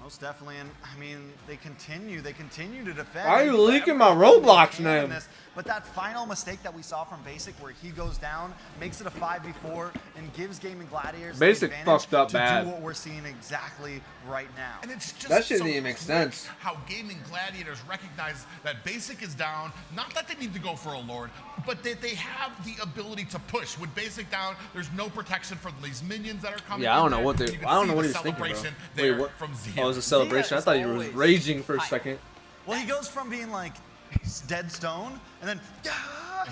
Speaker 3: Most definitely, and I mean, they continue to defend.
Speaker 1: Why are you leaking my Roblox name?
Speaker 3: But that final mistake that we saw from Basic, where he goes down, makes it a 5v4, and gives Gaming Gladiators
Speaker 1: Basic
Speaker 3: the advantage
Speaker 1: fucked up
Speaker 3: to
Speaker 1: bad.
Speaker 3: do what we're seeing exactly right now.
Speaker 10: And it's just
Speaker 1: That shit
Speaker 10: so
Speaker 1: didn't even make
Speaker 10: quick
Speaker 1: sense.
Speaker 10: How Gaming Gladiators recognize that Basic is down, not that they need to go for a Lord, but that they have the ability to push. With Basic down, there's no protection for these minions that are coming.
Speaker 1: Yeah, I don't
Speaker 10: in
Speaker 1: know
Speaker 10: there.
Speaker 1: what they.
Speaker 10: You can
Speaker 1: I don't
Speaker 10: see
Speaker 1: know what
Speaker 10: the
Speaker 1: he was thinking, bro.
Speaker 10: celebration
Speaker 1: Wait,
Speaker 10: there
Speaker 1: what?
Speaker 10: from Zia.
Speaker 1: Oh, it was a celebration. I thought he was raging for a second.
Speaker 3: Well, he goes from being like he's dead stone, and then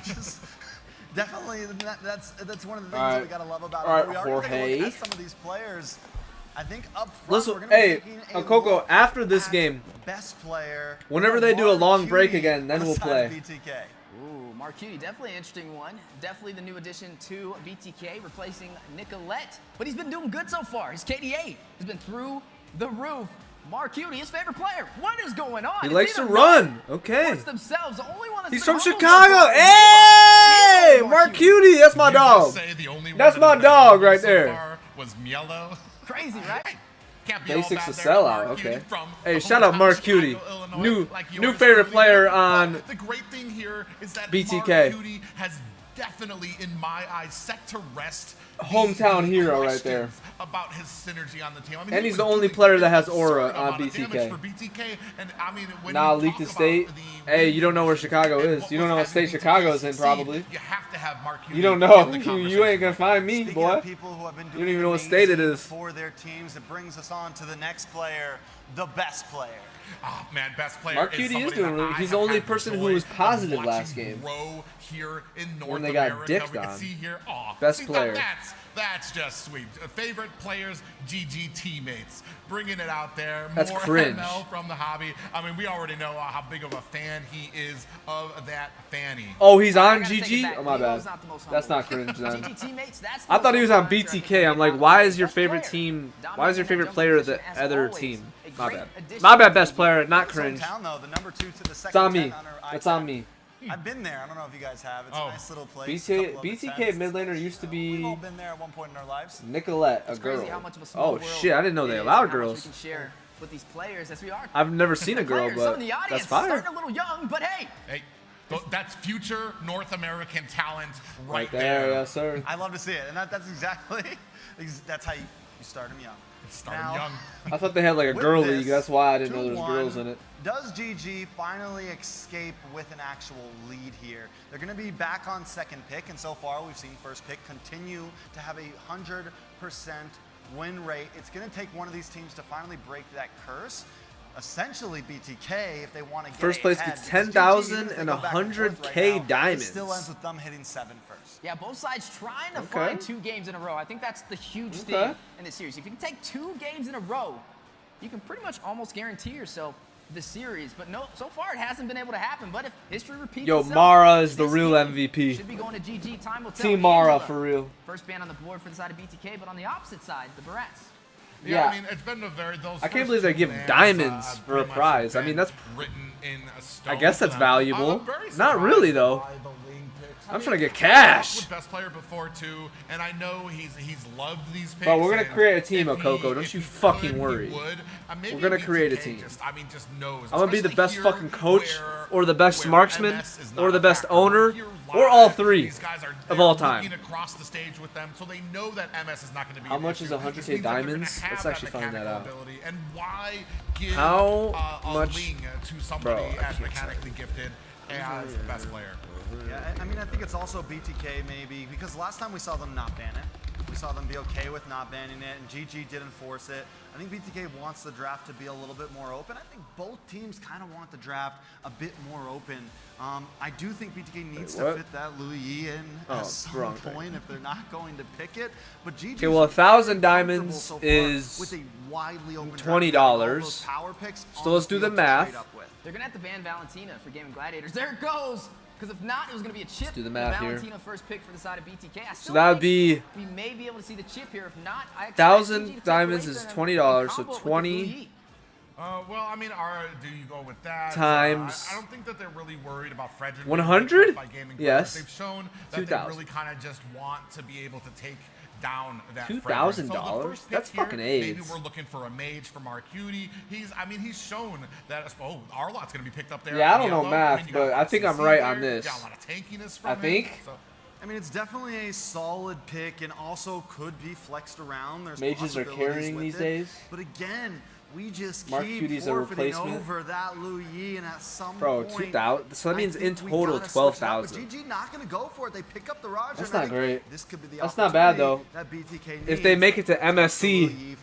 Speaker 3: just definitely that's one of the things that we gotta love about him. We are gonna take a look at some of these players. I think up front,
Speaker 1: Listen,
Speaker 3: we're gonna be
Speaker 1: hey,
Speaker 3: taking a
Speaker 1: Coco,
Speaker 3: look
Speaker 1: after this
Speaker 3: at
Speaker 1: game,
Speaker 3: best player.
Speaker 1: whenever they do a long break
Speaker 3: Marcuti
Speaker 1: again, then
Speaker 3: on the
Speaker 1: we'll
Speaker 3: side
Speaker 1: play.
Speaker 3: of BTK.
Speaker 11: Ooh, Marcuti, definitely an interesting one. Definitely the new addition to BTK, replacing Nicolette. But he's been doing good so far. His KDA has been through the roof. Marcuti, his favorite player. What is going on?
Speaker 1: He
Speaker 11: It's
Speaker 1: likes to
Speaker 11: either
Speaker 1: run. Okay.
Speaker 11: Force themselves. The only one that's
Speaker 1: He's
Speaker 11: been
Speaker 1: from
Speaker 11: humbled
Speaker 1: Chicago.
Speaker 11: so far is
Speaker 1: Hey,
Speaker 11: Milo.
Speaker 1: Marcuti, that's my dog. That's my dog right there.
Speaker 10: Was Mielo.
Speaker 11: Crazy, right?
Speaker 10: Can't be all
Speaker 1: Basic's a
Speaker 10: bad there.
Speaker 1: sellout.
Speaker 10: Marcuti
Speaker 1: Okay.
Speaker 10: from
Speaker 1: Hey,
Speaker 10: the
Speaker 1: shout out
Speaker 10: hometown of
Speaker 1: Marcuti.
Speaker 10: Chicago, Illinois, like
Speaker 1: New
Speaker 10: yours
Speaker 1: favorite
Speaker 10: truly.
Speaker 1: player
Speaker 10: But
Speaker 1: on
Speaker 10: the great thing here is that
Speaker 1: BTK.
Speaker 10: Marcuti has definitely, in my eyes, set to rest
Speaker 1: Hometown
Speaker 10: the
Speaker 1: hero right there.
Speaker 10: questions about his synergy on the team. I mean,
Speaker 1: And
Speaker 10: he
Speaker 1: he's
Speaker 10: was
Speaker 1: the only
Speaker 10: doing
Speaker 1: player that has
Speaker 10: an
Speaker 1: aura
Speaker 10: absurd
Speaker 1: on
Speaker 10: amount of damage
Speaker 1: BTK.
Speaker 10: for BTK, and I mean, when
Speaker 1: Nah,
Speaker 10: you
Speaker 1: leaked
Speaker 10: talk
Speaker 1: the state.
Speaker 10: about
Speaker 1: Hey, you don't know where Chicago is. You don't know what state Chicago's in, probably.
Speaker 10: You have to have Marcuti.
Speaker 1: You don't know.
Speaker 10: in the
Speaker 1: You ain't gonna find me,
Speaker 3: Speaking
Speaker 1: boy.
Speaker 3: of people who have been
Speaker 1: You
Speaker 3: doing
Speaker 1: don't even know what state it
Speaker 3: amazing
Speaker 1: is.
Speaker 3: for their teams, it brings us on to the next player, the best player.
Speaker 10: Oh man, best player.
Speaker 1: Marcuti is doing really. He's the only person who was positive last game.
Speaker 10: Grow here in North
Speaker 1: When they got
Speaker 10: America.
Speaker 1: dicked
Speaker 10: We can
Speaker 1: on.
Speaker 10: see here,
Speaker 1: Best
Speaker 10: see,
Speaker 1: player.
Speaker 10: That's That's just sweet. Favorite players, GG teammates. Bringing it out there.
Speaker 1: That's
Speaker 10: More
Speaker 1: cringe.
Speaker 10: ML from the hobby. I mean, we already know how big of a fan he is of that fanny.
Speaker 1: Oh, he's on GG? Oh, my bad. That's not cringe then. I thought he was on BTK. I'm like, why is your favorite team, why is your favorite player the other team? My bad. My bad, best player, not cringe. It's on me. It's on me.
Speaker 3: I've been there. I don't know if you guys have. It's a nice little place.
Speaker 1: BTK mid laner used to be
Speaker 3: We've all been there at one point in our lives.
Speaker 1: Nicolette, a girl. Oh shit, I didn't know they allowed girls.
Speaker 11: With these players as we are.
Speaker 1: I've never seen a girl, but that's fire.
Speaker 11: Starting a little young, but hey.
Speaker 10: Hey, that's future North American talent right
Speaker 1: there. Yes, sir.
Speaker 3: I love to see it, and that's exactly that's how you start them young.
Speaker 10: Young.
Speaker 1: I thought they had like a girl league. That's why I didn't know there was girls in it.
Speaker 3: Does GG finally escape with an actual lead here? They're going to be back on second pick, and so far we've seen first pick continue to have a 100% win rate. It's going to take one of these teams to finally break that curse. Essentially, BTK, if they want to get
Speaker 1: first place gets 10,000 and 100K diamonds.
Speaker 3: It still ends with them hitting 7 first.
Speaker 11: Yeah, both sides trying to find 2 games in a row. I think that's the huge thing in this series. If you can take 2 games in a row, you can pretty much almost guarantee yourself the series. But no, so far it hasn't been able to happen. But if history repeats itself,
Speaker 1: Mara is the real MVP.
Speaker 11: Should be going to GG. Time will tell.
Speaker 1: Team Mara for real.
Speaker 11: First ban on the board for the side of BTK, but on the opposite side, the Barats.
Speaker 10: Yeah, I mean, it's been a very.
Speaker 1: I can't believe they give diamonds for a prize. I mean, that's.
Speaker 10: Written in a stone.
Speaker 1: I guess that's valuable. Not really though. I'm trying to get cash.
Speaker 10: Best player before too, and I know he's loved these picks.
Speaker 1: But we're gonna create a team, Okoko. Don't you fucking worry. We're gonna create a team.
Speaker 10: Just knows.
Speaker 1: I'm gonna be the best fucking coach, or the best marksman, or the best owner, or all 3 of all time.
Speaker 10: Across the stage with them, so they know that MS is not going to be.
Speaker 1: How much is 100K diamonds? Let's actually find that out.
Speaker 10: And why give
Speaker 1: how much
Speaker 10: to somebody as mechanically gifted as the best player?
Speaker 3: Yeah, I mean, I think it's also BTK maybe, because last time we saw them not ban it. We saw them be okay with not banning it, and GG did enforce it. I think BTK wants the draft to be a little bit more open. I think both teams kind of want the draft a bit more open. I do think BTK needs to fit that Louis in at some point if they're not going to pick it. But GG.
Speaker 1: Okay, well, 1,000 diamonds is
Speaker 3: with a widely open
Speaker 1: $20. So let's do the math.
Speaker 11: They're gonna have to ban Valentina for Gaming Gladiators. There it goes. Because if not, it was going to be a chip.
Speaker 1: Let's do the math here.
Speaker 11: Valentina first pick for the side of BTK.
Speaker 1: So that would be.
Speaker 11: We may be able to see the chip here. If not,
Speaker 1: 1,000 diamonds is $20. So 20.
Speaker 10: Well, I mean, do you go with that?
Speaker 1: Times.
Speaker 10: I don't think that they're really worried about Frederick.
Speaker 1: 100?
Speaker 10: Yes. They've shown that
Speaker 1: 2,000.
Speaker 10: they really kind of just want to be able to take down that
Speaker 1: $2,000? That's fucking AIDS.
Speaker 10: Maybe we're looking for a mage from our cutie. He's shown that. Oh, Arlot's gonna be picked up there.
Speaker 1: Yeah, I don't know math, but I think I'm right on this.
Speaker 10: Got a lot of tankiness from
Speaker 1: I think.
Speaker 10: Him, so.
Speaker 3: I mean, it's definitely a solid pick, and also could be flexed around. There's
Speaker 1: mages are carrying these days.
Speaker 3: But again, we just
Speaker 1: Mark
Speaker 3: keep
Speaker 1: Cutie's a
Speaker 3: forfeiting
Speaker 1: replacement.
Speaker 3: over that Louis, and at some
Speaker 1: Bro,
Speaker 3: point,
Speaker 1: 2,000. So that means in total 12,000.
Speaker 3: GG not gonna go for it. They pick up the Roger.
Speaker 1: That's not great.
Speaker 3: This could be the
Speaker 1: That's not bad though.
Speaker 3: That BTK
Speaker 1: if they make it to MSC,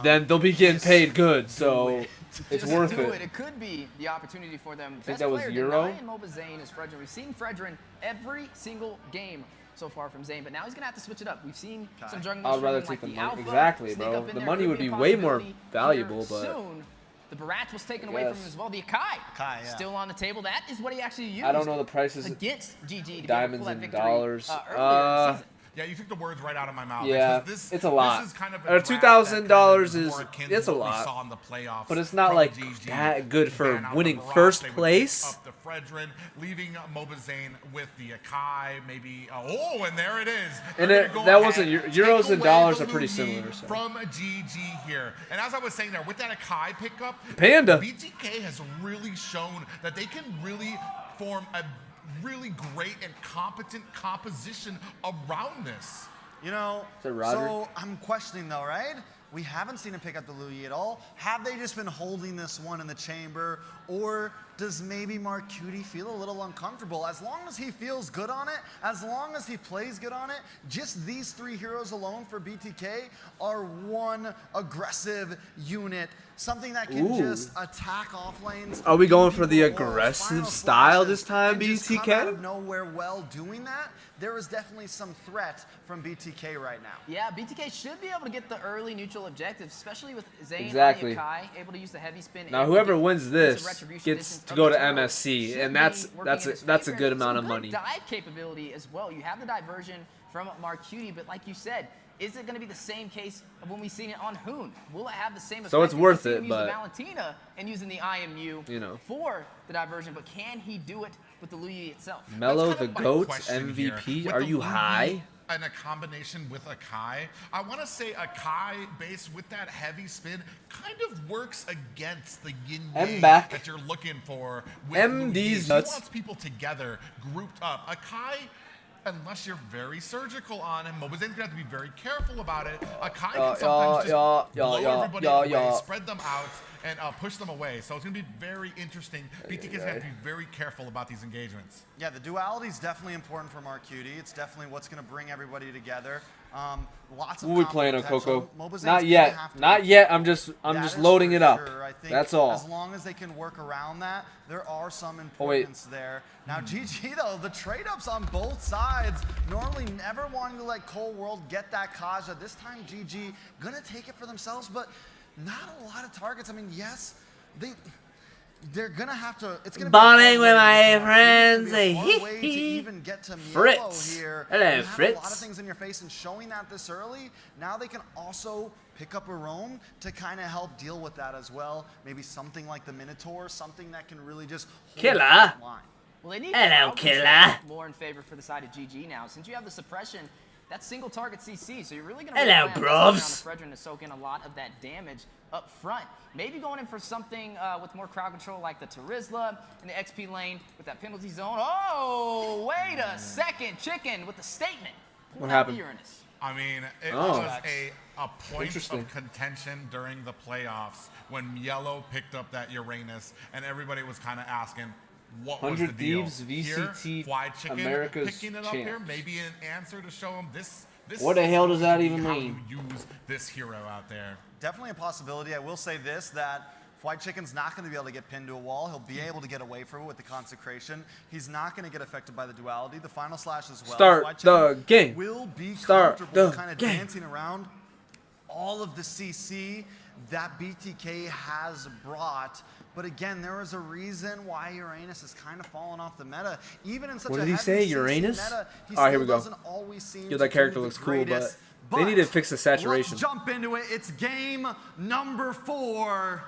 Speaker 1: then they'll be getting paid good. So it's worth it.
Speaker 11: It could be the opportunity for them.
Speaker 1: I think that was Euro.
Speaker 11: MobaZane is Fredrin. We've seen Fredrin every single game so far from Zane, but now he's gonna have to switch it up. We've seen some junglers.
Speaker 1: I'd rather take the money. Exactly, bro. The money would be way more valuable, but.
Speaker 11: Soon, the Barats was taken away from him as well. The Akai still on the table. That is what he actually used.
Speaker 1: I don't know the prices
Speaker 11: against GG to
Speaker 1: diamonds and dollars.
Speaker 10: Yeah, you took the words right out of my mouth.
Speaker 1: Yeah,
Speaker 10: this,
Speaker 1: it's a lot.
Speaker 10: This is kind of
Speaker 1: $2,000 is a lot, but it's not like that good for winning first place.
Speaker 10: Up the Fredrin, leaving MobaZane with the Akai, maybe. Oh, and there it is.
Speaker 1: And that wasn't euros and dollars are pretty similar. So.
Speaker 10: From GG here, and as I was saying there, with that Akai pickup,
Speaker 1: Panda
Speaker 10: BTK has really shown that they can really form a really great and competent composition around this.
Speaker 3: You know, so I'm questioning though, right? We haven't seen him pick up the Louis at all. Have they just been holding this one in the chamber? Or does maybe Marcuti feel a little uncomfortable? As long as he feels good on it, as long as he plays good on it, just these 3 heroes alone for BTK are one aggressive unit. Something that can just attack off lanes.
Speaker 1: Are we going for the aggressive style this time, BTK?
Speaker 3: Come out of nowhere well doing that. There is definitely some threat from BTK right now.
Speaker 11: Yeah, BTK should be able to get the early neutral objectives, especially with Zane
Speaker 1: Exactly.
Speaker 11: Kai able to use the heavy spin.
Speaker 1: Now whoever wins this gets to go to MSC, and that's a good amount of money.
Speaker 11: Dive capability as well. You have the diversion from Marcuti, but like you said, is it going to be the same case of when we seen it on Hoon? Will it have the same effect?
Speaker 1: So it's worth it,
Speaker 11: using
Speaker 1: but
Speaker 11: Valentina and using the IMU for the diversion, but can he do it with the Louis itself?
Speaker 1: Mello the GOAT MVP. Are you high?
Speaker 10: And a combination with Akai. I want to say Akai base with that heavy spin kind of works against the yin-yang that you're looking for. With
Speaker 1: MD's
Speaker 10: Louis.
Speaker 1: nuts.
Speaker 10: He wants people together, grouped up. Akai, unless you're very surgical on him, MobaZane's gonna have to be very careful about it. Akai can sometimes just blow everybody away, spread them out, and push them away. So it's going to be very interesting. BTK's going to have to be very careful about these engagements.
Speaker 3: Yeah, the duality is definitely important for Marcuti. It's definitely what's going to bring everybody together. Lots of
Speaker 1: What are we playing on
Speaker 3: potential.
Speaker 1: Coco?
Speaker 3: MobaZane's
Speaker 1: Not
Speaker 3: gonna
Speaker 1: yet.
Speaker 3: have to-
Speaker 1: Not yet. I'm just loading it up.
Speaker 3: Sure. I think
Speaker 1: That's all.
Speaker 3: As long as they can work around that, there are some importance there. Now, GG though, the trade-ups on both sides. Normally never wanting to let Cold World get that Kaja. This time GG gonna take it for themselves, but not a lot of targets. I mean, yes, they're gonna have to. It's gonna
Speaker 1: bonding
Speaker 3: be
Speaker 1: with my friends.
Speaker 3: way to even get to
Speaker 1: Fritz.
Speaker 3: here.
Speaker 1: Hello,
Speaker 3: you
Speaker 1: Fritz.
Speaker 3: have a lot of things in your face, and showing that this early, now they can also pick up a roam to kind of help deal with that as well. Maybe something like the Minotaur, something that can really just hold
Speaker 1: Killer.
Speaker 3: that line.
Speaker 11: Well, they need
Speaker 1: Hello, Killer.
Speaker 11: more in favor for the side of GG now. Since you have the suppression, that's single target CC, so you're really going to
Speaker 1: Hello, bros.
Speaker 11: Fredrin to soak in a lot of that damage up front. Maybe going in for something with more crowd control like the Terizla in the XP lane with that penalty zone. Oh, wait a second. Chicken with the statement.
Speaker 1: What happened?
Speaker 11: Uranus.
Speaker 10: I mean, it was a point of contention during the playoffs when Yellow picked up that Uranus, and everybody was kind of asking, what was the
Speaker 1: 100
Speaker 10: deal?
Speaker 1: Thieves VCT
Speaker 10: Here, Fly Chicken
Speaker 1: America's
Speaker 10: picking it up here,
Speaker 1: champs.
Speaker 10: maybe an answer to show him this.
Speaker 1: What the hell does that even
Speaker 10: how
Speaker 1: mean?
Speaker 10: you use this hero out there.
Speaker 3: Definitely a possibility. I will say this, that White Chicken's not going to be able to get pinned to a wall. He'll be able to get away from it with the consecration. He's not going to get affected by the duality. The final slash as well.
Speaker 1: Start
Speaker 3: White
Speaker 1: the
Speaker 3: Chicken
Speaker 1: game.
Speaker 3: will be
Speaker 1: Start
Speaker 3: comfortable
Speaker 1: the
Speaker 3: kind of
Speaker 1: game.
Speaker 3: dancing around all of the CC that BTK has brought. But again, there is a reason why Uranus has kind of fallen off the meta. Even in such
Speaker 1: What
Speaker 3: a
Speaker 1: did he
Speaker 3: heavy
Speaker 1: say,
Speaker 3: CC
Speaker 1: Uranus?
Speaker 3: meta, he
Speaker 1: All right, here
Speaker 3: still
Speaker 1: we go.
Speaker 3: doesn't always seem
Speaker 1: Yo,
Speaker 3: to
Speaker 1: that character
Speaker 3: be
Speaker 1: looks
Speaker 3: the
Speaker 1: cool,
Speaker 3: greatest.
Speaker 1: but they need to fix the saturation.
Speaker 3: Let's jump into it. It's game number 4.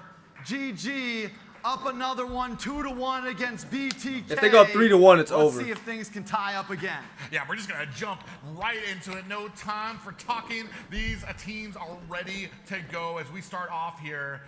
Speaker 3: GG up another one, 2-1 against BTK.
Speaker 1: If they go up 3-1, it's over.
Speaker 3: Let's see if things can tie up again.
Speaker 10: Yeah, we're just going to jump right into it. No time for talking. These teams are ready to go as we start off here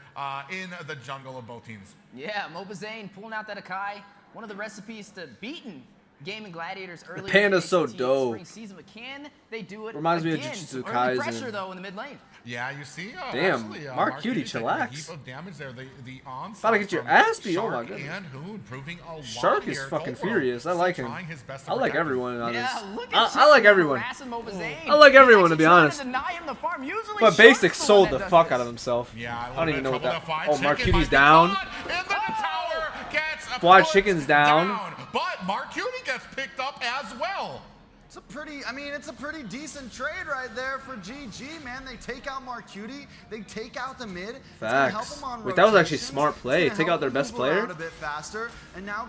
Speaker 10: in the jungle of both teams.
Speaker 11: Yeah, MobaZane pulling out that Akai. One of the recipes to beating Gaming Gladiators earlier.
Speaker 1: The Panda's so
Speaker 11: in the
Speaker 1: dope.
Speaker 11: Spring season, but can they do it
Speaker 1: Reminds me of
Speaker 11: again?
Speaker 1: Jujutsu
Speaker 11: Some early
Speaker 1: Kaisen.
Speaker 11: pressure though in the mid lane.
Speaker 10: Yeah, you see.
Speaker 1: Damn,
Speaker 10: actually,
Speaker 1: Marcuti,
Speaker 10: taking a
Speaker 1: chillax.
Speaker 10: heap of damage there. The onslaught
Speaker 1: Thought I get your
Speaker 10: from
Speaker 1: ass beat. Oh my
Speaker 10: Shark
Speaker 1: goodness.
Speaker 10: and Hoon proving a lot
Speaker 1: Shark is
Speaker 10: here.
Speaker 1: fucking
Speaker 10: Goldworld
Speaker 1: furious. I
Speaker 10: still
Speaker 1: like him.
Speaker 10: trying his best to
Speaker 1: I like
Speaker 10: protect him.
Speaker 1: everyone on this.
Speaker 11: Yeah, look at
Speaker 1: I like everyone.
Speaker 11: harassing MobaZane.
Speaker 1: I like everyone, to be
Speaker 11: He's actually
Speaker 1: honest.
Speaker 11: trying to deny him the farm. Usually
Speaker 1: But
Speaker 11: Shark's
Speaker 1: Basic
Speaker 11: the one
Speaker 1: sold
Speaker 11: that
Speaker 1: the
Speaker 11: does
Speaker 1: fuck
Speaker 11: this.
Speaker 1: out of himself.
Speaker 10: Yeah,
Speaker 1: I don't even know what that.
Speaker 10: Fried
Speaker 1: Oh,
Speaker 10: Chicken might
Speaker 1: Marcuti's
Speaker 10: be
Speaker 1: down.
Speaker 10: caught, and then the tower gets
Speaker 1: Fried
Speaker 10: put
Speaker 1: Chicken's down.
Speaker 10: But Marcuti gets picked up as well.
Speaker 3: It's a pretty decent trade right there for GG, man. They take out Marcuti, they take out the mid. It's gonna help
Speaker 1: Facts.
Speaker 3: them on
Speaker 1: Wait, that was actually
Speaker 3: rotations.
Speaker 1: smart play.
Speaker 3: It's gonna
Speaker 1: Take
Speaker 3: help
Speaker 1: out their
Speaker 3: them
Speaker 1: best
Speaker 3: move
Speaker 1: player.
Speaker 3: around a bit faster, and now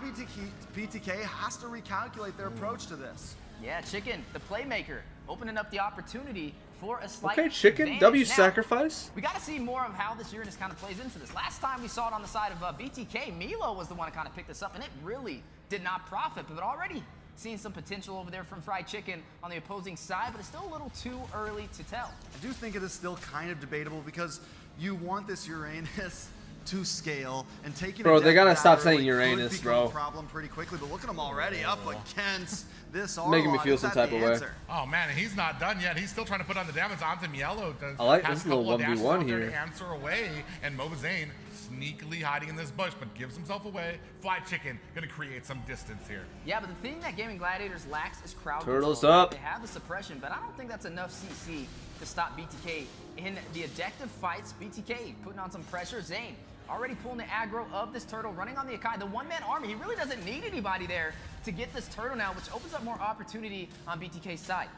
Speaker 3: BTK has to recalculate their approach to this.
Speaker 11: Yeah, Chicken, the playmaker, opening up the opportunity for a slight
Speaker 1: Okay, Chicken.
Speaker 11: advantage.
Speaker 1: W
Speaker 11: Now,
Speaker 1: sacrifice.
Speaker 11: we got to see more of how this Uranus kind of plays into this. Last time we saw it on the side of BTK, Milo was the one to kind of pick this up, and it really did not profit. But already seeing some potential over there from Fried Chicken on the opposing side, but it's still a little too early to tell.
Speaker 3: I do think it is still kind of debatable because you want this Uranus to scale and taking.
Speaker 1: Bro,
Speaker 3: a
Speaker 1: they gotta
Speaker 3: death
Speaker 1: stop
Speaker 3: batter
Speaker 1: saying
Speaker 3: could
Speaker 1: Uranus,
Speaker 3: become
Speaker 1: bro.
Speaker 3: a problem pretty quickly, but look at him already up against this.
Speaker 1: Making me
Speaker 3: Arlong.
Speaker 1: feel
Speaker 3: Is
Speaker 1: some
Speaker 3: that
Speaker 1: type
Speaker 3: the
Speaker 1: of way.
Speaker 3: answer?
Speaker 10: Oh man, and he's not done yet. He's still trying to put on the damage onto Mielo.
Speaker 1: I like
Speaker 10: has
Speaker 1: this
Speaker 10: a couple
Speaker 1: little
Speaker 10: of dashes
Speaker 1: 1v1
Speaker 10: out there
Speaker 1: here.
Speaker 10: to answer away, and MobaZane sneakily hiding in this bush, but gives himself away. Fly Chicken gonna create some distance here.
Speaker 11: Yeah, but the thing that Gaming Gladiators lacks is crowd
Speaker 1: Turtles
Speaker 11: control.
Speaker 1: up.
Speaker 11: They have the suppression, but I don't think that's enough CC to stop BTK in the objective fights. BTK putting on some pressure. Zane already pulling the aggro of this turtle, running on the Akai. The one-man army, he really doesn't need anybody there to get this turtle now, which opens up more opportunity on BTK's side.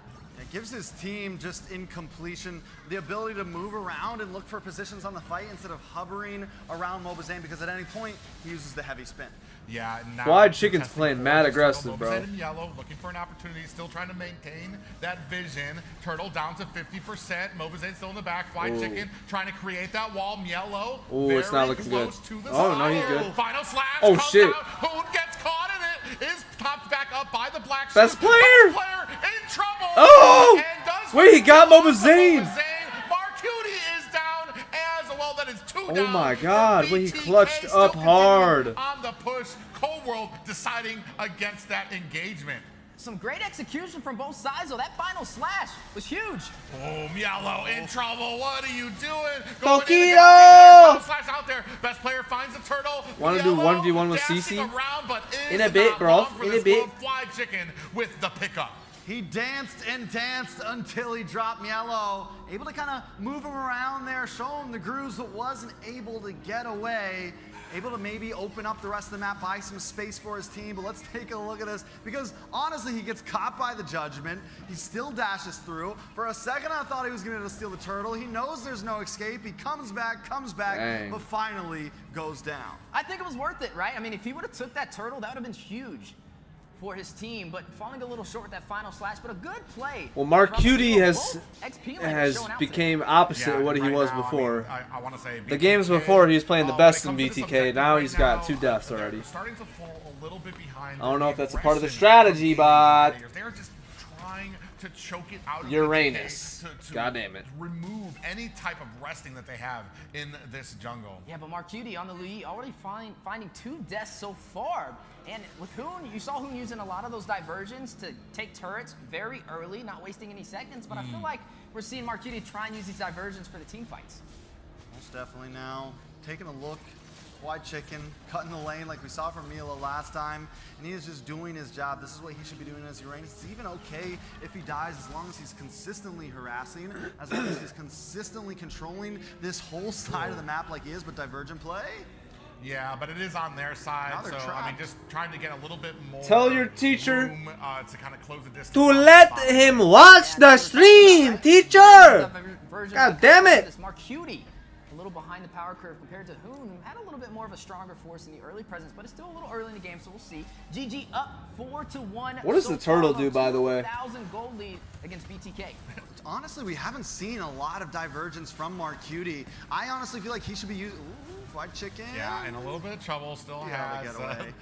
Speaker 3: It gives his team, just in completion, the ability to move around and look for positions on the fight instead of hovering around MobaZane, because at any point, he uses the heavy spin.
Speaker 10: Yeah, now
Speaker 1: Fried Chicken's playing mad aggressive, bro.
Speaker 10: MobaZane in yellow, looking for an opportunity, still trying to maintain that vision. Turtle down to 50%. MobaZane still in the back. Fried
Speaker 1: Ooh.
Speaker 10: Chicken trying to create that wall. Mielo.
Speaker 1: Ooh, it's not looking good.
Speaker 10: Oh,
Speaker 1: no, he's good.
Speaker 10: Final slash.
Speaker 1: Oh,
Speaker 10: comes
Speaker 1: shit.
Speaker 10: Out. Hoon gets caught in it. Is popped back up by the black
Speaker 1: Best
Speaker 10: suit.
Speaker 1: player.
Speaker 10: Best player in trouble.
Speaker 1: Oh!
Speaker 10: And does
Speaker 1: Wait, he got MobaZane.
Speaker 10: Marcuti is down as well. That is two
Speaker 1: Oh
Speaker 10: down.
Speaker 1: my God, when he
Speaker 10: BTK
Speaker 1: clutched
Speaker 10: still
Speaker 1: up
Speaker 10: continuing
Speaker 1: hard.
Speaker 10: on the push. Cold World deciding against that engagement.
Speaker 11: Some great execution from both sides, though. That final slash was huge.
Speaker 10: Oh, Mielo in trouble. What are you doing?
Speaker 1: Tokido!
Speaker 10: Slash out there. Best player finds the turtle.
Speaker 1: Want to do
Speaker 10: Mielo
Speaker 1: 1v1 with
Speaker 10: dashing
Speaker 1: CC?
Speaker 10: around, but
Speaker 1: In a
Speaker 10: is
Speaker 1: bit,
Speaker 10: not
Speaker 1: bro.
Speaker 10: long for
Speaker 1: In a
Speaker 10: this
Speaker 1: bit.
Speaker 10: little Fly Chicken with the pickup.
Speaker 3: He danced and danced until he dropped Mielo. Able to kind of move him around there, show him the grooves, but wasn't able to get away. Able to maybe open up the rest of the map, buy some space for his team, but let's take a look at this, because honestly, he gets caught by the judgment. He still dashes through. For a second, I thought he was going to steal the turtle. He knows there's no escape. He comes back,
Speaker 1: Dang.
Speaker 3: but finally goes down.
Speaker 11: I think it was worth it, right? I mean, if he would have took that turtle, that would have been huge for his team, but falling a little short with that final slash, but a good play.
Speaker 1: Well, Marcuti
Speaker 11: Both
Speaker 1: has
Speaker 11: XP laners showing out
Speaker 1: became
Speaker 11: today.
Speaker 1: opposite of what he
Speaker 10: right
Speaker 1: was
Speaker 10: now,
Speaker 1: before.
Speaker 10: I want to say
Speaker 1: The games before, he was playing the
Speaker 10: when
Speaker 1: best
Speaker 10: it
Speaker 1: in
Speaker 10: comes to this
Speaker 1: BTK.
Speaker 10: objective
Speaker 1: Now
Speaker 10: right
Speaker 1: he's got
Speaker 10: now,
Speaker 1: 2 deaths
Speaker 10: they're
Speaker 1: already.
Speaker 10: Starting to fall a little bit behind.
Speaker 1: I don't know if that's a part of the
Speaker 10: aggression
Speaker 1: strategy,
Speaker 10: of
Speaker 1: but
Speaker 10: the They're just trying to choke it out of
Speaker 1: Uranus.
Speaker 10: BTK to
Speaker 1: God damn it.
Speaker 10: remove any type of resting that they have in this jungle.
Speaker 11: Yeah, but Marcuti on the Lui already finding 2 deaths so far. And with Hoon, you saw Hoon using a lot of those diversions to take turrets very early, not wasting any seconds. But I feel like we're seeing Marcuti try and use these diversions for the team fights.
Speaker 3: Most definitely now. Taking a look. Wide Chicken, cutting the lane like we saw from Mielo last time. And he is just doing his job. This is what he should be doing as Uranus. It's even okay if he dies as long as he's consistently harassing, as long as he's consistently controlling this whole side of the map like he is, but divergent play.
Speaker 10: Yeah, but it is on their side,
Speaker 3: Now they're
Speaker 10: so I
Speaker 3: trapped.
Speaker 10: mean, just trying to get a little bit more.
Speaker 1: Tell your teacher
Speaker 10: room, to kind of close the distance.
Speaker 1: to let him watch the stream, teacher! God damn it!
Speaker 11: This Marcuti, a little behind the power curve compared to Hoon, who had a little bit more of a stronger force in the early presence, but it's still a little early in the game, so we'll see. GG up 4-1.
Speaker 1: What does the turtle do, by the way?
Speaker 11: 2,000 gold lead against BTK.
Speaker 3: Honestly, we haven't seen a lot of divergence from Marcuti. I honestly feel like he should be using. Ooh, Wide Chicken.
Speaker 10: Yeah, in a little bit of trouble. Still
Speaker 3: Yeah,
Speaker 10: has
Speaker 3: get away.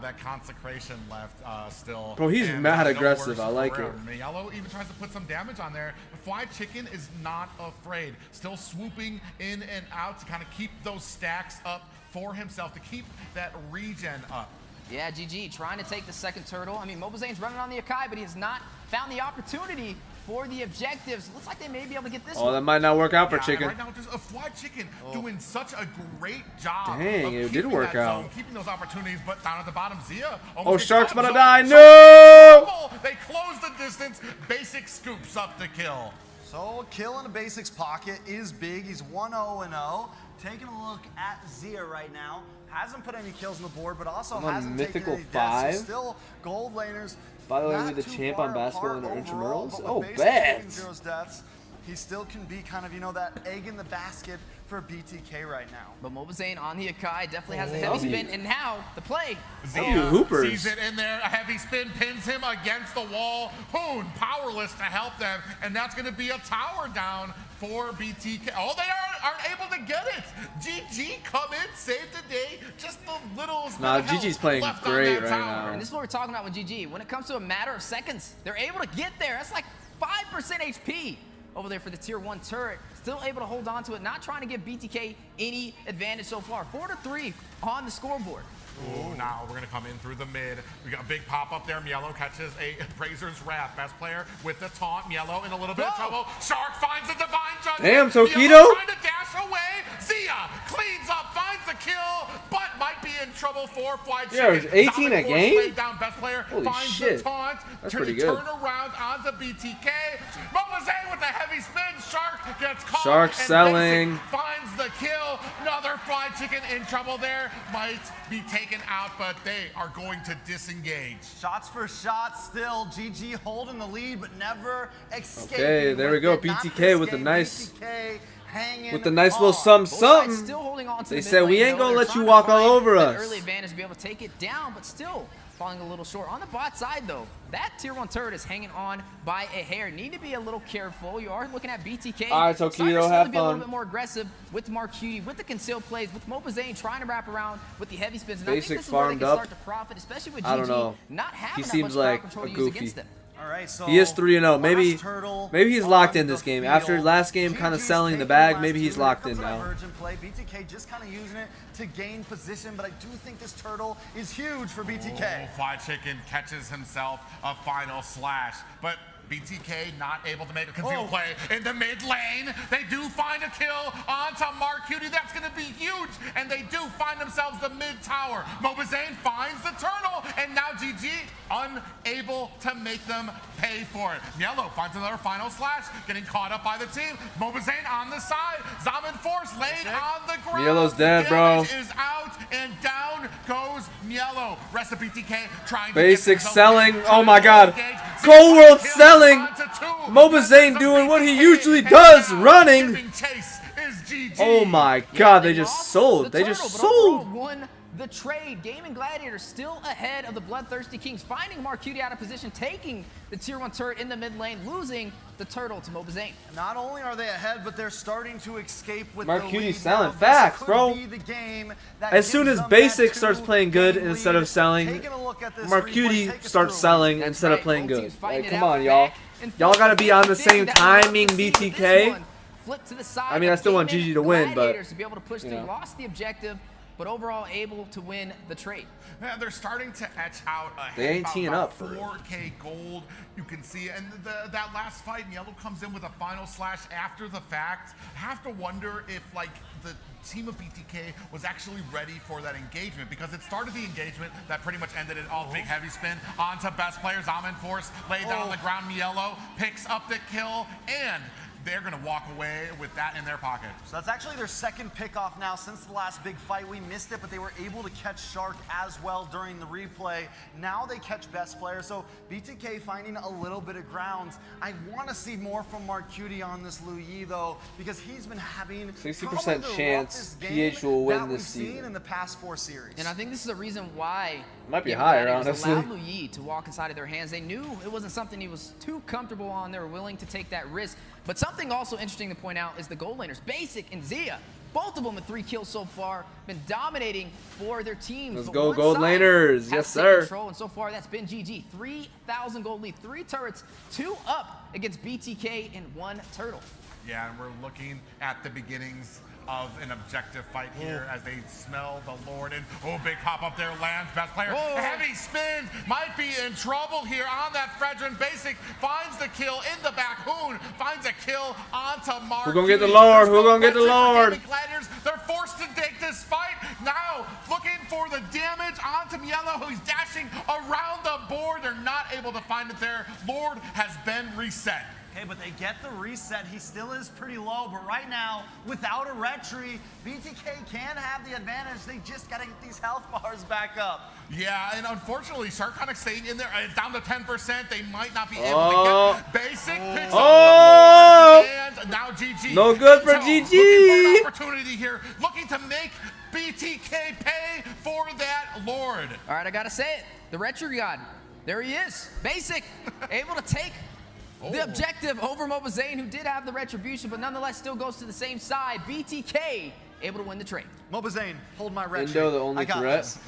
Speaker 10: that consecration left still.
Speaker 1: Bro, he's
Speaker 10: And
Speaker 1: mad
Speaker 10: no
Speaker 1: aggressive.
Speaker 10: worse
Speaker 1: I like
Speaker 10: for
Speaker 1: it.
Speaker 10: him. Mielo even tries to put some damage on there. But Fly Chicken is not afraid. Still swooping in and out to kind of keep those stacks up for himself, to keep that regen up.
Speaker 11: Yeah, GG trying to take the second turtle. I mean, MobaZane's running on the Akai, but he has not found the opportunity for the objectives. Looks like they may be able to get this
Speaker 1: Oh,
Speaker 11: one.
Speaker 1: that might not work out for
Speaker 10: Yeah, and
Speaker 1: Chicken.
Speaker 10: right now, just a Fly Chicken doing such a great job.
Speaker 1: Dang,
Speaker 10: of
Speaker 1: it did
Speaker 10: keeping
Speaker 1: work
Speaker 10: that
Speaker 1: out.
Speaker 10: zone, keeping those opportunities, but down at the bottom, Zia.
Speaker 1: Oh,
Speaker 10: gets
Speaker 1: Shark's
Speaker 10: caught.
Speaker 1: about to die.
Speaker 10: Shark-
Speaker 1: No!
Speaker 10: They close the distance. Basic scoops up the kill.
Speaker 3: So a kill in the Basics pocket is big. He's 1-0-0. Taking a look at Zia right now. Hasn't put any kills on the board, but also
Speaker 1: I'm on
Speaker 3: hasn't
Speaker 1: Mythical
Speaker 3: taken any deaths.
Speaker 1: 5.
Speaker 3: So still gold laners.
Speaker 1: By the way,
Speaker 3: not
Speaker 1: we're the
Speaker 3: too
Speaker 1: champ
Speaker 3: far
Speaker 1: on basketball
Speaker 3: apart
Speaker 1: and the
Speaker 3: overall,
Speaker 1: intramurals.
Speaker 3: but with
Speaker 1: Oh,
Speaker 3: Basics
Speaker 1: bet.
Speaker 3: taking 0 deaths, he still can be kind of, you know, that egg in the basket for BTK right now.
Speaker 11: But MobaZane on the Akai definitely has a heavy spin, and now the play.
Speaker 10: Zia
Speaker 1: Hoopers.
Speaker 10: sees it in there. A heavy spin pins him against the wall. Hoon powerless to help them, and that's going to be a tower down for BTK. Oh, they aren't able to get it. GG come in, save the day. Just the little.
Speaker 1: Nah, GG's playing great right now.
Speaker 11: And this is what we're talking about with GG. When it comes to a matter of seconds, they're able to get there. That's like 5% HP over there for the tier 1 turret. Still able to hold on to it, not trying to give BTK any advantage so far. 4-3 on the scoreboard.
Speaker 10: Ooh, now we're gonna come in through the mid. We got a big pop up there. Mielo catches a Brazer's Wrath. Best player with the taunt. Mielo in a little bit of trouble. Shark finds the divine judgment.
Speaker 1: Damn, Tokido.
Speaker 10: Mielo trying to dash away. Zia cleans up, finds the kill, but might be in trouble for Fly Chicken.
Speaker 1: Yeah, it was 18 a
Speaker 10: Dominant force
Speaker 1: game?
Speaker 10: laid down. Best player
Speaker 1: Holy
Speaker 10: finds
Speaker 1: shit.
Speaker 10: the taunt.
Speaker 1: That's pretty good.
Speaker 10: Turn around onto BTK. MobaZane with the heavy spin. Shark gets caught.
Speaker 1: Shark
Speaker 10: and
Speaker 1: selling.
Speaker 10: Basic finds the kill. Another Fly Chicken in trouble there. Might be taken out, but they are going to disengage.
Speaker 3: Shots for shots still. GG holding the lead, but never escaping.
Speaker 1: Okay, there we go.
Speaker 3: with it. Not
Speaker 1: BTK
Speaker 3: this
Speaker 1: with the
Speaker 3: game.
Speaker 1: nice,
Speaker 3: BTK hanging
Speaker 1: with the nice little
Speaker 3: on.
Speaker 1: something.
Speaker 11: Still holding on to
Speaker 1: They
Speaker 11: the
Speaker 1: said
Speaker 11: mid
Speaker 1: we
Speaker 11: lane,
Speaker 1: ain't
Speaker 11: though.
Speaker 1: gonna
Speaker 11: They're
Speaker 1: let you
Speaker 11: trying to
Speaker 1: walk all
Speaker 11: find
Speaker 1: over
Speaker 11: that
Speaker 1: us.
Speaker 11: early advantage to be able to take it down, but still falling a little short. On the bot side, though, that tier 1 turret is hanging on by a hair. Need to be a little careful. You are looking at BTK.
Speaker 1: All right,
Speaker 11: starting to
Speaker 1: Tokido,
Speaker 11: slowly
Speaker 1: have
Speaker 11: be a little
Speaker 1: fun.
Speaker 11: bit more aggressive with Marcuti, with the concealed plays, with MobaZane trying to wrap around with the heavy spins. And I
Speaker 1: Basic
Speaker 11: think this is where they
Speaker 1: farmed
Speaker 11: can
Speaker 1: up.
Speaker 11: start to profit, especially with GG
Speaker 1: I don't know.
Speaker 11: not having
Speaker 1: He
Speaker 11: that
Speaker 1: seems
Speaker 11: much crowd
Speaker 1: like
Speaker 11: control
Speaker 1: a
Speaker 11: to use
Speaker 1: goofy.
Speaker 11: against them.
Speaker 3: All right, so
Speaker 1: He is 3-0. Maybe he's locked in this
Speaker 3: the
Speaker 1: game. After
Speaker 3: field.
Speaker 1: last game kind of
Speaker 3: GG's
Speaker 1: selling the
Speaker 3: taking
Speaker 1: bag,
Speaker 3: last
Speaker 1: maybe he's
Speaker 3: two.
Speaker 1: locked
Speaker 3: Here
Speaker 1: in
Speaker 3: comes a
Speaker 1: now.
Speaker 3: divergent play. BTK just kind of using it to gain position, but I do think this turtle is huge for BTK.
Speaker 10: Oh, Fly Chicken catches himself a final slash, but BTK not able to make a concealed play in the mid lane. They do find a kill onto Marcuti. That's going to be huge, and they do find themselves the mid tower. MobaZane finds the turtle, and now GG unable to make them pay for it. Mielo finds another final slash, getting caught up by the team. MobaZane on the side. Zaman Force laid on the ground.
Speaker 1: Mielo's dead, bro.
Speaker 10: Damage is out, and down goes Mielo. Rest of BTK trying to
Speaker 1: Basic
Speaker 10: get
Speaker 1: selling. Oh my god. Cold World selling. MobaZane doing what he usually does, running. Oh my god, they just sold. They just sold.
Speaker 11: Won the trade. Gaming Gladiator still ahead of the Bloodthirsty Kings, finding Marcuti out of position, taking the tier 1 turret in the mid lane, losing the turtle to MobaZane.
Speaker 3: Not only are they ahead, but they're starting to escape with
Speaker 1: Marcuti's
Speaker 3: the lead.
Speaker 1: selling
Speaker 3: Now, this
Speaker 1: facts,
Speaker 3: could
Speaker 1: bro.
Speaker 3: be the game that
Speaker 1: As soon
Speaker 3: gives
Speaker 1: as
Speaker 3: them
Speaker 1: Basic
Speaker 3: that
Speaker 1: starts playing good
Speaker 3: two-game
Speaker 1: instead of
Speaker 3: lead.
Speaker 1: selling,
Speaker 3: Taking a look at this replay,
Speaker 1: Marcuti
Speaker 3: take us
Speaker 1: starts
Speaker 3: through it.
Speaker 1: selling instead of playing
Speaker 11: Both
Speaker 1: good.
Speaker 11: teams fighting
Speaker 1: Like,
Speaker 11: it
Speaker 1: come
Speaker 11: out
Speaker 1: on, y'all.
Speaker 11: back and
Speaker 1: Y'all
Speaker 11: forth.
Speaker 1: gotta be on the same
Speaker 11: That we love to
Speaker 1: timing,
Speaker 11: see. This
Speaker 1: BTK.
Speaker 11: one flipped to the side.
Speaker 1: I mean, I still want
Speaker 11: Gaming
Speaker 1: GG to win, but,
Speaker 11: Gladiators to be able to push
Speaker 1: you
Speaker 11: through,
Speaker 1: know.
Speaker 11: lost the objective, but overall able to win the trade.
Speaker 10: Yeah, they're starting to etch out a
Speaker 1: They ain't teeing
Speaker 10: about
Speaker 1: up for real.
Speaker 10: 4K gold. You can see, and that last fight, Mielo comes in with a final slash after the fact. I have to wonder if like the team of BTK was actually ready for that engagement, because it started the engagement that pretty much ended it all. Big heavy spin onto best player Zaman Force, laid down on the ground. Mielo picks up the kill, and they're going to walk away with that in their pocket.
Speaker 3: So that's actually their second pick off now since the last big fight. We missed it, but they were able to catch Shark as well during the replay. Now they catch best player. So BTK finding a little bit of grounds. I want to see more from Marcuti on this Lu Yi though, because he's been having
Speaker 1: 60%
Speaker 3: probably the
Speaker 1: chance
Speaker 3: roughest game
Speaker 1: PH will win
Speaker 3: that
Speaker 1: this
Speaker 3: we've seen
Speaker 1: season.
Speaker 3: in the past 4 series.
Speaker 11: And I think this is the reason why
Speaker 1: Might be
Speaker 11: Gaming
Speaker 1: higher,
Speaker 11: Gladiators
Speaker 1: honestly.
Speaker 11: allowed Lu Yi to walk inside of their hands. They knew it wasn't something he was too comfortable on. They were willing to take that risk. But something also interesting to point out is the gold laners, Basic and Zia. Both of them with 3 kills so far, been dominating for their teams.
Speaker 1: Let's
Speaker 11: But
Speaker 1: go,
Speaker 11: one
Speaker 1: gold
Speaker 11: side
Speaker 1: laners.
Speaker 11: has
Speaker 1: Yes,
Speaker 11: taken
Speaker 1: sir.
Speaker 11: Control, and so far that's been GG. 3,000 gold lead, 3 turrets, 2 up against BTK and 1 turtle.
Speaker 10: Yeah, and we're looking at the beginnings of an objective fight here as they smell the Lord. And big pop up there lands. Best player. Heavy spin. Might be in trouble here on that Fredrin. Basic finds the kill in the back. Hoon finds a kill onto Mark.
Speaker 1: Who gonna get the Lord? Who gonna get the Lord?
Speaker 10: Gladiators, they're forced to take this fight. Now looking for the damage onto Mielo, who's dashing around the board. They're not able to find it there. Lord has been reset.
Speaker 3: Okay, but they get the reset. He still is pretty low, but right now, without a retry, BTK can have the advantage. They just gotta get these health bars back up.
Speaker 10: Yeah, and unfortunately, Shark kind of staying in there. It's down to 10%. They might not be able to get Basic picks up and now GG.
Speaker 1: No good for
Speaker 10: So,
Speaker 1: GG.
Speaker 10: Looking for an opportunity here, looking to make BTK pay for that Lord.
Speaker 11: All right, I gotta say it. The Retro God, there he is. Basic, able to take the objective over MobaZane, who did have the retribution, but nonetheless still goes to the same side. BTK able to win the trade.
Speaker 3: MobaZane, hold my retry.
Speaker 1: Indo, the only
Speaker 3: I got
Speaker 1: threat.
Speaker 3: this.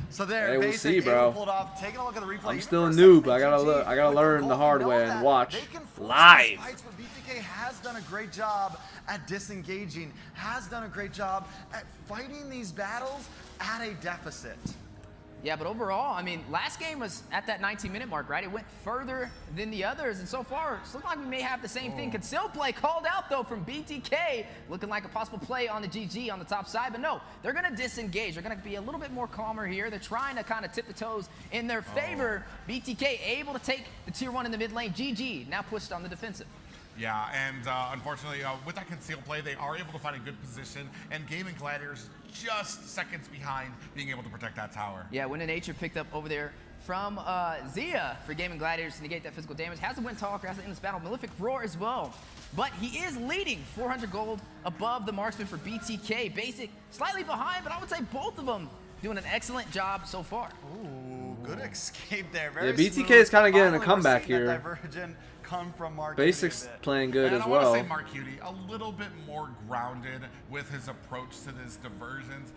Speaker 3: So there,
Speaker 1: Hey, we'll
Speaker 3: basic,
Speaker 1: see, bro.
Speaker 3: pulled off. Taking a look at the replay.
Speaker 1: I'm still a noob. I gotta learn the hard way and watch live.
Speaker 3: BTK has done a great job at disengaging. Has done a great job at fighting these battles at a deficit.
Speaker 11: Yeah, but overall, I mean, last game was at that 19-minute mark, right? It went further than the others, and so far, it's looking like we may have the same thing. Conceal play called out, though, from BTK, looking like a possible play on the GG on the top side, but no, they're going to disengage. They're going to be a little bit more calmer here. They're trying to kind of tip the toes in their favor. BTK able to take the tier 1 in the mid lane. GG now pushed on the defensive.
Speaker 10: Yeah, and unfortunately, with that concealed play, they are able to find a good position, and Gaming Gladiators just seconds behind being able to protect that tower.
Speaker 11: Yeah, Wind of Nature picked up over there from Zia for Gaming Gladiators to negate that physical damage. Has the Wind Talker, has the Endless Battle, Malefic Roar as well. But he is leading 400 gold above the marksman for BTK. Basic, slightly behind, but I would say both of them doing an excellent job so far.
Speaker 3: Ooh, good escape there. Very
Speaker 1: BTK is kind of getting a comeback here.
Speaker 3: Divergent come from Mark.
Speaker 1: Basics playing good
Speaker 10: and
Speaker 1: as
Speaker 10: I
Speaker 1: well.
Speaker 10: want to say Marcuti a little bit more grounded with his approach to his diversions,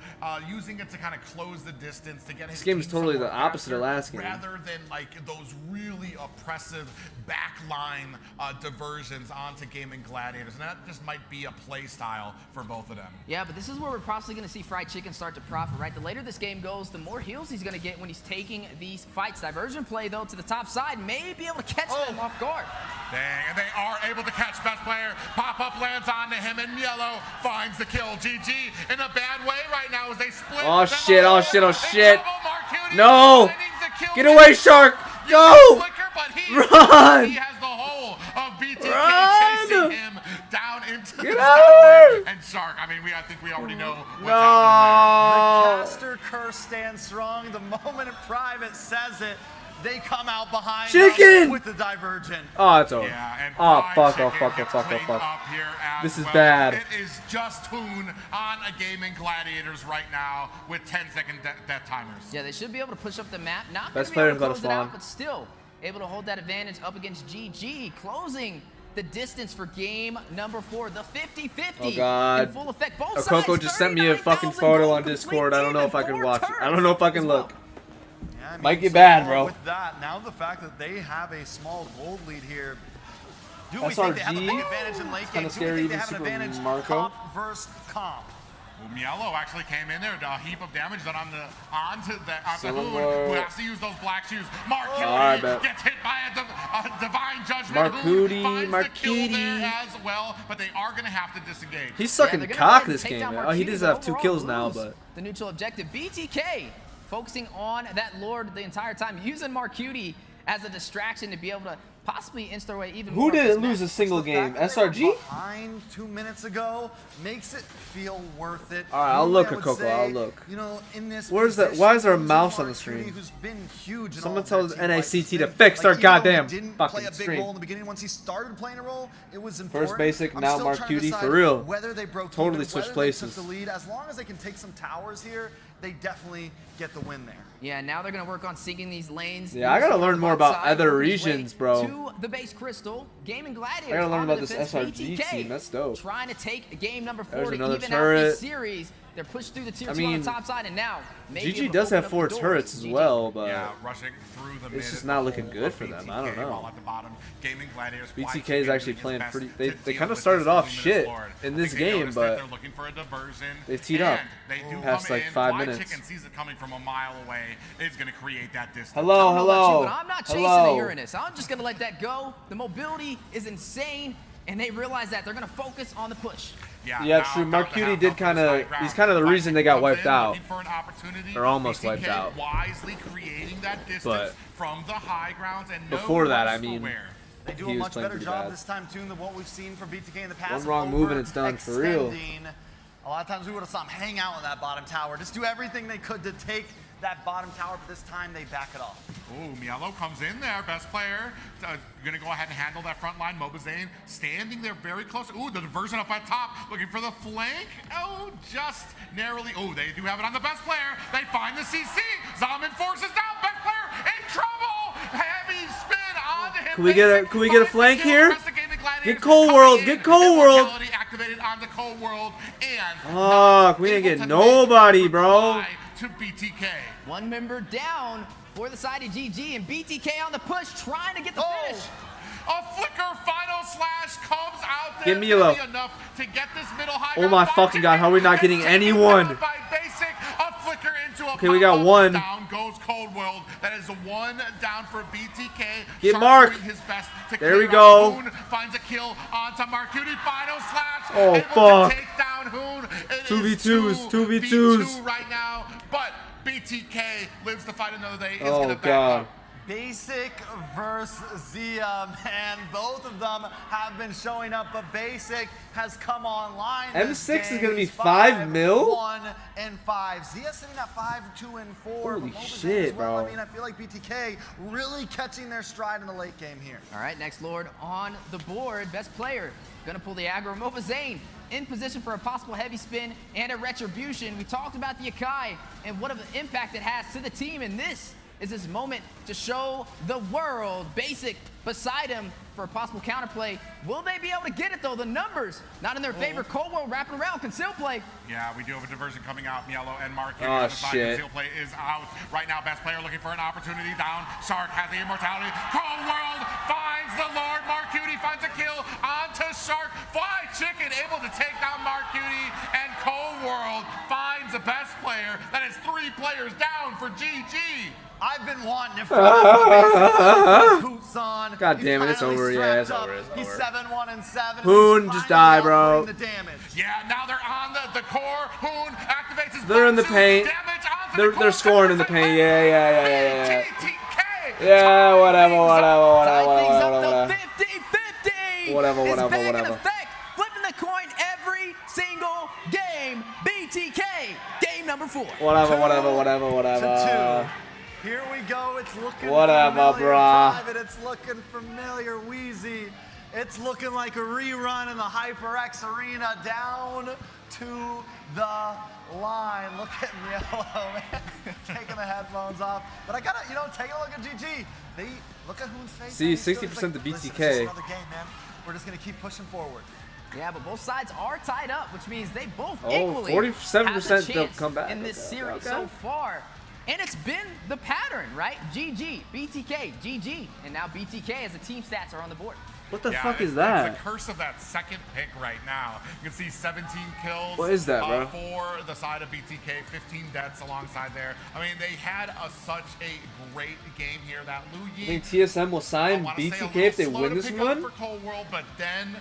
Speaker 10: using it to kind of close the distance to get his
Speaker 1: This game is
Speaker 10: team
Speaker 1: totally
Speaker 10: somewhere
Speaker 1: the opposite of
Speaker 10: faster,
Speaker 1: last game.
Speaker 10: rather than like those really oppressive backline diversions onto Gaming Gladiators, and that just might be a play style for both of them.
Speaker 11: Yeah, but this is where we're possibly going to see Fried Chicken start to profit, right? The later this game goes, the more heals he's going to get when he's taking these fights. Diversion play, though, to the top side may be able to catch them off guard.
Speaker 10: Dang, and they are able to catch best player. Pop-up lands onto him, and Yellow finds the kill. GG in a bad way right now as they split.
Speaker 1: Oh shit, oh shit, oh shit. No! Get away, Shark! Go! Run!
Speaker 10: He has the whole of BTK
Speaker 1: Run!
Speaker 10: chasing him down into
Speaker 1: Get
Speaker 10: the
Speaker 1: out
Speaker 10: tower.
Speaker 1: of there!
Speaker 10: And Shark, I mean, I think we already know what's
Speaker 1: No!
Speaker 10: happening
Speaker 3: The caster curse stands strong. The moment in private says it, they come out behind
Speaker 1: Chicken!
Speaker 3: with the divergent.
Speaker 1: Oh, it's over.
Speaker 10: Yeah, and
Speaker 1: Oh,
Speaker 10: Fried
Speaker 1: fuck, oh,
Speaker 10: Chicken
Speaker 1: fuck, oh,
Speaker 10: gets
Speaker 1: fuck, oh,
Speaker 10: cleaned
Speaker 1: fuck.
Speaker 10: up here as
Speaker 1: This is
Speaker 10: well.
Speaker 1: bad.
Speaker 10: It is just Hoon on a Gaming Gladiators right now with 10-second death timers.
Speaker 11: Yeah, they should be able to push up the map. Not
Speaker 1: Best
Speaker 11: going to be
Speaker 1: player
Speaker 11: able
Speaker 1: is
Speaker 11: to
Speaker 1: about to
Speaker 11: close it
Speaker 1: spawn.
Speaker 11: out, but still able to hold that advantage up against GG, closing the distance for game number 4, the 50-50
Speaker 1: Oh god.
Speaker 11: in full effect. Both
Speaker 1: Okoko
Speaker 11: sides,
Speaker 1: just sent me a fucking
Speaker 11: 39,000
Speaker 1: photo
Speaker 11: gold,
Speaker 1: on Discord. I don't know if I can
Speaker 11: completely
Speaker 1: watch it.
Speaker 11: even
Speaker 1: I don't know if I can
Speaker 11: as well.
Speaker 1: look.
Speaker 3: Yeah, I mean,
Speaker 1: Might get
Speaker 3: so
Speaker 1: bad,
Speaker 3: far
Speaker 1: bro.
Speaker 3: With that, now the fact that they have a small gold lead here, do we
Speaker 1: SRG?
Speaker 3: think they have a big advantage in late
Speaker 1: It's
Speaker 3: game?
Speaker 1: kinda
Speaker 3: Do we
Speaker 1: scary,
Speaker 3: think they
Speaker 1: even
Speaker 3: have an
Speaker 1: Super
Speaker 3: advantage
Speaker 1: Marco.
Speaker 3: comp versus comp?
Speaker 10: Well, Mielo actually came in there, a heap of damage done onto
Speaker 1: Silver.
Speaker 10: Hoon, who has to use those black shoes. Marcuti
Speaker 1: Alright, bet.
Speaker 10: gets hit by a divine judgment.
Speaker 1: Marcuti,
Speaker 10: Hoon finds the kill
Speaker 1: Marcuti.
Speaker 10: there as well, but they are going to have to disengage.
Speaker 1: He's sucking
Speaker 11: they're gonna
Speaker 1: cock
Speaker 11: go ahead and
Speaker 1: this
Speaker 11: take
Speaker 1: game,
Speaker 11: down
Speaker 1: man. Oh, he
Speaker 11: Marquis,
Speaker 1: does
Speaker 11: but
Speaker 1: have 2
Speaker 11: overall
Speaker 1: kills now,
Speaker 11: lose
Speaker 1: but
Speaker 11: the neutral objective. BTK focusing on that Lord the entire time, using Marcuti as a distraction to be able to possibly inch their way even more.
Speaker 1: who
Speaker 11: up this
Speaker 1: didn't
Speaker 11: map.
Speaker 1: lose a single
Speaker 3: The
Speaker 1: game?
Speaker 3: fact that they were
Speaker 1: SRG?
Speaker 3: behind 2 minutes ago makes it feel worth it.
Speaker 1: Alright, I'll
Speaker 3: Normally,
Speaker 1: look,
Speaker 3: I would
Speaker 1: Okoko,
Speaker 3: say,
Speaker 1: I'll look.
Speaker 3: You know, in this
Speaker 1: Where's that?
Speaker 3: position,
Speaker 1: Why is there a
Speaker 3: losing
Speaker 1: mouse on the
Speaker 3: Marcuti,
Speaker 1: screen?
Speaker 3: who's been huge in
Speaker 1: Someone
Speaker 3: all of their
Speaker 1: tells
Speaker 3: team fights,
Speaker 1: NACT to
Speaker 3: been-
Speaker 1: fix their
Speaker 3: even though he
Speaker 1: goddamn
Speaker 3: didn't
Speaker 1: fucking
Speaker 3: play a big
Speaker 1: screen.
Speaker 3: role in the beginning. Once he started playing a role, it was important.
Speaker 1: First basic,
Speaker 3: I'm
Speaker 1: now
Speaker 3: still trying to
Speaker 1: Marcuti,
Speaker 3: decide
Speaker 1: for real.
Speaker 3: Whether they broke
Speaker 1: Totally
Speaker 3: even,
Speaker 1: switched
Speaker 3: whether
Speaker 1: places.
Speaker 3: They took the lead. As long as they can take some towers here, they definitely get the win there.
Speaker 11: Yeah, now they're going to work on seeking these lanes.
Speaker 1: Yeah, I gotta learn more about
Speaker 11: Outside,
Speaker 1: other
Speaker 11: work his way
Speaker 1: regions, bro.
Speaker 11: To the base crystal, Gaming Gladiators.
Speaker 1: I gotta learn
Speaker 11: on the
Speaker 1: about this
Speaker 11: defense.
Speaker 1: SRG
Speaker 11: BTK
Speaker 1: team, that's dope.
Speaker 11: Trying to take game number 4
Speaker 1: There's
Speaker 11: to
Speaker 1: another
Speaker 11: even out
Speaker 1: turret.
Speaker 11: this series. They're pushed through the tier 2 on
Speaker 1: mean,
Speaker 11: the top side, and now maybe
Speaker 1: GG
Speaker 11: able to
Speaker 1: does
Speaker 11: open
Speaker 1: have
Speaker 11: up
Speaker 1: 4
Speaker 11: the doors.
Speaker 1: turrets as
Speaker 11: GG.
Speaker 1: well, but
Speaker 10: Yeah, rushing through the mid
Speaker 1: it's just
Speaker 10: is
Speaker 1: not
Speaker 10: the
Speaker 1: looking
Speaker 10: whole
Speaker 1: good
Speaker 10: of
Speaker 1: for them.
Speaker 10: BTK,
Speaker 1: I don't know.
Speaker 10: while at the bottom, Gaming Gladiators,
Speaker 1: BTK is actually playing pretty. They kind
Speaker 10: kind
Speaker 1: of started off shit in this game, but
Speaker 10: they're looking for a diversion.
Speaker 1: they've teed up.
Speaker 10: They do
Speaker 1: Past
Speaker 10: come
Speaker 1: like
Speaker 10: in.
Speaker 1: 5
Speaker 10: Fly
Speaker 1: minutes.
Speaker 10: Chicken sees it coming from a mile away. It's going to create that distance.
Speaker 1: Hello,
Speaker 11: I don't know about
Speaker 1: hello,
Speaker 11: you, but I'm not chasing
Speaker 1: hello.
Speaker 11: the Uranus. I'm just going to let that go. The mobility is insane, and they realize that they're going to focus on the push.
Speaker 1: Yeah, true. Marcuti did kind of. He's kind of the reason they got wiped out. Or almost wiped out.
Speaker 10: Wisely creating that distance
Speaker 1: But
Speaker 10: from the high grounds and
Speaker 1: before that, I
Speaker 10: notice for
Speaker 1: mean,
Speaker 10: where.
Speaker 3: They do
Speaker 1: he
Speaker 3: a
Speaker 1: was
Speaker 3: much
Speaker 1: playing
Speaker 3: better
Speaker 1: pretty
Speaker 3: job
Speaker 1: bad.
Speaker 3: this time too than what we've seen from BTK in the past.
Speaker 1: One wrong move and it's done, for real.
Speaker 3: Overextending. A lot of times we would have saw them hang out in that bottom tower, just do everything they could to take that bottom tower, but this time they back it off.
Speaker 10: Ooh, Mielo comes in there, best player. Gonna go ahead and handle that front line. MobaZane standing there very close. Ooh, the diversion up at top, looking for the flank. Oh, just narrowly. Oh, they do have it on the best player. They find the CC. Zaman forces down, best player in trouble. Heavy spin onto him.
Speaker 1: Can we get a flank here? Get Cold World. Get Cold World.
Speaker 10: Activated on the Cold World, and
Speaker 1: Fuck, we didn't get nobody, bro.
Speaker 10: to BTK.
Speaker 11: One member down for the side of GG, and BTK on the push, trying to get the finish.
Speaker 10: A flicker final slash comes out there.
Speaker 1: Give me a low.
Speaker 10: Enough to get this middle high.
Speaker 1: Oh my fucking god, how are we not getting anyone?
Speaker 10: By basic, a flicker into a
Speaker 1: Okay, we got one.
Speaker 10: Down goes Cold World. That is one down for BTK.
Speaker 1: Get
Speaker 10: Shark
Speaker 1: Mark.
Speaker 10: doing his best to
Speaker 1: There we
Speaker 10: clear
Speaker 1: go.
Speaker 10: out Hoon, finds a kill onto Marcuti. Final slash.
Speaker 1: Oh,
Speaker 10: able
Speaker 1: fuck.
Speaker 10: to take down Hoon. It
Speaker 1: 2v2s,
Speaker 10: is
Speaker 1: 2v2s.
Speaker 10: 2v2 right now, but BTK lives to fight another day. Is
Speaker 1: Oh,
Speaker 10: gonna back
Speaker 1: God.
Speaker 10: up.
Speaker 3: Basic versus Zia, man. Both of them have been showing up, but Basic has come online.
Speaker 1: M6 is going to be 5 mil?
Speaker 3: 1 and 5. Zia sitting at 5, 2 and 4.
Speaker 1: Holy
Speaker 3: but MobaZane
Speaker 1: shit,
Speaker 3: as well.
Speaker 1: bro.
Speaker 3: I mean, I feel like BTK really catching their stride in the late game here.
Speaker 11: All right, next Lord on the board. Best player. Gonna pull the aggro. MobaZane in position for a possible heavy spin and a retribution. We talked about the Akai and what of an impact it has to the team, and this is his moment to show the world. Basic beside him for a possible counterplay. Will they be able to get it though? The numbers not in their favor. Cold World wrapping around. Conceal play.
Speaker 10: Yeah, we do have a diversion coming out. Mielo and Mark.
Speaker 1: Oh, shit.
Speaker 10: Conceal play is out. Right now, best player looking for an opportunity down. Shark has the immortality. Cold World finds the Lord. Marcuti finds a kill onto Shark. Fly Chicken able to take down Marcuti. And Cold World finds the best player. That is 3 players down for GG.
Speaker 3: I've been wanting to find boots on.
Speaker 1: God damn it, it's over. Yeah, it's over.
Speaker 3: He's 7-1 and 7.
Speaker 1: Hoon, just die, bro.
Speaker 3: The damage.
Speaker 10: Yeah, now they're on the core. Hoon activates his
Speaker 1: They're in the paint. They're scoring in the paint. Yeah. Yeah, whatever.
Speaker 11: Flipping the coin every single game. BTK, game number 4.
Speaker 1: Whatever.
Speaker 3: Here we go. It's looking
Speaker 1: Whatever,
Speaker 3: familiar.
Speaker 1: brah.
Speaker 3: Private, it's looking familiar. Wheezy. It's looking like a rerun in the HyperX Arena. Down to the line. Look at Mielo, man. Taking the headphones off. But I gotta, take a look at GG. They look at Hoon's face.
Speaker 1: See,
Speaker 3: man. He's
Speaker 1: 60%
Speaker 3: like,
Speaker 1: to
Speaker 3: "Listen, it's just
Speaker 1: BTK.
Speaker 3: another game, man. We're just gonna keep pushing forward."
Speaker 11: Yeah, but both sides are tied up, which means they both
Speaker 1: Oh,
Speaker 11: equally
Speaker 1: 47%
Speaker 11: have a
Speaker 1: they'll
Speaker 11: chance
Speaker 1: come back.
Speaker 11: in this
Speaker 1: Okay,
Speaker 11: series
Speaker 1: okay.
Speaker 11: so far. And it's been the pattern, right? GG, BTK, GG, and now BTK as the team stats are on the board.
Speaker 1: What the fuck is that?
Speaker 10: It's the curse of that second pick right now. You can see 17 kills.
Speaker 1: What is that, bro?
Speaker 10: For the side of BTK, 15 deaths alongside there. I mean, they had such a great game here. That Lu Yi.
Speaker 1: I think TSM will sign BTK if they win this one?
Speaker 10: For Cold World, but then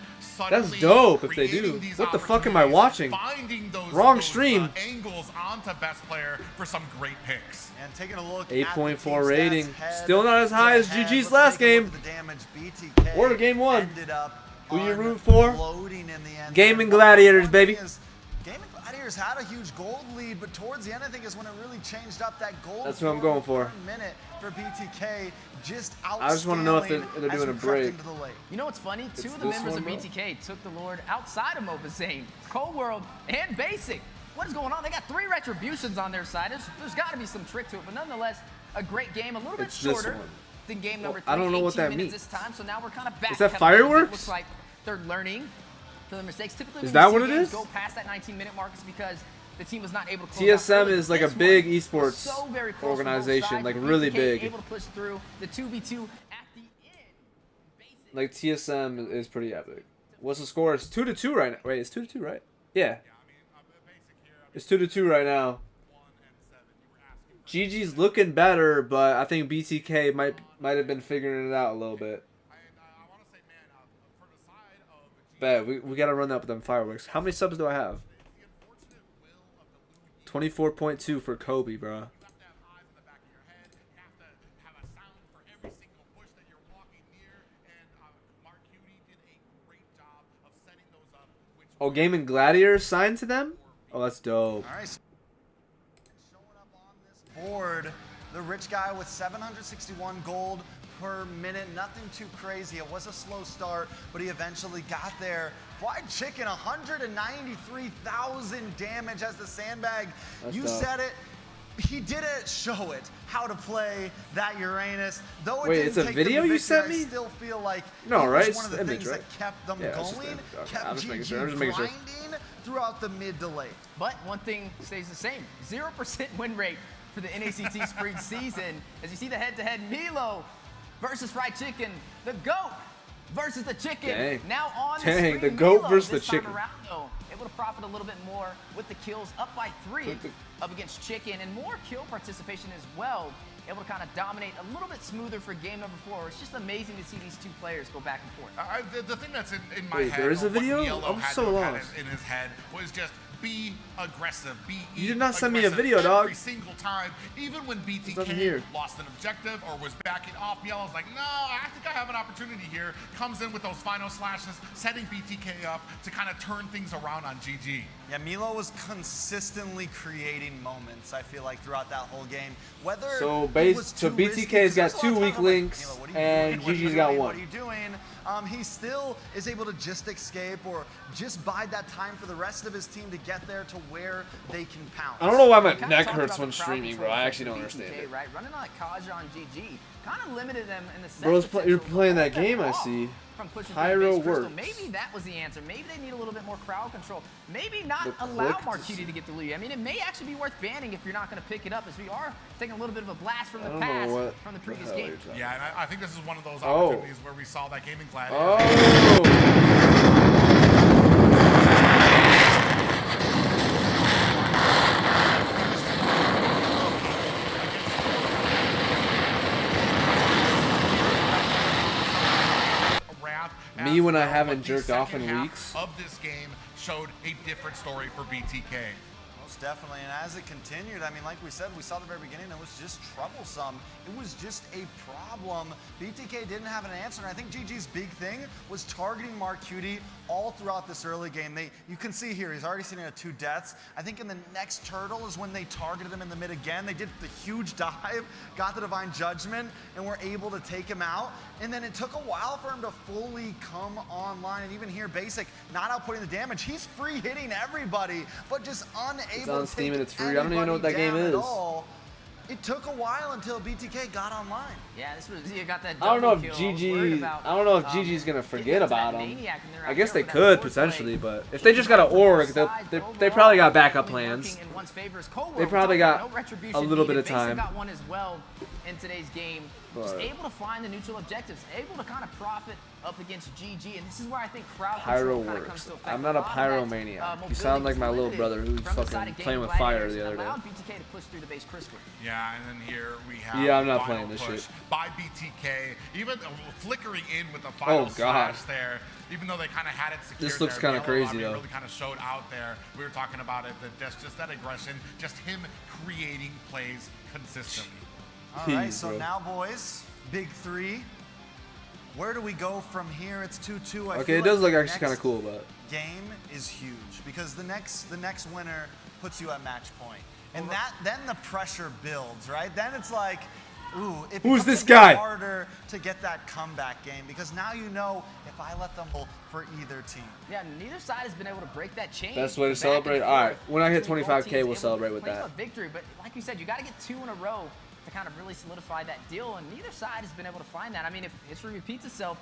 Speaker 1: That's dope if they do. What the fuck am I watching? Wrong stream.
Speaker 10: Angles onto best player for some great picks.
Speaker 3: And taking a look
Speaker 1: 8.4 rating. Still not as high as GG's last game. Or game 1. Who you root for? Gaming Gladiators, baby.
Speaker 3: Gaming Gladiators had a huge gold lead, but towards the end, I think is when it really changed up. That gold.
Speaker 1: That's what I'm going for.
Speaker 3: Per minute for BTK, just out.
Speaker 1: I just want to know if they're doing a break.
Speaker 11: You know what's funny?
Speaker 1: It's
Speaker 11: Two of the
Speaker 1: this
Speaker 11: members
Speaker 1: one,
Speaker 11: of
Speaker 1: bro.
Speaker 11: BTK took the Lord outside of MobaZane, Cold World, and Basic. What is going on? They got 3 retributions on their side. There's got to be some trick to it, but nonetheless, a great game. A little bit
Speaker 1: It's this
Speaker 11: shorter
Speaker 1: one.
Speaker 11: than game number 3.
Speaker 1: I don't know what
Speaker 11: 18
Speaker 1: that
Speaker 11: minutes
Speaker 1: means.
Speaker 11: this time, so now we're kind of back.
Speaker 1: Is that fireworks?
Speaker 11: It looks like they're learning from the mistakes. Typically,
Speaker 1: Is
Speaker 11: when
Speaker 1: that
Speaker 11: you
Speaker 1: what
Speaker 11: see
Speaker 1: it
Speaker 11: games
Speaker 1: is?
Speaker 11: go past that 19-minute mark, it's because the team was not able to close out
Speaker 1: TSM
Speaker 11: early.
Speaker 1: is like a
Speaker 11: This
Speaker 1: big
Speaker 11: one was
Speaker 1: esports
Speaker 11: so very close from both
Speaker 1: organization,
Speaker 11: sides,
Speaker 1: like
Speaker 11: but
Speaker 1: really
Speaker 11: BTK
Speaker 1: big.
Speaker 11: able to push through the 2v2 at the
Speaker 1: Like TSM is pretty epic. What's the score? It's 2-2 right now. Wait, it's 2-2, right? Yeah. It's 2-2 right now. GG's looking better, but I think BTK might have been figuring it out a little bit. Bet we gotta run up with them fireworks. How many subs do I have? 24.2 for Kobe, bro. Oh, Gaming Gladiators signed to them? Oh, that's dope.
Speaker 3: All right. So showing up on this board, the rich guy with 761 gold per minute. Nothing too crazy. It was a slow start, but he eventually got there. Fried Chicken, 193,000 damage as the sandbag.
Speaker 1: That's
Speaker 3: you
Speaker 1: dope.
Speaker 3: said it. He didn't show it how to play that Uranus. Though it
Speaker 1: Wait,
Speaker 3: didn't
Speaker 1: it's a
Speaker 3: take
Speaker 1: video
Speaker 3: them to
Speaker 1: you sent
Speaker 3: victory,
Speaker 1: me?
Speaker 3: I still feel like
Speaker 1: No,
Speaker 3: it
Speaker 1: right?
Speaker 3: was one of
Speaker 1: It's
Speaker 3: the
Speaker 1: image,
Speaker 3: things
Speaker 1: right?
Speaker 3: that kept them
Speaker 1: Yeah, it's just
Speaker 3: going,
Speaker 1: image. Okay,
Speaker 3: kept
Speaker 1: I'm just making
Speaker 3: GG
Speaker 1: sure. I'm just making sure.
Speaker 3: grinding. throughout the mid to late.
Speaker 11: But one thing stays the same, 0% win rate for the NACT Spring season. As you see the head-to-head, Milo versus Fried Chicken, the GOAT versus the Chicken.
Speaker 1: Dang.
Speaker 11: Now on
Speaker 1: Dang,
Speaker 11: the
Speaker 1: the
Speaker 11: screen,
Speaker 1: GOAT
Speaker 11: Milo
Speaker 1: versus the
Speaker 11: this time
Speaker 1: Chicken.
Speaker 11: around, though, able to profit a little bit more with the kills, up by 3 up against Chicken, and more kill participation as well. Able to kind of dominate a little bit smoother for game number 4. It's just amazing to see these two players go back and forth.
Speaker 10: The thing that's in my
Speaker 1: Wait,
Speaker 10: head,
Speaker 1: there is a
Speaker 10: or what
Speaker 1: video?
Speaker 10: Yellow
Speaker 1: I'm
Speaker 10: had
Speaker 1: so
Speaker 10: to have
Speaker 1: lost.
Speaker 10: in his head was just be aggressive,
Speaker 1: You did not send me a video, dog.
Speaker 10: Every single time, even when
Speaker 1: nothing
Speaker 10: BTK
Speaker 1: here.
Speaker 10: lost an objective or was backing off, Yellow's like, no, I think I have an opportunity here. Comes in with those final slashes, setting BTK up to kind of turn things around on GG.
Speaker 3: Yeah, Milo was consistently creating moments, I feel like, throughout that whole game. Whether
Speaker 1: So
Speaker 3: it was too risky,
Speaker 1: BTK's got
Speaker 3: because there's a
Speaker 1: 2
Speaker 3: lot of
Speaker 1: weak
Speaker 3: time I'm like,
Speaker 1: links,
Speaker 3: Milo, what are you
Speaker 1: and
Speaker 3: doing?
Speaker 1: GG's got
Speaker 3: What
Speaker 1: 1.
Speaker 3: are you doing? He still is able to just escape or just bide that time for the rest of his team to get there to where they can pounce.
Speaker 1: I don't know why my
Speaker 11: Kinda
Speaker 1: neck
Speaker 11: talked
Speaker 1: hurts
Speaker 11: about
Speaker 1: when
Speaker 11: the crowd
Speaker 1: streaming, bro.
Speaker 11: control
Speaker 1: I
Speaker 11: for
Speaker 1: actually don't
Speaker 11: BTK,
Speaker 1: understand it.
Speaker 11: Right? Running on Kaja on GG kind of limited them in the
Speaker 1: Bro,
Speaker 11: second.
Speaker 1: you're playing that game, I see. Pyro works.
Speaker 11: Maybe that was the answer. Maybe they need a little bit more crowd control. Maybe not
Speaker 1: The
Speaker 11: allow
Speaker 1: click
Speaker 11: Marquiti to get the lead. I mean, it may actually be worth banning if you're not going to pick it up, as we are taking a little bit of a blast from the
Speaker 1: I don't know
Speaker 11: past
Speaker 1: what
Speaker 11: from the
Speaker 1: the
Speaker 11: previous
Speaker 1: hell
Speaker 11: game.
Speaker 1: you're talking
Speaker 10: Yeah, and I think this is one of those
Speaker 1: Oh.
Speaker 10: opportunities where we saw that gaming gladiator.
Speaker 1: Oh! Me when I haven't jerked off in weeks.
Speaker 10: Of this game showed a different story for BTK.
Speaker 3: Most definitely, and as it continued, I mean, like we said, we saw at the very beginning, it was just troublesome. It was just a problem. BTK didn't have an answer, and I think GG's big thing was targeting Marquiti all throughout this early game. You can see here, he's already sitting at 2 deaths. I think in the next turtle is when they targeted him in the mid again. They did the huge dive, got the Divine Judgment, and were able to take him out. And then it took a while for him to fully come online, and even here, Basic not outputting the damage. He's free hitting everybody, but just unable
Speaker 1: It's on
Speaker 3: to
Speaker 1: Steam
Speaker 3: take
Speaker 1: and it's free. I don't even know what that game
Speaker 3: anybody down
Speaker 1: is.
Speaker 3: at all. It took a while until BTK got online.
Speaker 11: Yeah, this was, you got that
Speaker 1: I don't know if
Speaker 11: double kill. I was worried about,
Speaker 1: GG's gonna forget
Speaker 11: getting to
Speaker 1: about
Speaker 11: that
Speaker 1: him.
Speaker 11: Maniac and they're
Speaker 1: I
Speaker 11: out
Speaker 1: guess
Speaker 11: there
Speaker 1: they
Speaker 11: with that
Speaker 1: could
Speaker 11: force
Speaker 1: potentially,
Speaker 11: play.
Speaker 1: but if they just got an org, they probably got backup
Speaker 11: Only
Speaker 1: plans.
Speaker 11: working in one's favor is Cold
Speaker 1: They
Speaker 11: War.
Speaker 1: probably
Speaker 11: We're talking
Speaker 1: got
Speaker 11: about no retribution
Speaker 1: a little bit
Speaker 11: needed.
Speaker 1: of time.
Speaker 11: Basic got one as well in today's game. Just
Speaker 1: But-
Speaker 11: able to find the neutral objectives, able to kind of profit up against GG, and this is where I think crowd
Speaker 1: Pyro
Speaker 11: control kind of comes
Speaker 1: works.
Speaker 11: to effect.
Speaker 1: I'm not a
Speaker 11: lot of that,
Speaker 1: pyromaniac. You
Speaker 11: mobility
Speaker 1: sound like
Speaker 11: was
Speaker 1: my little
Speaker 11: limited
Speaker 1: brother who's
Speaker 11: from the side
Speaker 1: fucking
Speaker 11: of
Speaker 1: playing
Speaker 11: Game
Speaker 1: with fire
Speaker 11: Gladiators
Speaker 1: the other
Speaker 11: and
Speaker 1: day.
Speaker 11: allowed BTK to push through the base crisply.
Speaker 10: Yeah, and then here we have
Speaker 1: Yeah, I'm not
Speaker 10: final
Speaker 1: playing this
Speaker 10: push
Speaker 1: shit.
Speaker 10: by BTK, even flickering in with the final
Speaker 1: Oh, God.
Speaker 10: slash there, even though they kind of had it secured.
Speaker 1: This looks
Speaker 10: there,
Speaker 1: kinda
Speaker 10: Yellow,
Speaker 1: crazy,
Speaker 10: I mean,
Speaker 1: though.
Speaker 10: really kind of showed out there. We were talking about it, that that's just that aggression, just him creating plays consistently.
Speaker 3: All right,
Speaker 1: Jeez,
Speaker 3: so
Speaker 1: bro.
Speaker 3: now, boys, big 3. Where do we go from here? It's 2-2.
Speaker 1: Okay, it does look actually kind of cool, but
Speaker 3: Game is huge because the next winner puts you at match point, and then the pressure builds, right? Then it's like, ooh, it
Speaker 1: Who's
Speaker 3: becomes
Speaker 1: this
Speaker 3: a bit
Speaker 1: guy?
Speaker 3: harder to get that comeback game because now you know if I let them pull for either team.
Speaker 11: Yeah, neither side has been able to break that chain.
Speaker 1: Best way to
Speaker 11: The back and
Speaker 1: celebrate? All right,
Speaker 11: forth
Speaker 1: when I hit
Speaker 11: between both
Speaker 1: 25K,
Speaker 11: teams,
Speaker 1: we'll
Speaker 11: able to
Speaker 1: celebrate with
Speaker 11: claim
Speaker 1: that.
Speaker 11: a victory, but like you said, you got to get 2 in a row to kind of really solidify that deal, and neither side has been able to find that. I mean, if history repeats itself,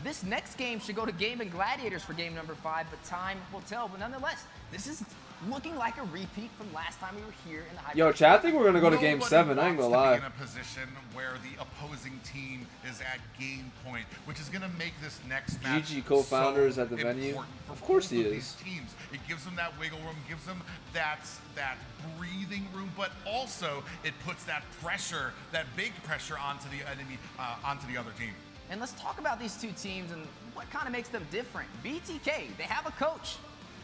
Speaker 11: this next game should go to Game and Gladiators for game number 5, but time will tell. But nonetheless, this is looking like a repeat from last time we were here in the high.
Speaker 1: Yo, Chad, I think we're gonna go to game
Speaker 10: Nobody
Speaker 1: 7. I ain't gonna
Speaker 10: wants to
Speaker 1: lie.
Speaker 10: be in a position where the opposing team is at game point, which is going to make this next match
Speaker 1: GG co-founders
Speaker 10: so
Speaker 1: at the venue.
Speaker 10: important for
Speaker 1: Of course
Speaker 10: both
Speaker 1: he
Speaker 10: of
Speaker 1: is.
Speaker 10: these teams. It gives them that wiggle room, gives them that breathing room, but also it puts that pressure, that big pressure onto the enemy, onto the other team.
Speaker 11: And let's talk about these two teams and what kind of makes them different. BTK, they have a coach,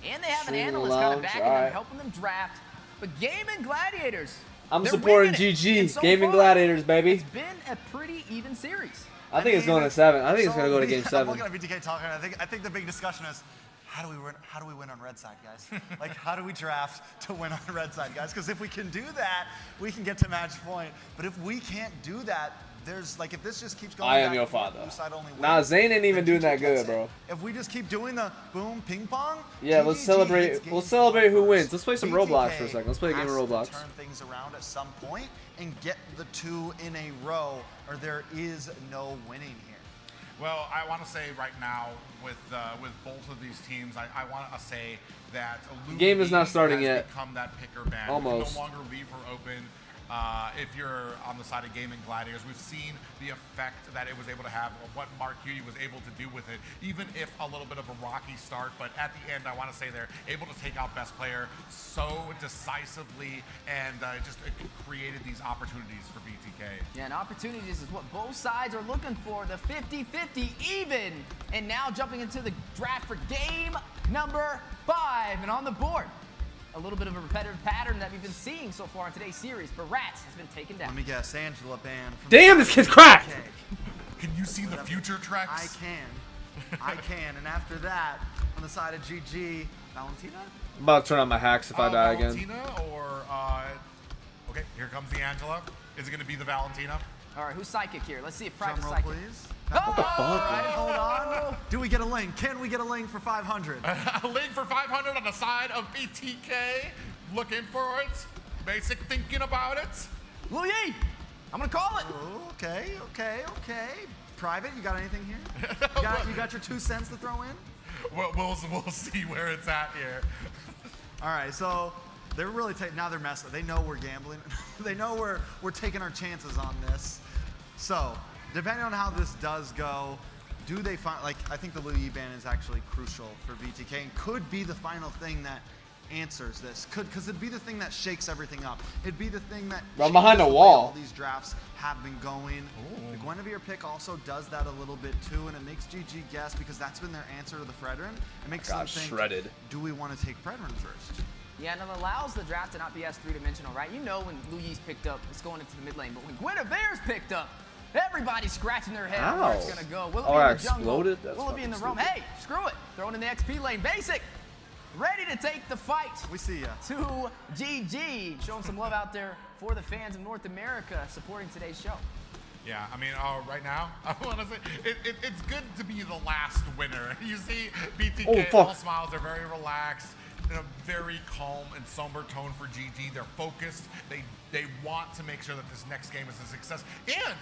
Speaker 11: and they have an
Speaker 1: Stream
Speaker 11: analyst kind of
Speaker 1: Lounge,
Speaker 11: backing
Speaker 1: alright.
Speaker 11: them, helping them draft. But Game and Gladiators,
Speaker 1: I'm
Speaker 11: they're
Speaker 1: supporting
Speaker 11: winning it.
Speaker 1: GG,
Speaker 11: And so
Speaker 1: Game and
Speaker 11: far,
Speaker 1: Gladiators, baby.
Speaker 11: It's been a pretty even series.
Speaker 1: I think it's going to 7. I think it's going to go to game
Speaker 3: I'm
Speaker 1: 7.
Speaker 3: looking at BTK talking. I think the big discussion is how do we win on red side, guys? Like, how do we draft to win on red side, guys? Because if we can do that, we can get to match point. But if we can't do that, there's like, if this just keeps going,
Speaker 1: I am
Speaker 3: back
Speaker 1: your
Speaker 3: and forth,
Speaker 1: father.
Speaker 3: blue side only
Speaker 1: Nah,
Speaker 3: wins,
Speaker 1: Zane ain't even
Speaker 3: then
Speaker 1: doing
Speaker 3: GG
Speaker 1: that
Speaker 3: gets
Speaker 1: good,
Speaker 3: it.
Speaker 1: bro.
Speaker 3: If we just keep doing the boom ping pong,
Speaker 1: Yeah, let's
Speaker 3: GG
Speaker 1: celebrate.
Speaker 3: hits game
Speaker 1: We'll celebrate who
Speaker 3: first.
Speaker 1: wins. Let's play some Roblox for a
Speaker 3: BTK
Speaker 1: second. Let's play a game of
Speaker 3: has to
Speaker 1: Roblox.
Speaker 3: turn things around at some point and get the 2 in a row, or there is no winning here.
Speaker 10: Well, I want to say right now with both of these teams, I want to say that
Speaker 1: the game is not starting
Speaker 10: has
Speaker 1: yet.
Speaker 10: become that picker ban.
Speaker 1: Almost.
Speaker 10: You can no longer leave her open. If you're on the side of Gaming Gladiators, we've seen the effect that it was able to have, what Mark Huey was able to do with it, even if a little bit of a rocky start. But at the end, I want to say they're able to take out best player so decisively, and just created these opportunities for BTK.
Speaker 11: Yeah, and opportunities is what both sides are looking for, the 50-50 even. And now jumping into the draft for game number 5. And on the board, a little bit of a repetitive pattern that we've been seeing so far in today's series. But Rats has been taken down.
Speaker 3: Let me guess, Angela banned from
Speaker 1: Damn, this kid's cracked!
Speaker 10: Can you see the future tracks?
Speaker 3: I can. I can. And after that, on the side of GG, Valentina?
Speaker 1: I'm about to turn on my hacks if I die again.
Speaker 10: Valentina or, okay, here comes the Angela. Is it going to be the Valentina?
Speaker 11: All right, who's psychic here? Let's see if Private
Speaker 3: Drum roll,
Speaker 11: psychic.
Speaker 3: please.
Speaker 1: What the fuck?
Speaker 3: All right, hold on. Do we get a link? Can we get a link for 500?
Speaker 10: A link for 500 on the side of BTK. Looking for it. Basic thinking about it.
Speaker 11: Louis, I'm gonna call it.
Speaker 3: Okay. Private, you got anything here? You got your 2 cents to throw in?
Speaker 10: We'll see where it's at here.
Speaker 3: All right, so they're really now they're messing. They know we're gambling. They know we're taking our chances on this. So depending on how this does go, do they find, like, I think the Louis ban is actually crucial for BTK and could be the final thing that answers this. Because it'd be the thing that shakes everything up. It'd be the thing that
Speaker 1: I'm behind a
Speaker 3: changes the way
Speaker 1: wall.
Speaker 3: all these drafts have been going. The Guinevere pick also does that a little bit too, and it makes GG guess because that's been their answer to the Fredrin. It makes them think,
Speaker 1: shredded.
Speaker 3: do we want to take Fredrin first?
Speaker 11: Yeah, and it allows the draft to not be as three-dimensional, right? You know when Louis picked up, it's going into the mid lane, but when Guinevere's picked up, everybody's scratching their head on where it's gonna go. Will it be in the jungle? Will it be in the roam? Hey, screw it. Throw it in the XP lane. Basic, ready to take the fight.
Speaker 3: We see ya.
Speaker 11: To GG, showing some love out there for the fans of North America supporting today's show.
Speaker 10: Yeah, I mean, right now, I want to say, it's good to be the last winner. You see BTK, all smiles, they're very relaxed, in a very calm and somber tone for GG. They're focused. They want to make sure that this next game is a success. And,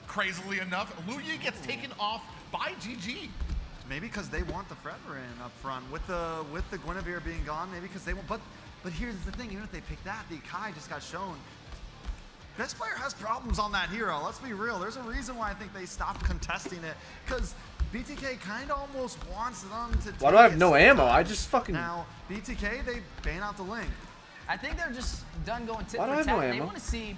Speaker 10: crazily enough, Luyi gets taken off by GG.
Speaker 3: Maybe because they want the Fredrin up front. With the Guinevere being gone, maybe because they want, but here's the thing, even if they pick that, the Akai just got shown. Best player has problems on that hero, let's be real. There's a reason why I think they stopped contesting it, because BTK kind of almost wants them to
Speaker 1: Why do I have no ammo? I just fucking...
Speaker 3: Now, BTK, they ban out the link.
Speaker 11: I think they're just done going tit
Speaker 1: Why do I
Speaker 11: for
Speaker 1: have no
Speaker 11: tat. They
Speaker 1: ammo?
Speaker 11: want to see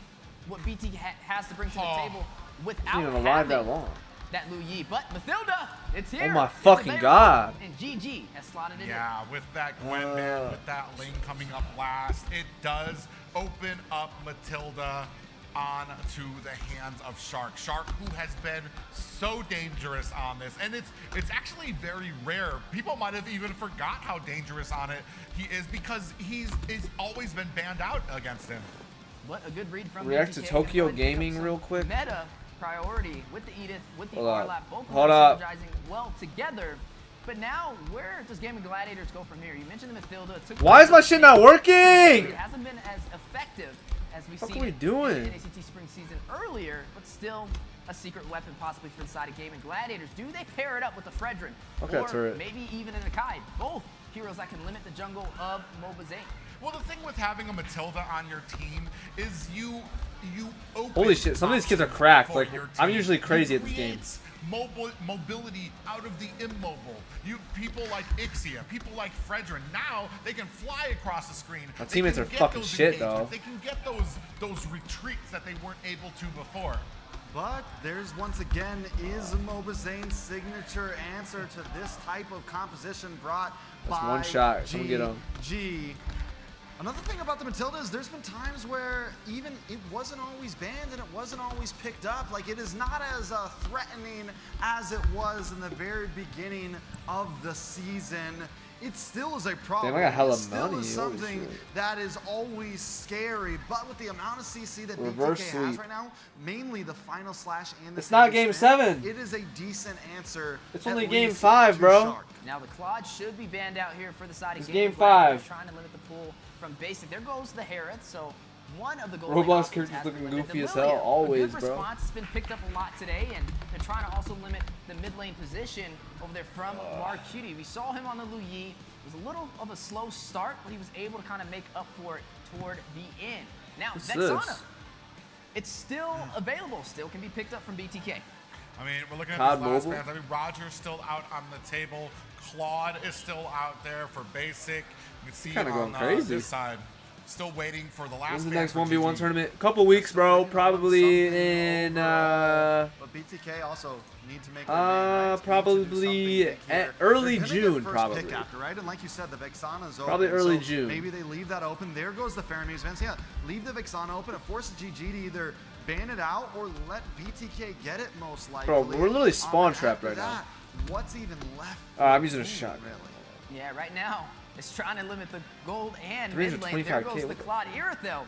Speaker 11: what BTK has to bring to the table without
Speaker 1: Been alive that
Speaker 11: having
Speaker 1: long.
Speaker 11: that Louis. But Mathilda, it's here.
Speaker 1: Oh my
Speaker 11: It's
Speaker 1: fucking
Speaker 11: available,
Speaker 1: god.
Speaker 11: And GG has slotted it
Speaker 10: Yeah, with that Gwen ban, with that lane coming up last, it does open up Matilda onto the hands of Shark. Shark, who has been so dangerous on this, and it's actually very rare. People might have even forgot how dangerous on it he is because he's always been banned out against him.
Speaker 11: What a good read from
Speaker 1: React to
Speaker 11: BTK.
Speaker 1: Tokyo
Speaker 11: Gonna pick up
Speaker 1: Gaming
Speaker 11: some
Speaker 1: real quick.
Speaker 11: Meta priority with the Edith, with the
Speaker 1: Hold up.
Speaker 11: Arlap, both of
Speaker 1: Hold
Speaker 11: them
Speaker 1: up.
Speaker 11: synergizing well together. But now, where does Gaming Gladiators go from here? You mentioned the Mathilda.
Speaker 1: Why is my shit not working?
Speaker 11: It hasn't been as effective as we've seen
Speaker 1: What are we
Speaker 11: in
Speaker 1: doing?
Speaker 11: the NACT spring season earlier, but still a secret weapon possibly for the side of Gaming Gladiators. Do they pair it up with the Fredrin?
Speaker 1: Fuck that
Speaker 11: Or
Speaker 1: turret.
Speaker 11: maybe even an Akai? Both heroes that can limit the jungle of MobaZane.
Speaker 10: Well, the thing with having a Matilda on your team is you open
Speaker 1: Holy shit, some of these kids are cracked.
Speaker 10: for
Speaker 1: Like,
Speaker 10: your
Speaker 1: I'm
Speaker 10: team.
Speaker 1: usually crazy
Speaker 10: It
Speaker 1: at this game.
Speaker 10: creates mobility out of the immobile. People like Ixia, people like Fredrin, now they can fly across the screen.
Speaker 1: My
Speaker 10: They
Speaker 1: teammates
Speaker 10: can
Speaker 1: are
Speaker 10: get
Speaker 1: fucking
Speaker 10: those
Speaker 1: shit,
Speaker 10: engagements.
Speaker 1: though.
Speaker 10: They can get those retreats that they weren't able to before.
Speaker 3: But there's once again is MobaZane's signature answer to this type of composition brought
Speaker 1: That's
Speaker 3: by
Speaker 1: one shot. Someone get him.
Speaker 3: GG. Another thing about the Matilda is there's been times where even it wasn't always banned and it wasn't always picked up. Like, it is not as threatening as it was in the very beginning of the season. It still is a problem.
Speaker 1: Damn, I got hella
Speaker 3: It still
Speaker 1: money.
Speaker 3: is
Speaker 1: Holy
Speaker 3: something
Speaker 1: shit.
Speaker 3: that is always scary. But with the amount of CC that
Speaker 1: Reverse
Speaker 3: BTK has
Speaker 1: sweep.
Speaker 3: right now, mainly the final slash and the
Speaker 1: It's not
Speaker 3: finish
Speaker 1: game
Speaker 3: spin,
Speaker 1: 7.
Speaker 3: It is a decent answer.
Speaker 1: It's
Speaker 3: at
Speaker 1: only game
Speaker 3: least
Speaker 1: 5,
Speaker 3: to
Speaker 1: bro.
Speaker 3: Shark.
Speaker 11: Now the Claude should be banned out here for the side of
Speaker 1: It's
Speaker 11: Gaming
Speaker 1: game
Speaker 11: Gladiators,
Speaker 1: 5.
Speaker 11: trying to limit the pool from basic. There goes the Harith, so one of the goal
Speaker 1: Roblox characters looking goofy as hell, always,
Speaker 11: good
Speaker 1: bro.
Speaker 11: Response has been picked up a lot today, and they're trying to also limit the mid lane position over there from Mark Cutie. We saw him on the Lu Yi. It was a little of a slow start, but he was able to kind of make up for it toward the end. Now, Vexana, it's still available, still can be picked up from BTK.
Speaker 10: I mean, we're looking at this last match. I mean, Roger's still out on the table. Claude is still out there for basic. You can see
Speaker 1: Kinda
Speaker 10: on
Speaker 1: going crazy.
Speaker 10: this side. Still waiting for the last.
Speaker 1: When's the next 1v1 tournament? Couple weeks, bro. Probably in
Speaker 3: But BTK also need to make
Speaker 1: probably at early June, probably.
Speaker 3: Pick after, right? And like you said, the Vexana's open.
Speaker 1: Probably early
Speaker 3: so
Speaker 1: June.
Speaker 3: Maybe they leave that open. There goes the Fair-News events. Yeah, leave the Vexana open. It forces GG to either ban it out or let BTK get it, most likely.
Speaker 1: Bro, we're literally spawn trapped right now.
Speaker 3: What's even left?
Speaker 1: I'm using a shotgun.
Speaker 11: Really. Yeah, right now it's trying to limit the gold and
Speaker 1: 325K,
Speaker 11: mid lane. There goes the
Speaker 1: what the-
Speaker 11: Claude Irith, though.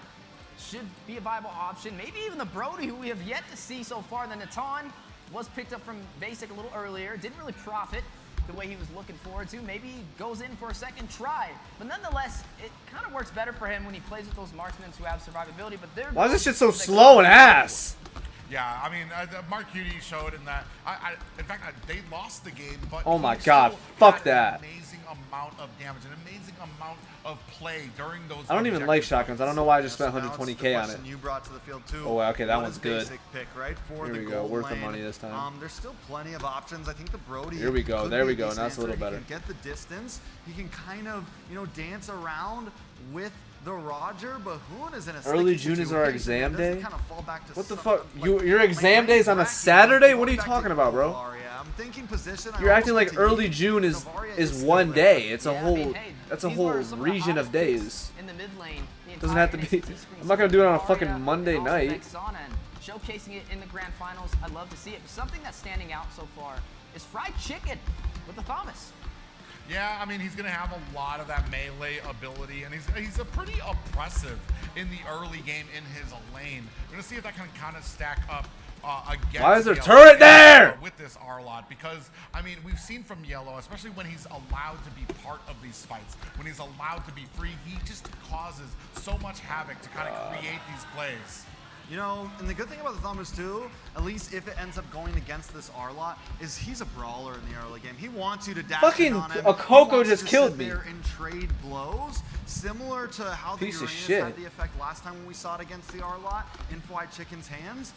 Speaker 11: Should be a viable option. Maybe even the Brody, who we have yet to see so far. The Natan was picked up from basic a little earlier. Didn't really profit the way he was looking forward to. Maybe he goes in for a second try. But nonetheless, it kind of works better for him when he plays with those marksmen who have survivability. But there
Speaker 1: Why is this shit so
Speaker 11: the
Speaker 1: slow and ass?
Speaker 10: Yeah, I mean, Mark Cutie showed in that. In fact, they lost the game, but
Speaker 1: Oh my
Speaker 10: he
Speaker 1: God,
Speaker 10: still
Speaker 1: fuck
Speaker 10: had
Speaker 1: that.
Speaker 10: An amazing amount of damage, an amazing amount of play during those.
Speaker 1: I don't even like
Speaker 10: objective
Speaker 1: shotguns. I don't know why I just spent 120K on it.
Speaker 3: You brought to the field too.
Speaker 1: Oh, okay, that
Speaker 3: What
Speaker 1: one's
Speaker 3: is
Speaker 1: good.
Speaker 3: basic pick, right, for
Speaker 1: Here
Speaker 3: the
Speaker 1: we go,
Speaker 3: gold
Speaker 1: worth the
Speaker 3: lane.
Speaker 1: money this time.
Speaker 3: There's still plenty of options. I think the Brody.
Speaker 1: Here we go,
Speaker 3: could
Speaker 1: there
Speaker 3: be
Speaker 1: we go,
Speaker 3: decent
Speaker 1: now it's a little
Speaker 3: answer.
Speaker 1: better.
Speaker 3: He can get the distance. He can kind of, dance around with the Roger. Bahoon is in a
Speaker 1: Early
Speaker 3: sticky
Speaker 1: June is our
Speaker 3: situation.
Speaker 1: exam
Speaker 3: Doesn't
Speaker 1: day?
Speaker 3: kind of fall back to
Speaker 1: What the
Speaker 3: some-
Speaker 1: fuck?
Speaker 3: like,
Speaker 1: Your exam day is on a Saturday? What are you talking about, bro?
Speaker 3: I'm thinking position. I
Speaker 1: You're acting
Speaker 3: almost
Speaker 1: like
Speaker 3: went to
Speaker 1: early
Speaker 3: Heat.
Speaker 1: June is
Speaker 3: still
Speaker 1: one
Speaker 3: there.
Speaker 1: day. It's a
Speaker 11: Yeah, I
Speaker 1: whole
Speaker 11: mean, hey,
Speaker 1: that's a
Speaker 11: these
Speaker 1: whole
Speaker 11: were some of the
Speaker 1: region of
Speaker 11: hottest picks
Speaker 1: days.
Speaker 11: in the mid lane. The
Speaker 1: Doesn't have to
Speaker 11: entire
Speaker 1: be.
Speaker 11: NACT screen.
Speaker 1: I'm not gonna do it on a
Speaker 11: Zarya
Speaker 1: fucking Monday
Speaker 11: and also
Speaker 1: night.
Speaker 11: Vexana, and showcasing it in the grand finals. I love to see it. But something that's standing out so far is fried chicken with the Thomas.
Speaker 10: Yeah, I mean, he's going to have a lot of that melee ability, and he's a pretty oppressive in the early game in his lane. We're going to see if that can kind of stack up against
Speaker 1: Why is there
Speaker 10: Yellow
Speaker 1: turret there?
Speaker 10: with this R-Lot, because, I mean, we've seen from Yellow, especially when he's allowed to be part of these fights, when he's allowed to be free, he just causes so much havoc to kind of create these plays.
Speaker 3: And the good thing about the Thomas too, at least if it ends up going against this R-Lot, is he's a brawler in the early game. He wants you to dash
Speaker 1: Fucking
Speaker 3: in on him.
Speaker 1: a Coco
Speaker 3: He wants
Speaker 1: just
Speaker 3: to
Speaker 1: killed
Speaker 3: sit
Speaker 1: me.
Speaker 3: there and trade blows, similar to how the
Speaker 1: Piece of
Speaker 3: Uranus
Speaker 1: shit.
Speaker 3: had the effect last time when we saw it against the R-Lot in Fried Chicken's hands.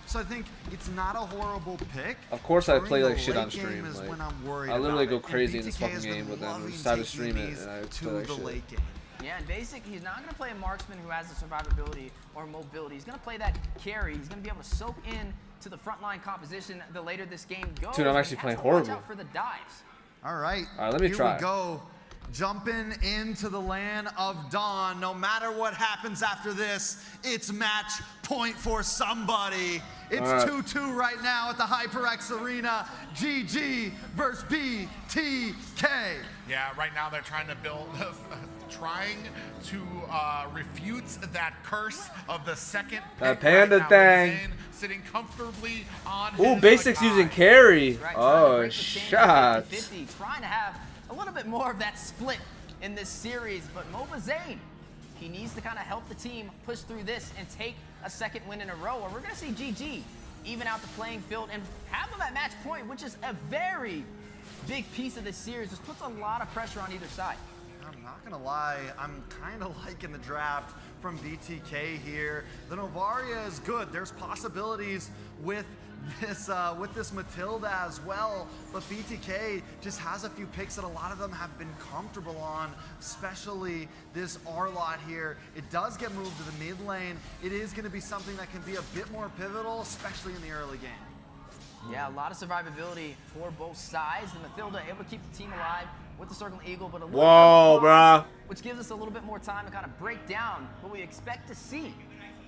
Speaker 3: So I think it's not a horrible pick.
Speaker 1: Of course I
Speaker 3: During
Speaker 1: play
Speaker 3: the
Speaker 1: like shit
Speaker 3: late
Speaker 1: on stream.
Speaker 3: game is
Speaker 1: Like,
Speaker 3: when I'm worried
Speaker 1: I literally
Speaker 3: about
Speaker 1: go
Speaker 3: it. And
Speaker 1: crazy in this
Speaker 3: BTK
Speaker 1: fucking
Speaker 3: has
Speaker 1: game,
Speaker 3: been
Speaker 1: but then I
Speaker 3: loving
Speaker 1: decided to
Speaker 3: taking
Speaker 1: stream it,
Speaker 3: these
Speaker 1: and I
Speaker 3: to
Speaker 1: play like
Speaker 3: the
Speaker 1: shit.
Speaker 3: late game.
Speaker 11: Yeah, in basic, he's not going to play a marksman who has the survivability or mobility. He's going to play that carry. He's going to be able to soak in to the frontline composition the later this game goes.
Speaker 1: Dude, I'm
Speaker 11: and
Speaker 1: actually
Speaker 11: he
Speaker 1: playing
Speaker 11: has to watch
Speaker 1: horrible.
Speaker 11: out for the dives.
Speaker 3: All right.
Speaker 1: All right, let me
Speaker 3: Here
Speaker 1: try.
Speaker 3: we go. Jumping into the land of dawn. No matter what happens after this, it's match point for somebody. It's
Speaker 1: All right.
Speaker 3: 2-2 right now at the HyperX Arena. GG versus BTK.
Speaker 10: Yeah, right now they're trying to build, refute that curse of the second
Speaker 1: That
Speaker 10: pick
Speaker 1: panda
Speaker 10: right now.
Speaker 1: thing.
Speaker 10: MobaZane sitting comfortably on
Speaker 1: Ooh,
Speaker 10: his
Speaker 1: Basics
Speaker 10: Makai.
Speaker 1: using carry.
Speaker 11: Right,
Speaker 1: Oh, shots.
Speaker 11: 50-50, trying to have a little bit more of that split in this series, but MobaZane, he needs to kind of help the team push through this and take a second win in a row, or we're going to see GG even out the playing field and have them at match point, which is a very big piece of this series. This puts a lot of pressure on either side.
Speaker 3: I'm not gonna lie, I'm kind of liking the draft from BTK here. The Novaria is good. There's possibilities with this Matilda as well, but BTK just has a few picks that a lot of them have been comfortable on, especially this R-Lot here. It does get moved to the mid lane. It is going to be something that can be a bit more pivotal, especially in the early game.
Speaker 11: Yeah, a lot of survivability for both sides. And Matilda able to keep the team alive with the Circle Eagle, but a little
Speaker 1: Whoa,
Speaker 11: bit of a pause,
Speaker 1: bruh.
Speaker 11: which gives us a little bit more time to kind of break down what we expect to see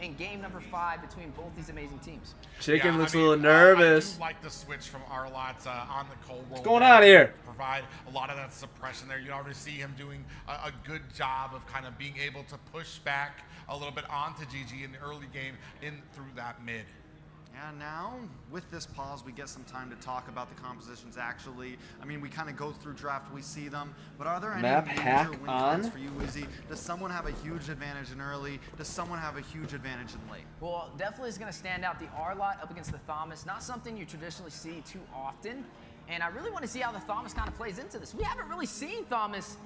Speaker 11: in game number 5 between both these amazing teams.
Speaker 1: Chicken looks
Speaker 10: I mean,
Speaker 1: a little nervous.
Speaker 10: I do like the switch from R-Lots on the cold roll.
Speaker 1: What's going on here?
Speaker 10: Provide a lot of that suppression there. You already see him doing a good job of kind of being able to push back a little bit onto GG in the early game in through that mid.
Speaker 3: And now, with this pause, we get some time to talk about the compositions actually. I mean, we kind of go through draft, we see them, but are there any
Speaker 1: Map
Speaker 3: major
Speaker 1: hack
Speaker 3: win
Speaker 1: on?
Speaker 3: cons for you, Izzy? Does someone have a huge advantage in early? Does someone have a huge advantage in late?
Speaker 11: Well, definitely is going to stand out the R-Lot up against the Thomas. Not something you traditionally see too often. And I really want to see how the Thomas kind of plays into this. We haven't really seen Thomas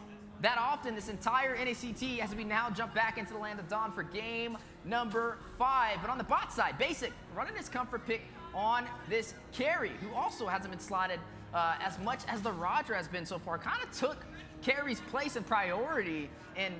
Speaker 11: that often. This entire NACT as we now jump back into the Land of Dawn for game number 5. But on the bot side, Basic running his comfort pick on this carry, who also hasn't been slotted as much as the Roger has been so far. Kind of took carry's place and priority, and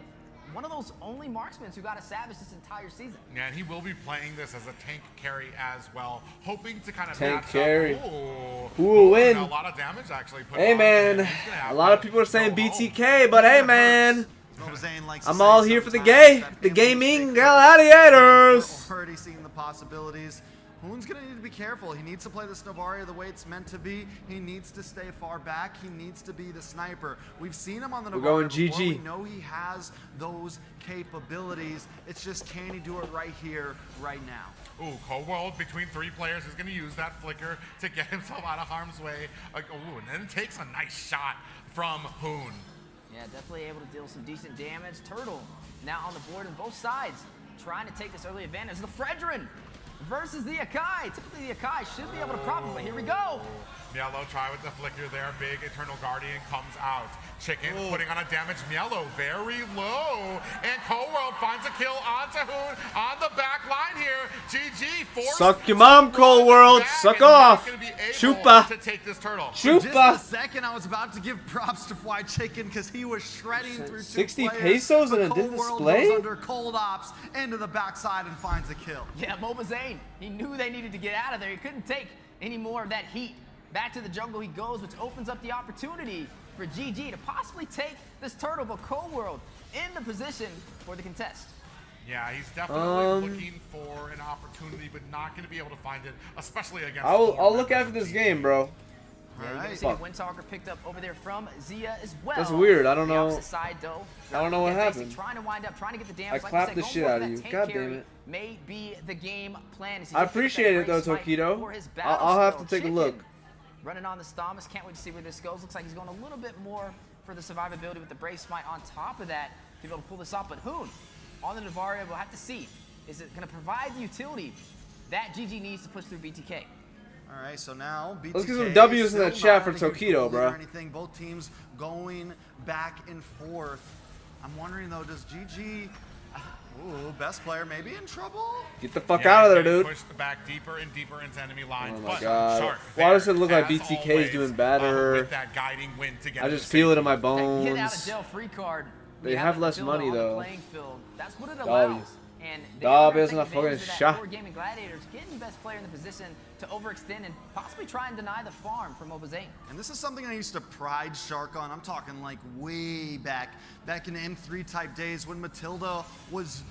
Speaker 11: one of those only marksmen who got a Savage this entire season.
Speaker 10: Yeah, and he will be playing this as a tank carry as well, hoping to kind of
Speaker 1: Tank
Speaker 10: match
Speaker 1: carry.
Speaker 10: up. Ooh.
Speaker 1: Who will win?
Speaker 10: A lot of damage actually put
Speaker 1: Hey
Speaker 10: on
Speaker 1: man,
Speaker 10: him.
Speaker 1: a lot of people are saying BTK, but hey man,
Speaker 3: MobaZane likes to
Speaker 1: I'm
Speaker 3: say
Speaker 1: all here for the
Speaker 3: sometimes that
Speaker 1: gaming gladiators.
Speaker 3: already seeing the possibilities. Hoon's going to need to be careful. He needs to play this Novaria the way it's meant to be. He needs to stay far back. He needs to be the sniper. We've seen him on the Novaria
Speaker 1: going
Speaker 3: before.
Speaker 1: GG.
Speaker 3: We know he has those capabilities. It's just, can he do it right here, right now?
Speaker 10: Ooh, Cold between 3 players is going to use that flicker to get himself out of harm's way. Ooh, and then takes a nice shot from Hoon.
Speaker 11: Yeah, definitely able to deal some decent damage. Turtle now on the board on both sides, trying to take this early advantage. The Fredrin versus the Akai. Typically the Akai should be able to profit, but here we go.
Speaker 10: Mielo try with the flicker there. Big Eternal Guardian comes out. Chicken putting on a damage. Mielo very low. And Cold finds a kill onto Hoon on the back line here. GG forced.
Speaker 1: Suck your mom, Cold World. Suck off. Chupa.
Speaker 10: To take this turtle.
Speaker 3: For just
Speaker 1: Chupa.
Speaker 3: a second, I was about to give props to Fly Chicken because he was shredding through 2
Speaker 1: 60
Speaker 3: players,
Speaker 1: pesos
Speaker 3: but
Speaker 1: and it didn't
Speaker 3: Cold World
Speaker 1: display?
Speaker 3: goes under Cold Ops into the backside and finds a kill.
Speaker 11: Yeah, MobaZane, he knew they needed to get out of there. He couldn't take any more of that heat. Back to the jungle he goes, which opens up the opportunity for GG to possibly take this turtle, but Cold World in the position for the contest.
Speaker 10: Yeah, he's definitely looking for an opportunity, but not going to be able to find it, especially against.
Speaker 1: I'll look after this game, bro.
Speaker 11: Yeah, you're gonna see the Windtalker picked up over there from Zia as well.
Speaker 1: That's weird. I don't
Speaker 11: The
Speaker 1: know.
Speaker 11: opposite side, though.
Speaker 1: I don't know what
Speaker 11: Basic
Speaker 1: happened.
Speaker 11: Trying to wind up, trying to get the damage.
Speaker 1: I
Speaker 11: Like
Speaker 1: clapped
Speaker 11: we
Speaker 1: the
Speaker 11: said,
Speaker 1: shit
Speaker 11: going
Speaker 1: out
Speaker 11: for
Speaker 1: of
Speaker 11: that
Speaker 1: you.
Speaker 11: tank
Speaker 1: God
Speaker 11: carry
Speaker 1: damn it.
Speaker 11: May be the game plan.
Speaker 1: I appreciate it though, Tokido. I'll have to take a look.
Speaker 11: Running on the Thomas. Can't wait to see where this goes. Looks like he's going a little bit more for the survivability with the Brave Smite on top of that to be able to pull this off. But Hoon on the Novaria, we'll have to see. Is it going to provide the utility that GG needs to push through BTK?
Speaker 3: All right, so now BTK
Speaker 1: Let's get some W's in that
Speaker 3: still
Speaker 1: chat
Speaker 3: not
Speaker 1: for
Speaker 3: in a huge
Speaker 1: Tokido,
Speaker 3: lead
Speaker 1: bro.
Speaker 3: or anything. Both teams going back and forth. I'm wondering though, does GG, ooh, best player maybe in trouble?
Speaker 1: Get the fuck out of there, dude.
Speaker 10: Pushed back deeper and deeper into enemy lines.
Speaker 1: Oh my
Speaker 10: but
Speaker 1: god.
Speaker 10: Shark
Speaker 1: Why does it
Speaker 10: there,
Speaker 1: look like
Speaker 10: as
Speaker 1: BTK is
Speaker 10: always,
Speaker 1: doing better?
Speaker 10: with that guiding wind to get
Speaker 1: I
Speaker 10: to
Speaker 1: just
Speaker 10: the
Speaker 1: feel it in my
Speaker 11: Get out of
Speaker 1: bones.
Speaker 11: jail free card.
Speaker 1: They have less money
Speaker 11: on the
Speaker 1: though.
Speaker 11: playing field. That's what it allows.
Speaker 1: W's.
Speaker 11: And
Speaker 1: W's
Speaker 11: they're
Speaker 1: in a fucking
Speaker 11: advantage of that
Speaker 1: shot.
Speaker 11: for Gaming Gladiators, getting the best player in the position to overextend and possibly try and deny the farm for MobaZane.
Speaker 3: And this is something I used to pride Shark on. I'm talking like way back in M3 type days when Matilda was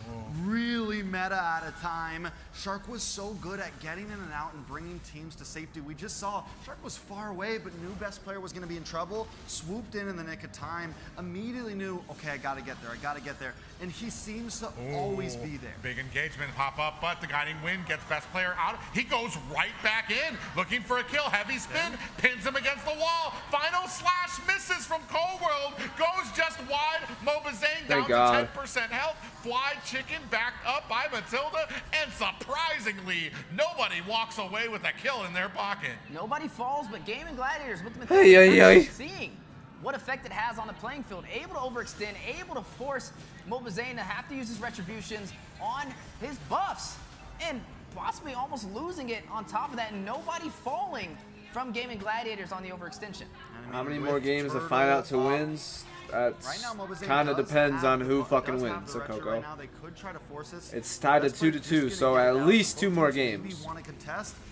Speaker 3: really meta at a time. Shark was so good at getting in and out and bringing teams to safety. We just saw Shark was far away, but knew best player was going to be in trouble. Swooped in the nick of time. Immediately knew, okay, I got to get there. I got to get there. And he seems to always be there.
Speaker 10: Big engagement pop up, but the guiding wind gets best player out. He goes right back in, looking for a kill. Heavy spin, pins him against the wall. Final slash misses from Cold World, goes just wide. MobaZane down
Speaker 1: Thank
Speaker 10: to 10% health. Fly Chicken backed up by Matilda, and surprisingly, nobody walks away with a kill in their pocket.
Speaker 11: Nobody falls, but Gaming Gladiators with the
Speaker 1: Hey,
Speaker 11: Matilda seeing what effect it has on the playing field. Able to overextend, able to force MobaZane to have to use his retributions on his buffs, and possibly almost losing it on top of that, and nobody falling from Gaming Gladiators on the overextension.
Speaker 1: How many more games to find out to wins? That's kind of depends on who fucking wins, so Coco. It's tied to 2-2, so at least 2 more games.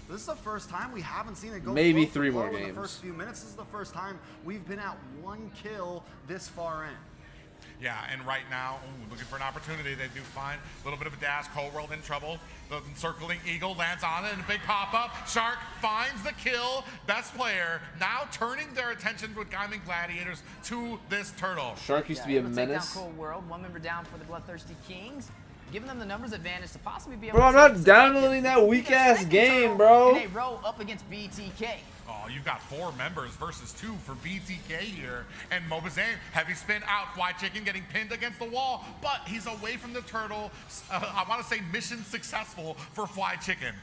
Speaker 3: This is the first time we haven't seen it go
Speaker 1: Maybe
Speaker 3: blow for
Speaker 1: 3 more
Speaker 3: blow in
Speaker 1: games.
Speaker 3: the first few minutes. This is the first time we've been at 1 kill this far in.
Speaker 10: Yeah, and right now, looking for an opportunity. They do find a little bit of a dash. Cold World in trouble. The encircling Eagle lands on it, and a big pop-up. Shark finds the kill. Best player now turning their attention with Gaming Gladiators to this turtle.
Speaker 1: Shark used to be a
Speaker 11: able to take
Speaker 1: menace.
Speaker 11: down Cold World. 1 member down for the Bloodthirsty Kings. giving them the numbers advantage to possibly be able
Speaker 1: Bro, I'm
Speaker 11: to
Speaker 1: not
Speaker 11: take
Speaker 1: downloading that weak ass game, bro.
Speaker 11: in a row up against BTK.
Speaker 10: Oh, you've got 4 members versus 2 for BTK here. And MobaZane, heavy spin out. Fly Chicken getting pinned against the wall, but he's away from the turtle. I want to say mission successful for Fly Chicken.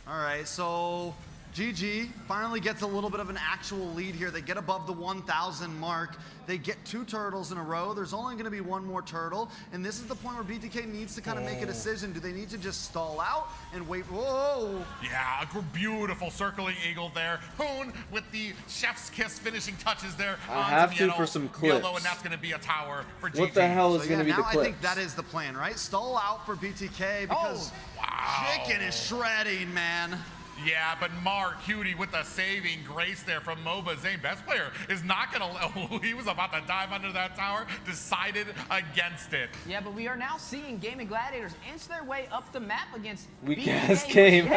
Speaker 3: All right, so GG finally gets a little bit of an actual lead here. They get above the 1,000 mark. They get 2 turtles in a row. There's only going to be 1 more turtle. And this is the point where BTK needs to kind of make a decision. Do they need to just stall out and wait? Whoa!
Speaker 10: Yeah, a beautiful circling eagle there. Hoon with the chef's kiss finishing touches there.
Speaker 1: I have to for some clips.
Speaker 10: And that's going to be a tower for GG.
Speaker 1: What the hell is going to be the
Speaker 3: now
Speaker 1: clips?
Speaker 3: I think that is the plan, right? Stall out for BTK because Chicken is shredding, man.
Speaker 10: Yeah, but Mark Cutie with the saving grace there from MobaZane. Best player is not going to... He was about to dive under that tower, decided against it.
Speaker 11: Yeah, but we are now seeing Gaming Gladiators inch their way up the map against
Speaker 1: Weak
Speaker 11: BTK
Speaker 1: ass game.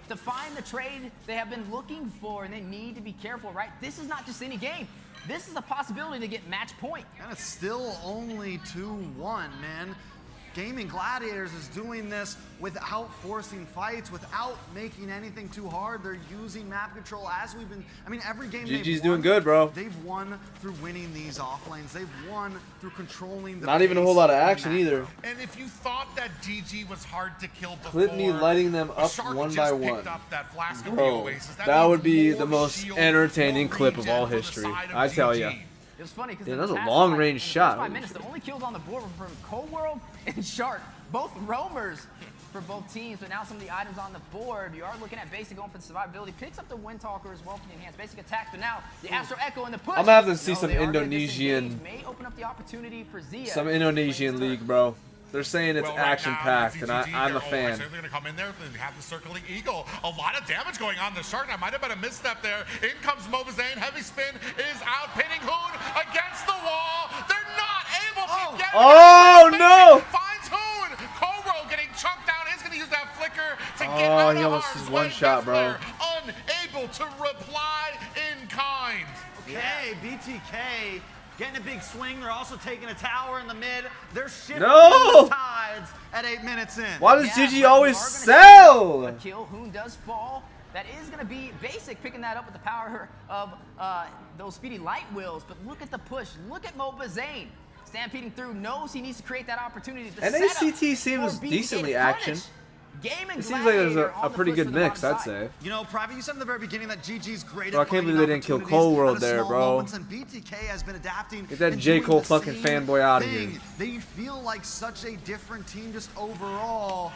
Speaker 11: to find the trade they have been looking for, and they need to be careful, right? This is not just any game. This is a possibility to get match point.
Speaker 3: And it's still only 2-1, man. Gaming Gladiators is doing this without forcing fights, without making anything too hard. They're using map control as we've been. I mean, every game
Speaker 1: GG's doing good, bro.
Speaker 3: They've won through winning these offlanes. They've won through controlling the
Speaker 1: Not even a whole lot of action either.
Speaker 10: And if you thought that GG was hard to kill before,
Speaker 1: Clip me lighting them up
Speaker 10: Shark
Speaker 1: one
Speaker 10: just
Speaker 1: by
Speaker 10: picked
Speaker 1: one.
Speaker 10: up that flask of
Speaker 1: Bro,
Speaker 10: Oasis.
Speaker 1: that would be
Speaker 10: means
Speaker 1: the
Speaker 10: more
Speaker 1: most
Speaker 10: shield,
Speaker 1: entertaining
Speaker 10: more
Speaker 1: clip of
Speaker 10: regen
Speaker 1: all
Speaker 10: for the
Speaker 1: history.
Speaker 10: side of
Speaker 1: I tell
Speaker 10: GG.
Speaker 1: ya.
Speaker 11: It was funny because
Speaker 1: Yeah,
Speaker 11: in
Speaker 1: that
Speaker 11: the
Speaker 1: was a
Speaker 11: past
Speaker 1: long
Speaker 11: five-
Speaker 1: range
Speaker 11: in the first
Speaker 1: shot.
Speaker 11: 5 minutes, the only kills on the board were from Cold World and Shark, both roamers for both teams. But now some of the items on the board, you are looking at Basic going for the survivability. Picks up the Wind Talker as well for the enhanced Basic attack. But now the Astro Echo in the push.
Speaker 1: I'm gonna have to see
Speaker 11: No,
Speaker 1: some
Speaker 11: they are gonna
Speaker 1: Indonesian,
Speaker 11: disengage. May open up the opportunity for Zia.
Speaker 1: some Indonesian league, bro. They're saying it's
Speaker 10: Well, right
Speaker 1: action
Speaker 10: now,
Speaker 1: packed,
Speaker 10: with
Speaker 1: and
Speaker 10: GG,
Speaker 1: I'm a
Speaker 10: they're
Speaker 1: fan.
Speaker 10: certainly going to come in there and have the circling eagle. A lot of damage going on the Shark. That might have been a misstep there. In comes MobaZane. Heavy spin is out, pinning Hoon against the wall. They're not able to get it.
Speaker 1: Oh no!
Speaker 10: Finds Hoon. Cobra getting chunked down. Is going to use that flicker to get
Speaker 1: Oh,
Speaker 10: out
Speaker 1: he
Speaker 10: of
Speaker 1: almost
Speaker 10: harm's
Speaker 1: is one
Speaker 10: way.
Speaker 1: shot,
Speaker 10: Best
Speaker 1: bro.
Speaker 10: player unable to reply in kind.
Speaker 3: Okay, BTK getting a big swing. They're also taking a tower in the mid. They're shifting
Speaker 1: No!
Speaker 3: the tides at 8 minutes in.
Speaker 1: Why does
Speaker 11: Yeah,
Speaker 1: GG
Speaker 11: but
Speaker 1: always
Speaker 11: we are gonna
Speaker 1: sell?
Speaker 11: see a kill. Hoon does fall. That is going to be Basic picking that up with the power of those speedy light wheels. But look at the push. Look at MobaZane. Stampeding through, knows he needs to create that opportunity. The
Speaker 1: NACT seems decently action. It seems like it was a pretty good mix, I'd say.
Speaker 3: You know, Private, you said in the very beginning that GG's great
Speaker 1: Bro, I
Speaker 3: at
Speaker 1: can't
Speaker 3: finding
Speaker 1: believe they didn't kill
Speaker 3: opportunities
Speaker 1: Cold World
Speaker 3: out of
Speaker 1: there,
Speaker 3: small
Speaker 1: bro.
Speaker 3: moments, and BTK has been adapting.
Speaker 1: Get that
Speaker 3: and
Speaker 1: J.
Speaker 3: doing
Speaker 1: Cole
Speaker 3: the
Speaker 1: fucking
Speaker 3: same
Speaker 1: fanboy out of
Speaker 3: thing.
Speaker 1: here.
Speaker 3: They feel like such a different team just overall.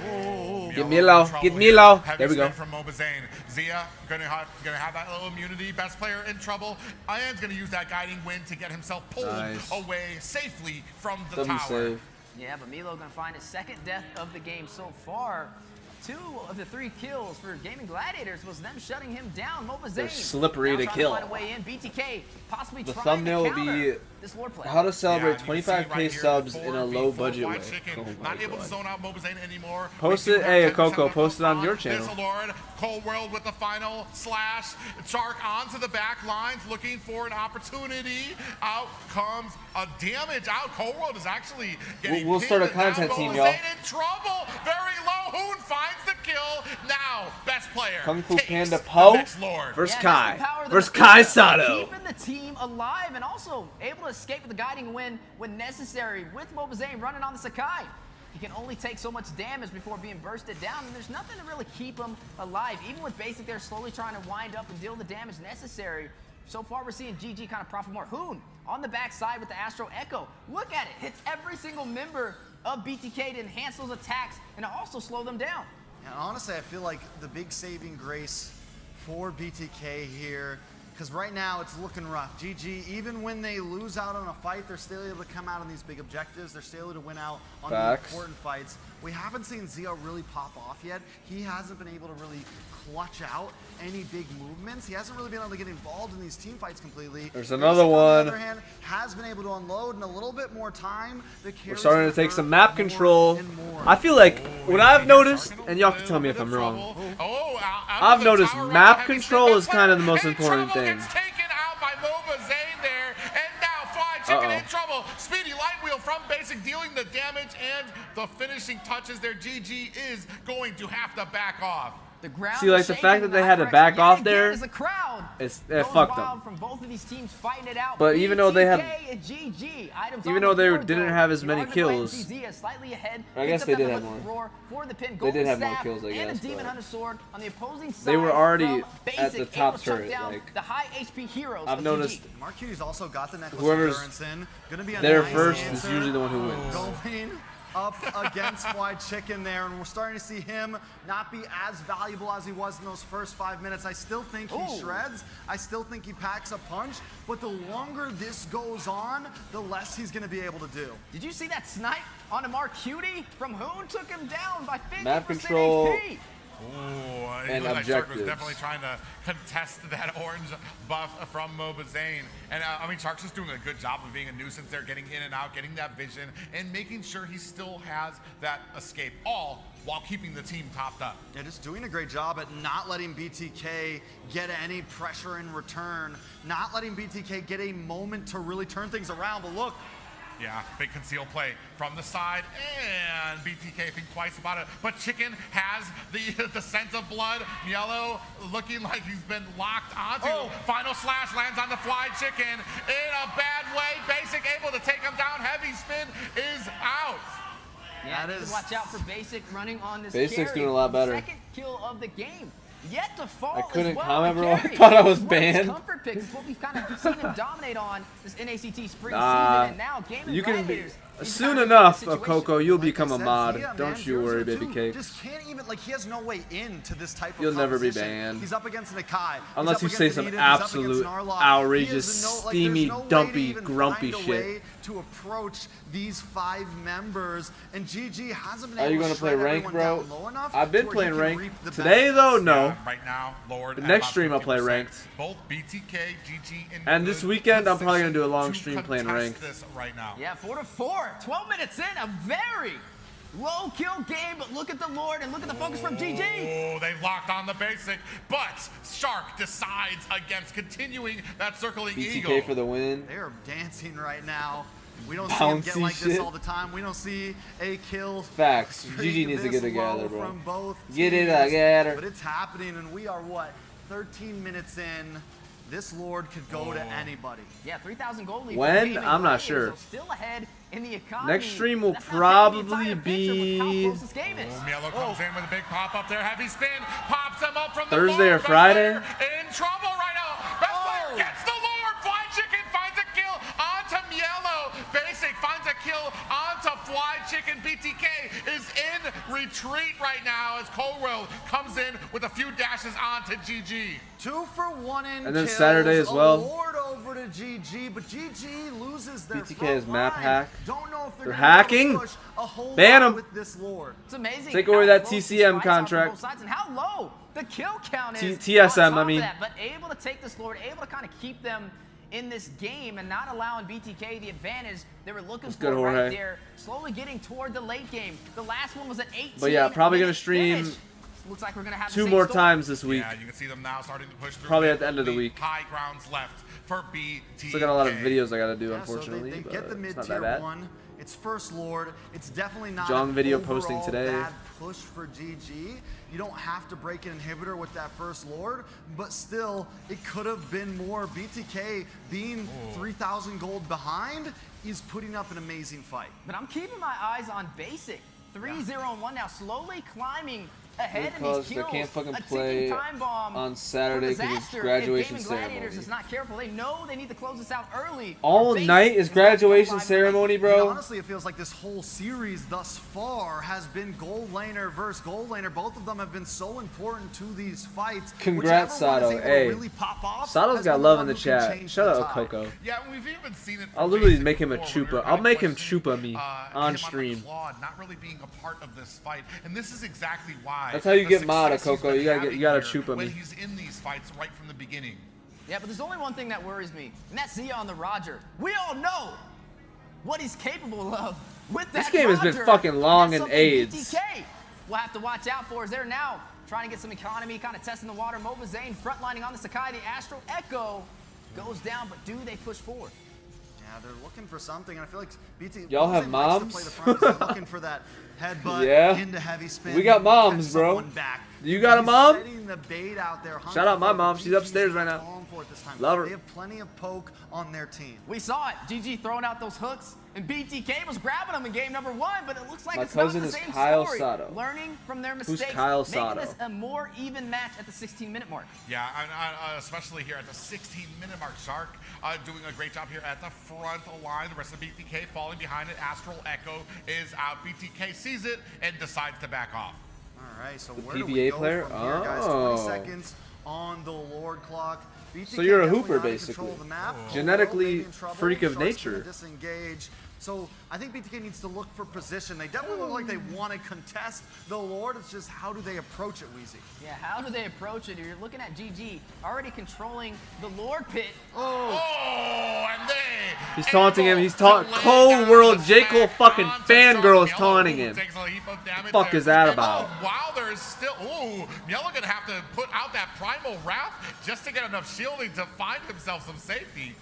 Speaker 3: Oh,
Speaker 1: Get me low. Get me low. There we go.
Speaker 10: From MobaZane. Zia gonna have that little immunity. Best player in trouble. Ian's gonna use that guiding wind to get himself pulled away safely from the tower.
Speaker 1: Save.
Speaker 11: Yeah, but Milo gonna find his second death of the game so far. 2 of the 3 kills for Gaming Gladiators was them shutting him down. MobaZane.
Speaker 1: They're slippery
Speaker 11: now
Speaker 1: to
Speaker 11: trying
Speaker 1: kill.
Speaker 11: To find a way in. BTK possibly
Speaker 1: The
Speaker 11: trying
Speaker 1: thumbnail
Speaker 11: to
Speaker 1: will be
Speaker 11: counter this Lord player.
Speaker 1: how to celebrate
Speaker 10: Yeah, you can see
Speaker 1: 25k
Speaker 10: right here,
Speaker 1: subs
Speaker 10: the
Speaker 1: in a
Speaker 10: 4v4
Speaker 1: low budget
Speaker 10: Fly
Speaker 1: way.
Speaker 10: Chicken,
Speaker 1: Oh my
Speaker 10: not able to
Speaker 1: God.
Speaker 10: zone out MobaZane anymore.
Speaker 1: Post
Speaker 10: We do
Speaker 1: it,
Speaker 10: have
Speaker 1: hey
Speaker 10: 10%
Speaker 1: Coco,
Speaker 10: off
Speaker 1: post it on
Speaker 10: on
Speaker 1: your channel.
Speaker 10: Lord, Cold World with the final slash. Shark onto the back lines, looking for an opportunity. Out comes a damage out. Cold World is actually getting
Speaker 1: We'll start a
Speaker 10: pinned down.
Speaker 1: content team,
Speaker 10: MobaZane
Speaker 1: y'all.
Speaker 10: in trouble. Very low. Hoon finds the kill. Now, best player.
Speaker 1: Kung Fu
Speaker 10: takes
Speaker 1: Panda
Speaker 10: the
Speaker 1: Po
Speaker 10: next Lord.
Speaker 1: versus
Speaker 11: Yeah,
Speaker 1: Kai.
Speaker 11: that's the power of the
Speaker 1: Versus
Speaker 11: defense.
Speaker 1: Kai Sato.
Speaker 11: Keeping the team alive and also able to escape with the guiding win when necessary with MobaZane running on the Sakai. He can only take so much damage before being bursted down, and there's nothing to really keep him alive. Even with Basic, they're slowly trying to wind up and deal the damage necessary. So far, we're seeing GG kind of profit more. Hoon on the backside with the Astro Echo. Look at it. Hits every single member of BTK to enhance those attacks and to also slow them down.
Speaker 3: And honestly, I feel like the big saving grace for BTK here, because right now it's looking rough. GG, even when they lose out on a fight, they're still able to come out on these big objectives. They're still able to win out on the important fights. We haven't seen Zia really pop off yet. He hasn't been able to really clutch out any big movements. He hasn't really been able to get involved in these team fights completely.
Speaker 1: There's another
Speaker 3: Basic,
Speaker 1: one.
Speaker 3: on the other hand, has been able to unload in a little bit more time.
Speaker 1: We're starting to take some map control. I feel like what I've noticed, and y'all can tell me if I'm wrong, I've noticed map control is kind of the most important thing.
Speaker 10: Taken out by MobaZane there, and now Fly Chicken in trouble. Speedy light wheel kill from Basic, dealing the damage and the finishing touches there. GG is going to have to back off.
Speaker 11: The ground
Speaker 1: See, like the fact that they had to back off there, it fucked them.
Speaker 11: From both of these teams fighting it out.
Speaker 1: But even though they had,
Speaker 11: and GG,
Speaker 1: even though they didn't have as many kills,
Speaker 11: slightly ahead,
Speaker 1: I guess they did have more.
Speaker 11: For the pin,
Speaker 1: They did have more
Speaker 11: staff
Speaker 1: kills, I guess.
Speaker 11: And a Demon Hunter sword on the opposing side.
Speaker 1: They were already
Speaker 11: from
Speaker 1: at the
Speaker 11: Basic,
Speaker 1: top
Speaker 11: able to shut
Speaker 1: turret.
Speaker 11: down
Speaker 1: Like
Speaker 11: the high HP heroes
Speaker 1: I've
Speaker 11: of
Speaker 1: noticed,
Speaker 11: GG.
Speaker 3: Mark Cuty's also got the necklace
Speaker 1: whoever's
Speaker 3: endurance in. Gonna be a
Speaker 1: there
Speaker 3: nice
Speaker 1: first
Speaker 3: answer.
Speaker 1: is usually the one who wins.
Speaker 3: Going up against Fly Chicken there, and we're starting to see him not be as valuable as he was in those first 5 minutes. I still think he shreds. I still think he packs a punch, but the longer this goes on, the less he's gonna be able to do.
Speaker 11: Did you see that snipe on a Mark Cutie from Hoon? Took him down by 50%
Speaker 1: Map control.
Speaker 11: HP.
Speaker 10: Ooh,
Speaker 1: And
Speaker 10: like Shark was
Speaker 1: objectives.
Speaker 10: definitely trying to contest that orange buff from MobaZane. And I mean, Shark's just doing a good job of being a nuisance there, getting in and out, getting that vision, and making sure he still has that escape, all while keeping the team topped up.
Speaker 3: Yeah, just doing a great job at not letting BTK get any pressure in return, not letting BTK get a moment to really turn things around. But look,
Speaker 10: yeah, big conceal play from the side, and BTK think twice about it. But Chicken has the scent of blood. Yellow looking like he's been locked onto. Final slash lands on the Fly Chicken in a bad way. Basic able to take him down. Heavy spin is out.
Speaker 11: Yeah, watch out for Basic running on this
Speaker 1: Basic's
Speaker 11: carry.
Speaker 1: doing a lot better.
Speaker 11: Second kill of the game. Yet to fall
Speaker 1: I couldn't
Speaker 11: as well.
Speaker 1: comment, bro. I
Speaker 11: Carry.
Speaker 1: thought I was
Speaker 11: It's one of his
Speaker 1: banned.
Speaker 11: Comfort picks. It's what we've kind of seen him dominate on this NACT spring
Speaker 1: Nah,
Speaker 11: season, and now Game of
Speaker 1: you can be
Speaker 11: Gladiators.
Speaker 1: soon enough, Coco. You'll become a mod.
Speaker 3: yeah,
Speaker 1: Don't
Speaker 3: man,
Speaker 1: you worry,
Speaker 3: 0-2
Speaker 1: baby cake.
Speaker 3: Just can't even, like, he has no way into this type of
Speaker 1: You'll never be
Speaker 3: competition.
Speaker 1: banned.
Speaker 3: He's up against an Akai.
Speaker 1: Unless you say some absolute outrageous, steamy, dumpy, grumpy shit.
Speaker 3: To approach these 5 members, and GG hasn't been
Speaker 1: Are
Speaker 3: able
Speaker 1: you
Speaker 3: to
Speaker 1: gonna play
Speaker 3: shred
Speaker 1: rank,
Speaker 3: everyone
Speaker 1: bro?
Speaker 3: down low enough
Speaker 1: I've been
Speaker 3: to where he
Speaker 1: playing
Speaker 3: can
Speaker 1: rank.
Speaker 3: reap the
Speaker 1: Today,
Speaker 3: benefits.
Speaker 1: though, no.
Speaker 10: Yeah, right now, Lord.
Speaker 1: The
Speaker 10: at
Speaker 1: next
Speaker 10: about
Speaker 1: stream I'll play
Speaker 10: 50%.
Speaker 1: ranked.
Speaker 10: Both BTK, GG,
Speaker 1: And this weekend, I'm probably gonna do a long stream playing ranked.
Speaker 10: This right now.
Speaker 11: Yeah, 4-4. 12 minutes in, a very low kill game, but look at the Lord and look at the focus from GG.
Speaker 10: Oh, they locked on the Basic, but Shark decides against continuing that circling eagle.
Speaker 1: BTK for the win.
Speaker 3: They are dancing right now. We don't see him get
Speaker 1: Bouncy
Speaker 3: like this
Speaker 1: shit.
Speaker 3: all the time. We don't see a kill.
Speaker 1: Facts.
Speaker 3: streak
Speaker 1: GG needs to
Speaker 3: this
Speaker 1: get together,
Speaker 3: low
Speaker 1: bro.
Speaker 3: From both
Speaker 1: Get it
Speaker 3: teams.
Speaker 1: together.
Speaker 3: But it's happening, and we are what, 13 minutes in. This Lord could go to anybody.
Speaker 11: Yeah, 3,000 gold lead.
Speaker 1: When?
Speaker 11: for Game of
Speaker 1: I'm not
Speaker 11: Gladiators,
Speaker 1: sure.
Speaker 11: so still ahead in the economy.
Speaker 1: Next stream will
Speaker 11: That's not
Speaker 1: probably
Speaker 11: painting the entire picture with how
Speaker 1: be
Speaker 11: close this game is.
Speaker 10: Mielo comes in with a big pop up there. Heavy spin. Pops him up from the
Speaker 1: Thursday
Speaker 10: Lord.
Speaker 1: or
Speaker 10: Best
Speaker 1: Friday.
Speaker 10: player in trouble right now. Best player gets the Lord. Fly Chicken finds a kill onto Mielo. Basic finds a kill onto Fly Chicken. BTK is in retreat right now as Colwell comes in with a few dashes onto GG.
Speaker 3: 2 for 1 in
Speaker 1: And then
Speaker 3: kills.
Speaker 1: Saturday as well.
Speaker 3: A Lord over to GG, but GG loses their
Speaker 1: BTK
Speaker 3: front
Speaker 1: is map
Speaker 3: line.
Speaker 1: hack.
Speaker 3: Don't know if they're
Speaker 1: They're
Speaker 3: gonna be able to
Speaker 1: hacking.
Speaker 3: push a whole
Speaker 1: Ban
Speaker 3: lot
Speaker 1: 'em.
Speaker 3: with this Lord.
Speaker 11: It's amazing.
Speaker 1: Take away
Speaker 11: how
Speaker 1: that
Speaker 11: close these
Speaker 1: TCM
Speaker 11: fights are from
Speaker 1: contract.
Speaker 11: both sides and how low the kill count is.
Speaker 1: TSM,
Speaker 11: on top
Speaker 1: I
Speaker 11: of
Speaker 1: mean.
Speaker 11: that, but able to take this Lord, able to kind of keep them in this game and not allowing BTK the advantage they were looking
Speaker 1: That's
Speaker 11: for
Speaker 1: good,
Speaker 11: right
Speaker 1: Jorge.
Speaker 11: there. Slowly getting toward the late game. The last one was an 18.
Speaker 1: But yeah, probably gonna
Speaker 11: minute
Speaker 1: stream
Speaker 11: finish. Looks like we're gonna have the
Speaker 1: 2
Speaker 11: same
Speaker 1: more
Speaker 11: story.
Speaker 1: times this week.
Speaker 10: Yeah, you can see them now starting to push through.
Speaker 1: Probably at the end of the week.
Speaker 10: High grounds left for BTK.
Speaker 1: Still got a lot of videos I gotta do,
Speaker 3: Yeah,
Speaker 1: unfortunately.
Speaker 3: so they
Speaker 1: but
Speaker 3: get the
Speaker 1: it's not
Speaker 3: mid-tier
Speaker 1: that bad.
Speaker 3: one. It's first Lord. It's definitely not
Speaker 1: Jong
Speaker 3: an
Speaker 1: video
Speaker 3: overall
Speaker 1: posting today.
Speaker 3: bad push for GG. You don't have to break an inhibitor with that first Lord, but still, it could have been more. BTK being 3,000 gold behind is putting up an amazing fight.
Speaker 11: But I'm keeping my eyes on Basic. 3-0-1 now, slowly climbing ahead in
Speaker 1: Because
Speaker 11: these
Speaker 1: they
Speaker 11: kills.
Speaker 1: can't fucking
Speaker 11: A ticking
Speaker 1: play
Speaker 11: time bomb
Speaker 1: on Saturday
Speaker 11: for
Speaker 1: because it's
Speaker 11: disaster
Speaker 1: graduation
Speaker 11: if Game of Gladiators
Speaker 1: ceremony.
Speaker 11: is not careful. They know they need to close this out early.
Speaker 1: All
Speaker 11: Basic
Speaker 1: night is
Speaker 11: not
Speaker 1: graduation
Speaker 11: gonna
Speaker 1: ceremony,
Speaker 3: Yeah,
Speaker 1: bro.
Speaker 3: honestly, it feels like this whole series thus far has been gold laner versus gold laner. Both of them have been so important to these fights.
Speaker 1: Congrats,
Speaker 3: Whichever one is
Speaker 1: Sato.
Speaker 3: able to
Speaker 1: Hey,
Speaker 3: really pop off
Speaker 1: Sato's
Speaker 3: has
Speaker 1: got
Speaker 3: been
Speaker 1: love
Speaker 3: the
Speaker 1: in the
Speaker 3: one who can
Speaker 1: chat.
Speaker 3: change
Speaker 1: Shout
Speaker 3: the
Speaker 1: out
Speaker 3: tide.
Speaker 1: Coco.
Speaker 10: Yeah, we've even seen it.
Speaker 1: I'll literally make him a chupa. I'll make him chupa me on stream.
Speaker 10: Claude not really being a part of this fight, and this is exactly why.
Speaker 1: That's how you
Speaker 10: the
Speaker 1: get Mada,
Speaker 10: success he's
Speaker 1: Coco.
Speaker 10: been
Speaker 1: You gotta
Speaker 10: having
Speaker 1: chupa
Speaker 10: here when
Speaker 1: me.
Speaker 10: he's in these fights right from the beginning.
Speaker 11: Yeah, but there's only one thing that worries me, and that's Zia on the Roger. We all know what he's capable of with that
Speaker 1: This game has been
Speaker 11: Roger.
Speaker 1: fucking long
Speaker 11: That's
Speaker 1: in
Speaker 11: something
Speaker 1: AIDS.
Speaker 11: BTK we'll have to watch out for as they're now trying to get some economy, kind of testing the water. MobaZane frontlining on the Sakai. The Astro Echo goes down, but do they push forward?
Speaker 3: Yeah, they're looking for something, and I feel like BT.
Speaker 1: Y'all have moms?
Speaker 3: To play the front 'cause they're looking for that headbutt
Speaker 1: Yeah.
Speaker 3: into heavy spin.
Speaker 1: We got moms,
Speaker 3: catch
Speaker 1: bro.
Speaker 3: someone back.
Speaker 1: You got a
Speaker 3: He's
Speaker 1: mom?
Speaker 3: setting the bait out there,
Speaker 1: Shout out my
Speaker 3: hunting
Speaker 1: mom.
Speaker 3: for
Speaker 1: She's
Speaker 3: GG's
Speaker 1: upstairs right now.
Speaker 3: falling for it this time.
Speaker 1: Love her.
Speaker 3: They have plenty of poke on their team.
Speaker 11: We saw it. GG throwing out those hooks, and BTK was grabbing them in game number 1, but it looks like
Speaker 1: My
Speaker 11: it's not
Speaker 1: cousin
Speaker 11: the
Speaker 1: is
Speaker 11: same
Speaker 1: Kyle
Speaker 11: story.
Speaker 1: Sato.
Speaker 11: Learning from their
Speaker 1: Who's
Speaker 11: mistakes,
Speaker 1: Kyle
Speaker 11: making
Speaker 1: Sato?
Speaker 11: this a more even match at the 16-minute mark.
Speaker 10: Yeah, and especially here at the 16-minute mark. Shark doing a great job here at the front line. The rest of BTK falling behind it. Astral Echo is out. BTK sees it and decides to back off.
Speaker 3: All right, so
Speaker 1: The
Speaker 3: where do
Speaker 1: PBA
Speaker 3: we go
Speaker 1: player?
Speaker 3: from here, guys?
Speaker 1: Oh.
Speaker 3: 20 seconds on the Lord clock. BTK
Speaker 1: So you're a
Speaker 3: definitely
Speaker 1: hooper,
Speaker 3: not in
Speaker 1: basically.
Speaker 3: control of the map.
Speaker 1: Genetically
Speaker 3: Maybe in trouble.
Speaker 1: freak of
Speaker 3: Shark's gonna
Speaker 1: nature.
Speaker 3: Disengage. So I think BTK needs to look for position. They definitely look like they want to contest the Lord. It's just how do they approach it, Wheezy?
Speaker 11: Yeah, how do they approach it? You're looking at GG already controlling the Lord pit.
Speaker 10: Oh, and they.
Speaker 1: He's taunting him. He's taunting. Cold World J. Cole fucking fangirl is taunting him.
Speaker 10: Takes a heap of damage
Speaker 1: Fuck
Speaker 10: there.
Speaker 1: is that
Speaker 10: And,
Speaker 1: about?
Speaker 10: Oh, wow, there's still. Ooh, Mielo gonna have to put out that Primal Wrath just to get enough shielding to find himself some safety.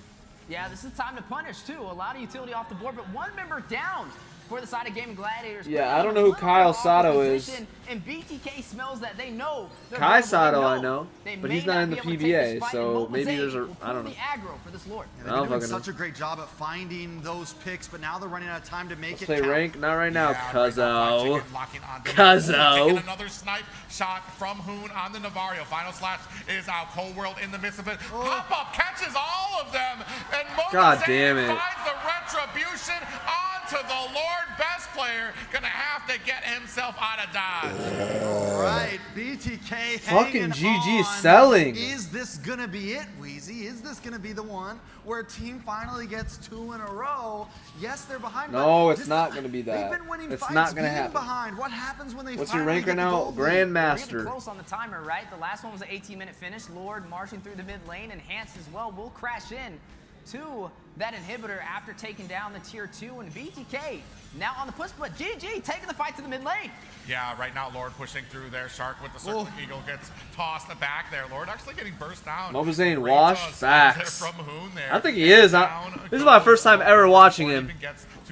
Speaker 11: Yeah, this is time to punish too. A lot of utility off the board, but one member down for the side of Gaming Gladiators.
Speaker 1: Yeah, I don't know who Kyle Sato is.
Speaker 11: And BTK smells that. They know.
Speaker 1: Kai Sato I know, but he's not in the PBA, so maybe there's a, I don't know.
Speaker 11: Aggro for this Lord.
Speaker 3: Yeah, they've been doing such a great job at finding those picks, but now they're running out of time to make
Speaker 1: Let's
Speaker 3: it
Speaker 1: play
Speaker 3: count.
Speaker 1: rank, not right now, Cuzzo.
Speaker 10: Taking
Speaker 1: Cuzzo.
Speaker 10: another snipe shot from Hoon on the Navario. Final slash is out. Cold World in the midst of it. Pop-up catches all of them, and
Speaker 1: God
Speaker 10: MobaZane
Speaker 1: damn it.
Speaker 10: finds the retribution onto the Lord best player. Gonna have to get himself out of dodge.
Speaker 3: All right, BTK
Speaker 1: Fucking
Speaker 3: hanging
Speaker 1: GG is
Speaker 3: on.
Speaker 1: selling.
Speaker 3: Is this gonna be it, Wheezy? Is this gonna be the one where a team finally gets 2 in a row? Yes, they're behind.
Speaker 1: No,
Speaker 3: but
Speaker 1: it's
Speaker 3: just-
Speaker 1: not going to be that.
Speaker 3: They've been winning
Speaker 1: It's
Speaker 3: fights
Speaker 1: not going to
Speaker 3: being
Speaker 1: happen.
Speaker 3: behind. What happens when they
Speaker 1: What's your
Speaker 3: finally
Speaker 1: rank right
Speaker 3: get the
Speaker 1: now?
Speaker 3: gold lead?
Speaker 11: We're getting
Speaker 1: Grandmaster.
Speaker 11: close on the timer, right? The last one was an 18-minute finish. Lord marching through the mid lane, enhanced as well. Will crash in to that inhibitor after taking down the tier 2, and BTK now on the push, but GG taking the fight to the mid lane.
Speaker 10: Yeah, right now Lord pushing through there. Shark with the circle eagle gets tossed back there. Lord actually getting burst down.
Speaker 1: MobaZane
Speaker 10: Great
Speaker 1: washed
Speaker 10: toss
Speaker 1: facts.
Speaker 10: from Hoon there.
Speaker 1: I think he is. This is my first time ever watching him,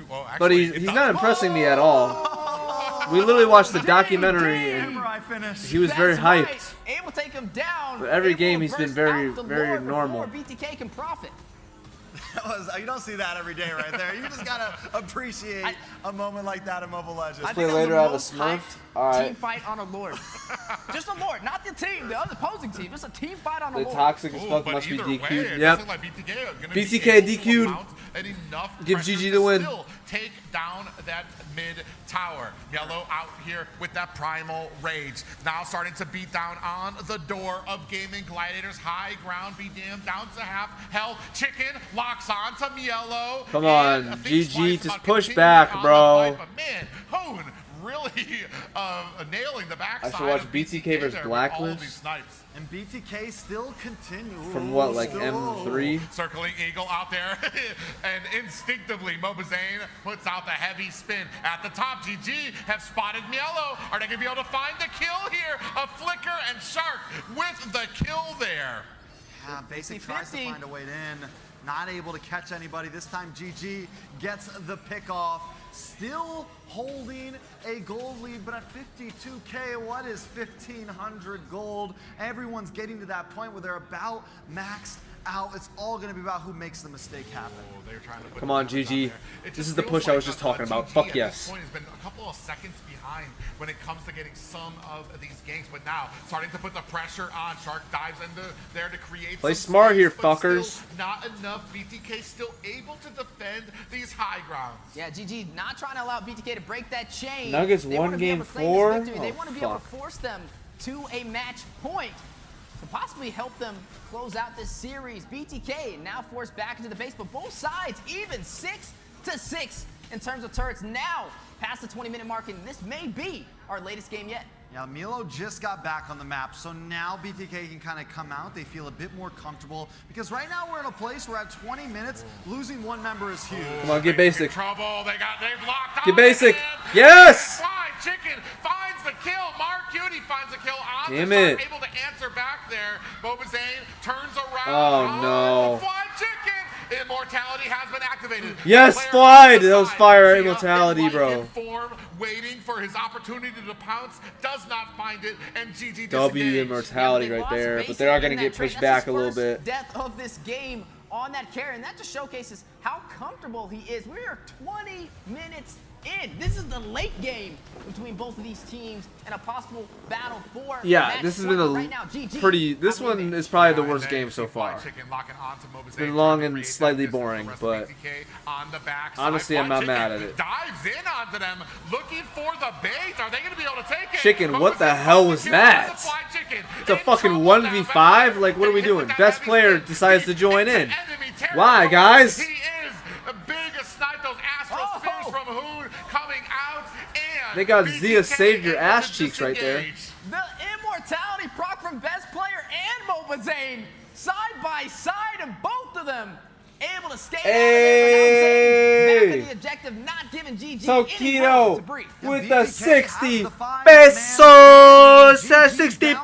Speaker 1: but
Speaker 10: actually,
Speaker 1: he's not impressing me at all. We literally watched the documentary and he was very hyped.
Speaker 11: Able to take him down.
Speaker 1: But every
Speaker 11: able
Speaker 1: game
Speaker 11: to
Speaker 1: he's been
Speaker 11: burst
Speaker 1: very,
Speaker 11: out the
Speaker 1: very
Speaker 11: Lord
Speaker 1: normal.
Speaker 11: before BTK can profit.
Speaker 3: You don't see that every day right there. You just gotta appreciate a moment like that in Mobile Legends.
Speaker 1: Let's play later. I have a Smurf. All
Speaker 11: Team
Speaker 1: right.
Speaker 11: fight on a Lord. Just a Lord, not the team, the other opposing team. Just a team fight on a
Speaker 1: The
Speaker 11: Lord.
Speaker 1: toxic as fuck
Speaker 10: but
Speaker 1: must be
Speaker 10: either way,
Speaker 1: DQ'd.
Speaker 10: it
Speaker 1: Yep.
Speaker 10: doesn't look like BTK is gonna be
Speaker 1: BTK
Speaker 10: able to
Speaker 1: DQ'd.
Speaker 10: mount and enough
Speaker 1: Give
Speaker 10: pressure
Speaker 1: GG
Speaker 10: to
Speaker 1: the win.
Speaker 10: still take down that mid tower. Yellow out here with that primal rage. Now starting to beat down on the door of Gaming Gladiators. High ground, BDM down to half health. Chicken locks on to Mielo.
Speaker 1: Come on, GG, just push back, bro.
Speaker 10: But man, Hoon really nailing the backside.
Speaker 1: I should watch
Speaker 10: of
Speaker 1: BTK versus
Speaker 10: there with all of
Speaker 1: Blacklist.
Speaker 10: these snipes.
Speaker 3: And BTK still continues.
Speaker 1: From what, like M3?
Speaker 10: Circling Eagle out there, and instinctively MobaZane puts out the heavy spin at the top. GG have spotted Mielo. Are they gonna be able to find the kill here? A flicker and Shark with the kill there.
Speaker 3: Yeah, Basic tries to find a way in. Not able to catch anybody. This time GG gets the pick off. Still holding a gold lead, but at 52K, what is 1,500 gold? Everyone's getting to that point where they're about maxed out. It's all going to be about who makes the mistake happen.
Speaker 10: They're trying to put
Speaker 1: Come on, GG. This is the push I was just talking about.
Speaker 10: GG
Speaker 1: Fuck
Speaker 10: at
Speaker 1: yes.
Speaker 10: This point has been a couple of seconds behind when it comes to getting some of these games, but now starting to put the pressure on. Shark dives into there to create.
Speaker 1: Play
Speaker 10: some
Speaker 1: smart
Speaker 10: space,
Speaker 1: here,
Speaker 10: but
Speaker 1: fuckers.
Speaker 10: still not enough. BTK still able to defend these high grounds.
Speaker 11: Yeah, GG not trying to allow BTK to break that chain.
Speaker 1: Nuggets
Speaker 11: They
Speaker 1: won
Speaker 11: wanna be able
Speaker 1: game
Speaker 11: to claim this
Speaker 1: 4?
Speaker 11: victory. They
Speaker 1: Oh,
Speaker 11: want to be able to
Speaker 1: fuck.
Speaker 11: force them to a match point to possibly help them close out this series. BTK now forced back into the base, but both sides even 6-6 in terms of turrets. Now past the 20-minute mark, and this may be our latest game yet.
Speaker 3: Yeah, Mielo just got back on the map, so now BTK can kind of come out. They feel a bit more comfortable because right now we're in a place where at 20 minutes, losing one member is huge.
Speaker 1: Come on, get basic.
Speaker 10: Trouble. They've locked
Speaker 1: Get
Speaker 10: on
Speaker 1: basic.
Speaker 10: again.
Speaker 1: Yes!
Speaker 10: Fine. Chicken finds the kill. Mark Cutie finds the kill. On
Speaker 1: Damn
Speaker 10: the
Speaker 1: it.
Speaker 10: Able to answer back there. MobaZane turns around.
Speaker 1: Oh, no.
Speaker 10: Fly Chicken Immortality has been activated.
Speaker 1: Yes, Floyd! That was fire immortality, bro.
Speaker 10: Form, waiting for his opportunity to pounce, does not find it, and GG
Speaker 1: W immortality right there, but they are going to get pushed back a little bit.
Speaker 11: Death of this game on that carry, and that just showcases how comfortable he is. We are 20 minutes in. This is the late game between both of these teams and a possible battle for
Speaker 1: yeah, this has been a
Speaker 11: right now,
Speaker 1: pretty. This one is probably the worst game so far. It's been long and slightly boring, but honestly, I'm not mad at it.
Speaker 10: Dives in onto them, looking for the bait. Are they going to be able to take it?
Speaker 1: Chicken, what the hell was that? It's a fucking 1v5. Like, what are we doing? Best player decides to join in. Why, guys?
Speaker 10: He is a big snipe. Those astral spheres from Hoon coming out, and
Speaker 1: They got Zia saved your ass cheeks right there.
Speaker 11: The immortality proc from best player and MobaZane side by side, and both of them able to skate out of the objective, not giving GG any room to breathe.
Speaker 1: with the 60 pesos. 60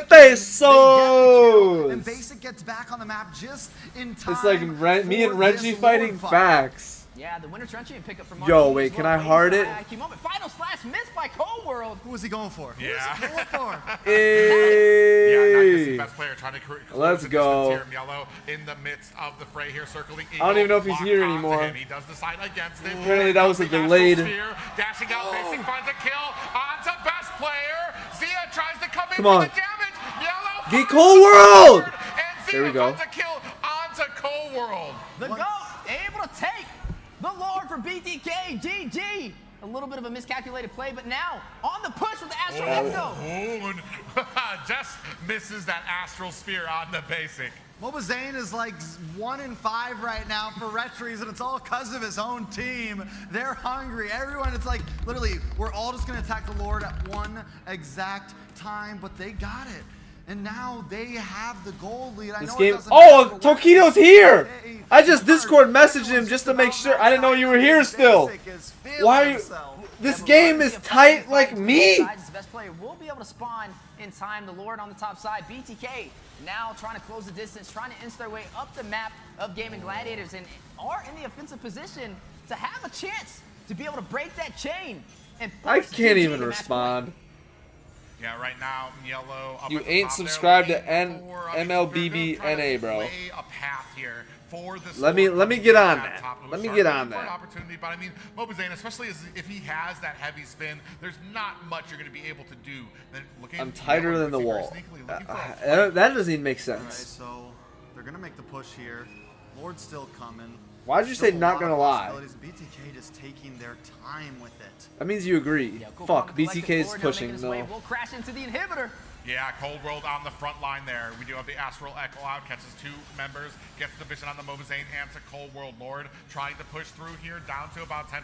Speaker 1: pesos.
Speaker 3: And Basic gets back on the map just in time.
Speaker 1: It's like me and Renji fighting facts.
Speaker 11: Yeah, the winner Truncheon pickup from
Speaker 1: Yo, wait, can I hard it?
Speaker 11: Final slash missed by Cold World.
Speaker 3: Who was he going for?
Speaker 10: Yeah.
Speaker 3: Who was he going for?
Speaker 1: Hey.
Speaker 10: Best player trying to
Speaker 1: Let's go.
Speaker 10: Here, Yellow in the midst of the fray here, circling.
Speaker 1: I don't even know if he's here anymore.
Speaker 10: He does decide against it.
Speaker 1: Apparently that was a delayed.
Speaker 10: Dashing out, Basic finds a kill onto best player. Zia tries to come in
Speaker 1: Come on.
Speaker 10: for the damage. Yellow.
Speaker 1: Get Cold World.
Speaker 10: And
Speaker 1: There we
Speaker 10: Zia
Speaker 1: go.
Speaker 10: finds a kill onto Cold World.
Speaker 11: The GOAT able to take the Lord for BTK. GG. A little bit of a miscalculated play, but now on the push with the Astral Ecto.
Speaker 10: Just misses that astral sphere on the Basic.
Speaker 3: MobaZane is like 1 in 5 right now for Retries, and it's all because of his own team. They're hungry. Everyone, it's like literally, we're all just going to attack the Lord at one exact time, but they got it. And now they have the gold lead.
Speaker 1: This game. Oh, Tokido's here. I just Discord messaged him just to make sure. I didn't know you were here still. Why? Are you, this game is tight like me.
Speaker 11: The best player will be able to spawn in time. The Lord on the top side. BTK now trying to close the distance, trying to inch their way up the map of Gaming Gladiators, and are in the offensive position to have a chance to be able to break that chain. And
Speaker 1: I can't even respond.
Speaker 10: Yeah, right now, Yellow.
Speaker 1: You ain't subscribed to MLBBNA, bro. Let me get on that. Let me get on that.
Speaker 10: Opportunity, but I mean, MobaZane, especially if he has that heavy spin, there's not much you're going to be able to do.
Speaker 1: I'm tighter than the wall. That doesn't even make sense.
Speaker 3: All right, so they're going to make the push here. Lord's still coming.
Speaker 1: Why'd you say not gonna lie?
Speaker 3: BTK just taking their time with it.
Speaker 1: That means you agree.
Speaker 11: Yeah, cool.
Speaker 1: Fuck, BTK is pushing. No.
Speaker 11: We'll crash into the inhibitor.
Speaker 10: Yeah, Cold World on the front line there. We do have the Astral Echo out, catches 2 members, gets the vision on the MobaZane and to Cold World Lord, trying to push through here, down to about 10%,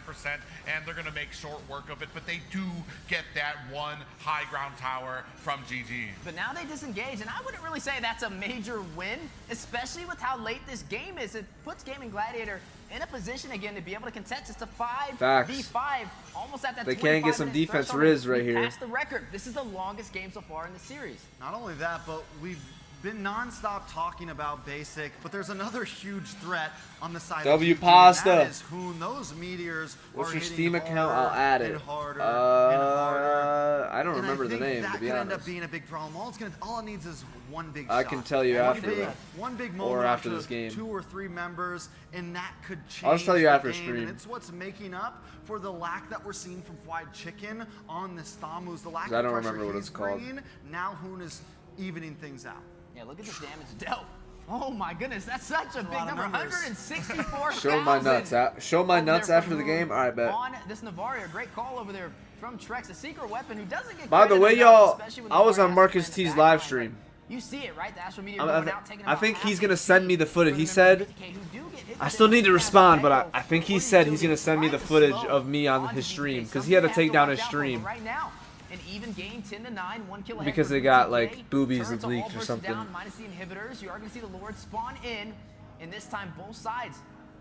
Speaker 10: and they're going to make short work of it, but they do get that one high ground tower from GG.
Speaker 11: But now they disengage, and I wouldn't really say that's a major win, especially with how late this game is. It puts Gaming Gladiator in a position again to be able to contest. It's a 5v5, almost at that.
Speaker 1: They can't get some defense Riz right here.
Speaker 11: That's the record. This is the longest game so far in the series.
Speaker 3: Not only that, but we've been non-stop talking about Basic, but there's another huge threat on the side
Speaker 1: W
Speaker 3: of GG,
Speaker 1: Pasta.
Speaker 3: That is Hoon. Those meteors
Speaker 1: What's
Speaker 3: are
Speaker 1: your
Speaker 3: hitting
Speaker 1: Steam account? I'll
Speaker 3: harder
Speaker 1: add
Speaker 3: and
Speaker 1: it.
Speaker 3: harder and harder.
Speaker 1: I don't remember the name,
Speaker 3: that
Speaker 1: to be
Speaker 3: could end
Speaker 1: honest.
Speaker 3: up being a big problem. All it needs is one big
Speaker 1: I
Speaker 3: shot.
Speaker 1: can tell you after that.
Speaker 3: One big
Speaker 1: Or
Speaker 3: moment
Speaker 1: after
Speaker 3: to
Speaker 1: this game.
Speaker 3: 2 or 3 members, and that could change.
Speaker 1: I'll just tell you
Speaker 3: the
Speaker 1: after
Speaker 3: game,
Speaker 1: stream.
Speaker 3: And it's what's making up for the lack that we're seeing from Fried Chicken on this Thamus. The lack
Speaker 1: I
Speaker 3: of
Speaker 1: don't
Speaker 3: pressure
Speaker 1: remember what
Speaker 3: he's
Speaker 1: it's called.
Speaker 3: bringing. Now Hoon is evening things out.
Speaker 11: Yeah, look at this damage dealt. Oh my goodness, that's such a big number. 164,000.
Speaker 1: Show my nuts. Show my nuts after the game. All right, bet.
Speaker 11: On this Navaria, great call over there from Trex, a secret weapon who doesn't get.
Speaker 1: By the
Speaker 11: credit
Speaker 1: way,
Speaker 11: enough,
Speaker 1: y'all,
Speaker 11: especially with
Speaker 1: I was
Speaker 11: the
Speaker 1: on Marcus T's live stream.
Speaker 11: You see it, right? The Astral Meteor going out, taking
Speaker 1: I
Speaker 11: about
Speaker 1: think
Speaker 11: half
Speaker 1: he's
Speaker 11: the
Speaker 1: gonna send me the footage. He
Speaker 11: speed.
Speaker 1: said,
Speaker 11: BTK who do get hit
Speaker 1: I
Speaker 11: with
Speaker 1: still
Speaker 11: it.
Speaker 1: need to respond, but I think he said he's gonna send me the footage of me on his stream because he had to take down his stream
Speaker 11: Right now, an even game 10-9, 1 kill ahead
Speaker 1: because
Speaker 11: for
Speaker 1: they got
Speaker 11: BTK.
Speaker 1: like boobies
Speaker 11: Turrets all
Speaker 1: leaked or
Speaker 11: bursting
Speaker 1: something.
Speaker 11: down, minus the inhibitors. You are going to see the Lord spawn in, and this time both sides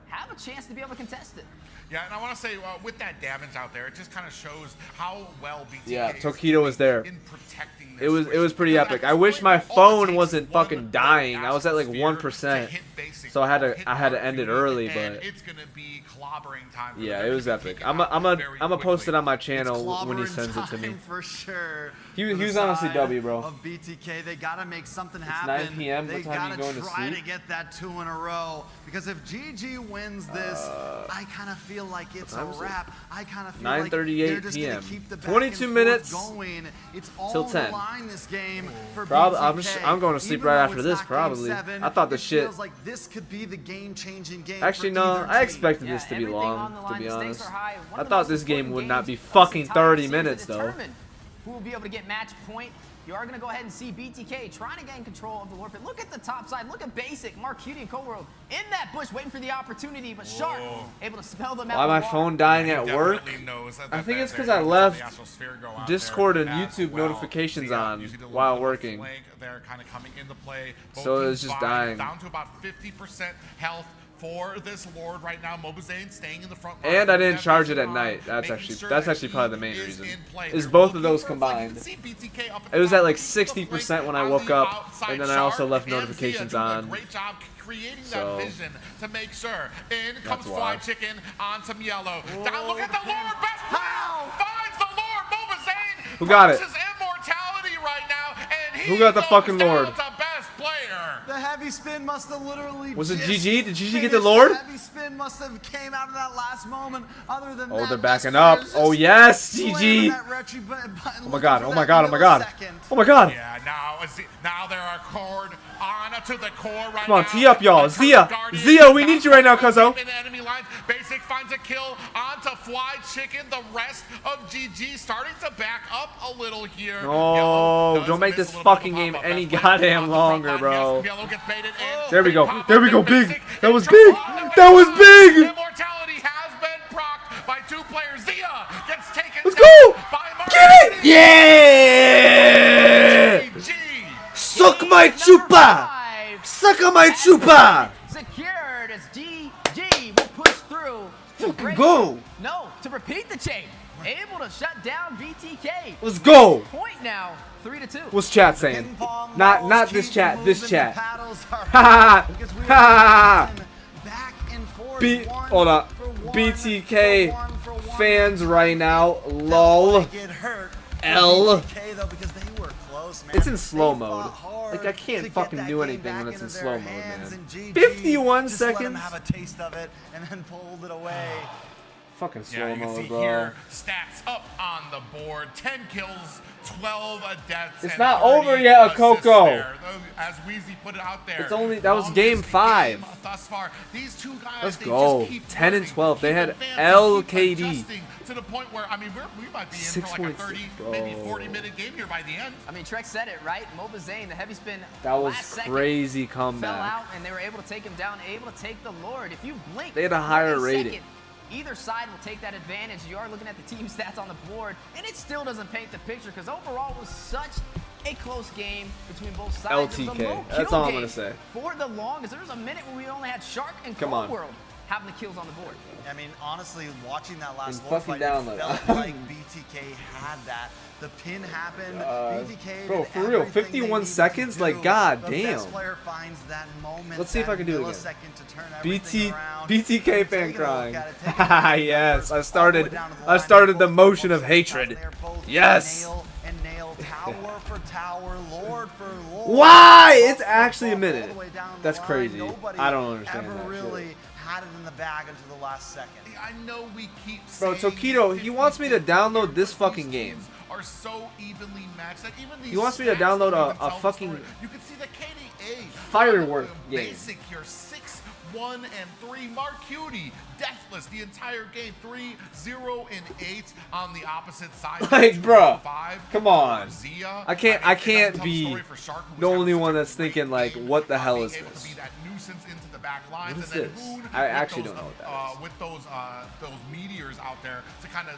Speaker 11: have a chance to be able to contest it.
Speaker 10: Yeah, and I want to say, with that damage out there, it just kind of shows how well BTK
Speaker 1: Yeah,
Speaker 10: is
Speaker 1: Tokido was there.
Speaker 10: in protecting
Speaker 1: It was pretty epic. I wish my phone wasn't fucking dying. I was at like 1%, so I had to end it early. But
Speaker 10: it's gonna be clobbering time.
Speaker 1: Yeah, it was epic. I'm gonna post it on my channel when he sends it to me.
Speaker 3: For sure.
Speaker 1: He was honestly W, bro.
Speaker 3: Of BTK, they gotta make something
Speaker 1: It's
Speaker 3: happen.
Speaker 1: 9 p.m.
Speaker 3: They
Speaker 1: What time are
Speaker 3: gotta
Speaker 1: you going to
Speaker 3: try
Speaker 1: sleep?
Speaker 3: to get that 2 in a row. Because if GG wins this, I kind of feel like it's a wrap. I kind of feel like they're
Speaker 1: 9:38
Speaker 3: just
Speaker 1: p.m.
Speaker 3: gonna keep the back
Speaker 1: 22
Speaker 3: and
Speaker 1: minutes
Speaker 3: forth going. It's all
Speaker 1: till
Speaker 3: on
Speaker 1: 10.
Speaker 3: the line this game for
Speaker 1: Probably,
Speaker 3: BTK.
Speaker 1: I'm going to sleep
Speaker 3: Even
Speaker 1: right
Speaker 3: though
Speaker 1: after
Speaker 3: it's
Speaker 1: this.
Speaker 3: not
Speaker 1: Probably.
Speaker 3: Game 7,
Speaker 1: I thought the
Speaker 3: it
Speaker 1: shit.
Speaker 3: feels like this could be the game-changing game.
Speaker 1: Actually,
Speaker 3: for
Speaker 1: no.
Speaker 3: either
Speaker 1: I
Speaker 3: team.
Speaker 1: expected this to be
Speaker 11: everything on
Speaker 1: long.
Speaker 11: the
Speaker 1: To
Speaker 11: line.
Speaker 1: be
Speaker 11: The stakes
Speaker 1: honest,
Speaker 11: are high. One
Speaker 1: I
Speaker 11: of the
Speaker 1: thought
Speaker 11: most
Speaker 1: this game
Speaker 11: important
Speaker 1: would not be
Speaker 11: games of the
Speaker 1: fucking
Speaker 11: entire
Speaker 1: 30
Speaker 11: season to
Speaker 1: minutes though.
Speaker 11: determine who will be able to get match point. You are going to go ahead and see BTK trying to gain control of the Lord Pit. Look at the top side. Look at Basic, Mark Cutie, and Coworld in that bush waiting for the opportunity. But Shark able to spell them out.
Speaker 1: Why my
Speaker 11: with
Speaker 1: phone
Speaker 11: water.
Speaker 1: dying at work? I think it's because I left Discord and YouTube notifications on while working.
Speaker 10: They're kind of coming into play.
Speaker 1: So it's just dying.
Speaker 10: Down to about 50% health for this Lord right now. MobaZane staying in the front.
Speaker 1: And I didn't charge it at night. That's actually probably the main reason. Is both of those combined. It was at like 60% when I woke up, and then I also left notifications on.
Speaker 10: Great job creating
Speaker 1: So,
Speaker 10: that vision to make sure. In comes
Speaker 1: why.
Speaker 10: Fly Chicken on some yellow. Down, look at the Lord, best player finds the Lord. MobaZane
Speaker 1: Who got it?
Speaker 10: his immortality right now, and he
Speaker 1: Who got the
Speaker 10: goes
Speaker 1: fucking
Speaker 10: down
Speaker 1: Lord?
Speaker 10: the best player.
Speaker 3: The heavy spin must have literally.
Speaker 1: Was it
Speaker 3: just
Speaker 1: GG? Did GG get the
Speaker 3: finished.
Speaker 1: Lord?
Speaker 3: The heavy spin must have came out of that last moment. Other than
Speaker 1: Oh,
Speaker 3: that,
Speaker 1: they're
Speaker 3: best
Speaker 1: backing up.
Speaker 3: players
Speaker 1: Oh
Speaker 3: just
Speaker 1: yes,
Speaker 3: slamming
Speaker 1: GG.
Speaker 3: that retry button,
Speaker 1: Oh my god. Oh my god. Oh my god. Oh my god.
Speaker 10: Yeah, now they're a cord on to the core right
Speaker 1: Come on,
Speaker 10: now.
Speaker 1: tee up, y'all. Zia, we need you right now, cuzzo.
Speaker 10: In enemy lines, Basic finds a kill onto Fly Chicken. The rest of GG starting to back up a little here.
Speaker 1: No, don't make this fucking game any goddamn longer, bro. There we go. There we go. Big. That was big. That was big.
Speaker 10: Immortality has been procced by 2 players. Zia gets taken.
Speaker 1: Let's go. Get it. Yeah. Suck my chupa. Suck on my chupa.
Speaker 11: Secured as GG will push through.
Speaker 1: Fucking go.
Speaker 11: No, to repeat the chain. Able to shut down BTK.
Speaker 1: Let's go.
Speaker 11: Point now, 3-2.
Speaker 1: What's chat saying? Not this chat. This chat. Ha ha. Hold up. BTK fans right now. Lol. L. It's in slow mode. Like I can't fucking do anything when it's in slow mode, man. 51
Speaker 3: Just let him
Speaker 1: seconds.
Speaker 3: have a taste of it and then pulled it away.
Speaker 1: Fucking slow
Speaker 10: Yeah, you can
Speaker 1: mode,
Speaker 10: see
Speaker 1: bro.
Speaker 10: here stats up on the board: 10 kills, 12 deaths.
Speaker 1: It's
Speaker 10: and
Speaker 1: not
Speaker 10: 30
Speaker 1: over yet,
Speaker 10: assists
Speaker 1: Akoko.
Speaker 10: there. As Wheezy put it out there.
Speaker 1: It's only that was
Speaker 10: longest
Speaker 1: game 5.
Speaker 10: game thus far. These 2 guys,
Speaker 1: Let's
Speaker 10: they
Speaker 1: go.
Speaker 10: just keep
Speaker 1: 10 and
Speaker 10: working,
Speaker 1: 12. They
Speaker 10: keep
Speaker 1: had
Speaker 10: advancing, keep
Speaker 1: LKD.
Speaker 10: adjusting to the point where I mean we might be in for like a 30, maybe 40-minute game here by the end.
Speaker 11: I mean, Trek said it, right? MobaZane, the heavy spin
Speaker 1: That was
Speaker 11: last second,
Speaker 1: crazy
Speaker 11: fell
Speaker 1: comeback.
Speaker 11: out, and they were able to take him down, able to take the Lord. If you blink,
Speaker 1: They had a higher
Speaker 11: 1
Speaker 1: rating.
Speaker 11: second, either side will take that advantage. You are looking at the team stats on the board, and it still doesn't paint the picture because overall it was such a close game between both sides. It was a
Speaker 1: LTK.
Speaker 11: low
Speaker 1: That's
Speaker 11: kill
Speaker 1: all I'm
Speaker 11: game
Speaker 1: gonna say.
Speaker 11: For the longest, there was a minute where we only had Shark and
Speaker 1: Come on.
Speaker 11: Cold World having the kills on the board.
Speaker 3: I mean, honestly, watching that last
Speaker 1: And
Speaker 3: Lord
Speaker 1: fucking
Speaker 3: fight, it
Speaker 1: download.
Speaker 3: felt like BTK had that. The pin happened. BTK
Speaker 1: Bro,
Speaker 3: did
Speaker 1: for real,
Speaker 3: everything they
Speaker 1: 51
Speaker 3: needed to
Speaker 1: seconds?
Speaker 3: do.
Speaker 1: Like, god
Speaker 3: The
Speaker 1: damn.
Speaker 3: best player finds that moment,
Speaker 1: Let's see if
Speaker 3: that
Speaker 1: I can do it again.
Speaker 3: millisecond to turn everything around.
Speaker 1: BTK fan
Speaker 3: Take a look
Speaker 1: crying.
Speaker 3: at it, take a look at it.
Speaker 1: Yes, I
Speaker 3: All the way
Speaker 1: started
Speaker 3: down to the
Speaker 1: I
Speaker 3: line.
Speaker 1: started the
Speaker 3: Both
Speaker 1: motion of
Speaker 3: sides
Speaker 1: hatred.
Speaker 3: there, both
Speaker 1: Yes.
Speaker 3: nail and nail, tower for tower, Lord for Lord.
Speaker 1: Why?
Speaker 3: Both
Speaker 1: It's
Speaker 3: for
Speaker 1: actually a
Speaker 3: both, all
Speaker 1: minute.
Speaker 3: the way down the
Speaker 1: That's
Speaker 3: line.
Speaker 1: crazy.
Speaker 3: Nobody
Speaker 1: I don't understand
Speaker 3: ever
Speaker 1: that shit.
Speaker 3: really had it in the bag until the last second.
Speaker 10: I know we keep
Speaker 1: Bro,
Speaker 10: saying
Speaker 1: Tokido, he wants me to download this fucking game.
Speaker 10: are so evenly matched that even these
Speaker 1: He wants me to
Speaker 10: stats
Speaker 1: download
Speaker 10: don't
Speaker 1: a
Speaker 10: even tell the
Speaker 1: fucking
Speaker 10: story. You can see the KDA
Speaker 1: firework game.
Speaker 10: Basic here 6, 1, and 3. Mark Cutie, deathless the entire game. 3, 0, and 8 on the opposite side.
Speaker 1: Like, bruh,
Speaker 10: 5
Speaker 1: come on.
Speaker 10: Zia.
Speaker 1: I can't be the only one that's thinking like, what the hell is
Speaker 10: able to
Speaker 1: this?
Speaker 10: be that nuisance into the back lines.
Speaker 1: What is
Speaker 10: and then
Speaker 1: this?
Speaker 10: Hoon
Speaker 1: I
Speaker 10: with
Speaker 1: actually
Speaker 10: those,
Speaker 1: don't know what that is.
Speaker 10: With those meteors out there to kind of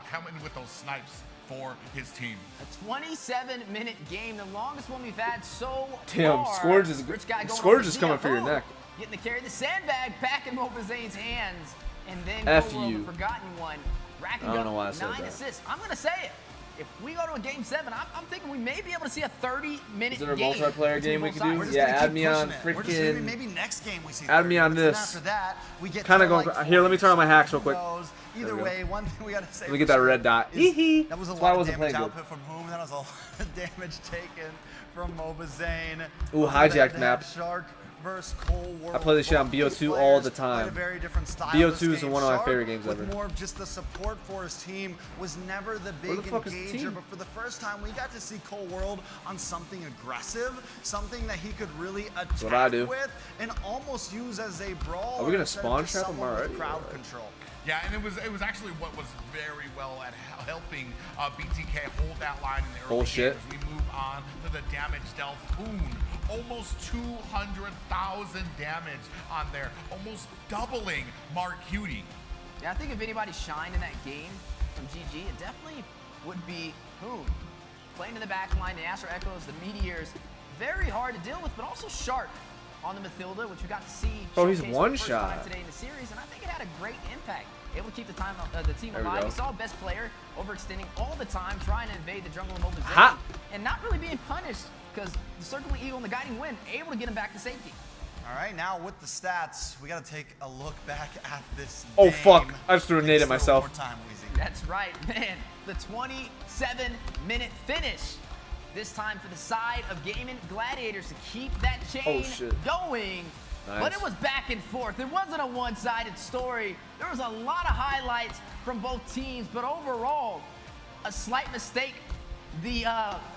Speaker 10: come in with those snipes for his team.
Speaker 11: A 27-minute game, the longest one we've had so
Speaker 1: Damn,
Speaker 11: far.
Speaker 1: Scourge is
Speaker 11: Rich guy going
Speaker 1: Scourge
Speaker 11: over
Speaker 1: is coming for your
Speaker 11: Zia.
Speaker 1: neck.
Speaker 11: getting to carry the sandbag back in MobaZane's hands. And then
Speaker 1: F
Speaker 11: Cold World,
Speaker 1: you.
Speaker 11: the Forgotten One, racking
Speaker 1: I don't know
Speaker 11: up
Speaker 1: why I said
Speaker 11: 9
Speaker 1: that.
Speaker 11: assists. I'm going to say it. If we go to a game 7, I'm thinking we may be able to see a 30-minute
Speaker 1: Is there a
Speaker 11: game.
Speaker 1: multiplayer game we
Speaker 11: between
Speaker 1: could
Speaker 11: both
Speaker 1: do?
Speaker 11: sides.
Speaker 1: Yeah, add me on freaking.
Speaker 3: Maybe next game we see.
Speaker 1: Add me on this.
Speaker 3: After that, we get
Speaker 1: Kind of
Speaker 3: to,
Speaker 1: going.
Speaker 3: like,
Speaker 1: Here, let me turn on my hacks real quick.
Speaker 3: Either
Speaker 1: There we go.
Speaker 3: way, one thing we gotta say.
Speaker 1: Let me get that red dot.
Speaker 3: That was a
Speaker 1: That's why I
Speaker 3: lot of
Speaker 1: wasn't
Speaker 3: damage
Speaker 1: playing good.
Speaker 3: output from whom. That was a lot of damage taken from MobaZane.
Speaker 1: Ooh, hijacked map.
Speaker 3: Shark versus Cold World.
Speaker 1: I play this shit on BO2 all the time.
Speaker 3: Very different style
Speaker 1: BO2 is one of my favorite games
Speaker 3: with
Speaker 1: ever.
Speaker 3: more of just the support for his team, was never the
Speaker 1: Where
Speaker 3: big
Speaker 1: the fuck is the
Speaker 3: engager,
Speaker 1: team?
Speaker 3: but for the first time we got to see Cold World on something aggressive, something that he could really attack
Speaker 1: what I do.
Speaker 3: with and almost use as a brawl.
Speaker 1: Are we gonna spawn trap him already?
Speaker 3: Crowd control.
Speaker 10: Yeah, and it was actually what was very well at helping BTK hold that line in the early
Speaker 1: Bullshit.
Speaker 10: game as we move on to the damage dealt. Poon, almost 200,000 damage on there, almost doubling Mark Cutie.
Speaker 11: Yeah, I think if anybody shined in that game from GG, it definitely would be Poon. Playing in the back line, the Astro Echoes, the Meteors, very hard to deal with, but also sharp on the Mathilda, which we got to see.
Speaker 1: Oh, he's
Speaker 11: showcased for
Speaker 1: one
Speaker 11: the first
Speaker 1: shot.
Speaker 11: time today in the series, and I think it had a great impact. Able to keep the team
Speaker 1: There we
Speaker 11: alive.
Speaker 1: go.
Speaker 11: We saw best player overextending all the time, trying to invade the jungle of MobaZane,
Speaker 1: Ha!
Speaker 11: and not really being punished because the Circling Eagle and the Guiding Wind able to get him back to safety.
Speaker 3: All right, now with the stats, we got to take a look back at this
Speaker 1: Oh
Speaker 3: game.
Speaker 1: fuck! I just threw a
Speaker 3: Take
Speaker 1: nade
Speaker 3: us
Speaker 1: at
Speaker 3: through it
Speaker 1: myself.
Speaker 3: one more time, Weezy.
Speaker 11: That's right, man. The 27-minute finish. This time for the side of Gaming Gladiators to keep that chain
Speaker 1: shit.
Speaker 11: going.
Speaker 1: Nice.
Speaker 11: But it was back and forth. It wasn't a one-sided story. There was a lot of highlights from both teams, but overall, a slight mistake. The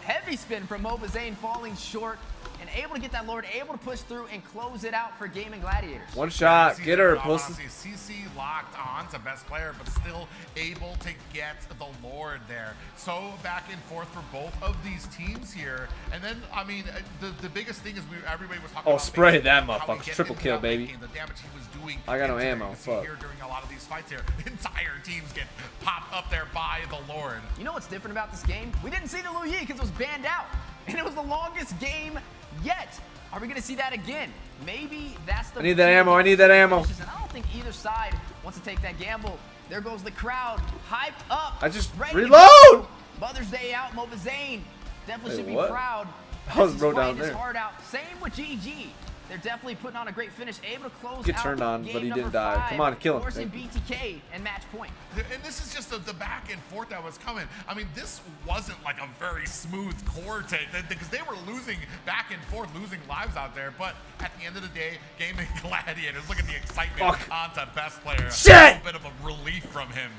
Speaker 11: heavy spin from MobaZane falling short and able to get that Lord, able to push through and close it out for Gaming Gladiators.
Speaker 1: One shot, get her, pussy.
Speaker 10: CC locked on to best player, but still able to get the Lord there. So back and forth for both of these teams here. And then, I mean, the biggest thing is everybody was talking about.
Speaker 1: Spray that
Speaker 10: how he
Speaker 1: motherfucker.
Speaker 10: get
Speaker 1: Triple
Speaker 10: into
Speaker 1: kill,
Speaker 10: that late
Speaker 1: baby.
Speaker 10: game, the damage he was doing.
Speaker 1: I got no
Speaker 10: into it.
Speaker 1: ammo,
Speaker 10: You see
Speaker 1: fuck.
Speaker 10: here during a lot of these fights here, entire teams get popped up there by the Lord.
Speaker 11: You know what's different about this game? We didn't see the Lu Yi because it was banned out. And it was the longest game yet. Are we going to see that again? Maybe that's the...
Speaker 1: I need that ammo, I need that ammo.
Speaker 11: And I don't think either side wants to take that gamble. There goes the crowd, hyped up.
Speaker 1: I just
Speaker 11: ready to
Speaker 1: reload!
Speaker 11: go. Mother's Day out, MobaZane. Definitely
Speaker 1: Wait,
Speaker 11: should be
Speaker 1: what?
Speaker 11: proud.
Speaker 1: I was
Speaker 11: He's
Speaker 1: wrote down
Speaker 11: fighting his
Speaker 1: there.
Speaker 11: heart out. Same with GG. They're definitely putting on a great finish, able to close
Speaker 1: Get
Speaker 11: out
Speaker 1: turned on,
Speaker 11: game
Speaker 1: but he didn't
Speaker 11: number
Speaker 1: die.
Speaker 11: 5,
Speaker 1: Come on, kill him.
Speaker 11: forcing
Speaker 1: Thank
Speaker 11: BTK and match point.
Speaker 10: And this is just the back and forth that was coming. I mean, this wasn't like a very smooth core take because they were losing back and forth, losing lives out there. But at the end of the day, Gaming Gladiators, look at the excitement onto best player.
Speaker 1: Shit!
Speaker 10: A little bit of a relief from him.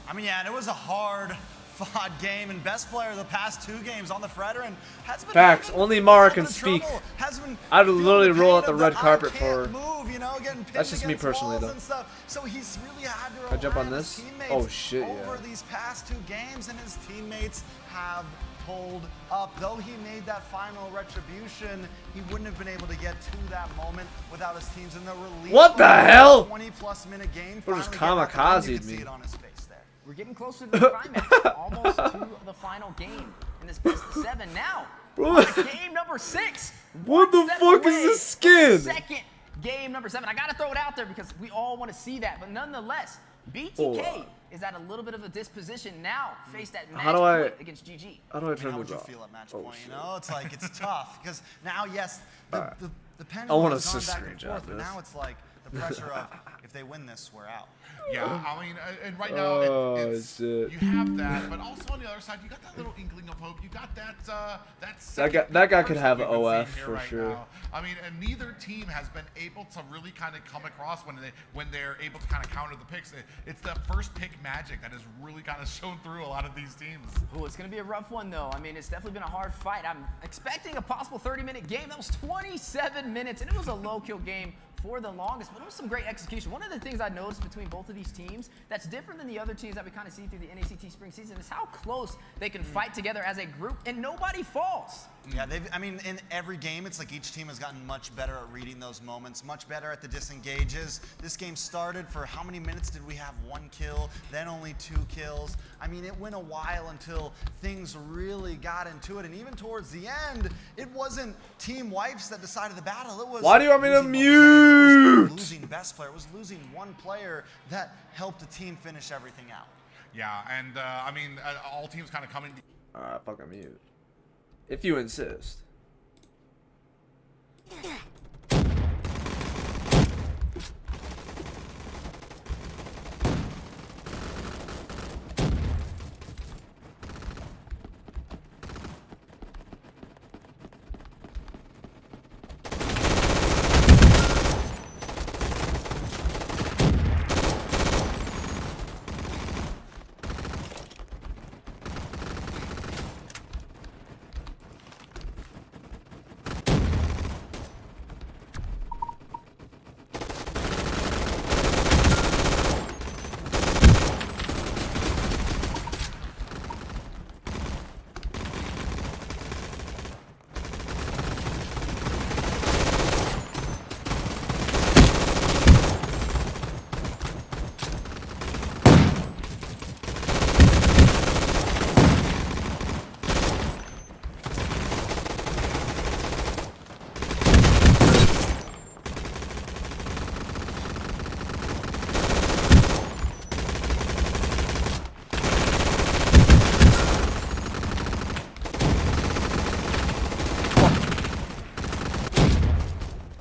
Speaker 3: I mean, yeah, and it was a hard-fought game, and best player of the past 2 games on the Fredrin has been
Speaker 1: Facts.
Speaker 3: having
Speaker 1: Only
Speaker 3: a
Speaker 1: Mara
Speaker 3: little
Speaker 1: can
Speaker 3: bit of
Speaker 1: speak.
Speaker 3: trouble, has been
Speaker 1: I'd
Speaker 3: feeling
Speaker 1: literally
Speaker 3: the
Speaker 1: roll
Speaker 3: pain
Speaker 1: out the
Speaker 3: of
Speaker 1: red
Speaker 3: I
Speaker 1: carpet
Speaker 3: can't
Speaker 1: for-
Speaker 3: move, you know, getting pinned
Speaker 1: That's just me
Speaker 3: against
Speaker 1: personally,
Speaker 3: walls
Speaker 1: though.
Speaker 3: and stuff. So he's really had to
Speaker 1: I jump
Speaker 3: rely
Speaker 1: on
Speaker 3: his
Speaker 1: this?
Speaker 3: teammates
Speaker 1: Oh, shit,
Speaker 3: over
Speaker 1: yeah.
Speaker 3: these past 2 games, and his teammates have pulled up. Though he made that final retribution, he wouldn't have been able to get to that moment without his teams in the relief.
Speaker 1: What the hell?
Speaker 3: 20-plus minute game.
Speaker 1: We're just
Speaker 3: finally getting out the win. You
Speaker 1: kamikazed
Speaker 3: can see
Speaker 1: me.
Speaker 3: it on his face there.
Speaker 11: We're getting closer to the climax, almost to the final game in this best of 7. Now,
Speaker 1: Bro.
Speaker 11: on to game number 6.
Speaker 1: What the fuck is this skin?
Speaker 11: Second game number 7. I got to throw it out there because we all want to see that. But nonetheless, BTK
Speaker 1: Oh.
Speaker 11: is at a little bit of a disposition now, faced that match
Speaker 1: How do I-
Speaker 11: point against GG.
Speaker 1: How do I turn
Speaker 3: How
Speaker 1: this
Speaker 3: would you
Speaker 1: off?
Speaker 3: feel at match
Speaker 1: Oh,
Speaker 3: point?
Speaker 1: shit.
Speaker 3: You know, it's like it's tough because now, yes, the
Speaker 1: Alright.
Speaker 3: the pendulum
Speaker 1: want
Speaker 3: has
Speaker 1: to
Speaker 3: gone
Speaker 1: just
Speaker 3: back and
Speaker 1: screenshot
Speaker 3: forth, but
Speaker 1: this.
Speaker 3: now it's like the pressure of if they win this, we're out.
Speaker 10: Yeah, I mean, and right now
Speaker 1: Oh,
Speaker 10: it's
Speaker 1: shit.
Speaker 10: you have that, but also on the other side, you got that little inkling of hope. You got that
Speaker 1: That guy could have
Speaker 10: we've been
Speaker 1: OF
Speaker 10: seeing here
Speaker 1: for
Speaker 10: right
Speaker 1: sure.
Speaker 10: now. I mean, and neither team has been able to really kind of come across when they're able to kind of counter the picks. It's the first pick magic that has really kind of shown through a lot of these teams.
Speaker 11: Ooh, it's going to be a rough one, though. I mean, it's definitely been a hard fight. I'm expecting a possible 30-minute game. That was 27 minutes, and it was a low-kill game for the longest, but it was some great execution. One of the things I noticed between both of these teams that's different than the other teams that we kind of see through the NACT spring season is how close they can fight together as a group, and nobody falls.
Speaker 3: Yeah, I mean, in every game, it's like each team has gotten much better at reading those moments, much better at the disengages. This game started for how many minutes did we have? 1 kill, then only 2 kills. I mean, it went a while until things really got into it, and even towards the end, it wasn't team wipes that decided the battle. It was
Speaker 1: Why do you want me to mute?
Speaker 3: was losing best player. It was losing one player that helped the team finish everything out.
Speaker 10: Yeah, and I mean, all teams kind of coming.
Speaker 1: Alright, fuck, I'm mute. If you insist.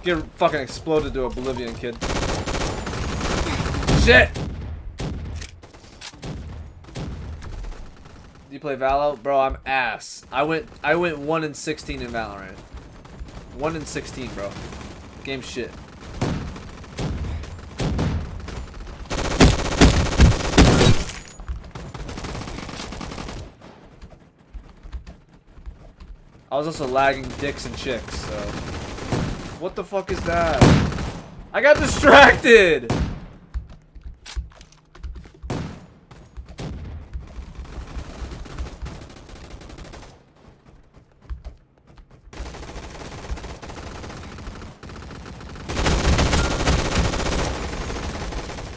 Speaker 1: Get fucking exploded to oblivion, kid. Shit! Do you play Valo? Bro, I'm ass. I went 1-16 in Valorant. 1-16, bro. Game shit. I was also lagging dicks and chicks, so. What the fuck is that? I got distracted!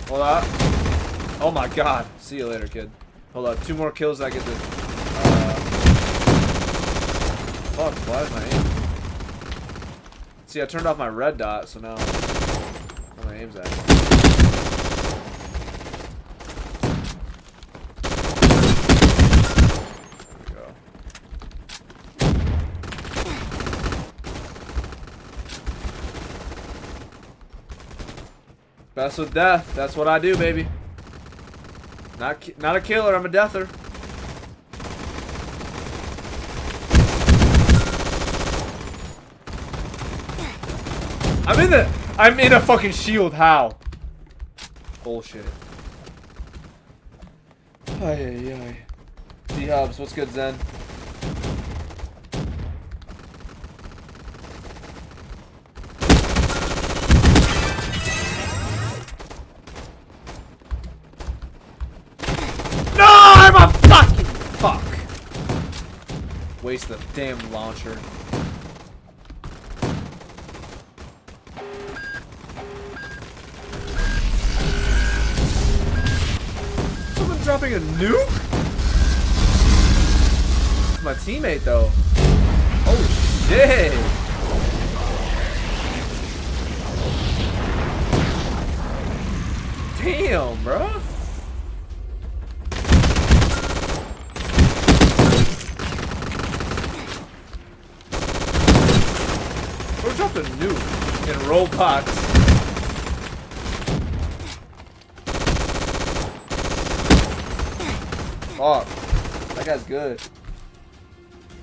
Speaker 1: Hold up. Oh my god. See you later, kid. Hold up. 2 more kills, I get to... Fuck, why is my aim? See, I turned off my red dot, so now where my aim's at. There we go. Best with death. That's what I do, baby. Not a killer. I'm a deather. I'm in a fucking shield. How? Bullshit. Ay, ay, ay. D-Hubs, what's good, Zen? No, I'm a fucking fuck. Waste the damn launcher. Dropping a nuke? It's my teammate though. Oh shit! Damn, bro. Who dropped a nuke in Roblox? Fuck. That guy's good.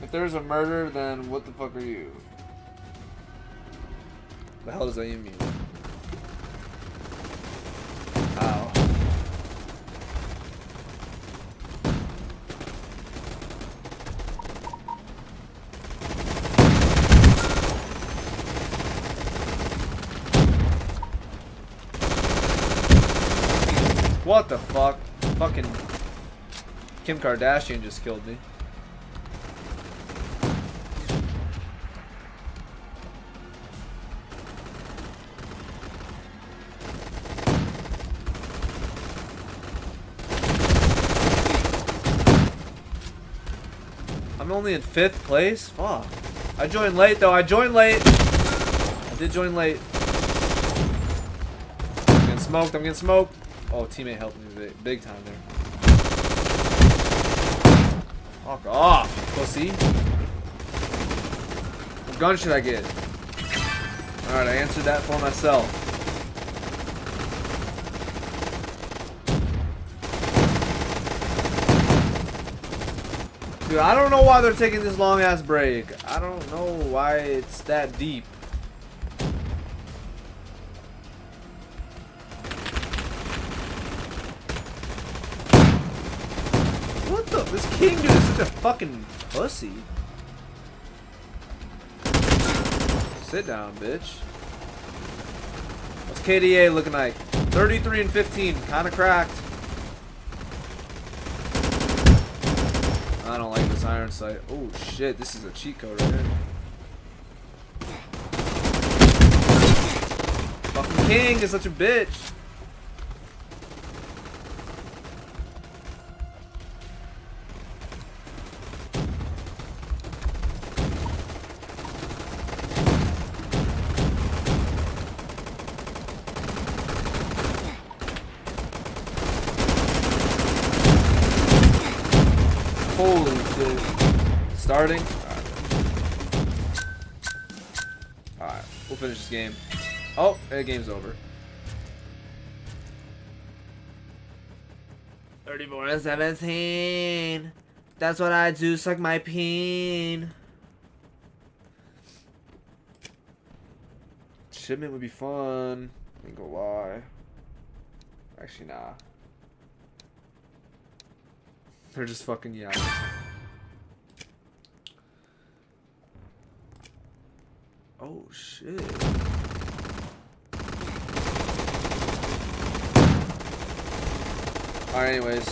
Speaker 1: If there's a murder, then what the fuck are you? The hell does that even mean? Ow. What the fuck? Fucking Kim Kardashian just killed me. I'm only in 5th place? Fuck. I joined late though. I joined late. I did join late. smoked. I'm getting smoked. Oh, teammate helped me big time there. Fuck off, pussy. What gun should I get? Alright, I answered that for myself. Dude, I don't know why they're taking this long ass break. I don't know why it's that deep. What the? This king dude is such a fucking pussy. Sit down, bitch. What's KDA looking like? 33 and 15, kind of cracked. I don't like this iron sight. Oh shit, this is a cheat code right here. Fucking king is such a bitch. Holy shit. Starting? Alright, we'll finish this game. Oh, the game's over. 34-17. That's what I do, suck my peen. Shipment would be fun. Ain't gonna lie. Actually, nah. They're just fucking yelling. Oh shit. Alright, anyways.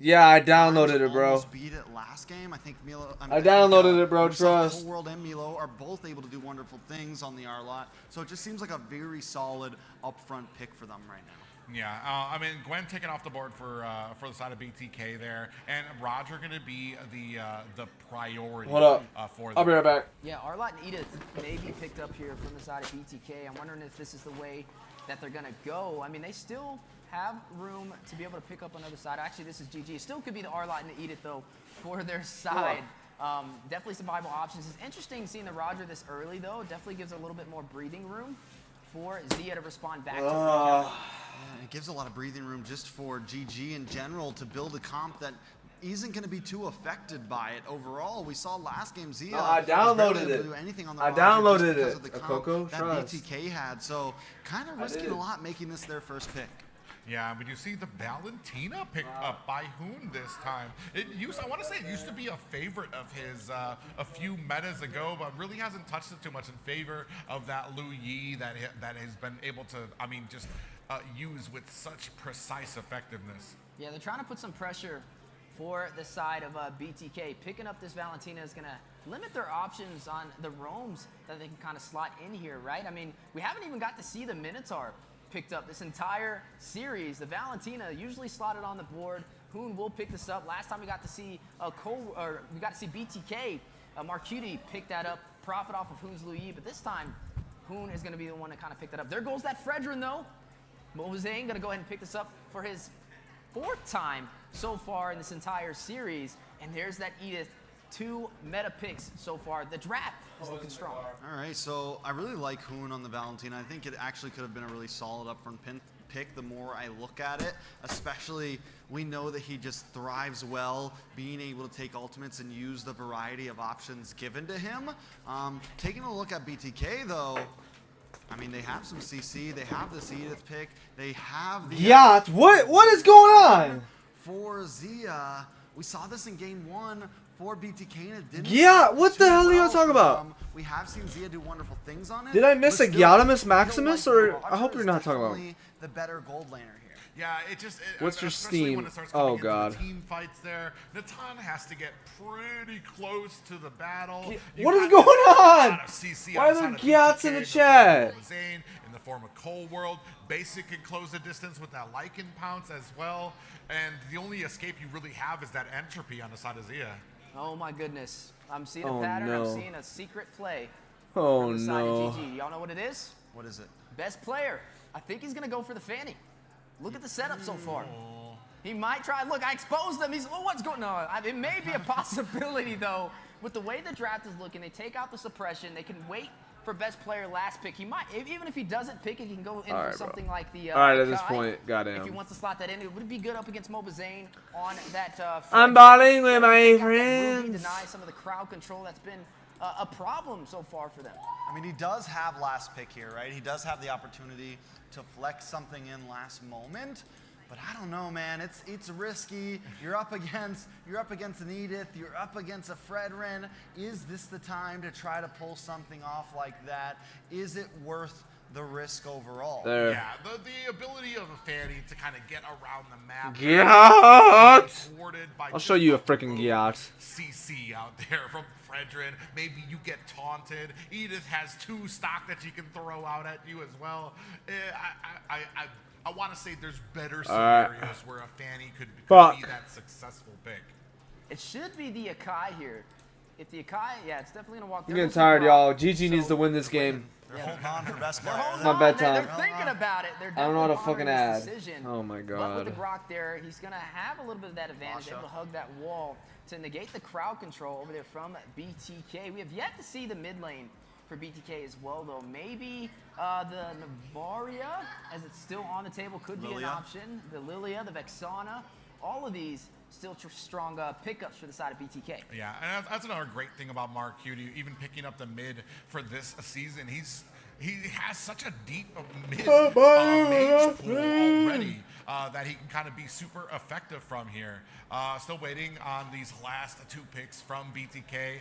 Speaker 1: Yeah, I downloaded it, bro.
Speaker 3: Beat it last game. I think Milo.
Speaker 1: I downloaded it, bro. Trust.
Speaker 3: World and Milo are both able to do wonderful things on the R lot, so it just seems like a very solid upfront pick for them right now.
Speaker 10: Yeah, I mean, Gwen taking off the board for the side of BTK there, and Roger going to be the priority.
Speaker 1: Hold up.
Speaker 10: For them.
Speaker 1: I'll be right back.
Speaker 11: Yeah, Arlott and Edith may be picked up here from the side of BTK. I'm wondering if this is the way that they're going to go. I mean, they still have room to be able to pick up another side. Actually, this is GG. It still could be the Arlott and the Edith, though, for their side. Definitely some viable options. It's interesting seeing the Roger this early, though. It definitely gives a little bit more breathing room for Zia to respond back to
Speaker 3: Yeah, it gives a lot of breathing room just for GG in general to build a comp that isn't going to be too affected by it overall. We saw last game Zia.
Speaker 1: I downloaded it.
Speaker 3: Do anything on the
Speaker 1: I
Speaker 3: Roger
Speaker 1: downloaded
Speaker 3: just because
Speaker 1: it.
Speaker 3: of the
Speaker 1: A
Speaker 3: comp
Speaker 1: Coco
Speaker 3: that
Speaker 1: trust.
Speaker 3: BTK had, so kind of risking a lot making this their first pick.
Speaker 10: Yeah, but you see the Valentina picked up by Hoon this time. I want to say it used to be a favorite of his a few metas ago, but really hasn't touched it too much in favor of that Lu Yi that has been able to, I mean, just use with such precise effectiveness.
Speaker 11: Yeah, they're trying to put some pressure for the side of BTK. Picking up this Valentina is going to limit their options on the roams that they can kind of slot in here, right? I mean, we haven't even got to see the Minotaur picked up this entire series. The Valentina usually slotted on the board. Hoon will pick this up. Last time we got to see BTK, Marcuti pick that up, profit off of Hoon's Lu Yi, but this time Hoon is going to be the one to kind of pick that up. There goes that Fredrin, though. MobaZane going to go ahead and pick this up for his 4th time so far in this entire series. And there's that Edith. 2 meta picks so far. The draft is looking strong.
Speaker 3: All right, so I really like Hoon on the Valentina. I think it actually could have been a really solid upfront pick the more I look at it. Especially, we know that he just thrives well being able to take ultimates and use the variety of options given to him. Taking a look at BTK, though, I mean, they have some CC. They have this Edith pick. They have the...
Speaker 1: Yeah, what is going on?
Speaker 3: For Zia, we saw this in game 1. For BTK, and it didn't.
Speaker 1: Yeah, what the hell are you talking about?
Speaker 3: We have seen Zia do wonderful things on it.
Speaker 1: Did I miss a Gyadamus Maximus, or I hope you're not talking about
Speaker 3: the better gold laner here.
Speaker 10: Yeah, it just.
Speaker 1: What's your Steam?
Speaker 10: When it starts
Speaker 1: Oh
Speaker 10: into
Speaker 1: god.
Speaker 10: the team fights there, Natan has to get pretty close to the battle.
Speaker 1: What is going on? Why are there gyats in the chat?
Speaker 10: In the form of Cold World, Basic can close the distance with that Lycan pounce as well, and the only escape you really have is that entropy on the side of Zia.
Speaker 11: Oh my goodness. I'm seeing
Speaker 1: Oh,
Speaker 11: a pattern.
Speaker 1: no.
Speaker 11: I'm seeing a secret play.
Speaker 1: Oh,
Speaker 11: from the side
Speaker 1: no.
Speaker 11: of GG. Y'all know what it is?
Speaker 3: What is it?
Speaker 11: Best player. I think he's going to go for the Fanny. Look at the setup so far. He might try. Look, I exposed him. He's, oh, what's going on? It may be a possibility, though. With the way the draft is looking, they take out the suppression. They can wait for best player last pick. He might, even if he doesn't pick it, he can go in for something like the
Speaker 1: Alright, at this
Speaker 11: Kai.
Speaker 1: point, goddamn.
Speaker 11: If he wants to slot that in, it would be good up against MobaZane on that.
Speaker 1: I'm balling with my friends.
Speaker 11: Deny some of the crowd control that's been a problem so far for them.
Speaker 3: I mean, he does have last pick here, right? He does have the opportunity to flex something in last moment. But I don't know, man. It's risky. You're up against an Edith. You're up against a Fredrin. Is this the time to try to pull something off like that? Is it worth the risk overall?
Speaker 1: There.
Speaker 10: Yeah, the ability of a Fanny to kind of get around the map.
Speaker 1: I'll show you a freaking Gyat.
Speaker 10: CC out there from Fredrin. Maybe you get taunted. Edith has 2 stock that she can throw out at you as well. I want to say there's better scenarios where a Fanny could be that successful pick.
Speaker 11: It should be the Akai here. If the Akai, yeah, it's definitely going to walk.
Speaker 1: I'm getting tired, y'all. GG needs to win this game.
Speaker 3: They're holding on for best player.
Speaker 1: It's my bedtime.
Speaker 11: They're thinking about it. They're
Speaker 1: I don't know how to
Speaker 11: definitely
Speaker 1: fucking
Speaker 11: honoring
Speaker 1: add.
Speaker 11: this decision.
Speaker 1: Oh my
Speaker 11: But
Speaker 1: god.
Speaker 11: with the Grok there, he's going to have a little bit of that advantage, able to hug that wall to negate the crowd control over there from BTK. We have yet to see the mid lane for BTK as well, though. Maybe the Navaria, as it's still on the table, could be an option. The Lilia, the Vexana, all of these still strong pickups for the side of BTK.
Speaker 10: Yeah, and that's another great thing about Mark Cutie, even picking up the mid for this season. He has such a deep mid mage pool already that he can kind of be super effective from here. Still waiting on these last 2 picks from BTK.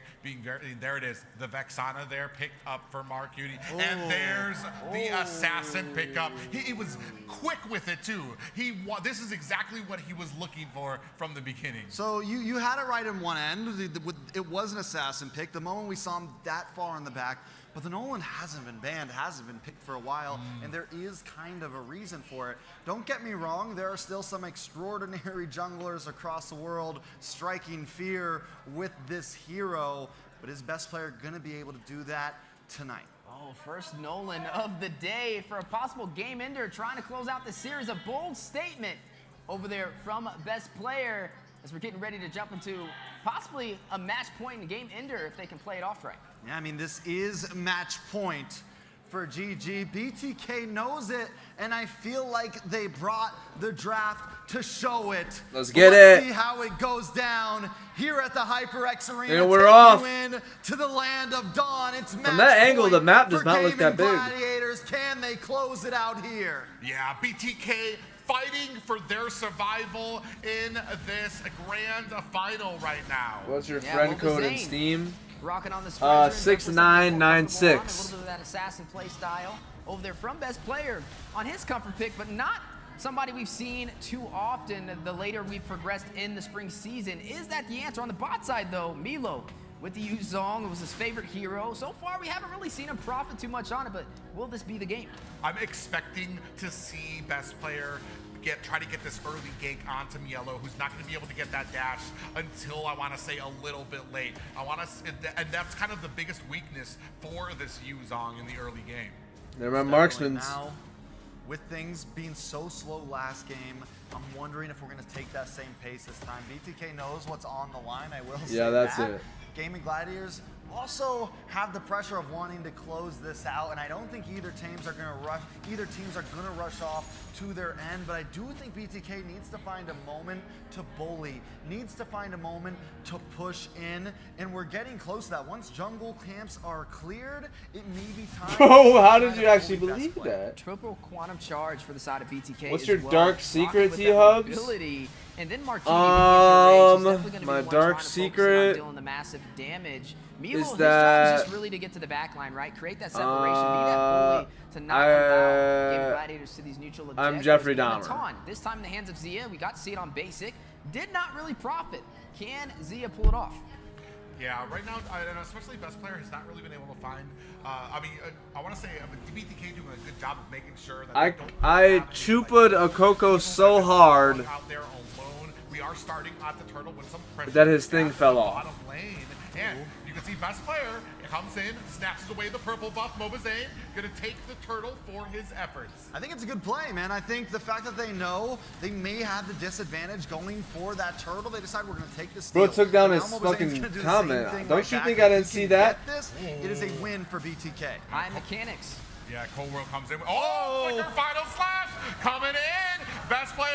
Speaker 10: There it is, the Vexana there picked up for Mark Cutie. And there's the assassin pickup. He was quick with it too. This is exactly what he was looking for from the beginning.
Speaker 3: So you had it right in one end. It was an assassin pick. The moment we saw him that far in the back, but the Nolan hasn't been banned, hasn't been picked for a while, and there is kind of a reason for it. Don't get me wrong, there are still some extraordinary junglers across the world striking fear with this hero, but is best player gonna be able to do that tonight?
Speaker 11: Oh, first Nolan of the day for a possible game ender, trying to close out the series. A bold statement over there from best player as we're getting ready to jump into possibly a match point and game ender if they can play it off right.
Speaker 3: Yeah, I mean, this is match point for GG. BTK knows it, and I feel like they brought the draft to show it.
Speaker 1: Let's get it.
Speaker 3: See how it goes down here at the HyperX Arena.
Speaker 1: And we're off.
Speaker 3: You in to the land of dawn. It's match
Speaker 1: From that angle,
Speaker 3: point
Speaker 1: the map does
Speaker 3: for
Speaker 1: not look that
Speaker 3: Gaming
Speaker 1: big.
Speaker 3: Gladiators. Can they close it out here?
Speaker 10: Yeah, BTK fighting for their survival in this grand final right now.
Speaker 1: What's your friend code in Steam?
Speaker 11: Rocking on the
Speaker 1: 6996.
Speaker 11: A little bit of that assassin play style over there from best player on his comfort pick, but not somebody we've seen too often the later we've progressed in the spring season. Is that the answer? On the bot side, though, Milo with the Yuzong, it was his favorite hero. So far, we haven't really seen him profit too much on it, but will this be the game?
Speaker 10: I'm expecting to see best player try to get this early gank onto Mielo, who's not going to be able to get that dash until, I want to say, a little bit late. And that's kind of the biggest weakness for this Yuzong in the early game.
Speaker 1: They're my marksmen.
Speaker 3: Now, with things being so slow last game, I'm wondering if we're going to take that same pace this time. BTK knows what's on the line, I will say
Speaker 1: Yeah, that's
Speaker 3: that.
Speaker 1: it.
Speaker 3: Gaming Gladiators also have the pressure of wanting to close this out, and I don't think either teams are going to rush off to their end, but I do think BTK needs to find a moment to bully, needs to find a moment to push in, and we're getting close to that. Once jungle camps are cleared, it may be time.
Speaker 1: Oh, how did you actually believe that?
Speaker 11: Triple quantum charge for the side of BTK.
Speaker 1: What's
Speaker 11: as
Speaker 1: your
Speaker 11: well.
Speaker 1: dark secret,
Speaker 11: Rocking with
Speaker 1: T-Hubs?
Speaker 11: that mobility. And then Marquini,
Speaker 1: my dark secret
Speaker 11: dealing the massive damage. Milo,
Speaker 1: is
Speaker 11: his job
Speaker 1: that
Speaker 11: is just really to get to the back line, right? Create that separation, be that bully to not allow Game Gladiators to these neutral objectives.
Speaker 1: I'm Jeffrey Dahmer.
Speaker 11: Baton, this time in the hands of Zia, we got to see it on basic. Did not really profit. Can Zia pull it off?
Speaker 10: Yeah, right now, and especially best player has not really been able to find. I want to say BTK doing a good job of making sure that
Speaker 1: I chupaed a Coco so hard.
Speaker 10: Out there alone, We are starting at the turtle with some pressure.
Speaker 1: That his thing
Speaker 10: at
Speaker 1: fell
Speaker 10: the
Speaker 1: off.
Speaker 10: bottom lane. And you can see best player comes in, snatches away the purple buff. MobaZane gonna take the turtle for his efforts.
Speaker 3: I think it's a good play, man. I think the fact that they know they may have the disadvantage going for that turtle, they decide we're gonna take this steal.
Speaker 1: Bro took down
Speaker 3: But
Speaker 1: his
Speaker 3: now MobaZane's
Speaker 1: fucking
Speaker 3: gonna do the
Speaker 1: comment.
Speaker 3: same thing
Speaker 1: Don't
Speaker 3: right
Speaker 1: you
Speaker 3: back.
Speaker 1: think
Speaker 3: If
Speaker 1: I
Speaker 3: he
Speaker 1: didn't see
Speaker 3: can
Speaker 1: that?
Speaker 3: get this, it is a win for BTK.
Speaker 11: High mechanics.
Speaker 10: Yeah, Coldworld comes in. Oh, Flicker final slash coming in. Best player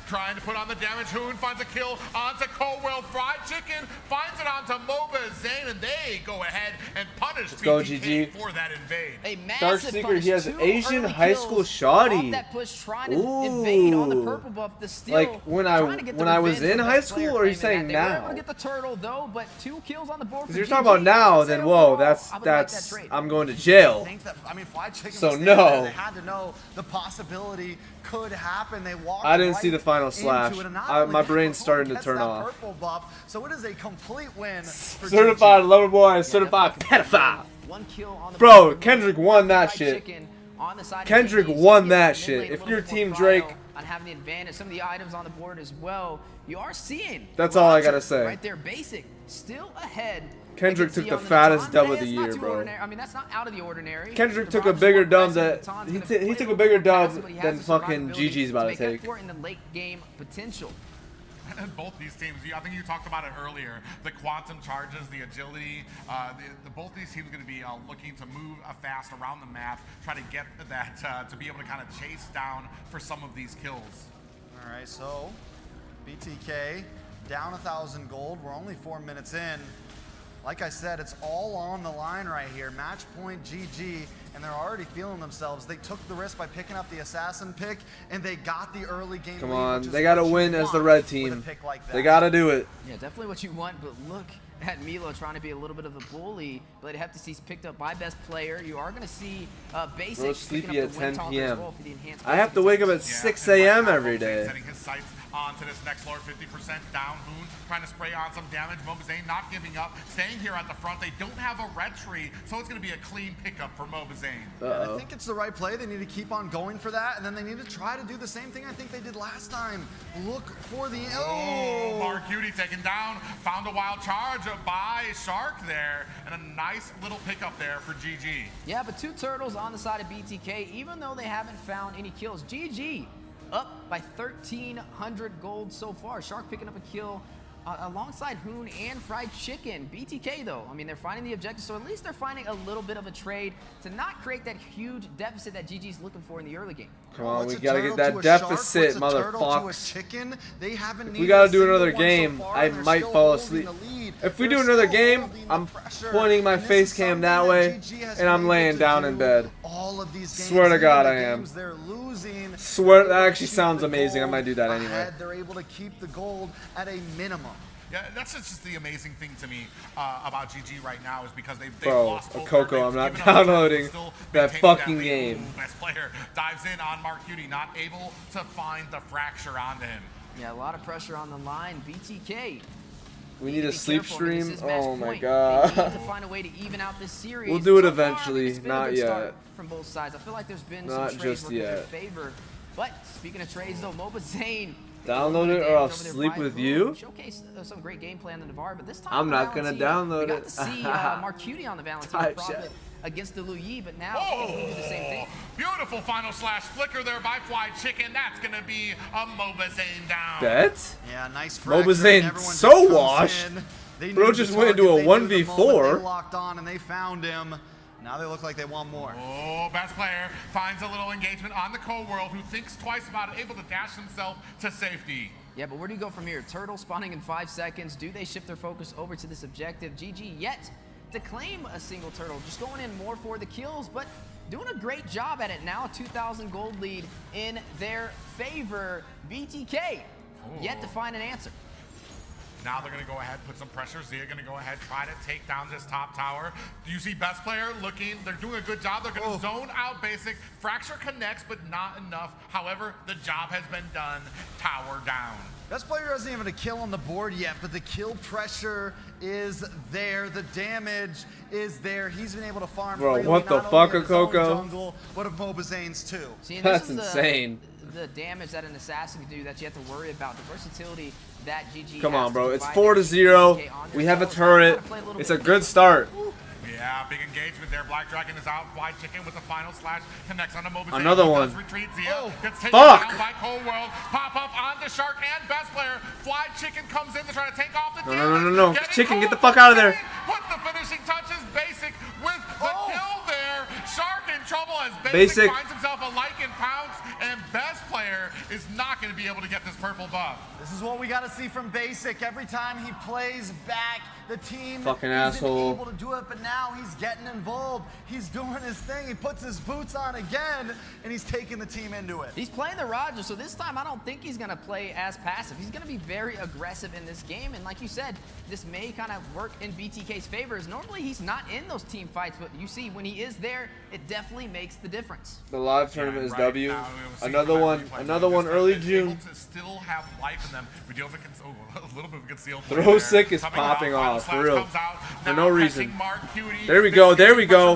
Speaker 10: trying to put on the damage. Hoon finds a kill onto Coldworld. Fried Chicken finds it onto MobaZane, and they go ahead and punish
Speaker 1: go,
Speaker 10: BTK
Speaker 1: GG.
Speaker 10: for that invade.
Speaker 11: A
Speaker 1: Dark
Speaker 11: massive
Speaker 1: Secret,
Speaker 11: punish.
Speaker 1: he has
Speaker 11: 2
Speaker 1: Asian
Speaker 11: early
Speaker 1: high
Speaker 11: kills
Speaker 1: school
Speaker 11: off
Speaker 1: shoddy.
Speaker 11: that push, trying to invade on the
Speaker 1: Ooh.
Speaker 11: purple buff. The steal,
Speaker 1: Like when I was in high school, or are you saying
Speaker 11: They were able
Speaker 1: now?
Speaker 11: to get the turtle though, but 2 kills on the board.
Speaker 1: Because you're talking about now, then whoa, that's I'm going to jail.
Speaker 3: I mean, Fried Chicken
Speaker 1: So
Speaker 3: was there.
Speaker 1: no.
Speaker 3: They had to know the possibility could happen. They walked
Speaker 1: I didn't
Speaker 3: right
Speaker 1: see the final
Speaker 3: into
Speaker 1: slash.
Speaker 3: it, and not
Speaker 1: My
Speaker 3: only
Speaker 1: brain's
Speaker 3: that,
Speaker 1: starting to
Speaker 3: gets
Speaker 1: turn
Speaker 3: that
Speaker 1: off.
Speaker 3: Purple buff, so it is a complete win for
Speaker 1: Certified
Speaker 3: GG.
Speaker 1: lover boy, certified pedophile.
Speaker 11: 1 kill on the
Speaker 1: Bro,
Speaker 11: board.
Speaker 1: Kendrick won that
Speaker 11: Fried
Speaker 1: shit.
Speaker 11: Chicken on the side of
Speaker 1: Kendrick
Speaker 11: GG.
Speaker 1: won
Speaker 11: Give
Speaker 1: that
Speaker 11: the mid
Speaker 1: shit.
Speaker 11: lane a
Speaker 1: If
Speaker 11: little
Speaker 1: you're
Speaker 11: bit more
Speaker 1: Team
Speaker 11: trial
Speaker 1: Drake,
Speaker 11: on having the advantage, some of the items on the board as well, you are seeing.
Speaker 1: That's all I gotta
Speaker 11: Roger
Speaker 1: say.
Speaker 11: Right there, basic, still ahead.
Speaker 1: Kendrick
Speaker 11: You
Speaker 1: took
Speaker 11: can
Speaker 1: the
Speaker 11: see on
Speaker 1: fattest
Speaker 11: Natan,
Speaker 1: dub
Speaker 11: but
Speaker 1: of the
Speaker 11: it's not
Speaker 1: year,
Speaker 11: too
Speaker 1: bro.
Speaker 11: ordinary. I mean, that's not out of the ordinary.
Speaker 1: Kendrick
Speaker 11: The
Speaker 1: took a
Speaker 11: Rogers
Speaker 1: bigger
Speaker 11: more
Speaker 1: dub
Speaker 11: aggressive,
Speaker 1: that
Speaker 11: Natan's
Speaker 1: he
Speaker 11: gonna play
Speaker 1: took a
Speaker 11: little
Speaker 1: bigger
Speaker 11: more
Speaker 1: dub
Speaker 11: passive, but he has
Speaker 1: than
Speaker 11: the
Speaker 1: fucking
Speaker 11: survivability
Speaker 1: GG's about to
Speaker 11: make up
Speaker 1: take.
Speaker 11: for it in the late game potential.
Speaker 10: And both these teams, I think you talked about it earlier, the quantum charges, the agility, both these teams are going to be looking to move fast around the map, try to get that, to be able to kind of chase down for some of these kills.
Speaker 3: All right, so BTK down 1,000 gold. We're only 4 minutes in. Like I said, it's all on the line right here. Match point GG, and they're already feeling themselves. They took the risk by picking up the assassin pick, and they got the early game
Speaker 1: Come
Speaker 3: lead,
Speaker 1: on,
Speaker 3: which is
Speaker 1: they gotta
Speaker 3: what you
Speaker 1: win as the
Speaker 3: want
Speaker 1: red
Speaker 3: with a
Speaker 1: team.
Speaker 3: pick like
Speaker 1: They
Speaker 3: that.
Speaker 1: gotta do it.
Speaker 11: Yeah, definitely what you want, but look at Milo trying to be a little bit of a bully, but Heptacy's picked up by best player. You are going to see Basic
Speaker 1: Bro,
Speaker 11: picking
Speaker 1: sleepy
Speaker 11: up
Speaker 1: at
Speaker 11: the win
Speaker 1: 10
Speaker 11: talker
Speaker 1: p.m.
Speaker 11: as well for the enhanced
Speaker 1: I have to wake up at
Speaker 11: basic
Speaker 1: 6
Speaker 10: and right
Speaker 1: a.m.
Speaker 10: now,
Speaker 1: every
Speaker 10: MobaZane
Speaker 1: day.
Speaker 10: setting his sights onto this next Lord, 50% down. Hoon trying to spray on some damage. MobaZane not giving up, staying here at the front. They don't have a red tree, so it's going to be a clean pickup for MobaZane.
Speaker 3: I think it's the right play. They need to keep on going for that, and then they need to try to do the same thing I think they did last time. Look for the...
Speaker 10: Oh, Mark Cutie taken down. Found a wild charge by Shark there, and a nice little pickup there for GG.
Speaker 11: Yeah, but 2 turtles on the side of BTK, even though they haven't found any kills. GG up by 1,300 gold so far. Shark picking up a kill alongside Hoon and Fried Chicken. BTK though, I mean, they're finding the objective, so at least they're finding a little bit of a trade to not create that huge deficit that GG's looking for in the early game.
Speaker 1: Come on, we gotta get that deficit, motherfuckers. If we
Speaker 3: we
Speaker 1: gotta do another game, I might fall asleep. If we do another game, I'm pointing my face cam that way, and I'm laying down in bed. Swear to God, I am. Swear, that actually sounds amazing. I might do that anyway.
Speaker 3: They're able to keep the gold at a minimum.
Speaker 10: Yeah, that's just the amazing thing to me about GG right now is because they've
Speaker 1: Bro,
Speaker 10: lost both
Speaker 1: Coco,
Speaker 10: their
Speaker 1: I'm not
Speaker 10: given up,
Speaker 1: downloading
Speaker 10: still
Speaker 1: that
Speaker 10: maintaining
Speaker 1: fucking
Speaker 10: lead.
Speaker 1: game.
Speaker 10: Ooh, best player dives in on Mark Cutie, not able to find the fracture onto him.
Speaker 11: Yeah, a lot of pressure on the line. BTK.
Speaker 1: We need a sleep stream. Oh my
Speaker 11: They need
Speaker 1: god.
Speaker 11: to find a way to even out this series.
Speaker 1: We'll do it
Speaker 11: So far,
Speaker 1: eventually,
Speaker 11: it's been a
Speaker 1: not
Speaker 11: good start
Speaker 1: yet.
Speaker 11: From both sides, I feel like there's been
Speaker 1: Not
Speaker 11: some trades
Speaker 1: just
Speaker 11: working in their
Speaker 1: yet.
Speaker 11: favor. But speaking of trades, though, MobaZane.
Speaker 1: Download it or I'll sleep with you.
Speaker 11: Showcase some great gameplay on the Navarre, but this time
Speaker 1: I'm not gonna download
Speaker 11: we got
Speaker 1: it.
Speaker 11: to see Mark Cutie on the Valentina
Speaker 1: Type
Speaker 11: Prophet
Speaker 1: shit.
Speaker 11: against the Luyi, but now he can do the same thing.
Speaker 10: Beautiful final slash flicker there by Fried Chicken. That's going to be a MobaZane down.
Speaker 1: Bet?
Speaker 3: Yeah, nice
Speaker 1: MobaZane so washed. Bro just went into a 1v4.
Speaker 3: They locked on and they found him. Now they look like they want more.
Speaker 10: Oh, best player finds a little engagement on the co-world who thinks twice about it, able to dash himself to safety.
Speaker 11: Yeah, but where do you go from here? Turtle spawning in 5 seconds. Do they shift their focus over to this objective? GG yet to claim a single turtle. Just going in more for the kills, but doing a great job at it now. 2,000 gold lead in their favor. BTK yet to find an answer.
Speaker 10: Now they're going to go ahead, put some pressure. Zia going to go ahead, try to take down this top tower. Do you see best player looking? They're doing a good job. They're going to zone out basic. Fracture connects, but not enough. However, the job has been done. Tower down.
Speaker 3: Best player doesn't even have a kill on the board yet, but the kill pressure is there. The damage is there. He's been able to farm
Speaker 1: Bro,
Speaker 3: freely,
Speaker 1: what the
Speaker 3: not
Speaker 1: fuck,
Speaker 3: only of his own
Speaker 1: Coco?
Speaker 3: jungle, but of MobaZane's too.
Speaker 11: See,
Speaker 1: That's insane.
Speaker 11: the damage that an assassin can do that you have to worry about. The versatility that GG
Speaker 1: Come
Speaker 11: has
Speaker 1: on, bro.
Speaker 11: to
Speaker 1: It's
Speaker 11: provide
Speaker 1: 4-0. We have a turret. It's a good start.
Speaker 10: Yeah, big engagement there. Black Dragon is out. Fly Chicken with the final slash connects on the MobaZane.
Speaker 1: Another one.
Speaker 10: Retreat. Zia gets taken
Speaker 1: Fuck.
Speaker 10: down by Cold World. Pop up on the Shark and Best Player. Fly Chicken comes in to try to take off the damage.
Speaker 1: No. Chicken, get the fuck out of there.
Speaker 10: Puts the finishing touches. Basic with the kill there. Shark in trouble as
Speaker 1: Basic
Speaker 10: finds himself a Lycan pounce, and Best Player is not going to be able to get this purple buff.
Speaker 3: This is what we got to see from Basic. Every time he plays back, the team
Speaker 1: Fucking
Speaker 3: isn't
Speaker 1: asshole.
Speaker 3: able to do it, but now he's getting involved. He's doing his thing. He puts his boots on again, and he's taking the team into it.
Speaker 11: He's playing the Roger, so this time I don't think he's going to play as passive. He's going to be very aggressive in this game, and like you said, this may kind of work in BTK's favor. Normally, he's not in those team fights, but you see, when he is there, it definitely makes the difference.
Speaker 1: The live tournament is W. Another one early June.
Speaker 10: To still have life in them. We do have a little bit of a concealed.
Speaker 1: Throw Sick is popping off, for real. For no reason. There we go. There we go.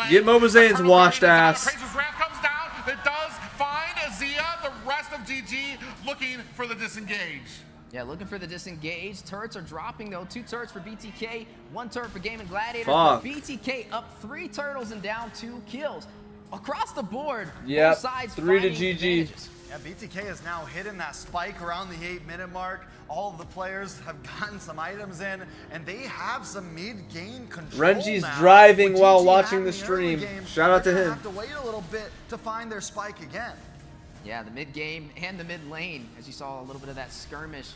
Speaker 1: Get MobaZane's washed ass.
Speaker 10: Comes down. It does find Zia. The rest of GG looking for the disengage.
Speaker 11: Yeah, looking for the disengage. Turrets are dropping, though. 2 turrets for BTK, 1 turret for Game and Gladiators.
Speaker 1: Fuck.
Speaker 11: BTK up 3 turtles and down 2 kills. Across the board,
Speaker 1: yep.
Speaker 11: both sides
Speaker 1: 3 to
Speaker 11: finding
Speaker 1: GG.
Speaker 11: advantages.
Speaker 3: Yeah, BTK has now hidden that spike around the 8-minute mark. All of the players have gotten some items in, and they have some mid-game control.
Speaker 1: Renji's
Speaker 3: now.
Speaker 1: driving
Speaker 3: What
Speaker 1: while
Speaker 3: GG
Speaker 1: watching
Speaker 3: had
Speaker 1: the
Speaker 3: in early
Speaker 1: stream.
Speaker 3: game,
Speaker 1: Shout out to
Speaker 3: they're
Speaker 1: him.
Speaker 3: gonna have to wait a little bit to find their spike again.
Speaker 11: Yeah, the mid game and the mid lane, as you saw a little bit of that skirmish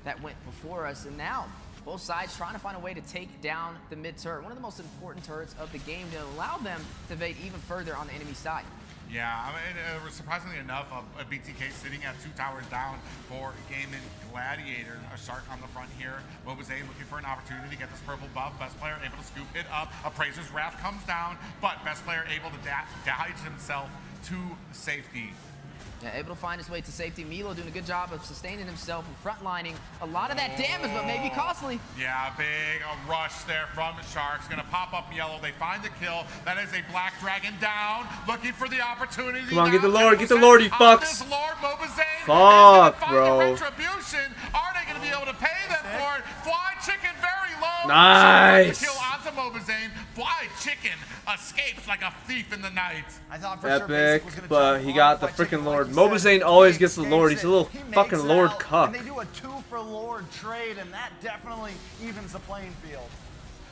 Speaker 11: that went before us, and now both sides trying to find a way to take down the mid turret, one of the most important turrets of the game, to allow them to evade even further on the enemy side.
Speaker 10: Yeah, I mean, surprisingly enough, a BTK sitting at 2 towers down for Game and Gladiator. A Shark on the front here. MobaZane looking for an opportunity to get this purple buff. Best Player able to scoop it up. Appraiser's Wrath comes down, but Best Player able to dodge himself to safety.
Speaker 11: Yeah, able to find his way to safety. Milo doing a good job of sustaining himself and frontlining a lot of that damage, but maybe costly.
Speaker 10: Yeah, big rush there from Sharks. Gonna pop up yellow. They find the kill. That is a Black Dragon down. Looking for the opportunity.
Speaker 1: Come on, get the Lord, you fucks.
Speaker 10: Lord, MobaZane
Speaker 1: Fuck,
Speaker 10: is
Speaker 1: bro.
Speaker 10: the retribution. Are they gonna be able to pay them for it? Fly Chicken very low.
Speaker 1: Nice.
Speaker 10: Kill onto MobaZane. Fly Chicken escapes like a thief in the night.
Speaker 3: I thought for
Speaker 1: Epic,
Speaker 3: sure
Speaker 1: but he got the freaking Lord. MobaZane always gets the Lord. He's a little fucking Lord cuck.
Speaker 3: And they do a 2 for Lord trade, and that definitely evens the playing field.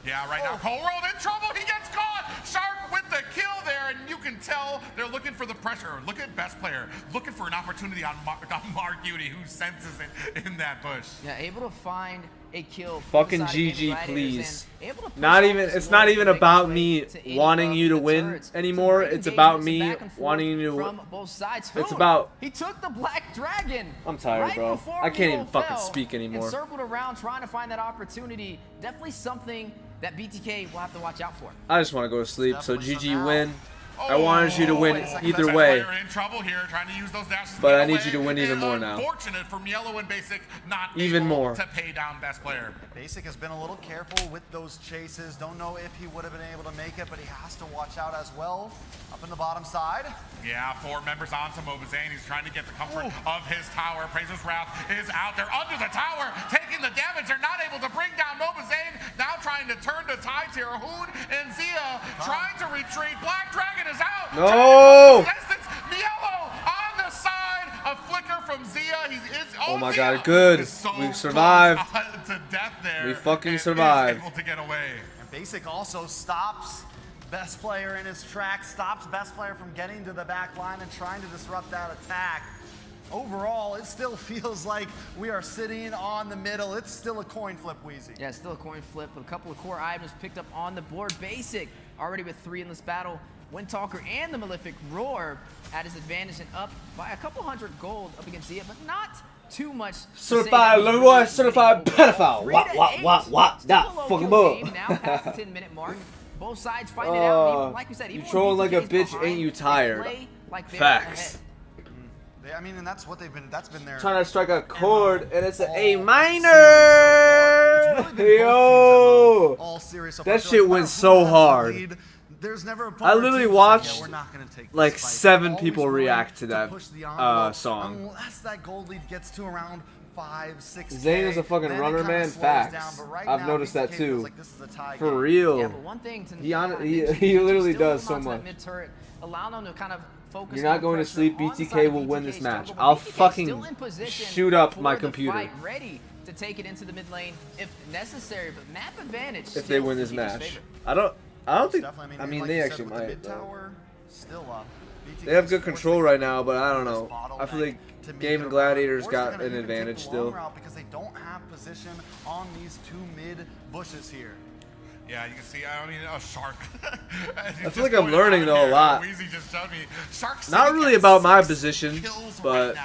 Speaker 10: Yeah, right now, Cold World in trouble. He gets caught. Shark with the kill there, and you can tell they're looking for the pressure. Look at Best Player, looking for an opportunity on Mark Beauty, who senses it in that bush.
Speaker 11: Yeah, able to find a kill.
Speaker 1: Fucking GG, please. Not even. It's not even about me wanting you to win anymore. It's about me wanting you to win.
Speaker 11: From both sides.
Speaker 1: It's about.
Speaker 11: He took the Black Dragon.
Speaker 1: I'm tired,
Speaker 11: right
Speaker 1: bro.
Speaker 11: before
Speaker 1: I can't
Speaker 11: Milo
Speaker 1: even fucking
Speaker 11: fell
Speaker 1: speak anymore.
Speaker 11: And circled around trying to find that opportunity. Definitely something that BTK will have to watch out for.
Speaker 1: I just want to go to sleep. So GG win. I wanted you to win either way.
Speaker 10: In trouble here, trying to use those dashes,
Speaker 1: but I need you to win even more now.
Speaker 10: Unfortunate for Yellow and Basic not
Speaker 1: even
Speaker 10: able
Speaker 1: more
Speaker 10: to pay down Best Player.
Speaker 3: Basic has been a little careful with those chases. Don't know if he would have been able to make it, but he has to watch out as well. Up in the bottom side.
Speaker 10: Yeah, 4 members onto MobaZane. He's trying to get the comfort of his tower. Appraiser's Wrath is out there under the tower, taking the damage. They're not able to bring down MobaZane. Now trying to turn the tides here. Hoon and Zia trying to retreat. Black Dragon is out.
Speaker 1: No!
Speaker 10: Yellow on the side. A flicker from Zia.
Speaker 1: Oh my god, good. We survived.
Speaker 10: To death there.
Speaker 1: We fucking survived.
Speaker 10: Able to get away.
Speaker 3: And Basic also stops Best Player in his tracks, stops Best Player from getting to the back line and trying to disrupt that attack. Overall, it still feels like we are sitting on the middle. It's still a coin flip, Wheezy.
Speaker 11: Yeah, it's still a coin flip, but a couple of core items picked up on the board. Basic already with 3 in this battle. Windtalker and the Malefic Roar at his advantage and up by a couple hundred gold up against Zia, but not too much.
Speaker 1: Certified Leroy, certified pedophile. What? That fucking bull.
Speaker 11: Now past the 10-minute mark. Both sides fighting it out. Even, like we said, even
Speaker 1: you trolling like a bitch, ain't you tired?
Speaker 11: Like
Speaker 1: Facts.
Speaker 3: I mean, and that's what they've been. That's been their.
Speaker 1: Trying to strike a chord, and it's an A minor. Yo,
Speaker 3: all series so
Speaker 1: that shit went so hard.
Speaker 3: There's never a
Speaker 1: I literally watched
Speaker 3: we're not gonna take
Speaker 1: like
Speaker 3: this fight.
Speaker 1: 7
Speaker 3: Always
Speaker 1: people
Speaker 3: willing
Speaker 1: react to that
Speaker 3: push the envelope
Speaker 1: song.
Speaker 3: Unless that gold lead gets to around 5, 6.
Speaker 1: Zane is a fucking runner, man. Facts. I've noticed that too. For real.
Speaker 11: Yeah, but one thing to
Speaker 1: He literally does so much.
Speaker 11: Allow them to kind of focus.
Speaker 1: You're not going to sleep. BTK will win this match. I'll fucking shoot up my computer
Speaker 11: ready to take it into the mid lane if necessary, but map advantage.
Speaker 1: if they win this match. I don't think. I mean, they actually might. They have good control right now, but I don't know. I feel like Game and Gladiators got an advantage still.
Speaker 3: Because they don't have position on these 2 mid bushes here.
Speaker 10: Yeah, you can see. I mean, a shark.
Speaker 1: I feel like I'm learning though a lot.
Speaker 10: Weezy just showed me.
Speaker 1: Not really about my position, but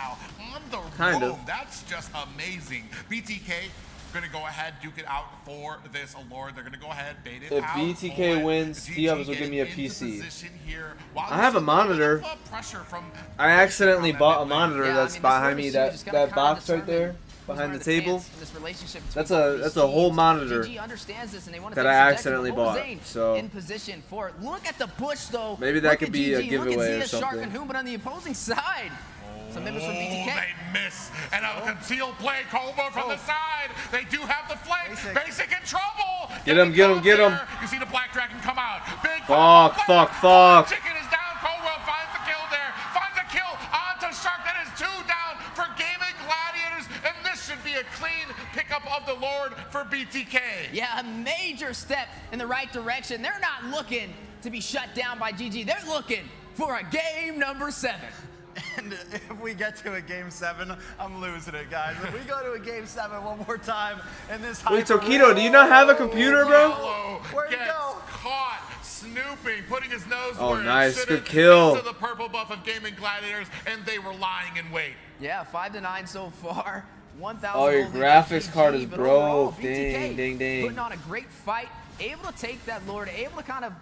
Speaker 1: kind of.
Speaker 10: That's just amazing. BTK gonna go ahead, duke it out for this Allure. They're gonna go ahead, bait it
Speaker 1: If
Speaker 10: out.
Speaker 1: BTK wins, T-Ups will give me a PC. I have a monitor. I accidentally bought a monitor that's behind me. That box right there, behind the table. That's a whole monitor that I accidentally bought. So
Speaker 11: in position for it. Look at the push though.
Speaker 1: Maybe that could be a giveaway or something.
Speaker 11: But on the opposing side. Some members from BTK.
Speaker 10: They miss. And a concealed play. Cova from the side. They do have the flank. Basic in trouble.
Speaker 1: Get him, get him, get him.
Speaker 10: You see the Black Dragon come out. Big
Speaker 1: Fuck.
Speaker 10: Chicken is down. Cova finds the kill there. Finds a kill onto Shark. That is 2 down for Gaming Gladiators. And this should be a clean pickup of the Lord for BTK.
Speaker 11: Yeah, a major step in the right direction. They're not looking to be shut down by GG. They're looking for a game number 7.
Speaker 3: And if we get to a game 7, I'm losing it, guys. If we go to a game 7 one more time in this
Speaker 1: Wait, Tokido, do you not have a computer, bro?
Speaker 3: Where'd he go?
Speaker 10: Caught snooping, putting his nose
Speaker 1: Oh,
Speaker 10: where
Speaker 1: nice.
Speaker 10: it
Speaker 1: Good
Speaker 10: shouldn't,
Speaker 1: kill.
Speaker 10: into the purple buff of Gaming Gladiators, and they were lying in wait.
Speaker 11: Yeah, 5-9 so far. 1,000.
Speaker 1: Oh, your graphics card is broke. Dang.
Speaker 11: Putting on a great fight, able to take that Lord, able to kind of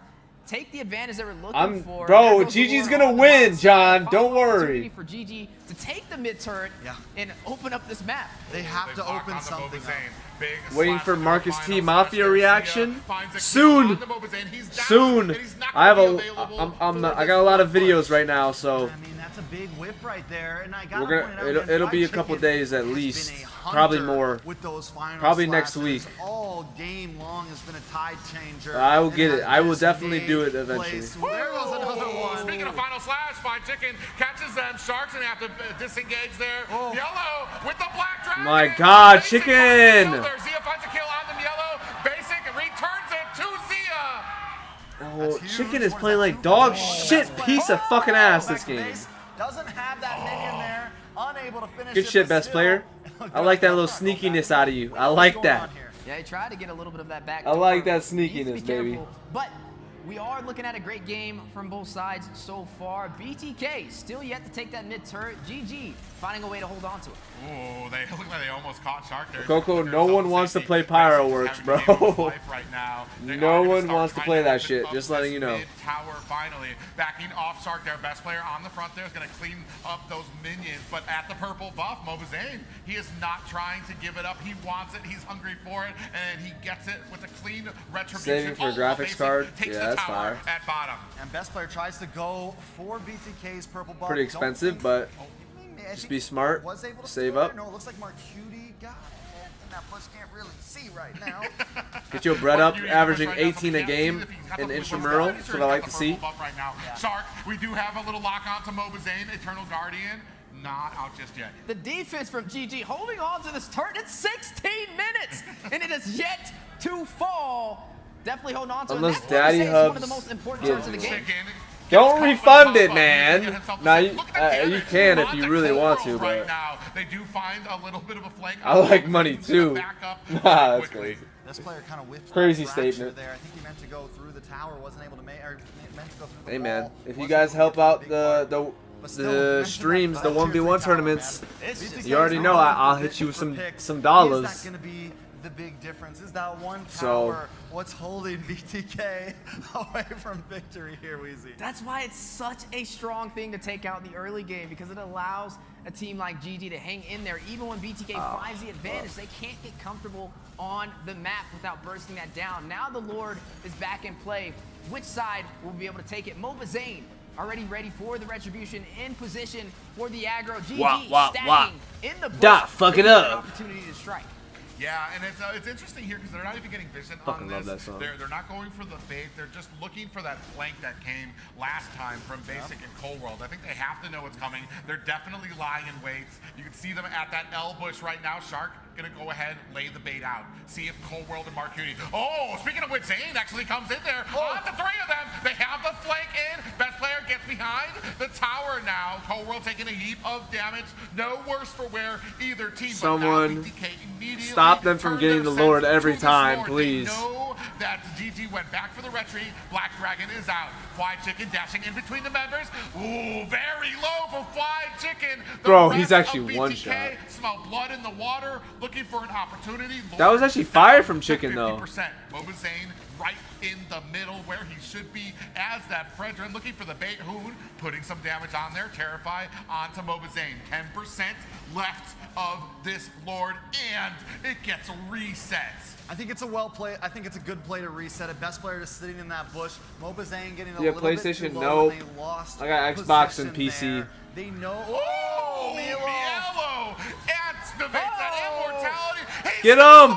Speaker 11: take the advantage they were looking for.
Speaker 1: Bro, GG's gonna win, John. Don't worry.
Speaker 11: For GG to take the mid turret and open up this map.
Speaker 3: They have to open something up.
Speaker 1: Waiting for Marcus T Mafia reaction. Soon. I have I got a lot of videos right now, so
Speaker 3: That's a big whip right there, and I
Speaker 1: we're gonna it'll be a couple days at least, probably more.
Speaker 3: With those final
Speaker 1: probably next week.
Speaker 3: All game long has been a tide changer.
Speaker 1: I will get it. I will definitely do it eventually.
Speaker 3: There goes another one.
Speaker 10: Speaking of final slash, Fine Chicken catches them. Sharks and have to disengage there. Yellow with the Black Dragon.
Speaker 1: My God, Chicken!
Speaker 10: Zia finds a kill on them. Yellow. Basic returns it to Zia.
Speaker 1: Oh, Chicken is playing like dog shit piece of fucking ass this game.
Speaker 3: Doesn't have that minion there. Unable to finish.
Speaker 1: Good shit, best player. I like that little sneakiness out of you. I like that.
Speaker 11: Yeah, he tried to get a little bit of that back.
Speaker 1: I like that sneakiness, baby.
Speaker 11: But we are looking at a great game from both sides so far. BTK still yet to take that mid turret. GG finding a way to hold on to it.
Speaker 10: Oh, they look like they almost caught Shark there.
Speaker 1: Coco, no one wants to play Pyroworks, bro. No one wants to play that shit. Just letting you know.
Speaker 10: Tower finally backing off Shark there. Best player on the front there is going to clean up those minions. But at the purple buff, MobaZane, he is not trying to give it up. He wants it. He's hungry for it, and he gets it with a clean retribution.
Speaker 1: Saving for a graphics card. Yeah, that's fire.
Speaker 10: At bottom.
Speaker 3: And best player tries to go for BTK's purple buff.
Speaker 1: Pretty expensive, but just be smart. Save up.
Speaker 3: No, it looks like Marcuti got it. And that push can't really see right now.
Speaker 1: Get your bread up, averaging 18 a game in intramural. That's what I like to see.
Speaker 10: Right now. Shark, we do have a little lock on to MobaZane, Eternal Guardian. Not out just yet.
Speaker 11: The defense from GG holding on to this turret. It's 16 minutes, and it is yet to fall. Definitely holding on to it.
Speaker 1: Unless Daddy Hubs
Speaker 11: one of the most important turrets in the game.
Speaker 1: Don't refund it, man. Now you can if you really want to, but
Speaker 10: they do find a little bit of a flank.
Speaker 1: I like money too. Nah, that's crazy.
Speaker 3: This player kind of whiffed
Speaker 1: crazy statement.
Speaker 3: there. I think he meant to go through the tower, wasn't able to make, or meant to go through the
Speaker 1: Hey
Speaker 3: wall.
Speaker 1: man, if you guys help out the streams, the 1v1 tournaments, you already know I'll hit you with some dollars.
Speaker 3: Is that going to be the big difference? Is that one tower
Speaker 1: So,
Speaker 3: what's holding BTK away from victory here, Weezy?
Speaker 11: That's why it's such a strong thing to take out in the early game, because it allows a team like GG to hang in there. Even when BTK finds the advantage, they can't get comfortable on the map without bursting that down. Now the Lord is back in play. Which side will be able to take it? MobaZane already ready for the retribution, in position for the aggro. GG stacking in the bush.
Speaker 1: Fuck it up.
Speaker 11: Opportunity to strike.
Speaker 10: Yeah, and it's interesting here because they're not even getting vision on this. They're not going for the bait. They're just looking for that flank that came last time from Basic and Cold World. I think they have to know what's coming. They're definitely lying in wait. You can see them at that L bush right now. Shark gonna go ahead, lay the bait out. See if Cold World and Mark Cutie. Oh, speaking of which, Zane actually comes in there. On the three of them, they have the flank in. Best player gets behind the tower now. Cold World taking a heap of damage. No worse for wear either team.
Speaker 1: Someone
Speaker 10: but now BTK immediately
Speaker 1: stop them from getting the Lord every time,
Speaker 10: Lord.
Speaker 1: please.
Speaker 10: They know that GG went back for the retreat. Black Dragon is out. Fly Chicken dashing in between the members. Ooh, very low for Fly Chicken.
Speaker 1: Bro, he's actually one shot.
Speaker 10: Smell blood in the water, looking for an opportunity.
Speaker 1: That was actually fire from Chicken, though.
Speaker 10: MobaZane right in the middle where he should be as that Fredrin, looking for the bait. Hoon putting some damage on there. Terrify onto MobaZane. 10% left of this Lord, and it gets reset.
Speaker 3: I think it's a well play. I think it's a good play to reset it. Best player just sitting in that bush. MobaZane getting a little
Speaker 1: PlayStation,
Speaker 3: bit too low, and
Speaker 1: nope.
Speaker 3: they lost
Speaker 1: I got Xbox and PC.
Speaker 3: there. They know.
Speaker 10: Oh, Mielo activates that immortality. He's
Speaker 1: Get him!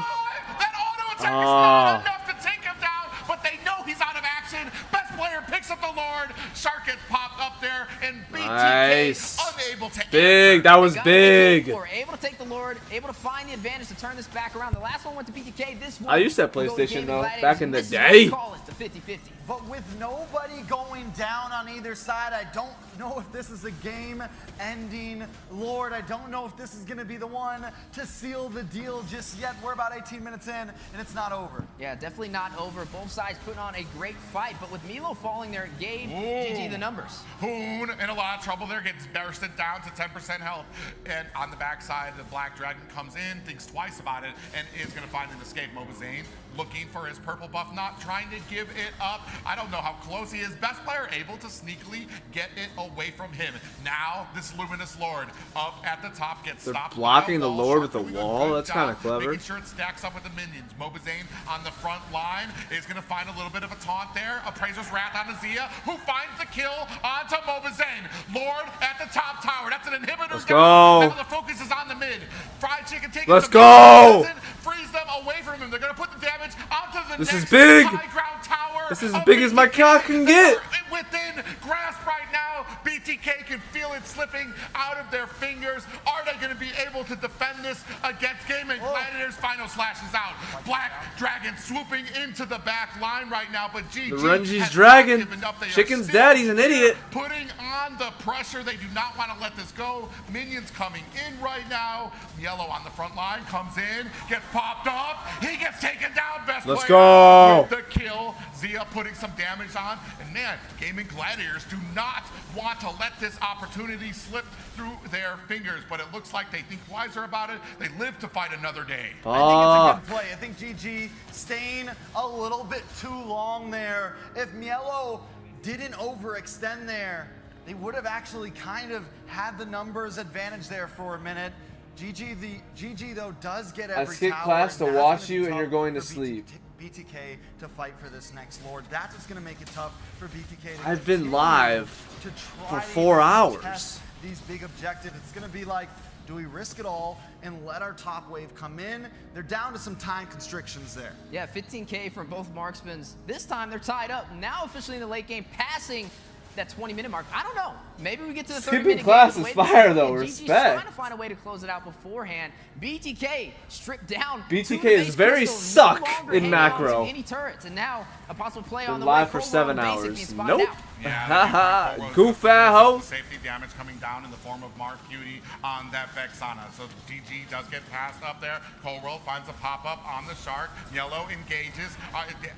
Speaker 10: That auto attack is not enough to take him down, but they know he's out of action. Best player picks up the Lord. Shark gets popped up there, and BTK unable to
Speaker 1: big. That was big.
Speaker 11: Able to take the Lord, able to find the advantage to turn this back around. The last one went to BTK. This one
Speaker 1: I used that PlayStation though, back in the day.
Speaker 11: Call it the 50-50.
Speaker 3: But with nobody going down on either side, I don't know if this is a game-ending Lord. I don't know if this is going to be the one to seal the deal just yet. We're about 18 minutes in, and it's not over.
Speaker 11: Yeah, definitely not over. Both sides putting on a great fight, but with Milo falling there, gave GG the numbers.
Speaker 10: Hoon in a lot of trouble there, gets bursted down to 10% health. And on the backside, the Black Dragon comes in, thinks twice about it, and is going to find an escape. MobaZane looking for his purple buff, not trying to give it up. I don't know how close he is. Best player able to sneakily get it away from him. Now this Luminous Lord up at the top gets stopped.
Speaker 1: Blocking the Lord with the wall. That's kind of clever.
Speaker 10: Making sure it stacks up with the minions. MobaZane on the front line is going to find a little bit of a taunt there. Appraiser's Wrath on Azia, who finds the kill onto MobaZane. Lord at the top tower. That's an inhibitor.
Speaker 1: Let's go.
Speaker 10: Now the focus is on the mid. Fried Chicken taking
Speaker 1: Let's
Speaker 10: the
Speaker 1: go.
Speaker 10: Freeze them away from him. They're going to put the damage onto the
Speaker 1: This
Speaker 10: next
Speaker 1: is big.
Speaker 10: high ground tower.
Speaker 1: This is as big as my cock can get.
Speaker 10: Within grasp right now, BTK can feel it slipping out of their fingers. Are they going to be able to defend this against Game and Gladiator's final slashes out? Black Dragon swooping into the back line right now, but GG
Speaker 1: The Renji's
Speaker 10: has
Speaker 1: dragon.
Speaker 10: not given up. They are
Speaker 1: Chicken's
Speaker 10: still
Speaker 1: daddy's an idiot.
Speaker 10: Putting on the pressure. They do not want to let this go. Minions coming in right now. Yellow on the front line comes in, gets popped up. He gets taken down. Best
Speaker 1: Let's
Speaker 10: player
Speaker 1: go.
Speaker 10: with the kill. Zia putting some damage on. And man, Gaming Gladiators do not want to let this opportunity slip through their fingers, but it looks like they think wiser about it. They live to fight another day.
Speaker 3: I think it's a good play. I think GG staying a little bit too long there. If Mielo didn't overextend there, they would have actually kind of had the numbers advantage there for a minute. GG though does get every
Speaker 1: I skipped
Speaker 3: tower,
Speaker 1: class to
Speaker 3: and
Speaker 1: watch
Speaker 3: that's
Speaker 1: you
Speaker 3: gonna
Speaker 1: and
Speaker 3: be
Speaker 1: you're
Speaker 3: tough
Speaker 1: going to
Speaker 3: for
Speaker 1: sleep.
Speaker 3: BTK to fight for this next Lord. That's what's going to make it tough for BTK to
Speaker 1: I've been
Speaker 3: continue
Speaker 1: live
Speaker 3: to
Speaker 1: for
Speaker 3: try
Speaker 1: 4
Speaker 3: to
Speaker 1: hours.
Speaker 3: test these big objectives. It's going to be like, do we risk it all and let our top wave come in? They're down to some time constrictions there.
Speaker 11: Yeah, 15K from both marksmans. This time they're tied up. Now officially in the late game, passing that 20-minute mark. I don't know. Maybe we get to the 30-minute
Speaker 1: Skipping class is fire though.
Speaker 11: GG's
Speaker 1: Respect.
Speaker 11: trying to find a way to close it out beforehand. BTK stripped down.
Speaker 1: BTK is very suck in macro.
Speaker 11: Any turrets, and now a possible play
Speaker 1: Been
Speaker 11: on the
Speaker 1: live
Speaker 11: way.
Speaker 1: for
Speaker 11: Cold
Speaker 1: 7
Speaker 11: World
Speaker 1: hours.
Speaker 11: basically spotted
Speaker 1: Nope.
Speaker 11: out.
Speaker 10: Yeah,
Speaker 1: Goof ho.
Speaker 10: Safety damage coming down in the form of Mark Cutie on that Vexana. So GG does get passed up there. Colroll finds a pop-up on the Shark. Yellow engages,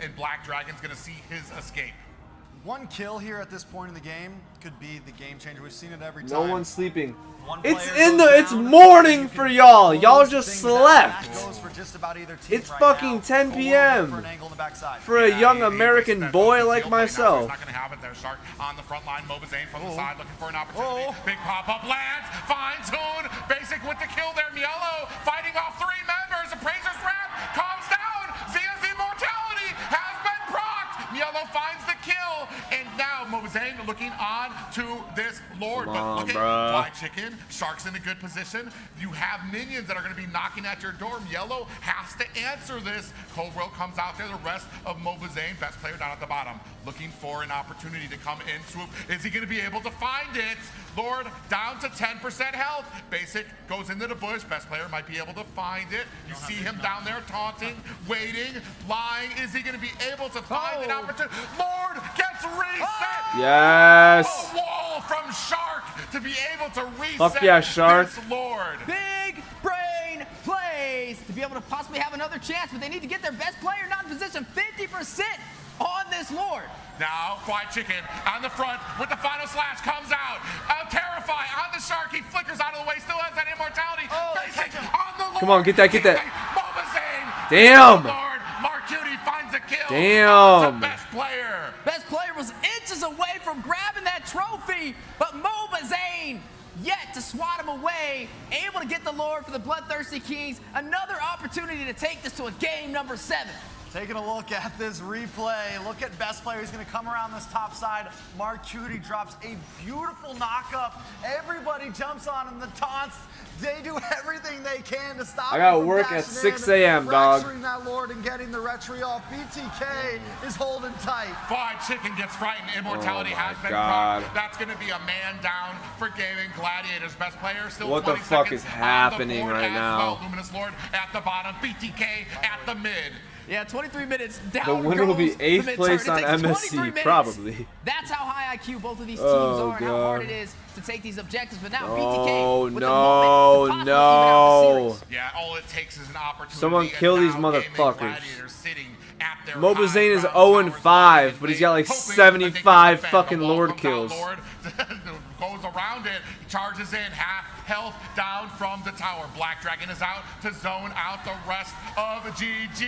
Speaker 10: and Black Dragon's going to see his escape.
Speaker 3: One kill here at this point in the game could be the game changer. We've seen it every time.
Speaker 1: No one's sleeping.
Speaker 3: One
Speaker 1: It's
Speaker 3: player
Speaker 1: in
Speaker 3: goes
Speaker 1: the. It's
Speaker 3: down,
Speaker 1: morning
Speaker 3: you
Speaker 1: for
Speaker 3: can
Speaker 1: y'all. Y'all
Speaker 3: close
Speaker 1: just
Speaker 3: things out.
Speaker 1: slept.
Speaker 3: That goes for just about either team
Speaker 1: It's
Speaker 3: right
Speaker 1: fucking
Speaker 3: now.
Speaker 1: 10
Speaker 3: For
Speaker 1: p.m.
Speaker 3: an angle in the backside.
Speaker 1: for a young American boy like myself.
Speaker 10: Not going to have it there. there. Shark on the front line. MobaZane from the side looking for an opportunity. Big pop-up lands. Finds Hoon. Basic with the kill there. Mielo fighting off 3 members. Appraiser's wrap comes down. Zia's immortality has been procced. Mielo finds the kill. And now MobaZane looking on to this Lord. But look at Fly Chicken. Shark's in a good position. You have minions that are going to be knocking at your door. Mielo has to answer this. Coldwell comes out there. The rest of MobaZane, best player down at the bottom, looking for an opportunity to come in. Swoop. Is he going to be able to find it? Lord down to 10% health. Basic goes into the bush. Best player might be able to find it. You see him down there taunting, waiting, lying. Is he going to be able to find an opportunity? Lord gets reset.
Speaker 1: Yes.
Speaker 10: A wall from Shark to be able to reset.
Speaker 1: Fuck yeah, Shark.
Speaker 10: This Lord.
Speaker 11: Big brain plays to be able to possibly have another chance, but they need to get their best player not in position. 50% on this Lord.
Speaker 10: Now, Quiet Chicken on the front with the final slash comes out. Terrify on the Shark. He flickers out of the way. Still has that immortality. Basic on the Lord.
Speaker 1: Come on, get that, get that.
Speaker 10: MobaZane.
Speaker 1: Damn.
Speaker 10: Lord. Marcuti finds a kill.
Speaker 1: Damn.
Speaker 10: Best player.
Speaker 11: Best player was inches away from grabbing that trophy, but MobaZane yet to swat him away, able to get the Lord for the Bloodthirsty Kings. Another opportunity to take this to a game number 7.
Speaker 3: Taking a look at this replay, look at best player. He's going to come around this top side. Marcuti drops a beautiful knock-up. Everybody jumps on him. The taunts, they do everything they can to stop
Speaker 1: I got
Speaker 3: him from
Speaker 1: work at
Speaker 3: dashing
Speaker 1: 6
Speaker 3: in,
Speaker 1: a.m., dog.
Speaker 3: fracturing that Lord and getting the retry off. BTK is holding tight.
Speaker 10: Fly Chicken gets frightened. Immortality has been
Speaker 1: God.
Speaker 10: procced. That's going to be a man down for Gaming Gladiators. Best player still
Speaker 1: What
Speaker 10: 20
Speaker 1: the fuck
Speaker 10: seconds
Speaker 1: is happening
Speaker 10: on the board
Speaker 1: right
Speaker 10: as
Speaker 1: now?
Speaker 10: well. Luminous Lord at the bottom. BTK at the mid.
Speaker 11: Yeah, 23 minutes down.
Speaker 1: The winner will be
Speaker 11: goes the
Speaker 1: 8th
Speaker 11: midterm.
Speaker 1: place on
Speaker 11: It takes 23
Speaker 1: MSC,
Speaker 11: minutes.
Speaker 1: probably.
Speaker 11: That's how high IQ both of these teams are and how hard
Speaker 1: God.
Speaker 11: it is to take these objectives. But now
Speaker 1: Oh,
Speaker 11: BTK with the
Speaker 1: no,
Speaker 11: moment to possibly even out the series.
Speaker 10: Yeah, all it takes is an opportunity.
Speaker 1: Someone
Speaker 10: and
Speaker 1: kill these
Speaker 10: now Gaming
Speaker 1: motherfuckers.
Speaker 10: Gladiators sitting at their
Speaker 1: MobaZane is
Speaker 10: high
Speaker 1: 0-5, but he's got like
Speaker 10: hoping that they can
Speaker 1: 75
Speaker 10: defend.
Speaker 1: fucking
Speaker 10: The wall
Speaker 1: Lord
Speaker 10: comes
Speaker 1: kills.
Speaker 10: out, Lord goes around it, charges in, half health down from the tower. Black Dragon is out to zone out the rest of GG.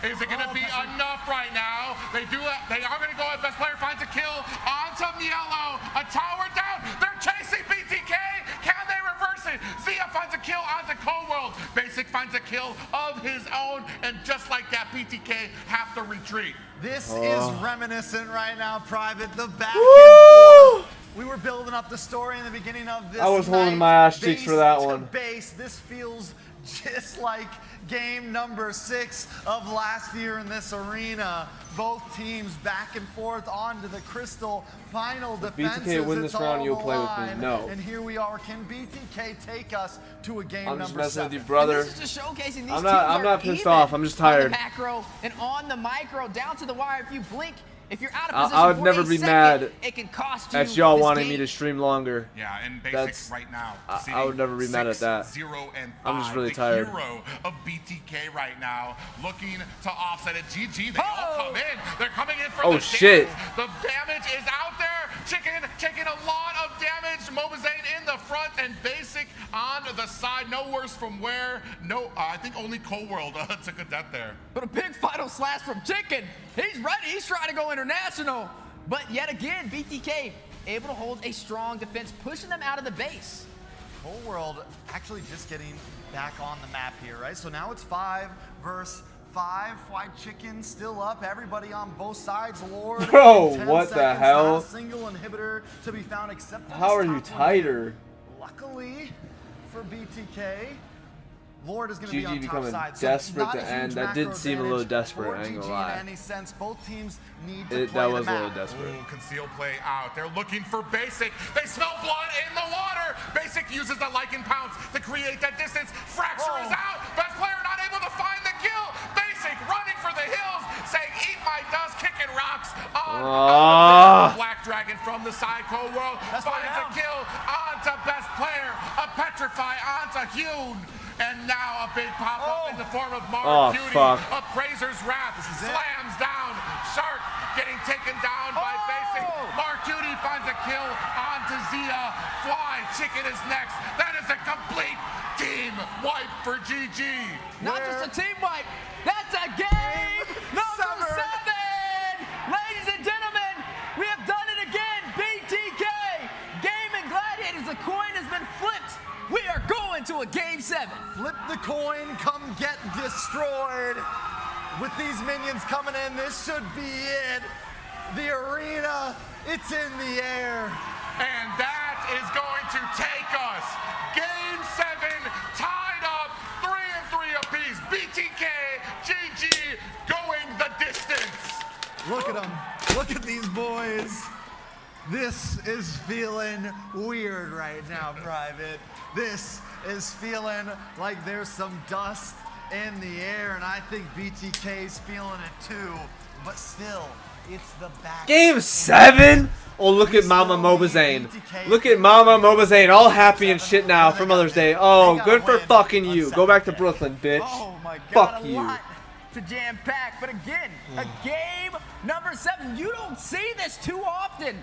Speaker 10: Is it going to be enough right now? They do it. They are going to go at best player finds a kill onto Mielo. A tower down. They're chasing BTK. Can they reverse it? Zia finds a kill onto Coldwell. Basic finds a kill of his own, and just like that, BTK have to retreat.
Speaker 3: This is reminiscent right now, Private. The back and forth. We were building up the story in the beginning of this.
Speaker 1: I was holding my ass cheeks for that one.
Speaker 3: Base. This feels just like game number 6 of last year in this arena. Both teams back and forth onto the crystal. Final defenses.
Speaker 1: BTK win this
Speaker 3: it's
Speaker 1: round,
Speaker 3: all
Speaker 1: you'll
Speaker 3: the
Speaker 1: play with
Speaker 3: line.
Speaker 1: me. No.
Speaker 3: And here we are. Can BTK take us to a game
Speaker 1: I'm
Speaker 3: number
Speaker 1: just messing
Speaker 3: 7?
Speaker 1: with you, brother.
Speaker 11: This is just showcasing these
Speaker 1: I'm
Speaker 11: teams
Speaker 1: not
Speaker 11: are
Speaker 1: pissed
Speaker 11: even
Speaker 1: off. I'm just
Speaker 11: on the
Speaker 1: tired.
Speaker 11: macro and on the micro, down to the wire. If you blink, if you're out of position
Speaker 1: I would
Speaker 11: for
Speaker 1: never
Speaker 11: a
Speaker 1: be
Speaker 11: second,
Speaker 1: mad
Speaker 11: it can cost you
Speaker 1: at y'all
Speaker 11: this
Speaker 1: wanting
Speaker 11: game.
Speaker 1: me to stream longer.
Speaker 10: Yeah, and
Speaker 1: That's-
Speaker 10: basics right now.
Speaker 1: I would never be mad at that.
Speaker 10: 6-0 and 5.
Speaker 1: I'm just really
Speaker 10: the
Speaker 1: tired.
Speaker 10: Hero of BTK right now, looking to offset it. GG, they all come in. They're coming in for
Speaker 1: Oh,
Speaker 10: the
Speaker 1: shit.
Speaker 10: damage. The damage is out there. Chicken taking a lot of damage. MobaZane in the front and Basic on the side. No worse from where. No, I think only Coldworld took a death there.
Speaker 11: But a big final slash from Chicken. He's ready. He's trying to go international. But yet again, BTK able to hold a strong defense, pushing them out of the base.
Speaker 3: Whole world actually just getting back on the map here, right? So now it's 5 versus 5. Fried Chicken still up. Everybody on both sides. Lord.
Speaker 1: Bro,
Speaker 3: 10
Speaker 1: what the
Speaker 3: seconds,
Speaker 1: hell?
Speaker 3: not a single inhibitor to be found except for
Speaker 1: How
Speaker 3: this
Speaker 1: are you
Speaker 3: top one.
Speaker 1: tighter?
Speaker 3: Luckily for BTK, Lord is going to be
Speaker 1: GG
Speaker 3: on top
Speaker 1: becoming
Speaker 3: side.
Speaker 1: desperate
Speaker 3: not
Speaker 1: to
Speaker 3: a huge
Speaker 1: end. That did
Speaker 3: macro
Speaker 1: seem a little
Speaker 3: advantage
Speaker 1: desperate,
Speaker 3: for
Speaker 1: I ain't gonna
Speaker 3: GG
Speaker 1: lie.
Speaker 3: in any sense. Both teams need to play
Speaker 1: That
Speaker 3: the
Speaker 1: was a
Speaker 3: map.
Speaker 1: little desperate.
Speaker 10: Ooh, conceal play out. They're looking for Basic. They smell blood in the water. Basic uses the Lycan Pounce to create that distance. Fracture is out. Best player not able to find the kill. Basic running for the hills, saying, "Eat my dust," kicking rocks on Black Dragon from the side. Coldworld finds a kill onto best player. A Petrify onto Hune. And now a big pop-up in the form of
Speaker 1: Oh,
Speaker 10: Marcuti.
Speaker 1: fuck.
Speaker 10: Appraiser's Wrath slams down. Shark getting taken down by Basic. Marcuti finds a kill onto Zia. Fly Chicken is next. That is a complete team wipe for GG.
Speaker 11: Not just a team wipe, that's a game number 7! Ladies and gentlemen, we have done it
Speaker 3: the coin, come get destroyed. With these minions coming in, this should be it. The arena, it's in the air.
Speaker 10: And that is going to take us. Game 7, tied up, 3-3 apiece. BTK, GG, going the distance.
Speaker 3: Look at them. Look at these boys. This is feeling weird right now, Private. This is feeling like there's some dust in the air, and I think BTK's feeling it too. But still, it's the back.
Speaker 1: Game 7? Oh, look at Mama MobaZane. Look at Mama MobaZane, all happy and shit now for Mother's Day. Oh, good for fucking you. Go back to Brooklyn, bitch.
Speaker 11: Oh my
Speaker 1: Fuck
Speaker 11: God, a
Speaker 1: you.
Speaker 11: lot to jam pack, but again, a game number 7. You don't see this too often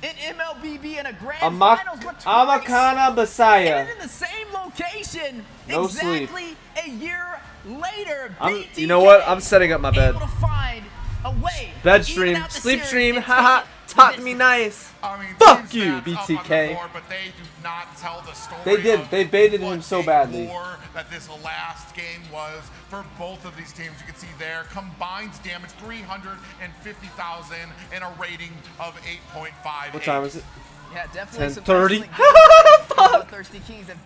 Speaker 11: in MLBB in a grand finals, but twice,
Speaker 1: Amakana Basaya.
Speaker 11: and in the same location,
Speaker 1: No sleep.
Speaker 11: exactly a year later.
Speaker 1: You know what? I'm setting up my bed.
Speaker 11: Able to find a way
Speaker 1: Bed
Speaker 11: to
Speaker 1: stream,
Speaker 11: even out the
Speaker 1: sleep
Speaker 11: series
Speaker 1: stream,
Speaker 11: and
Speaker 1: haha.
Speaker 11: take it
Speaker 1: Taught
Speaker 11: to
Speaker 1: me
Speaker 11: this.
Speaker 1: nice.
Speaker 10: I mean,
Speaker 1: Fuck
Speaker 10: team
Speaker 1: you,
Speaker 10: stats up on the
Speaker 1: BTK.
Speaker 10: board, but they do not tell the story.
Speaker 1: They did.
Speaker 10: of
Speaker 1: They baited him
Speaker 10: what
Speaker 1: so
Speaker 10: a
Speaker 1: badly.
Speaker 10: war that this last game was for both of these teams. You can see there, combined damage 350,000 and a rating of 8.5.
Speaker 1: What time is it?
Speaker 11: Yeah, definitely.
Speaker 1: 10:30.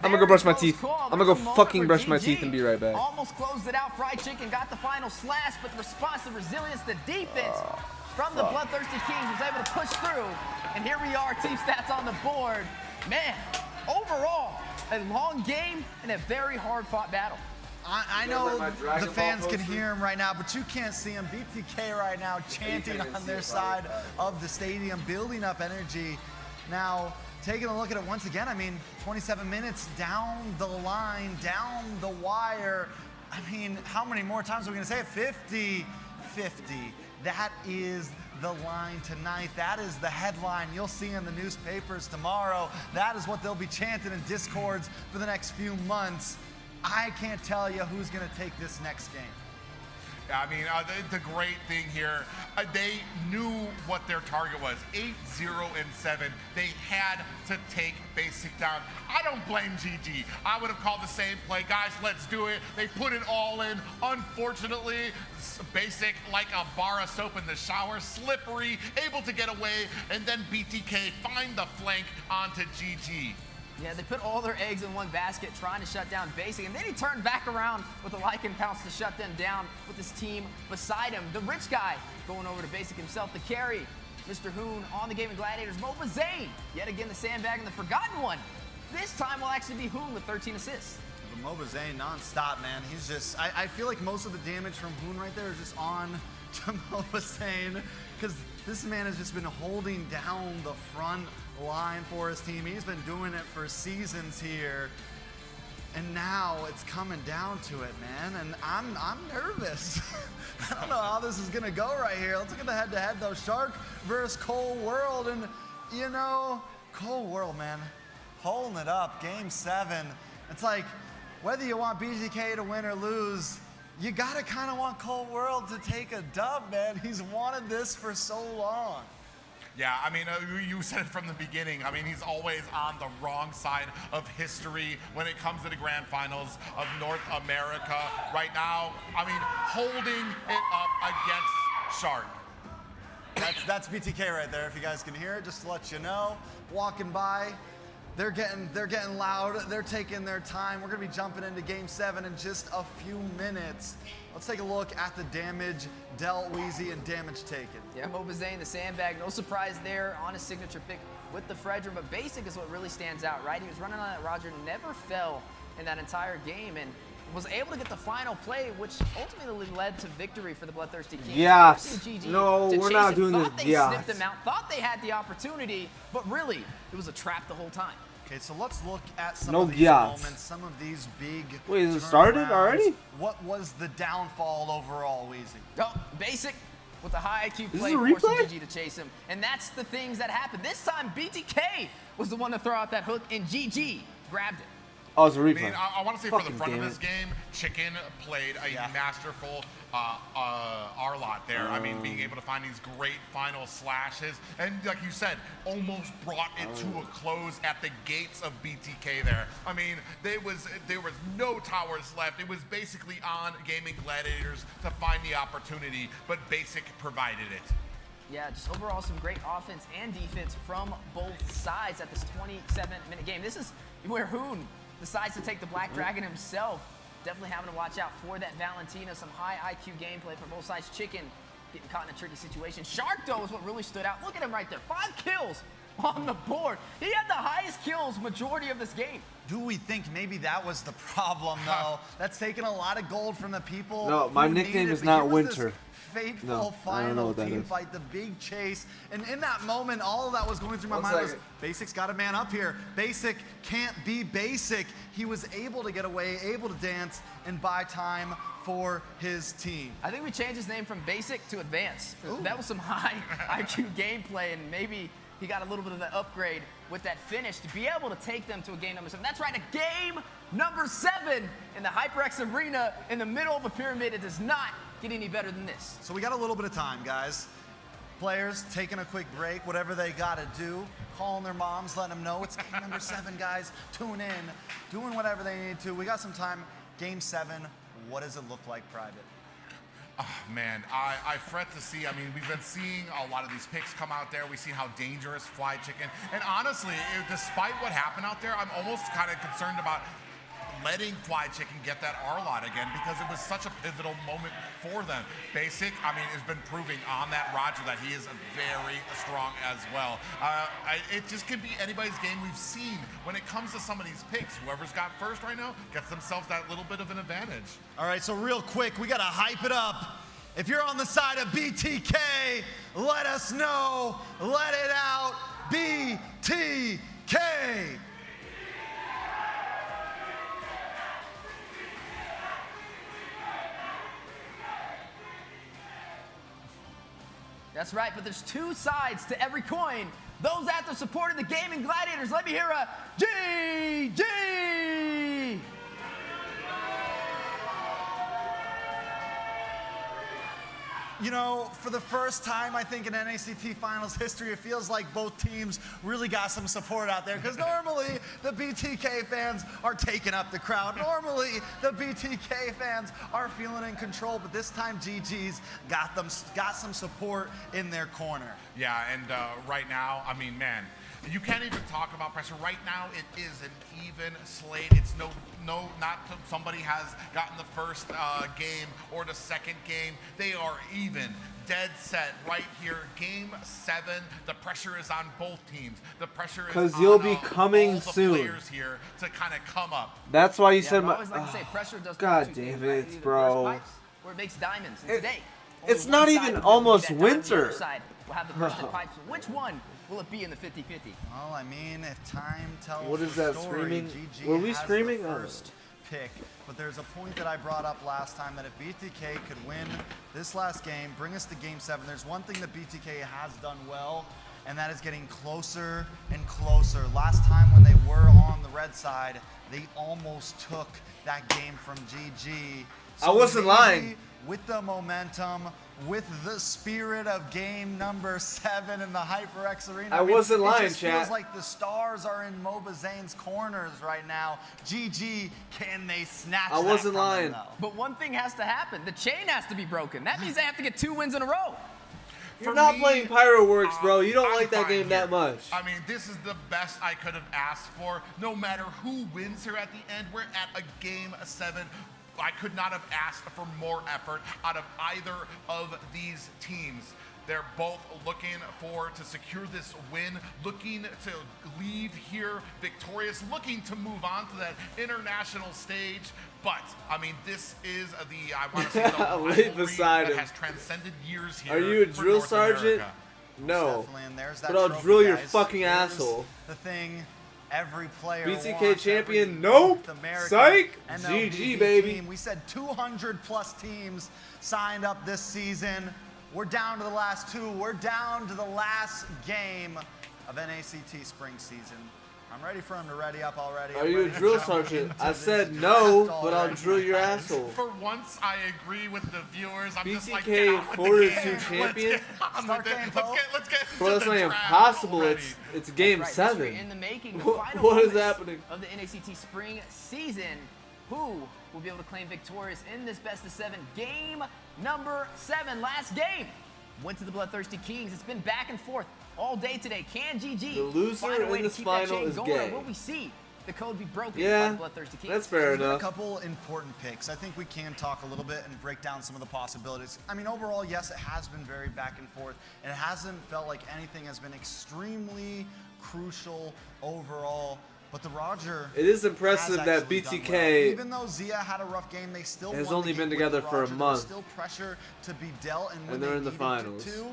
Speaker 1: I'm gonna go brush my teeth. I'm gonna go fucking brush my teeth and be right back.
Speaker 11: Almost closed it out. Fried Chicken got the final slash, but the response, the resilience, the defense from the Bloodthirsty Kings was able to push through. And here we are, team stats on the board. Man, overall, a long game and a very hard-fought battle.
Speaker 3: I know the fans can hear him right now, but you can't see him. BTK right now chanting on their side of the stadium, building up energy. Now, taking a look at it once again, I mean, 27 minutes down the line, down the wire. I mean, how many more times are we going to say it? 50-50. That is the line tonight. That is the headline you'll see in the newspapers tomorrow. That is what they'll be chanting in Discords for the next few months. I can't tell you who's going to take this next game.
Speaker 10: I mean, the great thing here, they knew what their target was, 8-0-7. They had to take Basic down. I don't blame GG. I would have called the same play. Guys, let's do it. They put it all in. Unfortunately, Basic, like a bar of soap in the shower, slippery, able to get away, and then BTK find the flank onto GG.
Speaker 11: Yeah, they put all their eggs in one basket trying to shut down Basic, and then he turned back around with a Lycan pounce to shut them down with his team beside him. The rich guy going over to Basic himself to carry Mr. Hoon on the Gaming Gladiators. MobaZane, yet again the sandbag and the forgotten one. This time will actually be Hoon with 13 assists.
Speaker 3: But MobaZane non-stop, man. He's just, I feel like most of the damage from Hoon right there is just on to MobaZane, because this man has just been holding down the front line for his team. He's been doing it for seasons here, and now it's coming down to it, man. And I'm nervous. I don't know how this is gonna go right here. Let's look at the head-to-head though. Shark versus Cold World, and you know, Cold World, man, holding it up. Game 7. It's like whether you want BTK to win or lose, you gotta kind of want Cold World to take a dub, man. He's wanted this for so long.
Speaker 10: Yeah, I mean, you said it from the beginning. I mean, he's always on the wrong side of history when it comes to the grand finals of North America. Right now, I mean, holding it up against Shark.
Speaker 3: That's BTK right there, if you guys can hear it, just to let you know. Walking by, they're getting loud, they're taking their time. We're gonna be jumping into game 7 in just a few minutes. Let's take a look at the damage dealt, Wheezy, and damage taken.
Speaker 11: Yeah, MobaZane, the sandbag, no surprise there on his signature pick with the Fredra, but Basic is what really stands out, right? He was running on that Roger, never fell in that entire game, and was able to get the final play, which ultimately led to victory for the Bloodthirsty Kings.
Speaker 1: Yes.
Speaker 11: GG
Speaker 1: No, we're not doing this.
Speaker 11: Thought they sniffed them out, thought they had the opportunity, but really, it was a trap the whole time.
Speaker 3: Okay, so let's look at some of these moments, some of these big.
Speaker 1: Wait, is it started already?
Speaker 3: What was the downfall overall, Wheezy?
Speaker 11: Oh, Basic with a high IQ play,
Speaker 1: Is this a
Speaker 11: forcing
Speaker 1: replay?
Speaker 11: GG to chase him. And that's the things that happened. This time, BTK was the one to throw out that hook, and GG grabbed it.
Speaker 1: Oh, it's a replay.
Speaker 10: I mean, I want to say for the
Speaker 1: Fucking
Speaker 10: front of
Speaker 1: damn
Speaker 10: this
Speaker 1: it.
Speaker 10: game, Chicken played a masterful R-lot there. I mean, being able to find these great final slashes. And like you said, almost brought it to a close at the gates of BTK there. I mean, there was no towers left. It was basically on Gaming Gladiators to find the opportunity, but Basic provided it.
Speaker 11: Yeah, just overall some great offense and defense from both sides at this 27-minute game. This is where Hoon decides to take the Black Dragon himself. Definitely having to watch out for that Valentina. Some high IQ gameplay for both sides. Chicken getting caught in a tricky situation. Shark, though, is what really stood out. Look at him right there. 5 kills on the board. He had the highest kills majority of this game.
Speaker 3: Do we think maybe that was the problem, though? That's taken a lot of gold from the people.
Speaker 1: No, my
Speaker 3: who
Speaker 1: nickname
Speaker 3: needed
Speaker 1: is
Speaker 3: it, but
Speaker 1: not
Speaker 3: here was
Speaker 1: Winter.
Speaker 3: this fateful
Speaker 1: No, I don't know
Speaker 3: final
Speaker 1: what that
Speaker 3: team
Speaker 1: is.
Speaker 3: fight, the big chase. And in that moment, all of that was going through my
Speaker 1: One
Speaker 3: mind was,
Speaker 1: second.
Speaker 3: Basic's got a man up here. Basic can't be Basic. He was able to get away, able to dance, and buy time for his team.
Speaker 11: I think we changed his name from Basic to Advance. That was some high IQ gameplay, and maybe he got a little bit of the upgrade with that finish to be able to take them to a game number 7. That's right, a game number 7 in the HyperX Arena in the middle of a pyramid. It does not get any better than this.
Speaker 3: So we got a little bit of time, guys. Players taking a quick break, whatever they got to do, calling their moms, letting them know it's game number 7, guys. Tune in, doing whatever they need to. We got some time. Game 7, what does it look like, Private?
Speaker 10: Oh, man, I fret to see. I mean, we've been seeing a lot of these picks come out there. We've seen how dangerous Fly Chicken. And honestly, despite what happened out there, I'm almost kind of concerned about letting Fly Chicken get that R-lot again because it was such a pivotal moment for them. Basic, I mean, has been proving on that Roger that he is very strong as well. It just can be anybody's game. We've seen when it comes to some of these picks, whoever's got first right now gets themselves that little bit of an advantage.
Speaker 3: All right, so real quick, we got to hype it up. If you're on the side of BTK, let us know. Let it out. BTK.
Speaker 11: That's right, but there's 2 sides to every coin. Those out there supporting the Gaming Gladiators, let me hear a GG!
Speaker 3: You know, for the first time, I think, in NACT Finals history, it feels like both teams really got some support out there. Because normally, the BTK fans are taking up the crowd. Normally, the BTK fans are feeling in control. But this time, GG's got some support in their corner.
Speaker 10: Yeah, and right now, I mean, man, you can't even talk about pressure. Right now, it is an even slate. It's not somebody has gotten the first game or the second game. They are even, dead set right here. Game 7. The pressure is on both teams. The pressure is on
Speaker 1: you'll be coming
Speaker 10: all the
Speaker 1: soon.
Speaker 10: players here to kind of come up.
Speaker 1: That's why you
Speaker 11: Yeah,
Speaker 1: said
Speaker 11: but I
Speaker 1: my.
Speaker 11: always like to say pressure does
Speaker 1: God
Speaker 11: 2
Speaker 1: damn
Speaker 11: things, right?
Speaker 1: it,
Speaker 11: Either
Speaker 1: bro.
Speaker 11: burst pipes or it makes diamonds. And today,
Speaker 1: It's
Speaker 11: only
Speaker 1: not
Speaker 11: one
Speaker 1: even
Speaker 11: side will be able to
Speaker 1: almost
Speaker 11: do that diamond. The
Speaker 1: winter.
Speaker 11: other side will have the bursted pipes. Which one will it be in the 50-50?
Speaker 3: Well, I mean, if time tells
Speaker 1: What is
Speaker 3: the
Speaker 1: that,
Speaker 3: story,
Speaker 1: screaming?
Speaker 3: GG
Speaker 1: Were we
Speaker 3: has
Speaker 1: screaming?
Speaker 3: the
Speaker 1: Oh.
Speaker 3: first pick. But there's a point that I brought up last time that if BTK could win this last game, bring us to game 7, there's one thing that BTK has done well, and that is getting closer and closer. Last time when they were on the red side, they almost took that game from GG.
Speaker 1: I wasn't
Speaker 3: maybe
Speaker 1: lying.
Speaker 3: With the momentum, with the spirit of game number 7 in the HyperX Arena.
Speaker 1: I wasn't lying,
Speaker 3: it just
Speaker 1: chat.
Speaker 3: feels like the stars are in MobaZane's corners right now. GG, can they snatch
Speaker 1: I
Speaker 3: that
Speaker 1: wasn't
Speaker 3: from
Speaker 1: lying.
Speaker 3: them, though?
Speaker 11: But one thing has to happen. The chain has to be broken. That means they have to get 2 wins in a row.
Speaker 1: You're
Speaker 10: For
Speaker 1: not
Speaker 10: me,
Speaker 1: playing Pyroworks, bro. You don't
Speaker 10: I'm
Speaker 1: like that
Speaker 10: fine
Speaker 1: game
Speaker 10: here.
Speaker 1: that much.
Speaker 10: I mean, this is the best I could have asked for. No matter who wins here at the end, we're at a game 7. I could not have asked for more effort out of either of these teams. They're both looking to secure this win, looking to leave here victorious, looking to move on to that international stage. But, I mean, this is I want to say, the rivalry
Speaker 1: beside
Speaker 10: that
Speaker 1: him.
Speaker 10: has transcended years here.
Speaker 1: Are you a
Speaker 10: for
Speaker 1: drill
Speaker 10: North
Speaker 1: sergeant?
Speaker 10: America.
Speaker 1: No.
Speaker 3: Definitely, and there's that
Speaker 1: But I'll
Speaker 3: trophy,
Speaker 1: drill your
Speaker 3: guys.
Speaker 1: fucking
Speaker 3: Here's
Speaker 1: asshole.
Speaker 3: The thing every player
Speaker 1: BTK
Speaker 3: wants,
Speaker 1: champion?
Speaker 3: every
Speaker 1: Nope.
Speaker 3: North American
Speaker 1: Psych.
Speaker 3: MLB
Speaker 1: GG, baby.
Speaker 3: team. We said 200 plus teams signed up this season. We're down to the last 2. We're down to the last game of NACT spring season. I'm ready for him to ready up already.
Speaker 1: Are you a drill sergeant? I said no, but I'll drill your asshole.
Speaker 10: For once, I agree with the viewers. I'm just like,
Speaker 1: BTK 4-2 champion.
Speaker 10: Let's get
Speaker 1: Bro, that's not impossible. It's game 7.
Speaker 11: In the making, the
Speaker 1: What
Speaker 11: final
Speaker 1: is
Speaker 11: moments
Speaker 1: happening?
Speaker 11: of the NACT spring season. Who will be able to claim victorious in this best of 7? Game number 7, last game. Went to the Bloodthirsty Kings. It's been back and forth all day today. Can GG
Speaker 1: The loser
Speaker 11: find a way
Speaker 1: in
Speaker 11: to
Speaker 1: this
Speaker 11: keep that
Speaker 1: final
Speaker 11: chain
Speaker 1: is
Speaker 11: going,
Speaker 1: gay.
Speaker 11: or will we see the code be broken
Speaker 1: Yeah,
Speaker 11: by the Bloodthirsty Kings?
Speaker 1: that's fair
Speaker 3: There's been
Speaker 1: enough.
Speaker 3: a couple important picks. I think we can talk a little bit and break down some of the possibilities. I mean, overall, yes, it has been very back and forth, and it hasn't felt like anything has been extremely crucial overall. But the Roger
Speaker 1: It is impressive
Speaker 3: has
Speaker 1: that
Speaker 3: actually done
Speaker 1: BTK
Speaker 3: well. Even though Zia had a rough game, they still
Speaker 1: has
Speaker 3: won the
Speaker 1: only
Speaker 3: game
Speaker 1: been
Speaker 3: with
Speaker 1: together
Speaker 3: the
Speaker 1: for a
Speaker 3: Roger. There was
Speaker 1: month.
Speaker 3: still pressure to be dealt, and when
Speaker 1: they're
Speaker 3: they
Speaker 1: in the
Speaker 3: needed
Speaker 1: finals.
Speaker 3: to,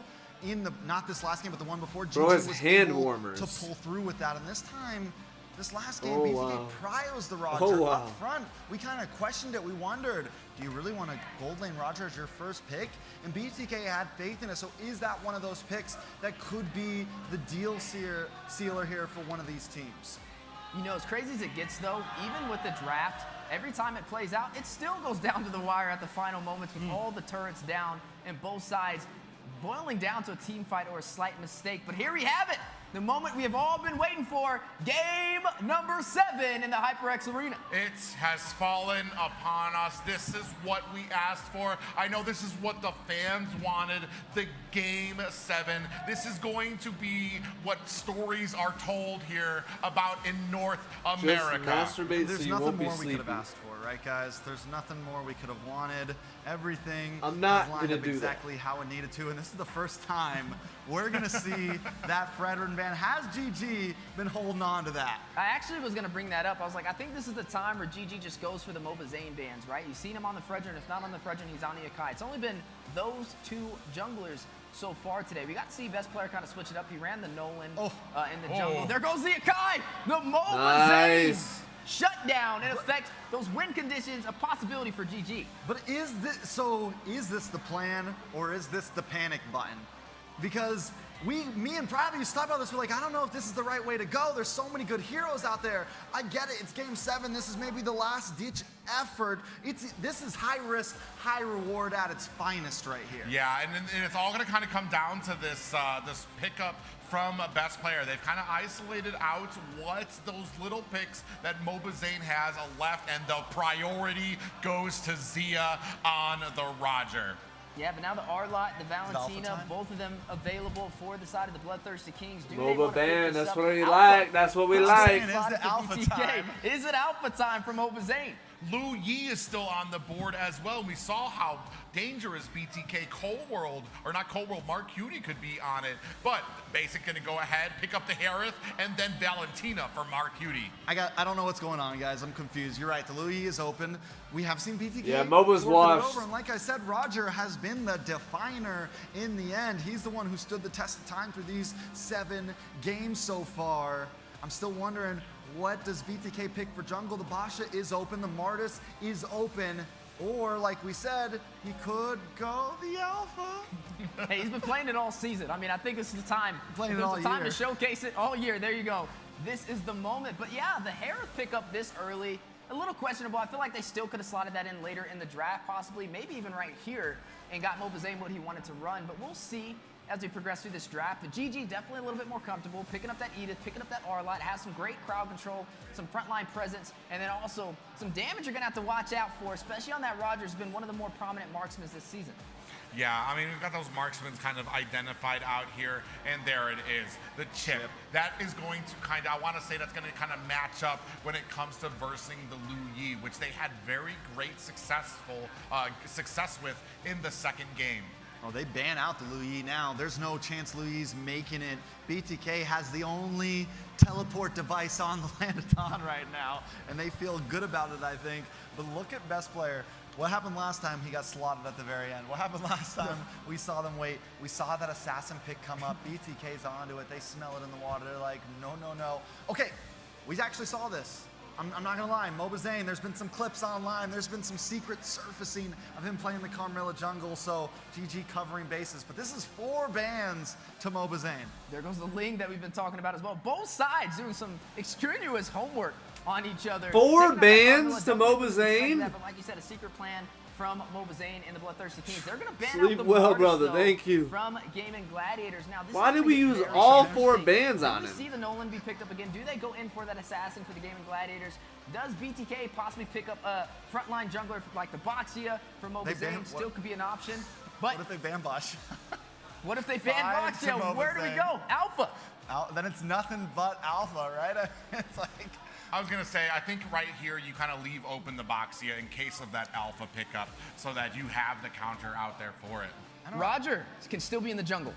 Speaker 3: in the not this last game, but the one before,
Speaker 1: Bro,
Speaker 3: GG
Speaker 1: his
Speaker 3: was
Speaker 1: hand
Speaker 3: able
Speaker 1: warmers.
Speaker 3: to pull through with that. And this time, this last game,
Speaker 1: Oh,
Speaker 3: BTK
Speaker 1: wow.
Speaker 3: pryos the Roger
Speaker 1: Oh, wow.
Speaker 3: up front. We kind of questioned it. We wondered, do you really want a gold lane Roger as your first pick? And BTK had faith in it. So is that one of those picks that could be the deal sealer here for one of these teams?
Speaker 11: You know, as crazy as it gets, though, even with the draft, every time it plays out, it still goes down to the wire at the final moments with all the turrets down and both sides boiling down to a team fight or a slight mistake. But here we have it, the moment we have all been waiting for, game number 7 in the HyperX Arena.
Speaker 10: It has fallen upon us. This is what we asked for. I know this is what the fans wanted, the game 7. This is going to be what stories are told here about in North America.
Speaker 1: masturbate
Speaker 3: There's
Speaker 1: so you
Speaker 3: nothing
Speaker 1: won't be
Speaker 3: more we could have
Speaker 1: sleepy.
Speaker 3: asked for, right, guys? There's nothing more we could have wanted. Everything
Speaker 1: I'm not
Speaker 3: was lined
Speaker 1: gonna
Speaker 3: up
Speaker 1: do that.
Speaker 3: exactly how it needed to, and this is the first time we're gonna see that Fredrin ban. Has GG been holding on to that?
Speaker 11: I actually was going to bring that up. I was like, I think this is the time where GG just goes for the MobaZane bans, right? You've seen him on the Fredrin. If not on the Fredrin, he's on the Akai. It's only been those 2 junglers so far today. We got to see best player kind of switch it up. He ran the Nolan in the jungle. There goes the Akai! The MobaZane!
Speaker 1: Nice.
Speaker 11: Shut down. In effect, those win conditions, a possibility for GG.
Speaker 3: But is this the plan, or is this the panic button? Because me and Pravi used to talk about this. We're like, I don't know if this is the right way to go. There's so many good heroes out there. I get it. It's game 7. This is maybe the last ditch effort. This is high risk, high reward at its finest right here.
Speaker 10: Yeah, and it's all going to kind of come down to this this pickup from a best player. They've kind of isolated out what's those little picks that MobaZane has left, and the priority goes to Zia on the Roger.
Speaker 11: Yeah, but now the Arlott, the Valentina,
Speaker 3: time?
Speaker 11: both of them available for the side of the Bloodthirsty Kings. Do they want
Speaker 1: Moba
Speaker 11: to pick
Speaker 1: ban,
Speaker 11: this
Speaker 1: that's
Speaker 11: up?
Speaker 1: what we
Speaker 11: Alpha.
Speaker 1: like. That's what we like.
Speaker 3: Is it alpha
Speaker 11: BTK.
Speaker 3: time?
Speaker 11: Is it alpha time for MobaZane?
Speaker 10: Lu Yi is still on the board as well. We saw how dangerous BTK Cold-World, or not Cold-World, Mark Cutie could be on it. But Basic gonna go ahead, pick up the Harith, and then Valentina for Mark Cutie.
Speaker 3: I don't know what's going on, guys. I'm confused. You're right. The Louis is open. We have seen BTK.
Speaker 1: Yeah, Moba's
Speaker 3: forfeit it
Speaker 1: washed.
Speaker 3: over. And like I said, Roger has been the definer in the end. He's the one who stood the test of time through these 7 games so far. I'm still wondering, what does BTK pick for jungle? The Basha is open. The Martis is open. Or, like we said, he could go the Alpha.
Speaker 11: Hey, he's been playing it all season. I mean, I think this is the time.
Speaker 3: Playing it
Speaker 11: There's
Speaker 3: all
Speaker 11: the time
Speaker 3: year.
Speaker 11: to showcase it all year. There you go. This is the moment. But yeah, the Harith pickup this early, a little questionable. I feel like they still could have slotted that in later in the draft, possibly, maybe even right here, and got MobaZane what he wanted to run. But we'll see as we progress through this draft. But GG definitely a little bit more comfortable, picking up that Edith, picking up that Arlott, has some great crowd control, some frontline presence, and then also some damage you're gonna have to watch out for, especially on that Roger's been one of the more prominent marksmen this season.
Speaker 10: Yeah, I mean, we've got those marksmen kind of identified out here, and there it is, the chip. That is going to kind of, I want to say that's going to kind of match up when it comes to versing the Lu Yi, which they had very great success with in the second game.
Speaker 3: Oh, they ban out the Lu Yi now. There's no chance Lu Yi's making it. BTK has the only teleport device on the Landon right now, and they feel good about it, I think. But look at best player. What happened last time? He got slaughtered at the very end. What happened last time? We saw them wait. We saw that assassin pick come up. BTK's onto it. They smell it in the water. They're like, no, no, no. Okay, we actually saw this. I'm not gonna lie, MobaZane, there's been some clips online, there's been some secret surfacing of him playing the Carmilla jungle, so GG covering bases. But this is 4 bans to MobaZane.
Speaker 11: There goes the link that we've been talking about as well. Both sides doing some extraneous homework on each other.
Speaker 1: 4 bans to MobaZane?
Speaker 11: But like you said, a secret plan from MobaZane and the Bloodthirsty Kings. They're going to ban
Speaker 1: Sleep
Speaker 11: out the
Speaker 1: well,
Speaker 11: Martyrs,
Speaker 1: brother.
Speaker 11: though,
Speaker 1: Thank you.
Speaker 11: From Gaming Gladiators. Now, this
Speaker 1: Why
Speaker 11: is
Speaker 1: did we use
Speaker 11: very
Speaker 1: all
Speaker 11: interesting.
Speaker 1: 4 bans on
Speaker 11: Do
Speaker 1: him?
Speaker 11: we see the Nolan be picked up again? Do they go in for that assassin for the Gaming Gladiators? Does BTK possibly pick up a frontline jungler like the Boxia for MobaZane? Still could be an option. But
Speaker 3: what if they ban Bosch?
Speaker 11: What if they ban
Speaker 3: Five to
Speaker 11: Boxia? Where do we
Speaker 3: MobaZane.
Speaker 11: go? Alpha.
Speaker 3: Then it's nothing but Alpha, right? It's like...
Speaker 10: I was gonna say, I think right here you kind of leave open the Boxia in case of that Alpha pickup, so that you have the counter out there for it.
Speaker 11: Roger can still be in the jungle.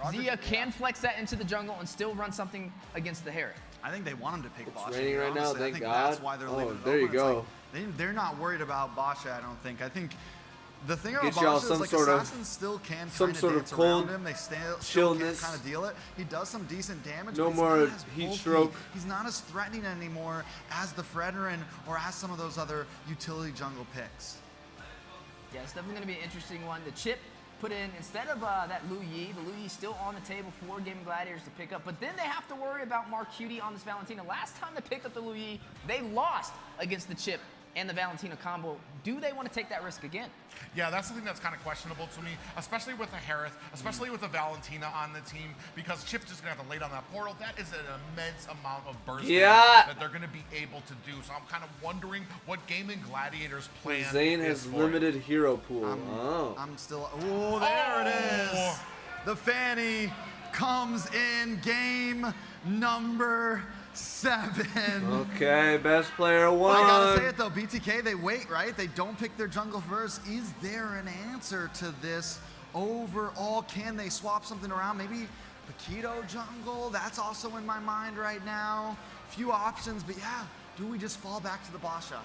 Speaker 3: Roger,
Speaker 11: Zia can flex that into the jungle and still run something against the Herald.
Speaker 3: I think they want him to pick Bosch.
Speaker 1: It's raining right now, thank God.
Speaker 3: That's why they're
Speaker 1: Oh,
Speaker 3: leaving it
Speaker 1: there you
Speaker 3: open.
Speaker 1: go.
Speaker 3: It's like, they're not worried about Bosch, I don't think. I think the thing about
Speaker 1: Get y'all
Speaker 3: Bosch is
Speaker 1: some
Speaker 3: like
Speaker 1: sort of-
Speaker 3: assassins still can
Speaker 1: some
Speaker 3: kind of
Speaker 1: sort of
Speaker 3: dance
Speaker 1: cold
Speaker 3: around him. They still
Speaker 1: chillness.
Speaker 3: can kind of deal it. He does some decent damage.
Speaker 1: No
Speaker 3: but he's
Speaker 1: more
Speaker 3: not as
Speaker 1: heat
Speaker 3: bulky.
Speaker 1: stroke.
Speaker 3: He's not as threatening anymore as the Fredrin or as some of those other utility jungle picks.
Speaker 11: Yeah, it's definitely going to be an interesting one. The chip put in, instead of that Lu Yi, the Lu Yi's still on the table for Gaming Gladiators to pick up, but then they have to worry about Mark Cutie on this Valentina. Last time they picked up the Lu Yi, they lost against the chip and the Valentina combo. Do they want to take that risk again?
Speaker 10: Yeah, that's something that's kind of questionable to me, especially with the Harith, especially with the Valentina on the team, because Chip's just going to have to lay down that portal. That is an immense amount of burst that they're going to be able to do. So I'm kind of wondering what Gaming Gladiators plan
Speaker 1: Zane
Speaker 10: is
Speaker 1: has
Speaker 10: for
Speaker 1: limited hero pool.
Speaker 3: I'm still... Oh, there it is. The Fanny comes in game number 7.
Speaker 1: Okay, best player won.
Speaker 3: I gotta say it though, BTK, they wait, right? They don't pick their jungle first. Is there an answer to this overall? Can they swap something around? Maybe Paquito jungle? That's also in my mind right now. Few options, but yeah, do we just fall back to the Basha?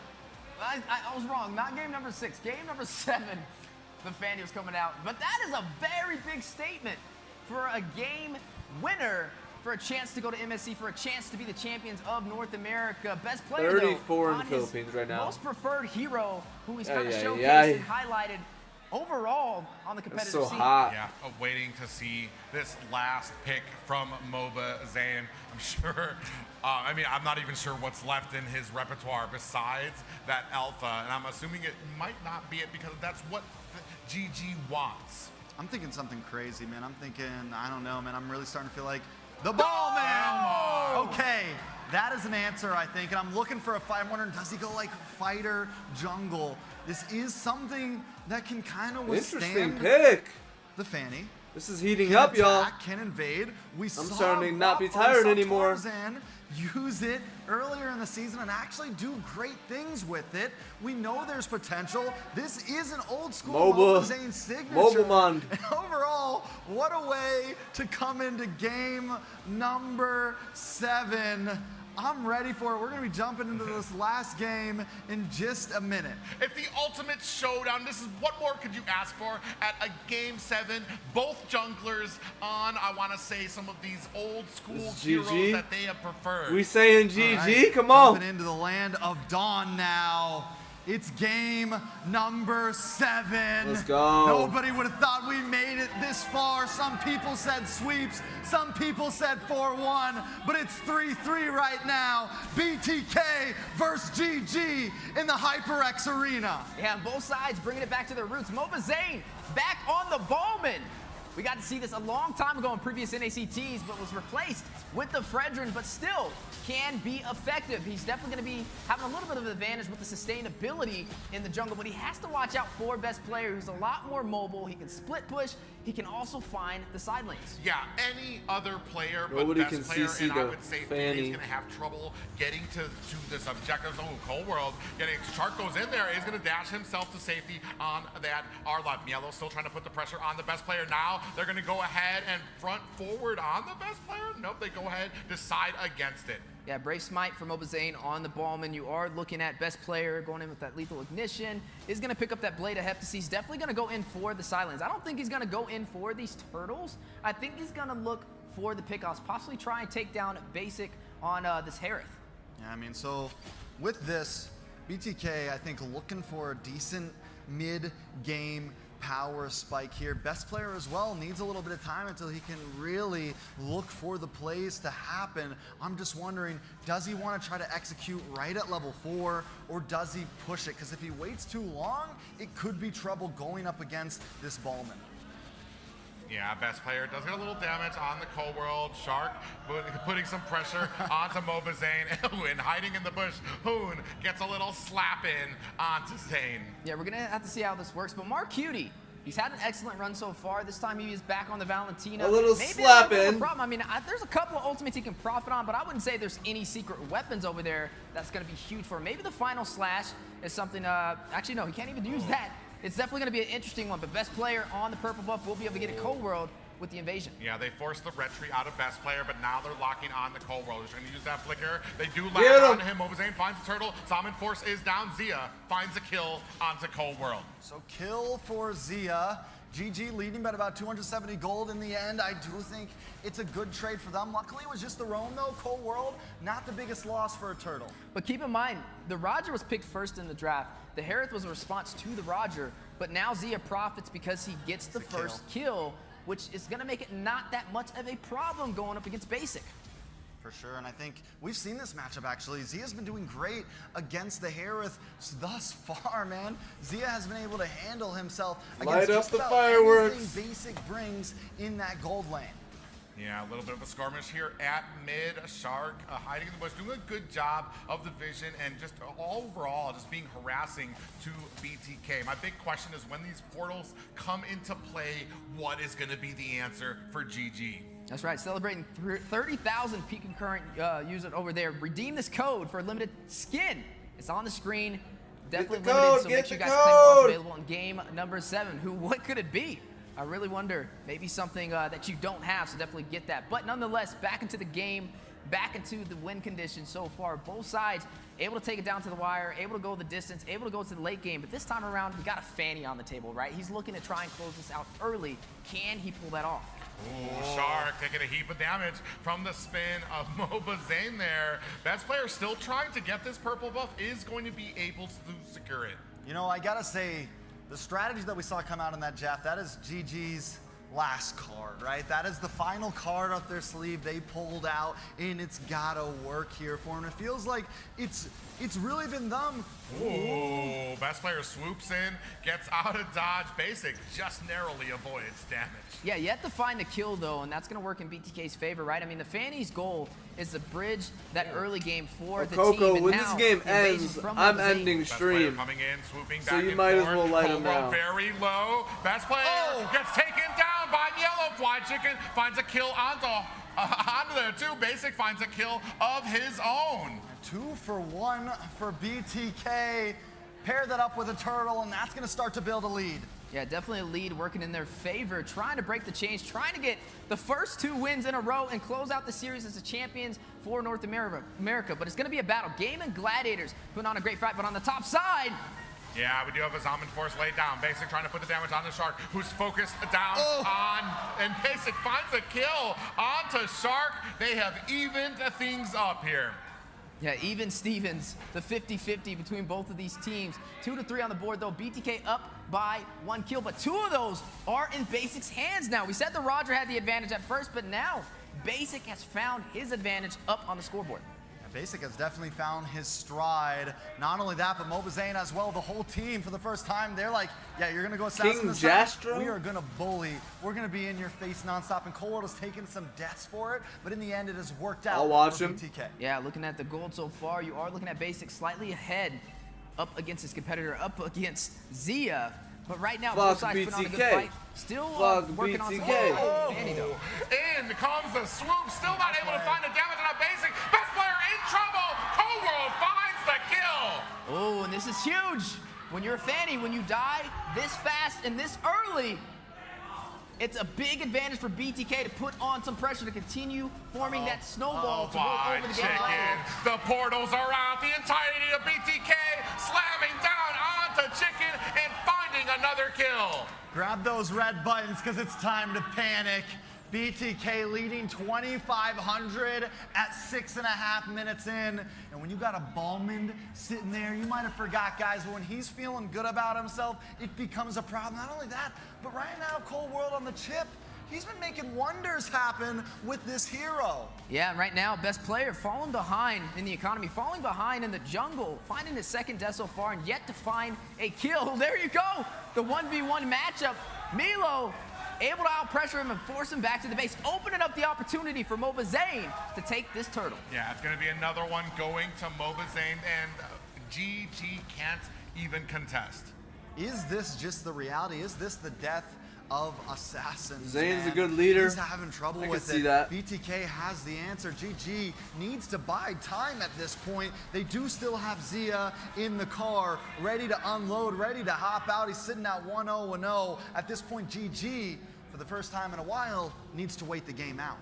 Speaker 11: I was wrong. Not game number 6. Game number 7, the Fanny was coming out. But that is a very big statement for a game winner, for a chance to go to MSC, for a chance to be the champions of North America. Best player,
Speaker 1: 34
Speaker 11: though,
Speaker 1: in the Philippines right now.
Speaker 11: Most preferred hero, who he's kind of
Speaker 1: Ay,
Speaker 11: showcased
Speaker 1: ay,
Speaker 11: and highlighted overall on the competitive
Speaker 1: so
Speaker 11: scene.
Speaker 1: hot.
Speaker 10: Yeah, waiting to see this last pick from MobaZane. I'm sure, I mean, I'm not even sure what's left in his repertoire besides that Alpha, and I'm assuming it might not be it because that's what the GG wants.
Speaker 3: I'm thinking something crazy, man. I'm thinking, I don't know, man. I'm really starting to feel like the ball man. Okay, that is an answer, I think. And I'm looking for a fight. I'm wondering, does he go like fighter jungle? This is something that can kind of withstand
Speaker 1: Interesting pick.
Speaker 3: the Fanny.
Speaker 1: This is heating up, y'all.
Speaker 3: Can invade. I'm
Speaker 1: starting to not be tired anymore.
Speaker 3: Use it earlier in the season and actually do great things with it. We know there's potential. This is an old school MobaZane signature.
Speaker 1: MobaMon.
Speaker 3: And overall, what a way to come into game number 7. I'm ready for it. We're going to be jumping into this last game in just a minute.
Speaker 10: It's the ultimate showdown. This is, what more could you ask for at a game 7? Both junglers on, I want to say, some of these old school heroes that they have preferred.
Speaker 1: We saying GG?
Speaker 3: Right,
Speaker 1: Come on.
Speaker 3: Jumping into the land of Dawn now. It's game number 7.
Speaker 1: Let's go.
Speaker 3: Nobody would have thought we made it this far. Some people said sweeps. Some people said 4-1. But it's 3-3 right now. BTK versus GG in the HyperX Arena.
Speaker 11: Yeah, and both sides bringing it back to their roots. MobaZane back on the Bowman. We got to see this a long time ago in previous NACTs, but was replaced with the Fredrin, but still can be effective. He's definitely going to be having a little bit of an advantage with the sustainability in the jungle, but he has to watch out for best player, who's a lot more mobile. He can split push. He can also find the side lanes.
Speaker 10: Yeah, any other player but
Speaker 1: Nobody
Speaker 10: best
Speaker 1: can
Speaker 10: player,
Speaker 1: CC
Speaker 10: and I
Speaker 1: the
Speaker 10: would say
Speaker 1: Fanny.
Speaker 10: he's going to have trouble getting to this objective. Oh, Cold World, Shark goes in there, is going to dash himself to safety on that Arlot. Mielo still trying to put the pressure on the best player now. They're going to go ahead and front forward on the best player. Nope, they go ahead, decide against it.
Speaker 11: Yeah, Brave Smite for MobaZane on the Ballman. You are looking at best player going in with that lethal ignition. Is going to pick up that Blade of Heptasis. He's definitely going to go in for the silence. I don't think he's going to go in for these turtles. I think he's going to look for the pickoffs, possibly try and take down basic on this Harith.
Speaker 3: Yeah, I mean, so with this, BTK, I think, looking for a decent mid-game power spike here. Best player as well needs a little bit of time until he can really look for the plays to happen. I'm just wondering, does he want to try to execute right at level 4, or does he push it? Because if he waits too long, it could be trouble going up against this Ballman.
Speaker 10: Yeah, best player does get a little damage on the Cold World. Shark putting some pressure onto MobaZane. And hiding in the bush, Hoon gets a little slap in onto Zane.
Speaker 11: Yeah, we're going to have to see how this works. But Mark Cutie, he's had an excellent run so far. This time he is back on the Valentina.
Speaker 1: A little
Speaker 11: Maybe
Speaker 1: slap
Speaker 11: a
Speaker 1: in.
Speaker 11: problem. I mean, there's a couple of ultimates he can profit on, but I wouldn't say there's any secret weapons over there that's going to be huge for him. Maybe the final slash is something, actually, no, he can't even use that. It's definitely going to be an interesting one, but best player on the purple buff will be able to get a Cold World with the invasion.
Speaker 10: Yeah, they forced the retreat out of best player, but now they're locking on the Cold World. They're going to use that flicker. They do land on him. MobaZane finds the turtle. Salmon Force is down. Zia finds a kill onto Cold World.
Speaker 3: So kill for Zia. GG leading by about 270 gold in the end. I do think it's a good trade for them. Luckily, it was just the roam, though. Cold World, not the biggest loss for a turtle.
Speaker 11: But keep in mind, the Roger was picked first in the draft. The Harith was a response to the Roger, but now Zia profits because he gets the first kill, which is going to make it not that much of a problem going up against Basic.
Speaker 3: For sure, and I think we've seen this matchup actually. Zia's been doing great against the Harith thus far, man. Zia has been able to handle himself against just about anything Basic brings in that gold lane.
Speaker 10: Yeah, a little bit of a skirmish here at mid. Shark hiding in the bush, doing a good job of the vision and just overall just being harassing to BTK. My big question is, when these portals come into play, what is going to be the answer for GG?
Speaker 11: That's right, celebrating 30,000 peak concurrent users over there. Redeem this code for a limited skin. It's on the screen. Definitely limited, so make sure you guys claim what's available in game number 7. What could it be? I really wonder, maybe something that you don't have, so definitely get that. But nonetheless, back into the game, back into the win condition so far. Both sides able to take it down to the wire, able to go the distance, able to go to the late game. But this time around, we got a Fanny on the table, right? He's looking to try and close this out early. Can he pull that off?
Speaker 10: Ooh, Shark taking a heap of damage from the spin of MobaZane there. Best player still trying to get this purple buff, is going to be able to secure it.
Speaker 3: You know, I gotta say, the strategy that we saw come out in that Jeff, that is GG's last card, right? That is the final card up their sleeve they pulled out, and it's gotta work here for them. It feels like it's really been them.
Speaker 10: Ooh, best player swoops in, gets out of dodge. Basic just narrowly avoids damage.
Speaker 11: Yeah, you have to find the kill, though, and that's going to work in BTK's favor, right? I mean, the Fanny's goal is to bridge that early game for the
Speaker 1: Coco,
Speaker 11: team.
Speaker 1: when this game ends, I'm ending stream.
Speaker 10: Coming in, swooping
Speaker 1: so
Speaker 10: back
Speaker 1: you
Speaker 10: and
Speaker 1: might
Speaker 10: forth.
Speaker 1: as well light him now.
Speaker 10: Very low. Best player gets taken down by Yellow Fly Chicken. Finds a kill onto there, too. Basic finds a kill of his own.
Speaker 3: 2 for 1 for BTK. Pair that up with a turtle, and that's going to start to build a lead.
Speaker 11: Yeah, definitely a lead working in their favor, trying to break the chains, trying to get the first 2 wins in a row and close out the series as the champions for North America. But it's going to be a battle. Game and Gladiators putting on a great fight, but on the top side,
Speaker 10: yeah, we do have a Salmon Force laid down. Basic trying to put the damage on the Shark, who's focused down on, and Basic finds a kill onto Shark. They have evened things up here.
Speaker 11: Yeah, even Stevens, the 50-50 between both of these teams. 2 to 3 on the board, though. BTK up by 1 kill, but 2 of those are in Basic's hands now. We said the Roger had the advantage at first, but now Basic has found his advantage up on the scoreboard.
Speaker 3: Basic has definitely found his stride. Not only that, but MobaZane as well. The whole team for the first time, they're like, yeah, you're going to go assassin this time. We are going to bully. We're going to be in your face nonstop. And Cold World has taken some deaths for it, but in the end, it has worked out for BTK.
Speaker 11: Yeah, looking at the gold so far, you are looking at Basic slightly ahead up against his competitor, up against Zia. But right now, both sides put on a good fight. Still working on some Fanny, though.
Speaker 10: In comes the swoop, still not able to find the damage on a Basic. Best player in trouble. Cold World finds the kill.
Speaker 11: Oh, and this is huge. When you're a Fanny, when you die this fast and this early, it's a big advantage for BTK to put on some pressure to continue forming that snowball to roll over the game.
Speaker 10: The portals are out. The entirety of BTK slamming down onto Chicken and finding another kill.
Speaker 3: Grab those red buttons because it's time to panic. BTK leading 2,500 at 6.5 minutes in. And when you got a Ballman sitting there, you might have forgot, guys, but when he's feeling good about himself, it becomes a problem. Not only that, but right now, Cold World on the chip, he's been making wonders happen with this hero.
Speaker 11: Yeah, and right now, best player falling behind in the economy, falling behind in the jungle, finding his second death so far, and yet to find a kill. There you go, the 1v1 matchup. Milo able to out-pressure him and force him back to the base, opening up the opportunity for MobaZane to take this turtle.
Speaker 10: Yeah, it's going to be another one going to MobaZane, and GG can't even contest.
Speaker 3: Is this just the reality? Is this the death of assassins?
Speaker 1: Zane's
Speaker 3: man?
Speaker 1: a good leader.
Speaker 3: He's having trouble with
Speaker 1: see
Speaker 3: it.
Speaker 1: that.
Speaker 3: BTK has the answer. GG needs to bide time at this point. They do still have Zia in the car, ready to unload, ready to hop out. He's sitting at 1-0-0. At this point, GG, for the first time in a while, needs to wait the game out.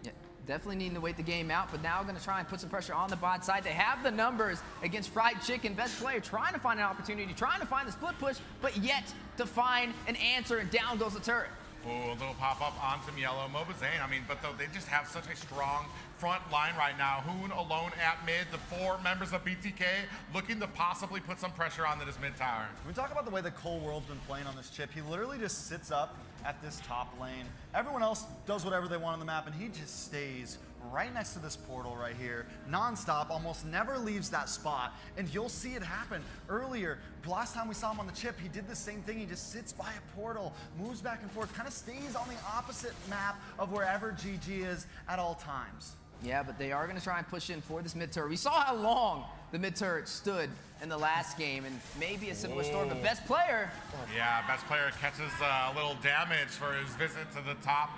Speaker 11: Yeah, definitely needing to wait the game out, but now going to try and put some pressure on the bot side. They have the numbers against Fried Chicken. Best player trying to find an opportunity, trying to find the split push, but yet to find an answer, and down goes the turret.
Speaker 10: Oh, a little pop-up onto Yellow. MobaZane, I mean, but though they just have such a strong front line right now. Hoon alone at mid, the 4 members of BTK looking to possibly put some pressure on this mid tower.
Speaker 3: When we talk about the way that Cole World's been playing on this chip, he literally just sits up at this top lane. Everyone else does whatever they want on the map, and he just stays right next to this portal right here, non-stop, almost never leaves that spot, and you'll see it happen. Earlier, last time we saw him on the chip, he did the same thing. He just sits by a portal, moves back and forth, kind of stays on the opposite map of wherever GG is at all times.
Speaker 11: Yeah, but they are going to try and push in for this mid turret. We saw how long the mid turret stood in the last game, and maybe a similar story, but best player.
Speaker 10: Yeah, best player catches a little damage for his visit to the top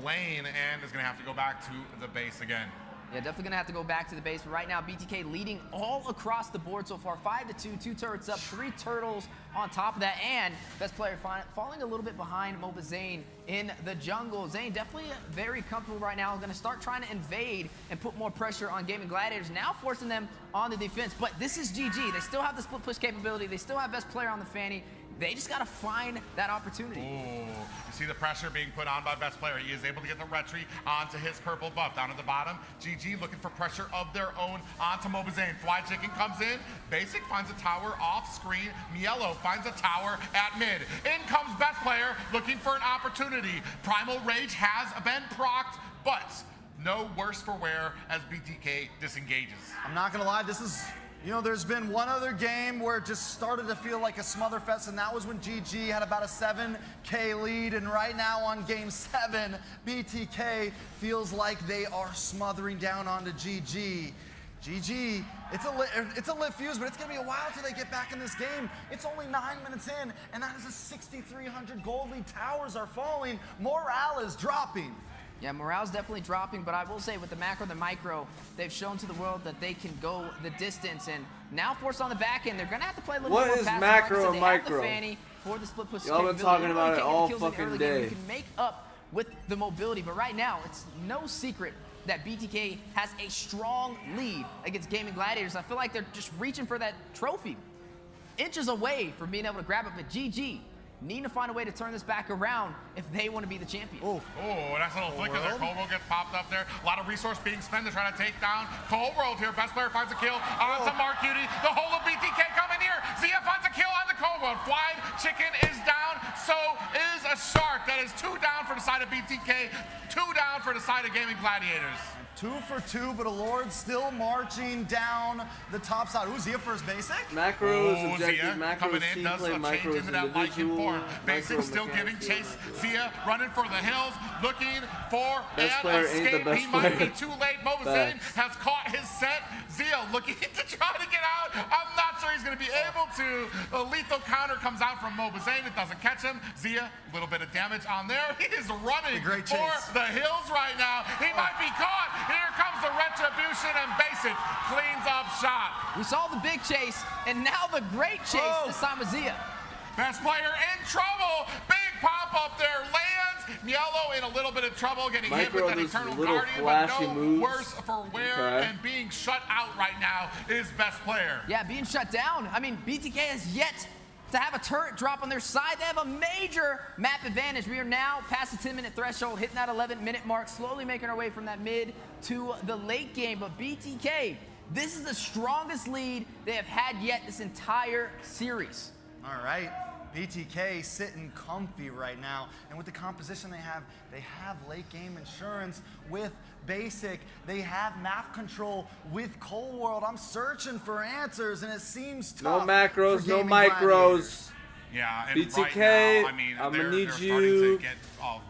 Speaker 10: lane and is going to have to go back to the base again.
Speaker 11: Yeah, definitely going to have to go back to the base, but right now BTK leading all across the board so far, 5-2, 2 turrets up, 3 turtles on top of that, and best player falling a little bit behind MobaZane in the jungle. Zane definitely very comfortable right now, going to start trying to invade and put more pressure on Gaming Gladiators, now forcing them on the defense, but this is GG. They still have the split push capability, they still have best player on the Fanny. They just got to find that opportunity.
Speaker 10: Ooh, you see the pressure being put on by best player. He is able to get the retreat onto his purple buff. Down at the bottom, GG looking for pressure of their own onto MobaZane. Fly Chicken comes in. Basic finds a tower off screen. Mielo finds a tower at mid. In comes best player looking for an opportunity. Primal Rage has been procced, but no worse for wear as BTK disengages.
Speaker 3: I'm not going to lie, this is... You know, there's been one other game where it just started to feel like a smother fest, and that was when GG had about a 7K lead, and right now on game 7, BTK feels like they are smothering down onto GG. GG, it's a lit fuse, but it's going to be a while till they get back in this game. It's only 9 minutes in, and that is a 6,300 gold lead. Towers are falling. Morale is dropping.
Speaker 11: Yeah, morale's definitely dropping, but I will say with the macro, the micro, they've shown to the world that they can go the distance, and now forced on the back end, they're going to have to play a little bit more passive.
Speaker 1: Macro and
Speaker 11: they
Speaker 1: micro?
Speaker 11: Have the Fanny for the split push.
Speaker 1: Y'all been talking about it all fucking day.
Speaker 11: You can make up with the mobility, but right now, it's no secret that BTK has a strong lead against Gaming Gladiators. I feel like they're just reaching for that trophy. Inches away from being able to grab it, but GG need to find a way to turn this back around if they want to be the champion.
Speaker 10: Oh, that's a little flicker there. Cold World gets popped up there. A lot of resource being spent to try to take down Cold World here. Best player finds a kill onto Mark Cutie. The whole of BTK coming here. Zia finds a kill on the Cold World. Flying Chicken is down. So is a Shark. That is 2 down for the side of BTK. 2 down for the side of Gaming Gladiators.
Speaker 3: 2 for 2, but Lord still marching down the top side. Ooh, Zia for his basic?
Speaker 1: Macros, objective,
Speaker 10: Zia
Speaker 1: macros,
Speaker 10: coming in,
Speaker 1: team
Speaker 10: does
Speaker 1: play,
Speaker 10: a change
Speaker 1: macros,
Speaker 10: into that Lycan form. Basic still
Speaker 1: mechanics,
Speaker 10: giving chase. Zia running for the hills, looking for
Speaker 1: best
Speaker 10: an
Speaker 1: player ain't the
Speaker 10: escape.
Speaker 1: best
Speaker 10: He might be
Speaker 1: player.
Speaker 10: too late. MobaZane has caught his set. Zia looking to try to get out. I'm not sure he's going to be able to. A lethal counter comes out from MobaZane. It doesn't catch him. Zia, a little bit of damage on there. He is running for the hills right now. He might be caught. Here comes the retribution, and Basic cleans up shot.
Speaker 11: We saw the big chase, and now the great chase this time with Zia.
Speaker 10: Best player in trouble. Big pop up there lands. Yellow in a little bit of trouble, getting hit with that Eternal Guardian, but no
Speaker 1: moves.
Speaker 10: worse for wear, and being shut out right now is best player.
Speaker 11: Yeah, being shut down. I mean, BTK has yet to have a turret drop on their side. They have a major map advantage. We are now past the 10-minute threshold, hitting that 11-minute mark, slowly making our way from that mid to the late game. But BTK, this is the strongest lead they have had yet this entire series.
Speaker 3: All right. BTK sitting comfy right now, and with the composition they have late game insurance with basic, they have map control with Cold World. I'm searching for answers, and it seems tough.
Speaker 1: No macros,
Speaker 3: for
Speaker 1: no
Speaker 3: gaming
Speaker 1: micros.
Speaker 3: gladiators.
Speaker 10: Yeah, and
Speaker 1: BTK,
Speaker 10: right now, I mean,
Speaker 1: I'm gonna
Speaker 10: they're
Speaker 1: need
Speaker 10: starting
Speaker 1: you.
Speaker 10: to get,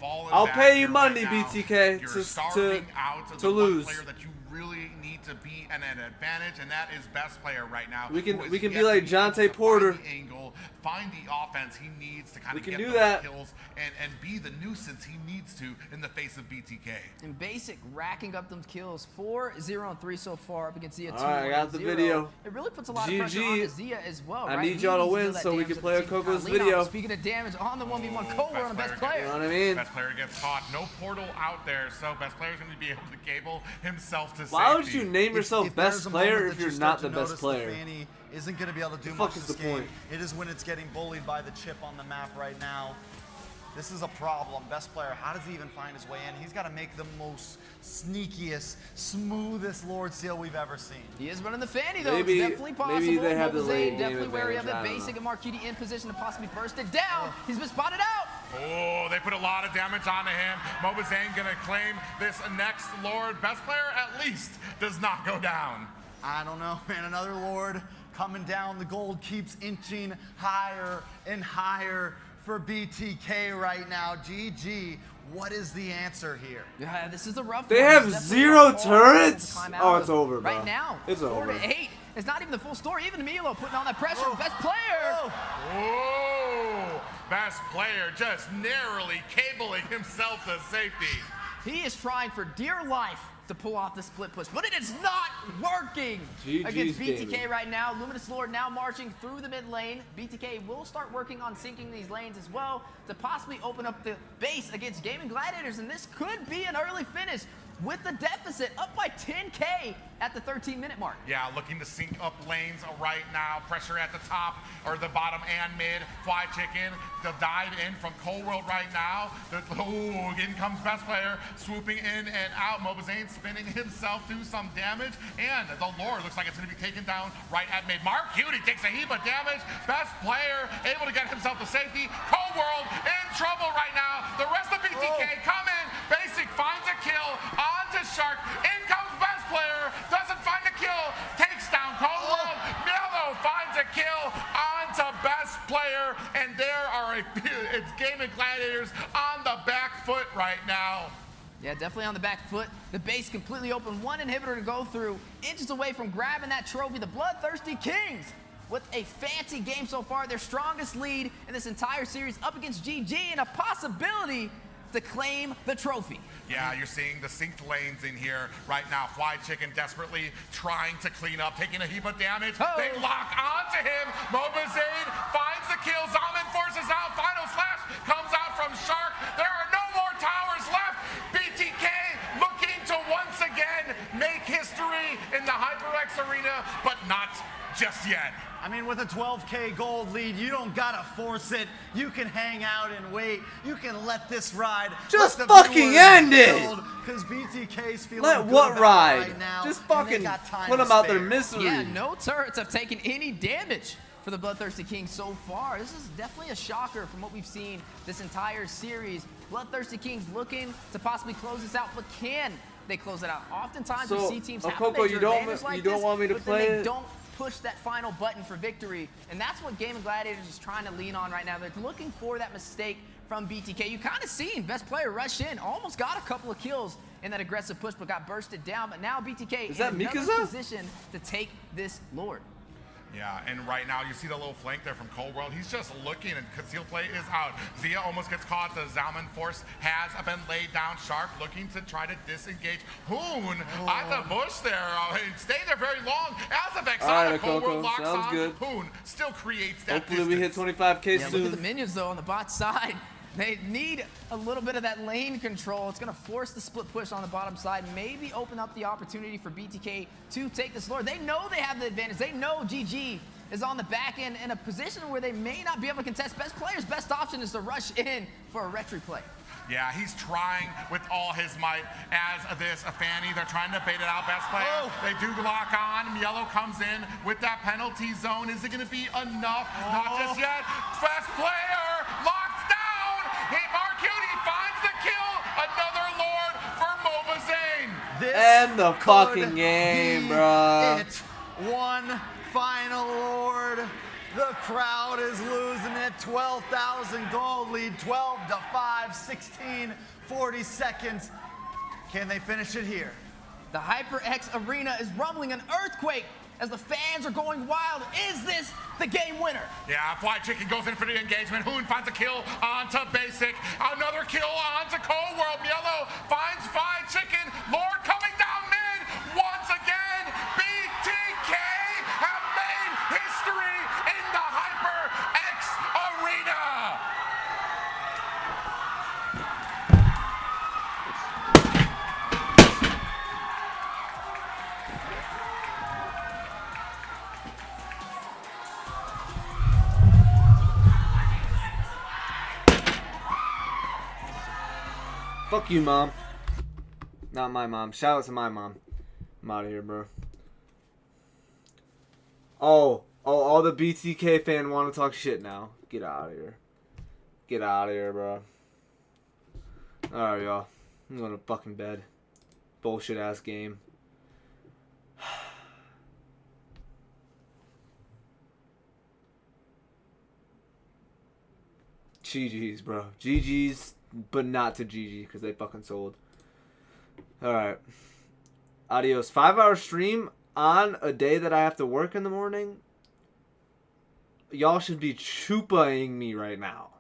Speaker 10: fallen
Speaker 1: I'll
Speaker 10: back
Speaker 1: pay you
Speaker 10: here
Speaker 1: money,
Speaker 10: right now.
Speaker 1: BTK,
Speaker 10: You're
Speaker 1: to
Speaker 10: starving out of
Speaker 1: to
Speaker 10: the
Speaker 1: lose.
Speaker 10: one player that you really need to be an advantage, and that is best player right now.
Speaker 1: We can
Speaker 10: who is
Speaker 1: be
Speaker 10: yet
Speaker 1: like
Speaker 10: to be
Speaker 1: Jonte
Speaker 10: able to
Speaker 1: Porter.
Speaker 10: Find the angle, find the offense he needs to kind
Speaker 1: We
Speaker 10: of
Speaker 1: can
Speaker 10: get
Speaker 1: do
Speaker 10: those
Speaker 1: that.
Speaker 10: kills and be the nuisance he needs to in the face of BTK.
Speaker 11: And Basic racking up them kills, 4-0-3 so far up against Zia 2-1-0.
Speaker 1: All right, I got the video.
Speaker 11: It really puts a lot of pressure on Zia as well,
Speaker 1: I
Speaker 11: right?
Speaker 1: need
Speaker 11: He
Speaker 1: y'all to
Speaker 11: needs
Speaker 1: win
Speaker 11: do that
Speaker 1: so we
Speaker 11: damage
Speaker 1: can
Speaker 11: at
Speaker 1: play
Speaker 11: the
Speaker 1: a
Speaker 11: same time.
Speaker 1: Coco's
Speaker 11: Lean on,
Speaker 1: video.
Speaker 11: Speaking of damage on the 1v1 Cold World on best player.
Speaker 1: You know what I mean?
Speaker 10: Best player gets caught. No portal out there, so best player's going to be able to cable himself to
Speaker 1: Why would
Speaker 10: safety.
Speaker 1: you name yourself best
Speaker 3: there's a
Speaker 1: player
Speaker 3: moment
Speaker 1: if
Speaker 3: that
Speaker 1: you're
Speaker 3: you
Speaker 1: not
Speaker 3: start
Speaker 1: the
Speaker 3: to
Speaker 1: best
Speaker 3: notice
Speaker 1: player?
Speaker 3: The Fanny isn't going to be able to do
Speaker 1: The
Speaker 3: much
Speaker 1: fuck is
Speaker 3: this
Speaker 1: the
Speaker 3: game.
Speaker 1: point?
Speaker 3: It is when it's getting bullied by the chip on the map right now. This is a problem. Best player, how does he even find his way in? He's got to make the most sneakiest, smoothest Lord Seal we've ever seen.
Speaker 11: He is running the Fanny though.
Speaker 1: Maybe-
Speaker 11: It's definitely possible.
Speaker 1: maybe they have the
Speaker 11: MobaZane
Speaker 1: late game
Speaker 11: definitely wary of it.
Speaker 1: advantage, I don't
Speaker 11: Basic
Speaker 1: know.
Speaker 11: and Marquiti in position to possibly burst it down. He's been spotted out.
Speaker 10: Oh, they put a lot of damage onto him. MobaZane gonna claim this next Lord. Best player at least does not go down.
Speaker 3: I don't know, man. Another Lord coming down. The gold keeps inching higher and higher for BTK right now. GG. What is the answer here?
Speaker 11: Yeah, this is a rough
Speaker 1: They
Speaker 11: one.
Speaker 1: have
Speaker 11: It's definitely
Speaker 1: zero
Speaker 11: a hard
Speaker 1: turrets?
Speaker 11: time out
Speaker 1: Oh,
Speaker 11: of.
Speaker 1: it's over, bro.
Speaker 11: Right now,
Speaker 1: It's
Speaker 11: 4-8. It's not even the full story. Even Milo putting on that pressure. Best player.
Speaker 10: Oh, best player just narrowly cabling himself to safety.
Speaker 11: He is trying for dear life to pull off the split push, but it is not working
Speaker 1: GG's
Speaker 11: against BTK
Speaker 1: gaming.
Speaker 11: right now. Luminous Lord now marching through the mid lane. BTK will start working on syncing these lanes as well to possibly open up the base against Gaming Gladiators, and this could be an early finish with the deficit up by 10K at the 13-minute mark.
Speaker 10: Yeah, looking to sync up lanes right now. Pressure at the top or the bottom and mid. Fly Chicken, the dive in from Cold World right now. Oh, in comes best player, swooping in and out. MobaZane spinning himself, do some damage, and the Lord looks like it's going to be taken down right at mid. Mark Cutie takes a heap of damage. Best player able to get himself to safety. Cold World in trouble right now. The rest of BTK come in. Basic finds a kill onto Shark. In comes best player. Doesn't find a kill. Takes down Cold World. Milo finds a kill onto best player. And there are it's Gaming Gladiators on the back foot right now.
Speaker 11: Yeah, definitely on the back foot. The base completely open. One inhibitor to go through. Inches away from grabbing that trophy. The Bloodthirsty Kings with a fancy game so far. Their strongest lead in this entire series up against GG and a possibility to claim the trophy.
Speaker 10: Yeah, you're seeing the synced lanes in here right now. Fly Chicken desperately trying to clean up, taking a heap of damage. They lock onto him. MobaZane finds the kill. Zalman forces out. Final slash comes out from Shark. There are no more towers left. BTK looking to once again make history in the HyperX arena, but not just yet.
Speaker 3: I mean, with a 12K gold lead, you don't gotta force it. You can hang out and wait. You can let this ride.
Speaker 1: Just fucking end it!
Speaker 3: Because BTK's feeling
Speaker 1: Let
Speaker 3: good
Speaker 1: what
Speaker 3: about it
Speaker 1: ride?
Speaker 3: right now.
Speaker 1: Just
Speaker 3: and they
Speaker 1: fucking
Speaker 3: got time
Speaker 1: put
Speaker 3: to
Speaker 1: them out their
Speaker 3: spare.
Speaker 1: misery.
Speaker 11: Yeah, no turrets have taken any damage for the Bloodthirsty Kings so far. This is definitely a shocker from what we've seen this entire series. Bloodthirsty Kings looking to possibly close this out, but can they close it out? Oftentimes we
Speaker 1: So,
Speaker 11: see teams have a
Speaker 1: Coco,
Speaker 11: major
Speaker 1: you don't
Speaker 11: advantage like
Speaker 1: you don't
Speaker 11: this,
Speaker 1: want me to
Speaker 11: but
Speaker 1: play
Speaker 11: then they
Speaker 1: it?
Speaker 11: don't push that final button for victory, and that's what Gaming Gladiators is trying to lean on right now. They're looking for that mistake from BTK. You kind of seen best player rush in, almost got a couple of kills in that aggressive push, but got bursted down. But now BTK
Speaker 1: Is that
Speaker 11: in another
Speaker 1: Mikaza?
Speaker 11: position to take this Lord.
Speaker 10: Yeah, and right now you see the little flank there from Cold World. He's just looking, and concealed play is out. Zia almost gets caught. The Zalman force has been laid down. Sharp looking to try to disengage. Hoon at the bush there. Stay there very long. As of
Speaker 1: All right,
Speaker 10: Cold
Speaker 1: Coco,
Speaker 10: World locks
Speaker 1: sounds
Speaker 10: on.
Speaker 1: good.
Speaker 10: Hoon still creates that
Speaker 1: Hopefully we hit 25K
Speaker 11: Yeah,
Speaker 1: soon.
Speaker 11: look at the minions though on the bot side. They need a little bit of that lane control. It's going to force the split push on the bottom side, maybe open up the opportunity for BTK to take this Lord. They know they have the advantage. They know GG is on the back end in a position where they may not be able to contest. Best player's best option is to rush in for a retry play.
Speaker 10: Yeah, he's trying with all his might as this Fanny. They're trying to bait it out. Best player.
Speaker 11: Oh.
Speaker 10: They do lock on. Yellow comes in with that penalty zone. Is it going to be enough? Not just yet. Best player locked down. Marcuti finds the kill. Another Lord for MobaZane.
Speaker 1: End the fucking game, bro.
Speaker 3: It. One final Lord. The crowd is losing it. 12,000 gold lead, 12 to 5, 16, 40 seconds. Can they finish it here?
Speaker 11: The HyperX arena is rumbling an earthquake as the fans are going wild. Is this the game winner?
Speaker 10: Yeah, Fly Chicken goes in for the engagement. Hoon finds a kill onto Basic. Another kill onto Cold World. Yellow finds Fly Chicken. Lord coming down mid once again. BTK have made history in the HyperX arena.
Speaker 1: Fuck you, mom. Not my mom. Shout out to my mom. I'm out of here, bro. Oh, all the BTK fan want to talk shit now. Get out of here. Get out of here, bro. Alright, y'all. I'm going to fucking bed. Bullshit ass game. GG's, bro. GG's, but not to GG because they fucking sold. Alright. Adios. 5-hour stream on a day that I have to work in the morning. Y'all should be chupaing me right now.